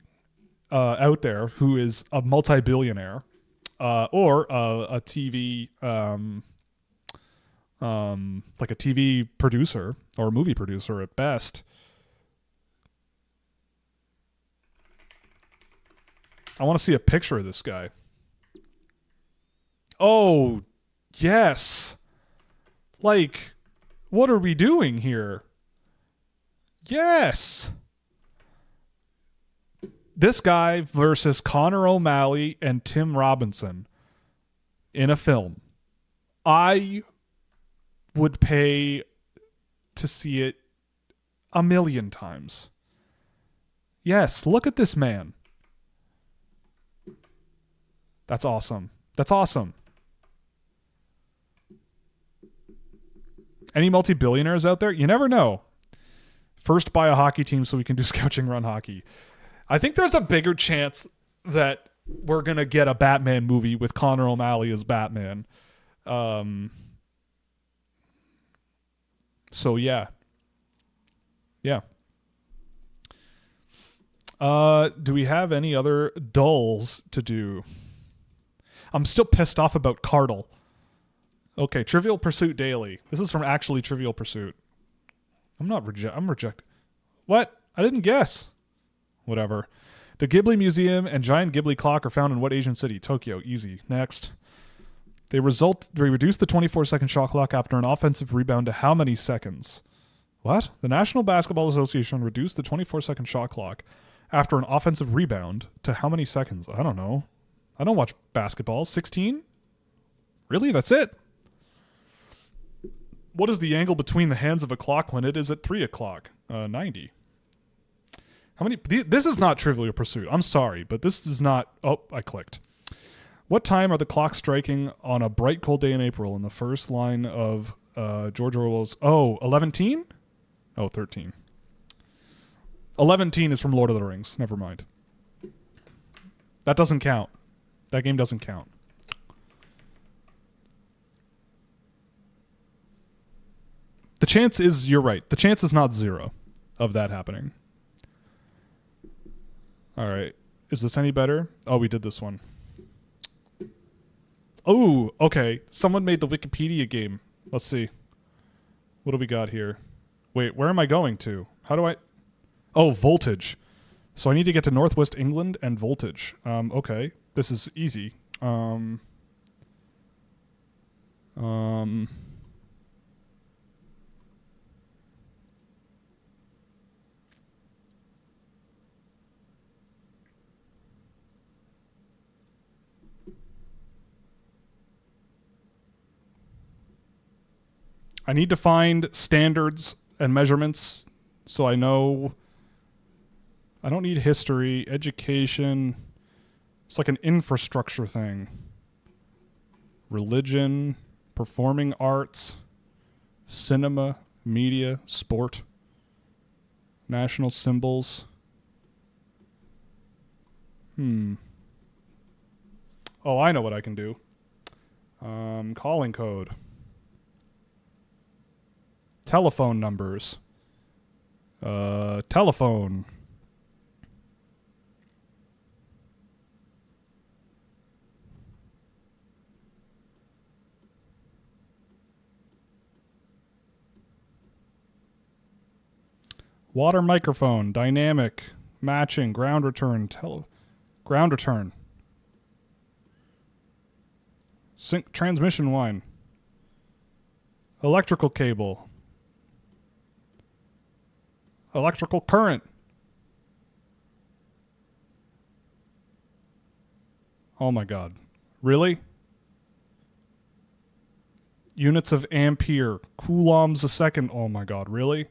out there who is a multi-billionaire or a TV, like a TV producer or a movie producer at best, I want to see a picture of this guy. Oh, yes. Like, what are we doing here? Yes. This guy versus Connor O'Malley and Tim Robinson in a film. I would pay to see it 1,000,000 times. Yes, look at this man. That's awesome. That's awesome. Any multi-billionaires out there? You never know. First buy a hockey team so we can do Scouching Run Hockey. I think there's a bigger chance that we're going to get a Batman movie with Connor O'Malley as Batman. So, yeah. Yeah. Do we have any other dulls to do? I'm still pissed off about Cardle. Okay, Trivial Pursuit Daily. This is from actually Trivial Pursuit. I'm reject. What? I didn't guess. Whatever. The Ghibli Museum and giant Ghibli clock are found in what Asian city? Tokyo. Easy. Next. They reduced the 24-second shot clock after an offensive rebound to how many seconds? What? The National Basketball Association reduced the 24-second shot clock after an offensive rebound to how many seconds? I don't know. I don't watch basketball. 16? Really? That's it? What is the angle between the hands of a clock when it is at 3 o'clock? 90. How many? This is not Trivial Pursuit. I'm sorry, but this is not. Oh, I clicked. What time are the clocks striking on a bright cold day in April in the first line of George Orwell's? Oh, 11-teen? Oh, 13. 11-teen is from Lord of the Rings. Never mind. That doesn't count. That game doesn't count. The chance is, you're right. The chance is not 0 of that happening. All right. Is this any better? Oh, we did this one. Oh, okay. Someone made the Wikipedia game. Let's see. What do we got here? Wait, where am I going to? How do I... Oh, voltage. So I need to get to Northwest England and voltage. Okay. This is easy. I need to find standards and measurements so I know. I don't need history, education. It's like an infrastructure thing. Religion, performing arts, cinema, media, sport, national symbols. Oh, I know what I can do. Calling code. Telephone numbers. Telephone. Water microphone. Dynamic. Matching. Ground return. Ground return. Transmission line. Electrical cable. Electrical current. Oh my God. Really? Units of ampere. Coulombs a second. Oh my God. Really?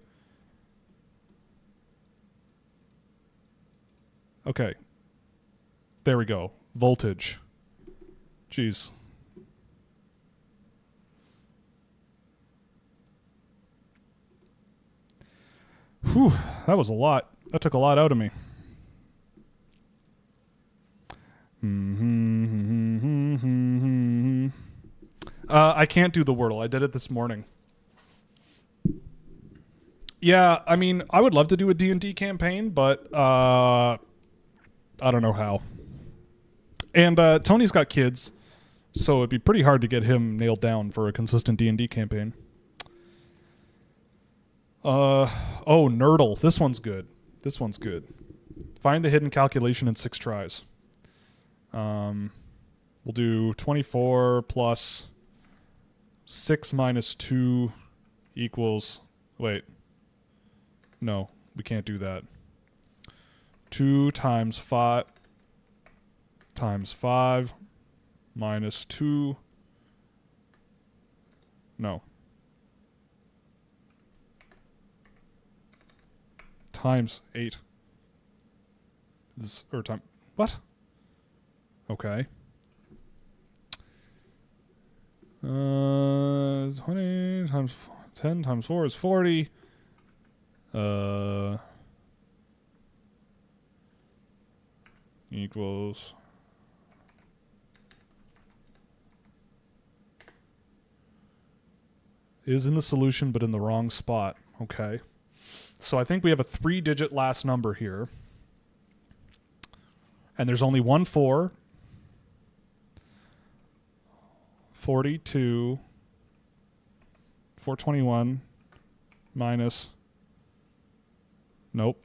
Okay. There we go. Voltage. Jeez. Whew, that was a lot. That took a lot out of me. I can't do the Wordle. I did it this morning. Yeah, I mean, I would love to do a D&D campaign, but I don't know how. And Tony's got kids, so it'd be pretty hard to get him nailed down for a consistent D&D campaign. Oh, Nerdle. This one's good. This one's good. Find the hidden calculation in 6 tries. We'll do 24 plus 6 minus 2 equals... Wait. No, we can't do that. 2 times 5 minus 2... No. Times 8. Or time... What? Okay. 20 times 10 times 4 is 40. Equals... Is in the solution, but in the wrong spot. Okay. So I think we have a 3-digit last number here. And there's only one 4. 42. 421 minus... Nope.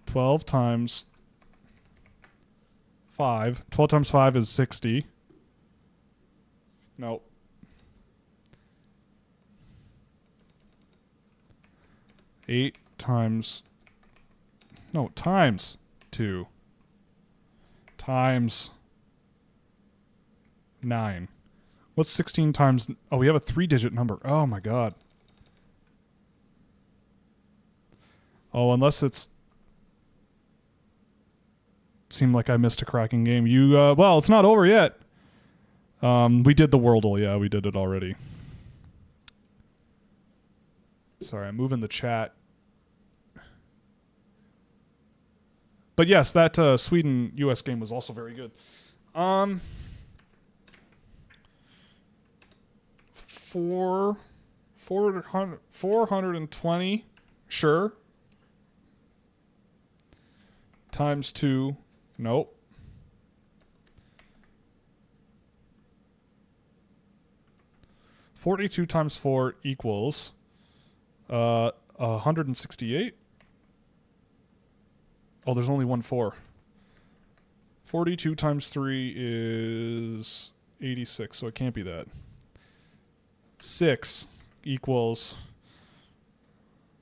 12 times 5. 12 times 5 is 60. Nope. 8 times... No, times 2. Times... 9. What's 16 times... Oh, we have a 3-digit number. Oh, my God. Oh, unless it's... Seemed like I missed a cracking game. Well, it's not over yet. We did the Wordle. Yeah, we did it already. Sorry, I'm moving the chat. But yes, that Sweden-US game was also very good. 420, sure. Times 2, nope. $42 times 4 equals 168. Oh, there's only one 4. 42 times 3 is 86, so it can't be that. 6 equals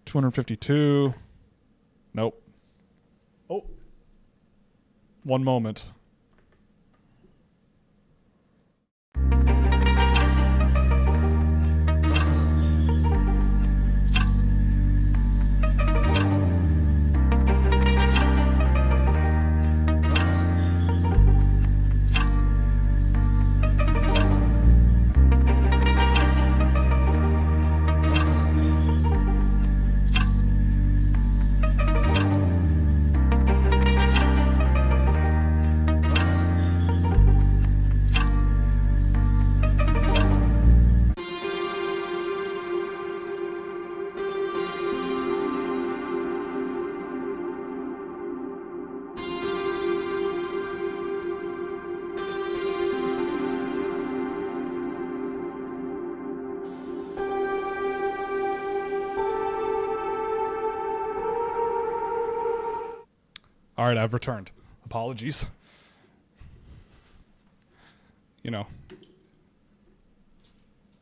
252. Nope. Oh. One moment. All right, I've returned. Apologies. You know,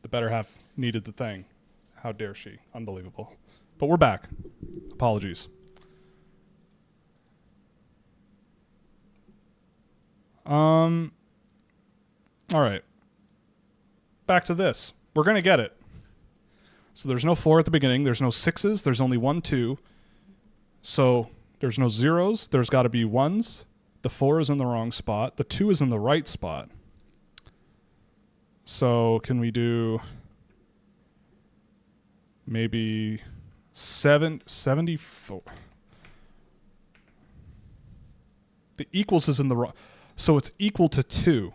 the better half needed the thing. How dare she? Unbelievable. But we're back. Apologies. All right. Back to this. We're going to get it. So there's no 4 at the beginning. There's no 6s. There's only 1, 2. So there's no 0s. There's got to be 1s. The 4 is in the wrong spot. The 2 is in the right spot. So can we do maybe 74? The equals is in the wrong. So it's equal to 2.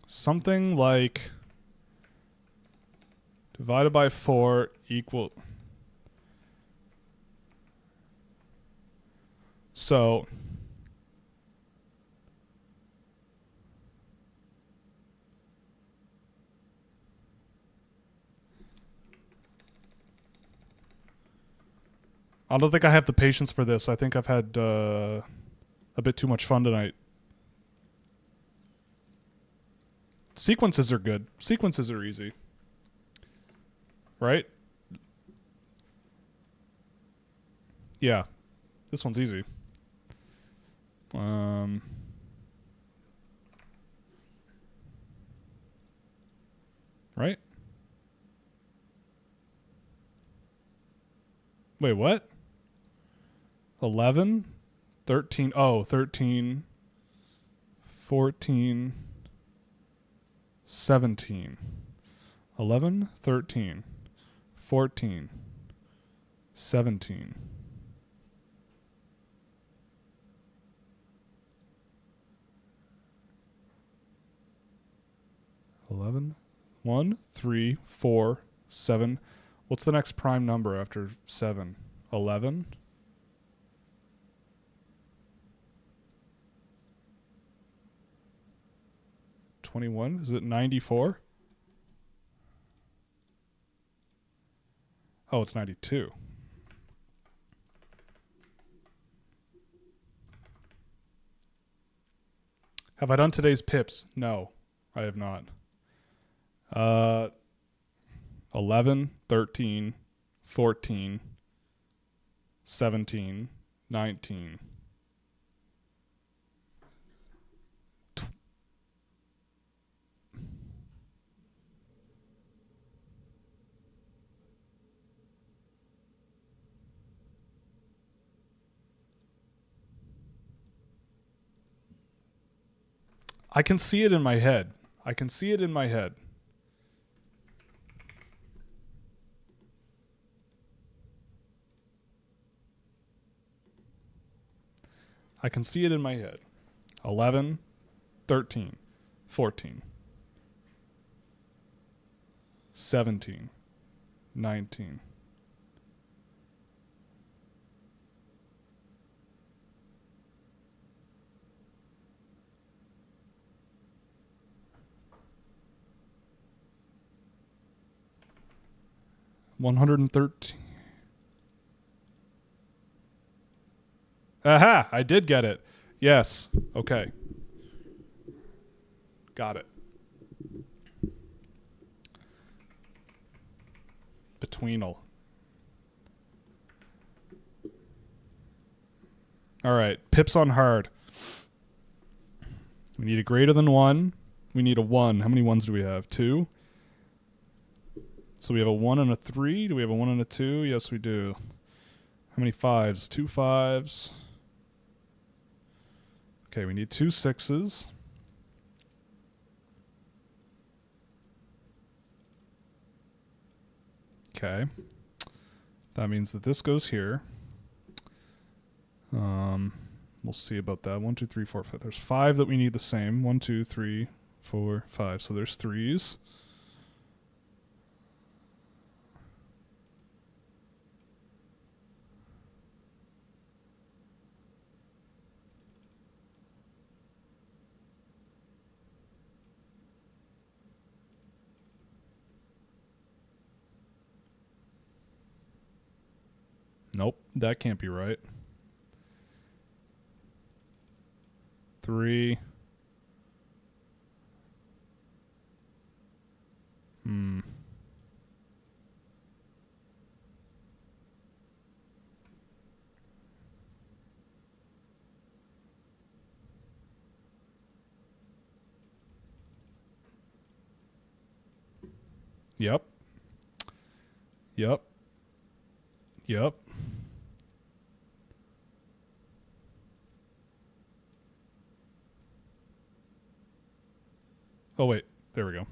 Something like divided by 4 equal. So I don't think I have the patience for this. I think I've had a bit too much fun tonight. Sequences are good. Sequences are easy. Right? Yeah. This one's easy. Right? Wait, what? 11? 13. Oh, 13. 14. 17. 11, 13. 14. 17. Eleven, 1, 3, 4, 7. What's the next prime number after 7? 11. 21. Is it 94? Oh, it's 92. Have I done today's pips? No. I have not. 11, 13, 14, 17, 19. I can see it in my head. I can see it in my head. I can see it in my head. 11, 13, 14, 17, 19. $113. Aha! I did get it. Yes. Okay. Got it. Betweenal. All right. Pips on hard. We need a greater than 1. We need a 1. How many 1s do we have? 2. So we have a 1 and a 3. Do we have a 1 and a 2? Yes, we do. How many 5s? 2 5s. Okay, we need 2 6s. Okay. That means that this goes here. We'll see about that. 1, 2, 3, 4, 5. There's 5 that we need the same. 1, 2, 3, 4, 5. So there's 3s. Nope, that can't be right. 3. Yep. Yep. Yep. Oh, wait. There we go.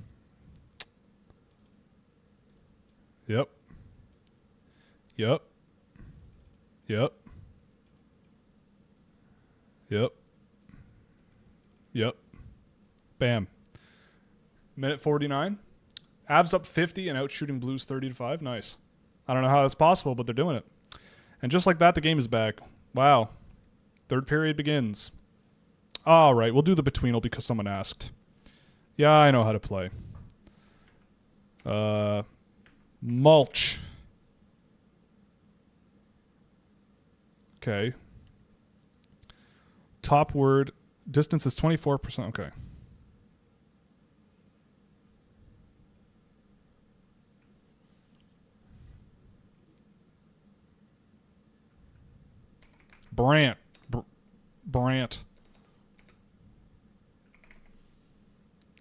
Yep. Yep. Yep. Yep. Yep. Bam. Minute 49. Avs up 50 and out shooting Blues 30-5. Nice. I don't know how that's possible, but they're doing it. And just like that, the game is back. Wow. Third period begins. All right, we'll do the betweenal because someone asked. Yeah, I know how to play. Mulch. Okay. Top word. Distance is 24%. Okay. Brant.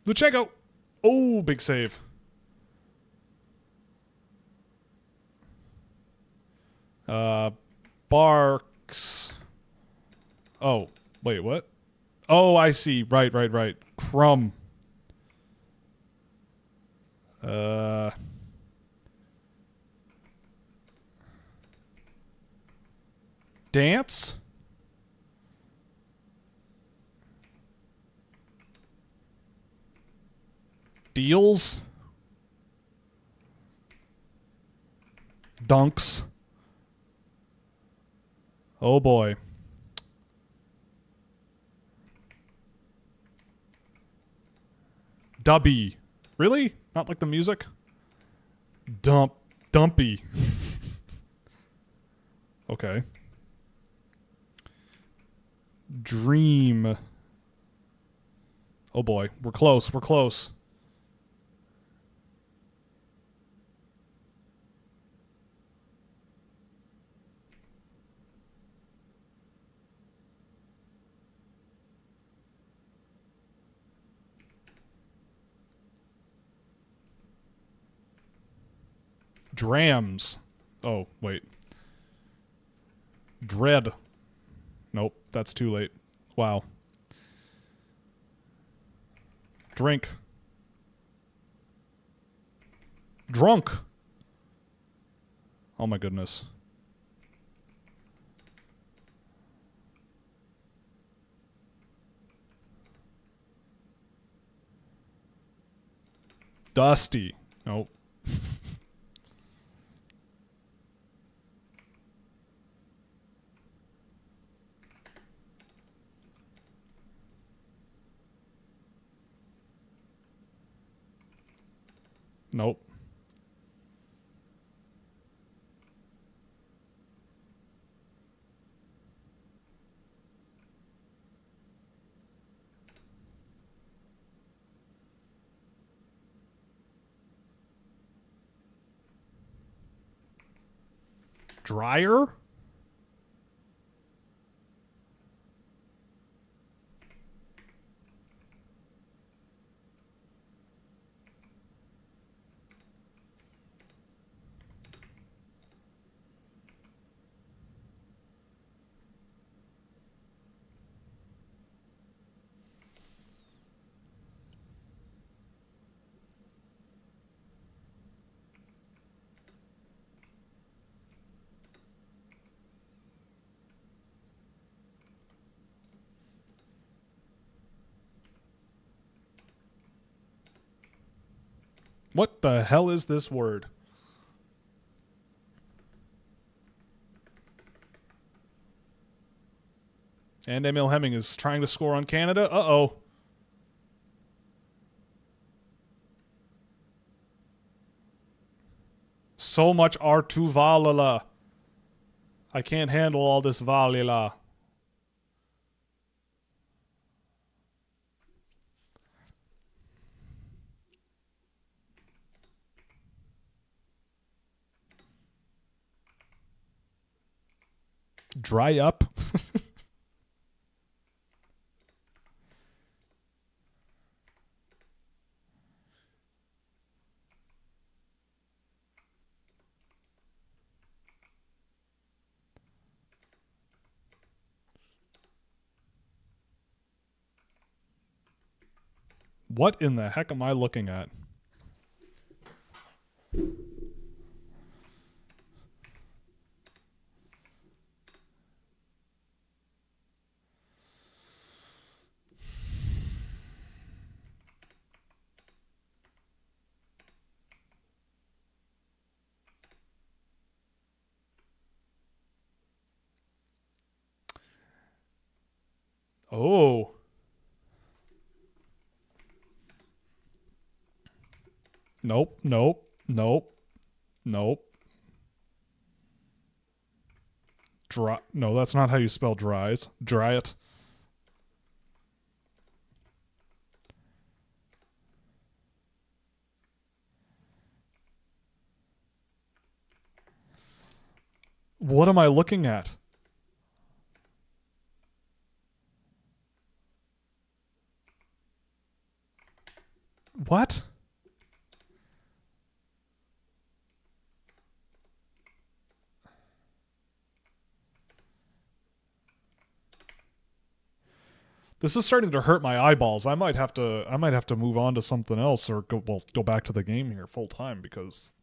Luchego. Oh, big save. Barks. Oh, wait, what? Oh, I see. Right. Crumb. Dance. Deals. Dunks. Oh boy. Dubby. Really? Not like the music? Dumpy. Okay. Dream. Oh boy, we're close. We're close. Drams. Oh, wait. Dread. Nope, that's too late. Wow. Drink. Drunk. Oh my goodness. Dusty. Nope. Nope. Dryer? What the hell is this word? And Emil Hemming is trying to score on Canada. Uh-oh. So much R2 Valila. I can't handle all this Valila. Dry up. What in the heck am I looking at? Oh. Nope, nope, nope, nope. Dry. No, that's not how you spell dries. Dry it. What am I looking at? What? This is starting to hurt my eyeballs. I might have to move on to something else or go back to the game here full time because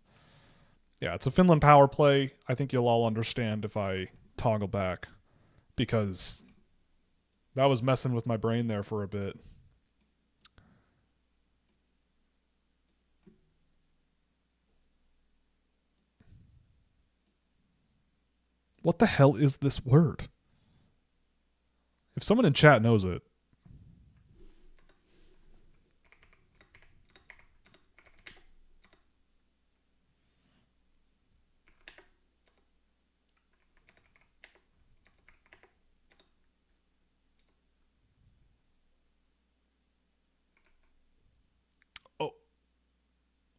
yeah, it's a Finland power play. I think you'll all understand if I toggle back because that was messing with my brain there for a bit. What the hell is this word? If someone in chat knows it.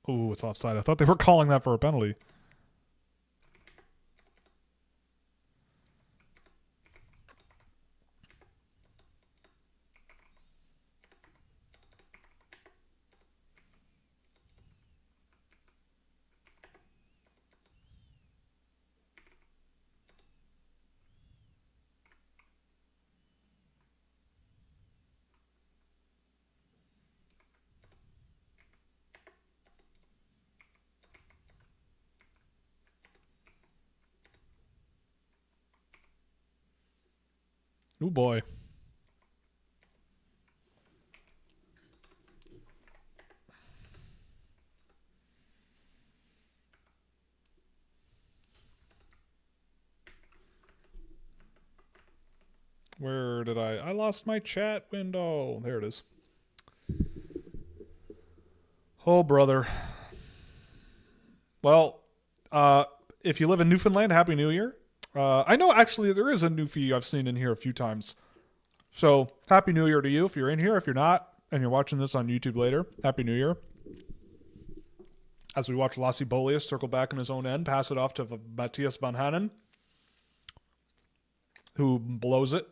Ooh, it's offside. I thought they were calling that for a penalty. Oh boy. Where did I lost my chat window. There it is. Oh, brother. Well, if you live in Newfoundland, Happy New Year. I know actually there is a Newfie I've seen in here a few times. So, Happy New Year to you if you're in here. If you're not, and you're watching this on YouTube later, Happy New Year. As we watch Lassie Bolius circle back in his own end, pass it off to Matthias Van Hanen, who blows it.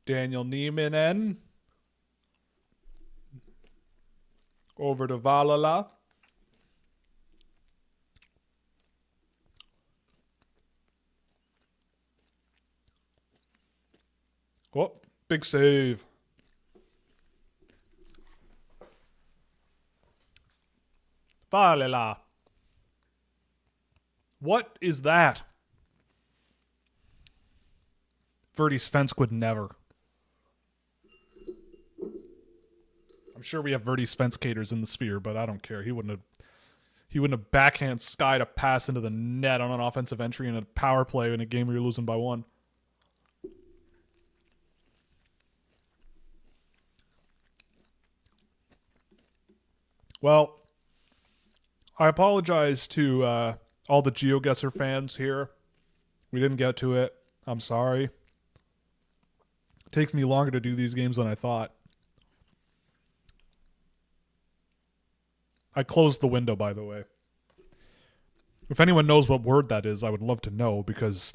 Daniel Nieminen over to Valala. Oh, big save. Valala. What is that? Verdi Svensk would never. I'm sure we have Verdi Svenskators in the sphere, but I don't care. He wouldn't have backhand skied a pass into the net on an offensive entry in a power play in a game where you're losing by 1. Well, I apologize to all the GeoGuessr fans here. We didn't get to it. I'm sorry. It takes me longer to do these games than I thought. I closed the window, by the way. If anyone knows what word that is, I would love to know, because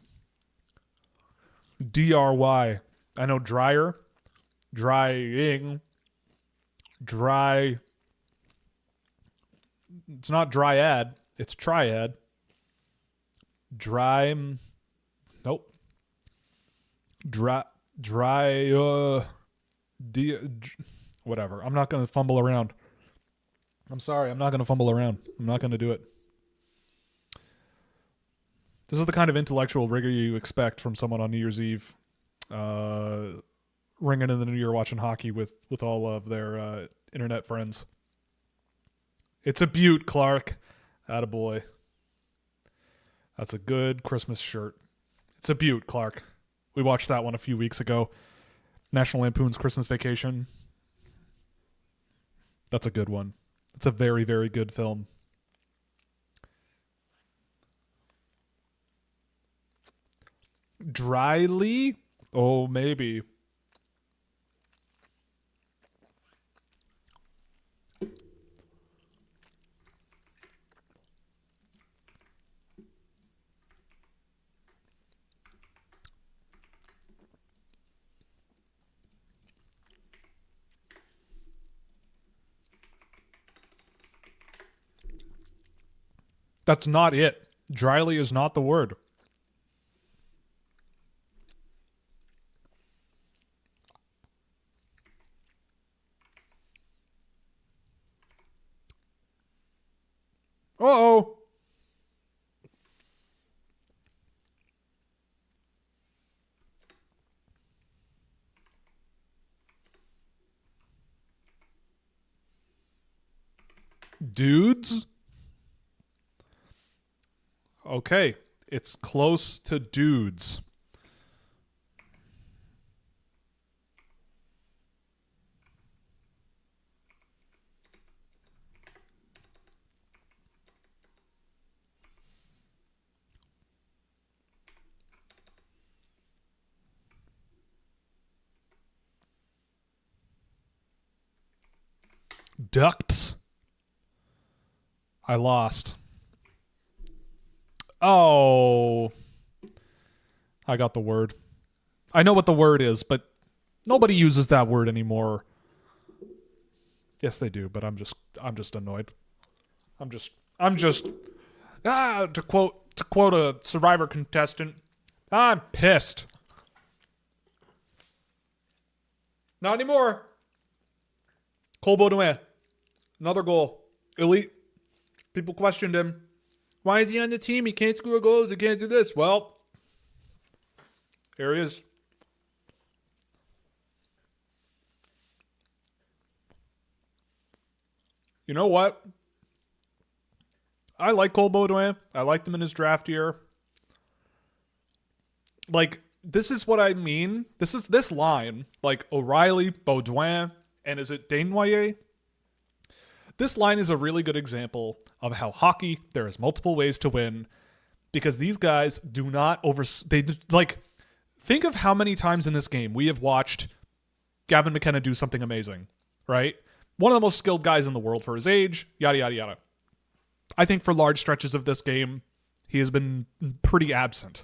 DRY. I know dryer, drying, dry. It's not dryad, it's triad. Dry. Nope. Whatever. I'm not going to fumble around. I'm sorry, I'm not going to fumble around. I'm not going to do it. This is the kind of intellectual rigor you expect from someone on New Year's Eve, ringing in the new year watching hockey with all of their internet friends. It's a beaut, Clark. Attaboy. That's a good Christmas shirt. It's a beaut, Clark. We watched that one a few weeks ago. National Lampoon's Christmas Vacation. That's a good one. It's a very, very good film. Dryly? Oh, maybe. That's not it. Dryly is not the word. Uh-oh. Dudes? Okay, it's close to dudes. ducts. I lost. Oh. I got the word. I know what the word is, but nobody uses that word anymore. Yes, they do, but I'm just annoyed. To quote a Survivor contestant, I'm pissed. Not anymore. Cole Baudouin, another goal. Elite. People questioned him. Why is he on the team? He can't score goals. He can't do this. Well, here he is. You know what? I like Cole Baudouin. I liked him in his draft year. Like, this is what I mean. This line, like O'Reilly, Baudouin, and is it Desnoyers? This line is a really good example of how hockey, there is multiple ways to win, because these guys do not think of how many times in this game we have watched Gavin McKenna do something amazing, right? One of the most skilled guys in the world for his age, yada, yada, yada. I think for large stretches of this game, he has been pretty absent.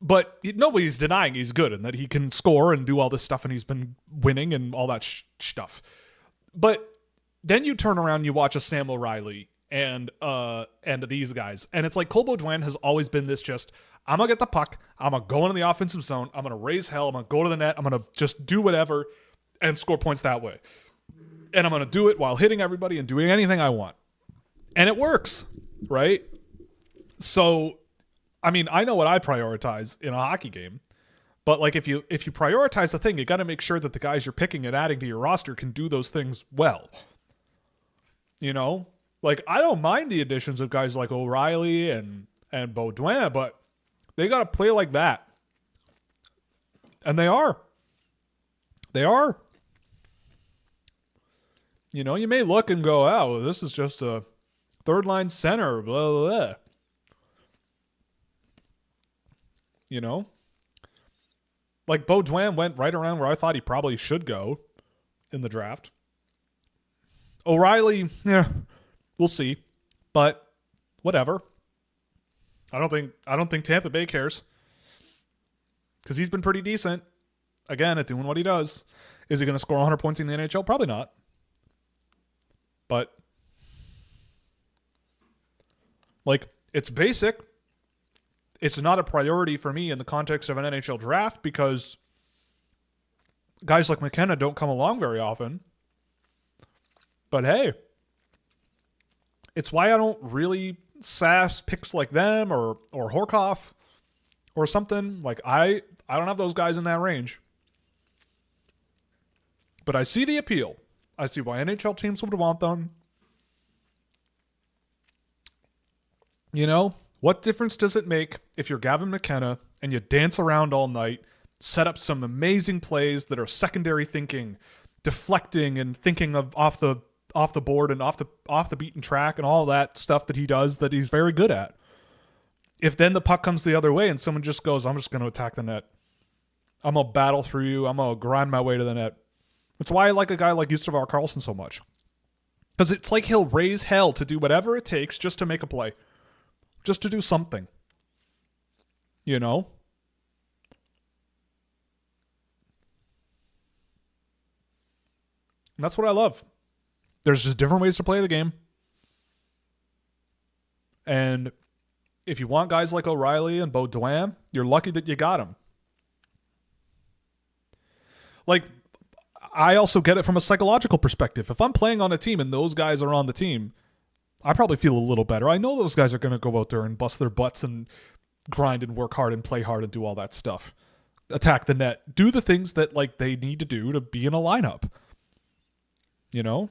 But nobody's denying he's good and that he can score and do all this stuff and he's been winning and all that stuff. But then you turn around and you watch a Sam O'Reilly and these guys. And it's like Cole Baudouin has always been this just, I'm going to get the puck. I'm going to go into the offensive zone. I'm going to raise hell. I'm going to go to the net. I'm going to just do whatever and score points that way. And I'm going to do it while hitting everybody and doing anything I want. And it works, right? So, I mean, I know what I prioritize in a hockey game. But like if you prioritize a thing, you got to make sure that the guys you're picking and adding to your roster can do those things well. You know? Like, I don't mind the additions of guys like O'Reilly and Baudouin, but they got to play like that. And they are. They are. You know, you may look and go, oh, this is just a third-line center, blah, blah, blah. You know? Like, Baudouin went right around where I thought he probably should go in the draft. O'Reilly, yeah, we'll see. But whatever. I don't think Tampa Bay cares. Because he's been pretty decent. Again, at doing what he does. Is he going to score 100 points in the NHL? Probably not. But, like, it's basic. It's not a priority for me in the context of an NHL draft because guys like McKenna don't come along very often. But hey, it's why I don't really sass picks like them or Horkoff or something. Like, I don't have those guys in that range. But I see the appeal. I see why NHL teams would want them. You know, what difference does it make if you're Gavin McKenna and you dance around all night, set up some amazing plays that are secondary thinking, deflecting and thinking of off the board and off the beaten track and all that stuff that he does that he's very good at. If then the puck comes the other way and someone just goes, I'm just going to attack the net. I'm going to battle through you. I'm going to grind my way to the net. That's why I like a guy like Gustav Carlson so much. Because it's like he'll raise hell to do whatever it takes just to make a play. Just to do something. You know? And that's what I love. There's just different ways to play the game. And if you want guys like O'Reilly and Baudouin, you're lucky that you got them. Like, I also get it from a psychological perspective. If I'm playing on a team and those guys are on the team, I probably feel a little better. I know those guys are going to go out there and bust their butts and grind and work hard and play hard and do all that stuff. Attack the net. Do the things that like they need to do to be in a lineup. You know?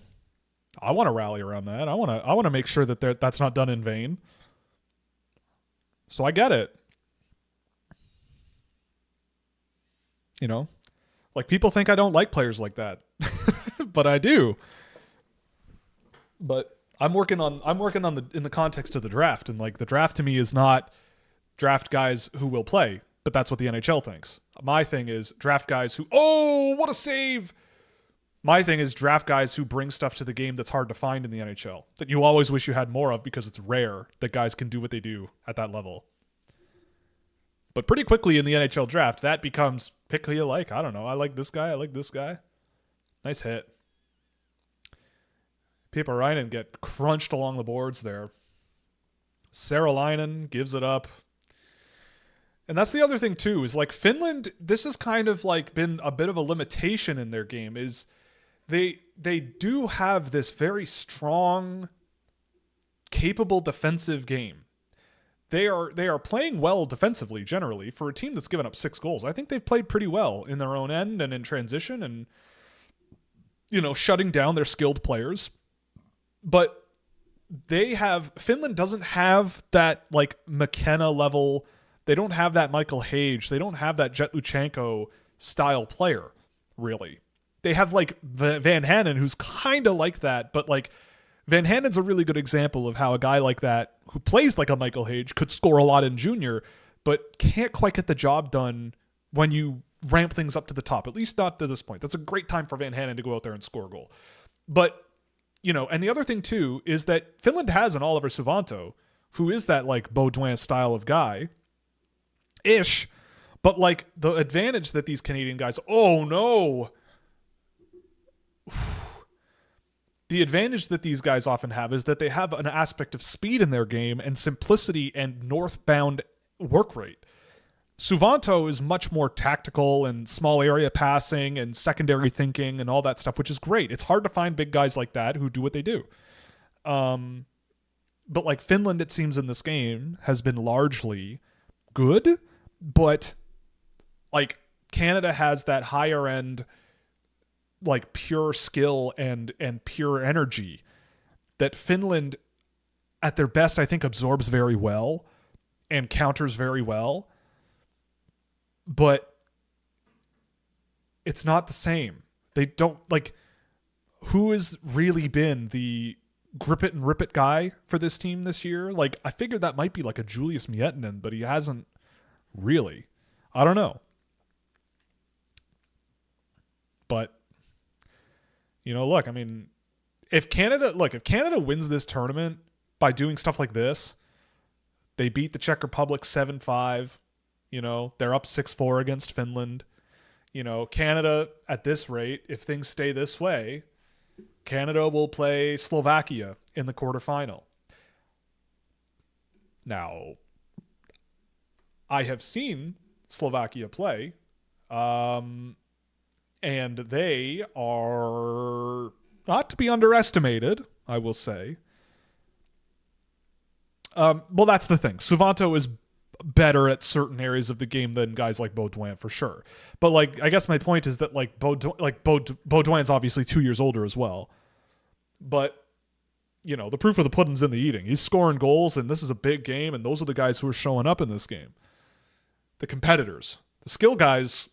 I want to rally around that. I want to make sure that that's not done in vain. So I get it. You know? Like, people think I don't like players like that. But I do. But I'm working on in the context of the draft, and like the draft to me is not draft guys who will play, but that's what the NHL thinks. My thing is draft guys who, oh, what a save! My thing is draft guys who bring stuff to the game that's hard to find in the NHL, that you always wish you had more of because it's rare that guys can do what they do at that level. But pretty quickly in the NHL draft, that becomes pick who you like. I don't know. I like this guy. I like this guy. Nice hit. Piiparainen get crunched along the boards there. Saralainen gives it up. And that's the other thing too, is like Finland, this has kind of like been a bit of a limitation in their game, is they do have this very strong, capable defensive game. They are playing well defensively generally for a team that's given up 6 goals. I think they've played pretty well in their own end and in transition and, you know, shutting down their skilled players. But Finland doesn't have that like McKenna level. They don't have that Michael Hage. They don't have that Jet Luchenko style player, really. They have like Van Hanen, who's kind of like that, but like Van Hanen's a really good example of how a guy like that who plays like a Michael Hage could score a lot in junior, but can't quite get the job done when you ramp things up to the top, at least not to this point. That's a great time for Van Hanen to go out there and score a goal. But, you know, and the other thing too is that Finland has an Oliver Suvanto, who is that like Baudouin style of guy, ish, but like the advantage that these Canadian guys, the advantage that these guys often have is that they have an aspect of speed in their game and simplicity and northbound work rate. Suvanto is much more tactical and small area passing and secondary thinking and all that stuff, which is great. It's hard to find big guys like that who do what they do. But like Finland, it seems in this game has been largely good, but like Canada has that higher end, like pure skill and pure energy that Finland at their best, I think, absorbs very well and counters very well. But it's not the same. They don't like, who has really been the grip it and rip it guy for this team this year? Like, I figured that might be like a Julius Miettinen, but he hasn't really. I don't know. But, you know, look, I mean, if Canada wins this tournament by doing stuff like this, they beat the Czech Republic 7-5, you know, they're up 6-4 against Finland. You know, Canada at this rate, if things stay this way, Canada will play Slovakia in the quarterfinal. Now, I have seen Slovakia play, and they are not to be underestimated, I will say. Well, that's the thing. Suvanto is better at certain areas of the game than guys like Baudouin for sure. But like, I guess my point is that like Baudouin's obviously 2 years older as well. But, you know, the proof of the pudding's in the eating. He's scoring goals, and this is a big game, and those are the guys who are showing up in this game. The competitors. The skill guys,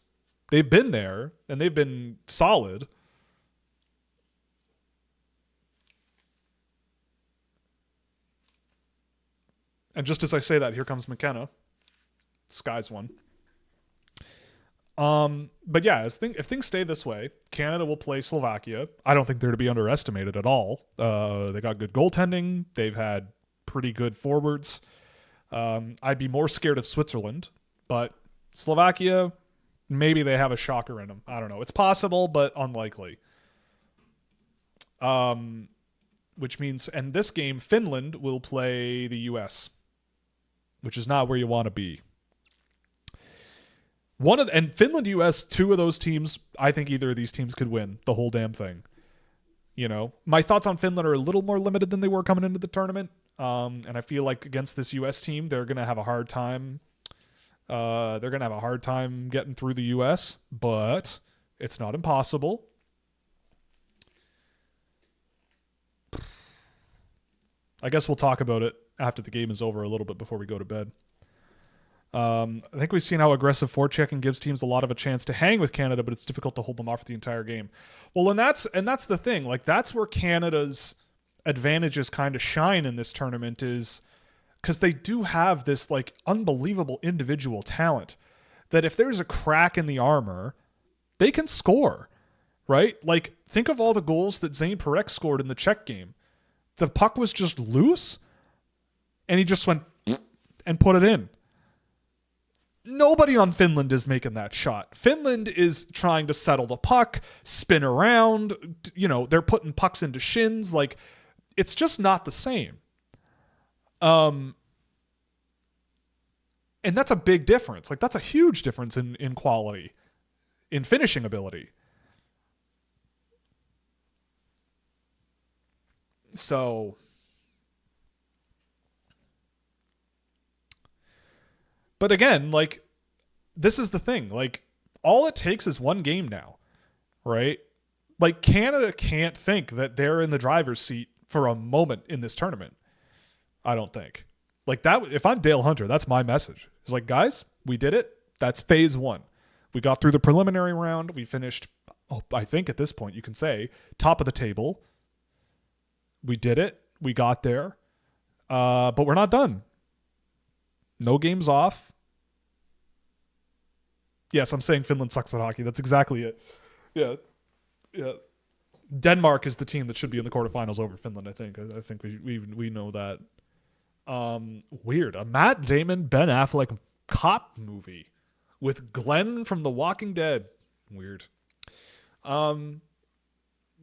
they've been there, and they've been solid. And just as I say that, here comes McKenna. Sky's one. But yeah, if things stay this way, Canada will play Slovakia. I don't think they're to be underestimated at all. They got good goaltending. They've had pretty good forwards. I'd be more scared of Switzerland, but Slovakia, maybe they have a shocker in them. I don't know. It's possible, but unlikely. Which means, and this game, Finland will play the U.S., which is not where you want to be. And Finland, U.S., two of those teams, I think either of these teams could win the whole damn thing. You know, my thoughts on Finland are a little more limited than they were coming into the tournament. And I feel like against this U.S. team, they're going to have a hard time. They're going to have a hard time getting through the U.S., but it's not impossible. I guess we'll talk about it after the game is over a little bit before we go to bed. I think we've seen how aggressive forechecking gives teams a lot of a chance to hang with Canada, but it's difficult to hold them off for the entire game. Well, and that's the thing. Like, that's where Canada's advantages kind of shine in this tournament, is because they do have this like unbelievable individual talent that if there's a crack in the armor, they can score, right? Like, think of all the goals that Zane Perek scored in the Czech game. The puck was just loose, and he just went and put it in. Nobody on Finland is making that shot. Finland is trying to settle the puck, spin around. They're putting pucks into shins. Like, it's just not the same. And that's a big difference. Like, that's a huge difference in quality, in finishing ability. So, but again, like, this is the thing. Like, all it takes is one game now, right? Like, Canada can't think that they're in the driver's seat for a moment in this tournament. I don't think. Like, that, if I'm Dale Hunter, that's my message. It's like, guys, we did it. That's phase one. We got through the preliminary round. We finished, I think at this point you can say, top of the table. We did it. We got there. But we're not done. No games off. Yes, I'm saying Finland sucks at hockey. That's exactly it. Yeah. Denmark is the team that should be in the quarterfinals over Finland, I think. I think we know that. Weird. A Matt Damon, Ben Affleck cop movie with Glenn from The Walking Dead. Weird.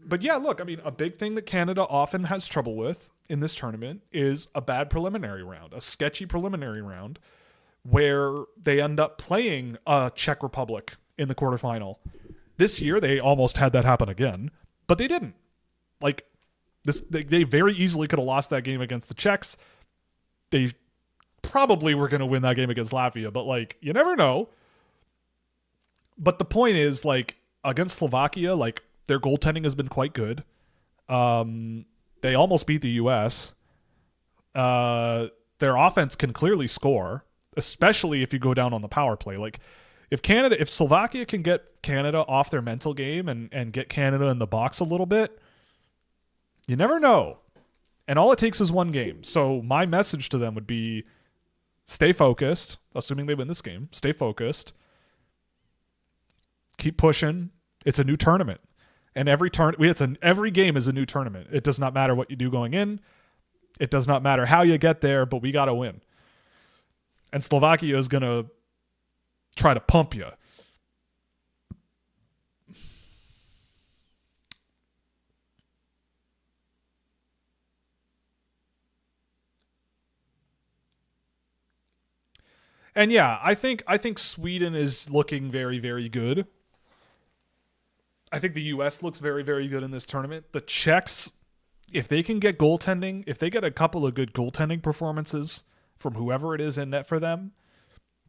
But yeah, look, I mean, a big thing that Canada often has trouble with in this tournament is a bad preliminary round, a sketchy preliminary round where they end up playing Czech Republic in the quarterfinal. This year, they almost had that happen again, but they didn't. Like, they very easily could have lost that game against the Czechs. They probably were going to win that game against Latvia, but, like, you never know. But the point is, like, against Slovakia, like, their goaltending has been quite good. They almost beat the U.S. Their offense can clearly score, especially if you go down on the power play. Like, if Slovakia can get Canada off their mental game and get Canada in the box a little bit, you never know. And all it takes is one game. So my message to them would be stay focused, assuming they win this game. Stay focused. Keep pushing. It's a new tournament. And every game is a new tournament. It does not matter what you do going in. It does not matter how you get there, but we got to win. And Slovakia is going to try to pump you. And yeah, I think Sweden is looking very, very good. I think the U.S. looks very, very good in this tournament. The Czechs, if they can get goaltending, if they get a couple of good goaltending performances from whoever it is in net for them,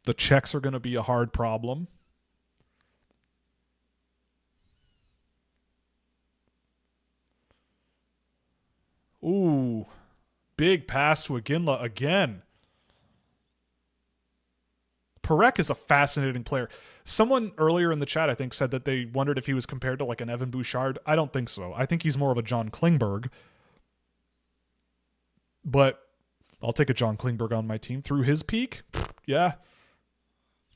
the Czechs are going to be a hard problem. Ooh, big pass to Aginla again. Perek is a fascinating player. Someone earlier in the chat, I think, said that they wondered if he was compared to like an Evan Bouchard. I don't think so. I think he's more of a John Klingberg. But I'll take a John Klingberg on my team. Through his peak, yeah,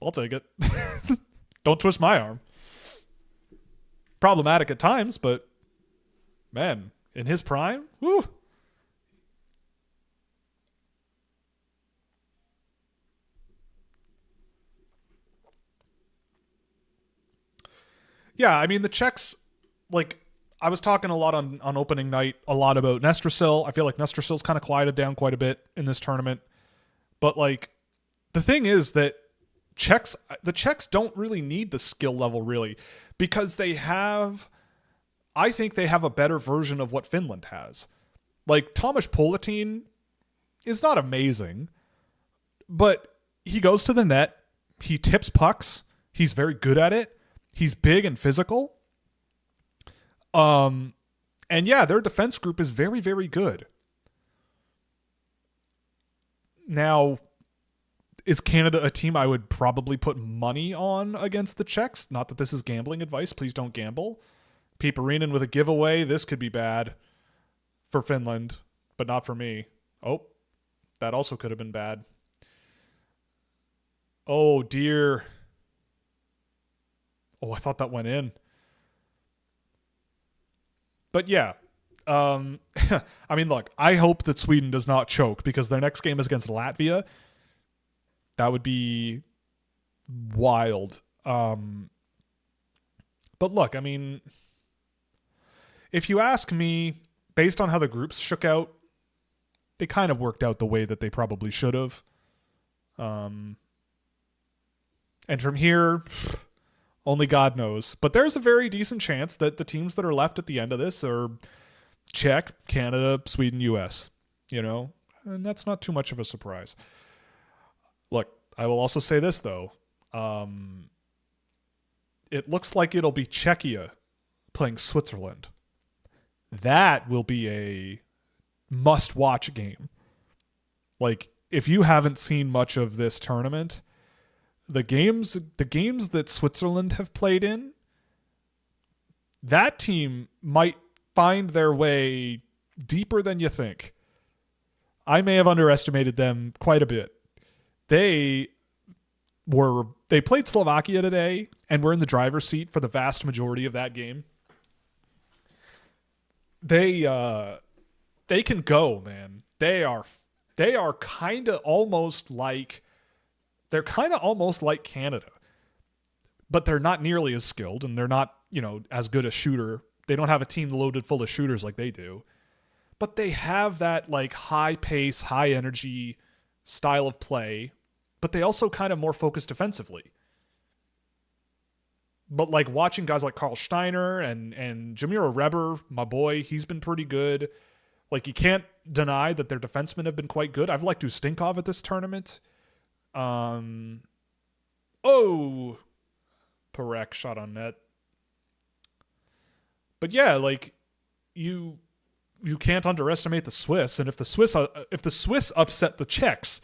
I'll take it. Don't twist my arm. Problematic at times, but man, in his prime, whew. Yeah, I mean, the Czechs, like, I was talking a lot on opening night, a lot about Nestrasil. I feel like Nestrasil's kind of quieted down quite a bit in this tournament. But, like, the thing is that the Czechs don't really need the skill level, really, because I think they have a better version of what Finland has. Like, Tomas Politin is not amazing, but he goes to the net, he tips pucks, he's very good at it. He's big and physical. And yeah, their defense group is very, very good. Now, is Canada a team I would probably put money on against the Czechs? Not that this is gambling advice. Please don't gamble. Piperinen with a giveaway. This could be bad for Finland, but not for me. Oh, that also could have been bad. Oh, dear. Oh, I thought that went in. But yeah, I mean, look, I hope that Sweden does not choke because their next game is against Latvia. That would be wild. But look, I mean, if you ask me, based on how the groups shook out, they kind of worked out the way that they probably should have. And from here, only God knows. But there's a very decent chance that the teams that are left at the end of this are Czech, Canada, Sweden, US, and that's not too much of a surprise. Look, I will also say this, though. It looks like it'll be Czechia playing Switzerland. That will be a must-watch game. Like, if you haven't seen much of this tournament, the games that Switzerland have played in, that team might find their way deeper than you think. I may have underestimated them quite a bit. They played Slovakia today and were in the driver's seat for the vast majority of that game. They can go, man. They are kind of almost like Canada, but they're not nearly as skilled and they're not, as good a shooter. They don't have a team loaded full of shooters like they do, but they have that like high pace, high energy style of play, but they also kind of more focused defensively. But like watching guys like Karl Steiner and Jamira Reber, my boy, he's been pretty good. Like, you can't deny that their defensemen have been quite good. I've liked Ustinkov at this tournament. Perek shot on net. But yeah, like you can't underestimate the Swiss, and if the Swiss upset the Czechs,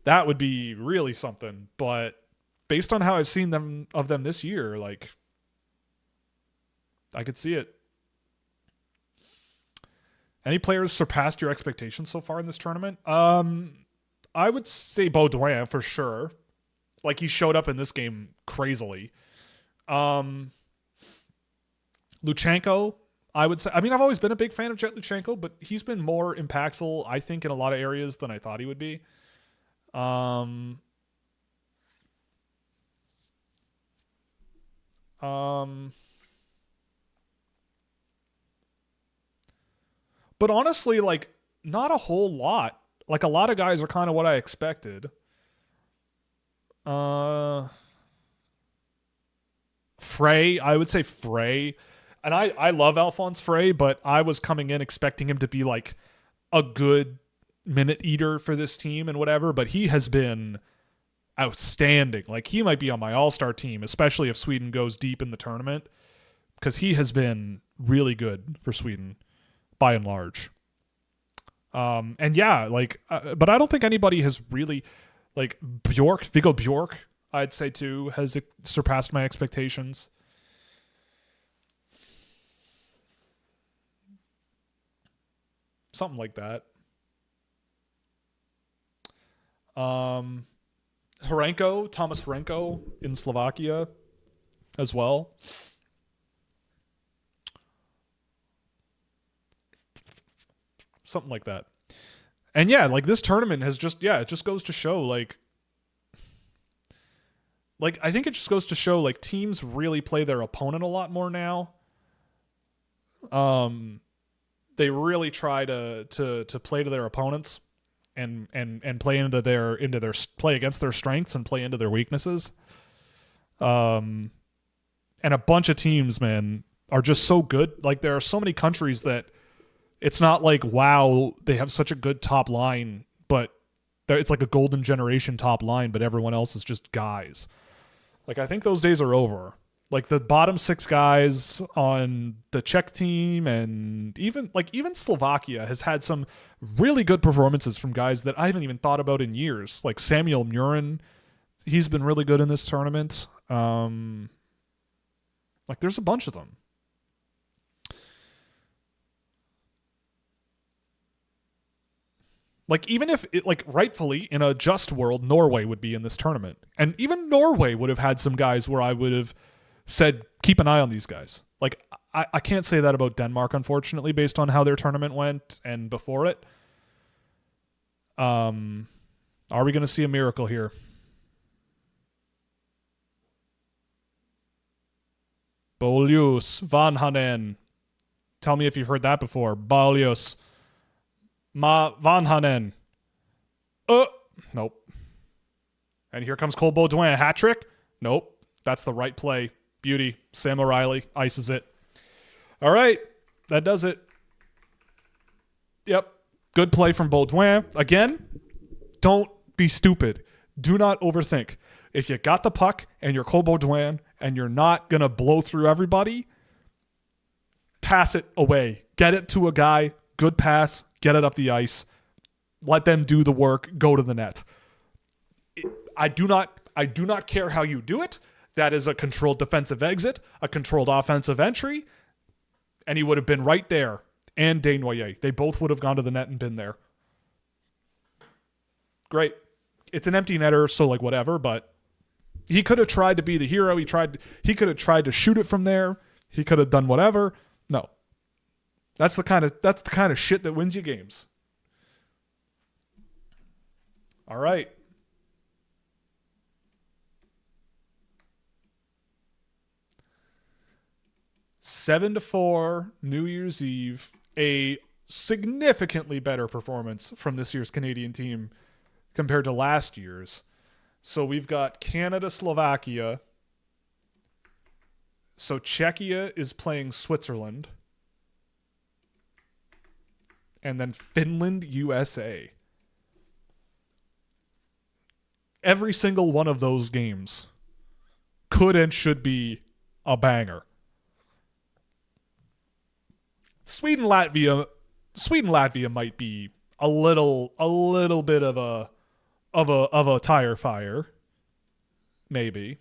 that would be really something. But based on how I've seen them this year, like, I could see it. Any players surpassed your expectations so far in this tournament? I would say Baudouin for sure. Like, he showed up in this game crazily. Luchenko, I would say. I mean, I've always been a big fan of Jet Luchenko, but he's been more impactful, I think, in a lot of areas than I thought he would be. But honestly, like, not a whole lot. Like, a lot of guys are kind of what I expected. Frey, I would say Frey. And I love Alphonse Frey, but I was coming in expecting him to be like a good minute eater for this team and whatever, but he has been outstanding. Like, he might be on my all-star team, especially if Sweden goes deep in the tournament, because he has been really good for Sweden by and large. And yeah, like, but I don't think anybody has really, like, Viggo Bjork, I'd say too, has surpassed my expectations. Something like that. Thomas Horenko in Slovakia as well. Something like that. And yeah, like, this tournament has just, it just goes to show, like, I think it just goes to show, like, teams really play their opponent a lot more now. They really try to play to their opponents and play into their play against their strengths and play into their weaknesses. And a bunch of teams, man, are just so good. Like, there are so many countries that it's not like, wow, they have such a good top line, but it's like a golden generation top line, but everyone else is just guys. Like, I think those days are over. Like, the bottom six guys on the Czech team and even Slovakia has had some really good performances from guys that I haven't even thought about in years. Like Samuel Murin, he's been really good in this tournament. Like, there's a bunch of them. Like, even if it, like, rightfully in a just world, Norway would be in this tournament, and even Norway would have had some guys where I would have said, keep an eye on these guys. Like, I can't say that about Denmark, unfortunately, based on how their tournament went and before it. Are we going to see a miracle here? Bolius, Vanhanen. Tell me if you've heard that before. Bolius. Vanhanen. Nope. And here comes Cole Baudouin. Hat trick? Nope. That's the right play. Beauty. Sam O'Reilly ices it. All right. That does it. Yep. Good play from Baudouin. Again, don't be stupid. Do not overthink. If you got the puck and you're Cole Baudouin and you're not going to blow through everybody, pass it away. Get it to a guy. Good pass. Get it up the ice. Let them do the work. Go to the net. I do not care how you do it. That is a controlled defensive exit, a controlled offensive entry, and he would have been right there. And Desnoyers. They both would have gone to the net and been there. Great. It's an empty netter, so like whatever, but he could have tried to be the hero. He could have tried to shoot it from there. He could have done whatever. No. That's the kind of shit that wins you games. All right. Seven to 4, New Year's Eve. A significantly better performance from this year's Canadian team compared to last year's. So we've got Canada, Slovakia. So Czechia is playing Switzerland. And then Finland, USA. Every single one of those games could and should be a banger. Sweden, Latvia might be a little bit of a tire fire, maybe.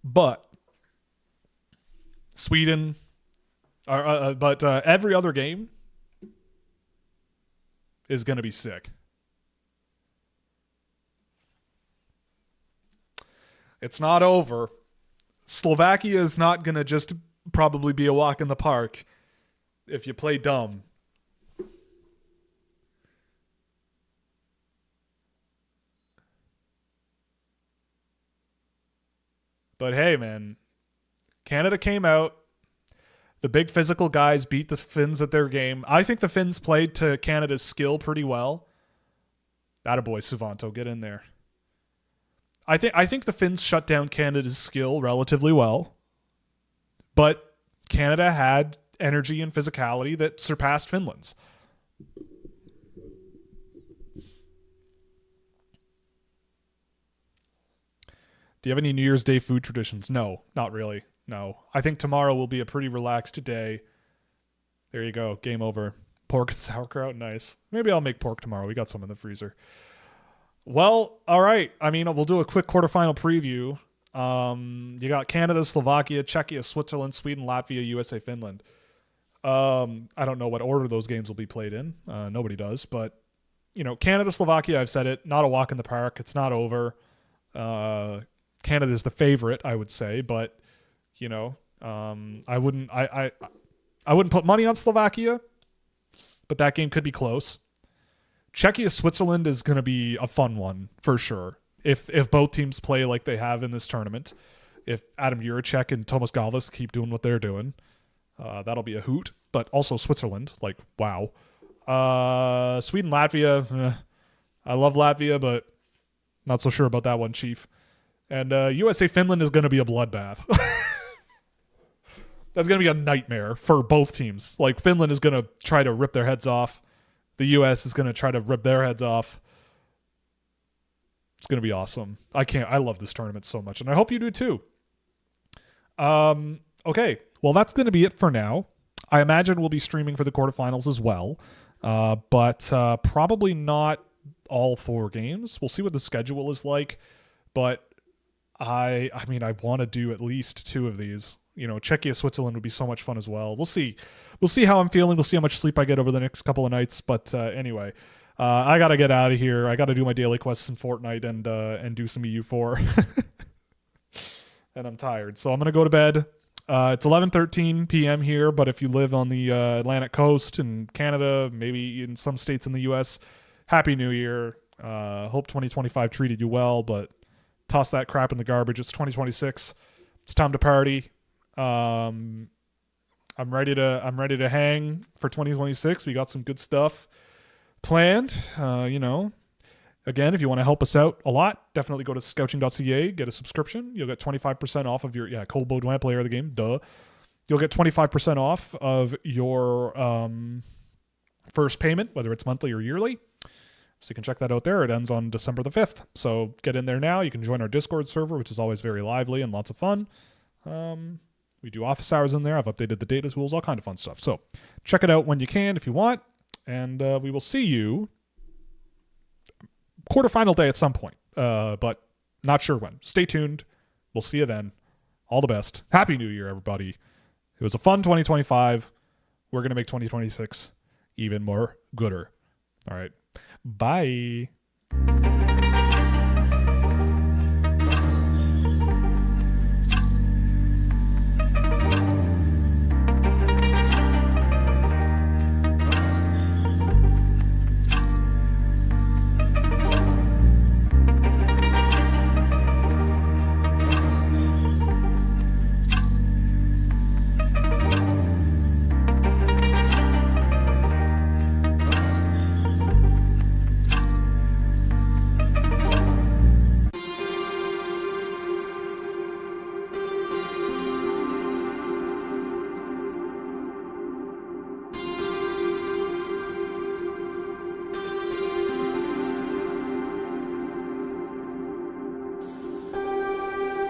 But Sweden, but every other game is going to be sick. It's not over. Slovakia is not going to just probably be a walk in the park if you play dumb. But hey, man, Canada came out. The big physical guys beat the Finns at their game. I think the Finns played to Canada's skill pretty well. Attaboy, Suvanto, get in there. I think the Finns shut down Canada's skill relatively well. But Canada had energy and physicality that surpassed Finland's. Do you have any New Year's Day food traditions? No, not really. No. I think tomorrow will be a pretty relaxed day. There you go. Game over. Pork and sauerkraut. Nice. Maybe I'll make pork tomorrow. We got some in the freezer. Well, all right. I mean, we'll do a quick quarterfinal preview. You got Canada, Slovakia, Czechia, Switzerland, Sweden, Latvia, USA, Finland. I don't know what order those games will be played in. Nobody does. But, Canada, Slovakia, I've said it. Not a walk in the park. It's not over. Canada's the favorite, I would say, but I wouldn't put money on Slovakia, but that game could be close. Czechia, Switzerland is going to be a fun one for sure. If both teams play like they have in this tournament, if Adam Juracek and Tomas Galvis keep doing what they're doing, that'll be a hoot. But also Switzerland, like wow. Sweden, Latvia, I love Latvia, but not so sure about that one, Chief. And USA Finland is going to be a bloodbath. That's going to be a nightmare for both teams. Like Finland is going to try to rip their heads off. The US is going to try to rip their heads off. It's going to be awesome. I love this tournament so much, and I hope you do too. Okay, well that's going to be it for now. I imagine we'll be streaming for the quarterfinals as well, but probably not all 4 games. We'll see what the schedule is like, but I want to do at least 2 of these. Czechia, Switzerland would be so much fun as well. We'll see. We'll see how I'm feeling. We'll see how much sleep I get over the next couple of nights. But anyway, I got to get out of here. I got to do my daily quests in Fortnite and do some EU4. And I'm tired. So I'm going to go to bed. It's 11:13 p.m. here, but if you live on the Atlantic coast in Canada, maybe in some states in the U.S., Happy New Year. Hope 2025 treated you well, but toss that crap in the garbage. It's 2026. It's time to party. I'm ready to hang for 2026. We got some good stuff planned. Again, if you want to help us out a lot, definitely go to scouching.ca, get a subscription. You'll get 25% off of your Cole Baudouin, player of the game. Duh. You'll get 25% off of your first payment, whether it's monthly or yearly. So you can check that out there. It ends on December the 5th. So get in there now. You can join our Discord server, which is always very lively and lots of fun. We do office hours in there. I've updated the data tools, all kind of fun stuff. So check it out when you can if you want. And we will see you quarterfinal day at some point, but not sure when. Stay tuned. We'll see you then. All the best. Happy New Year, everybody. It was a fun 2025. We're going to make 2026 even more gooder. All right. Bye.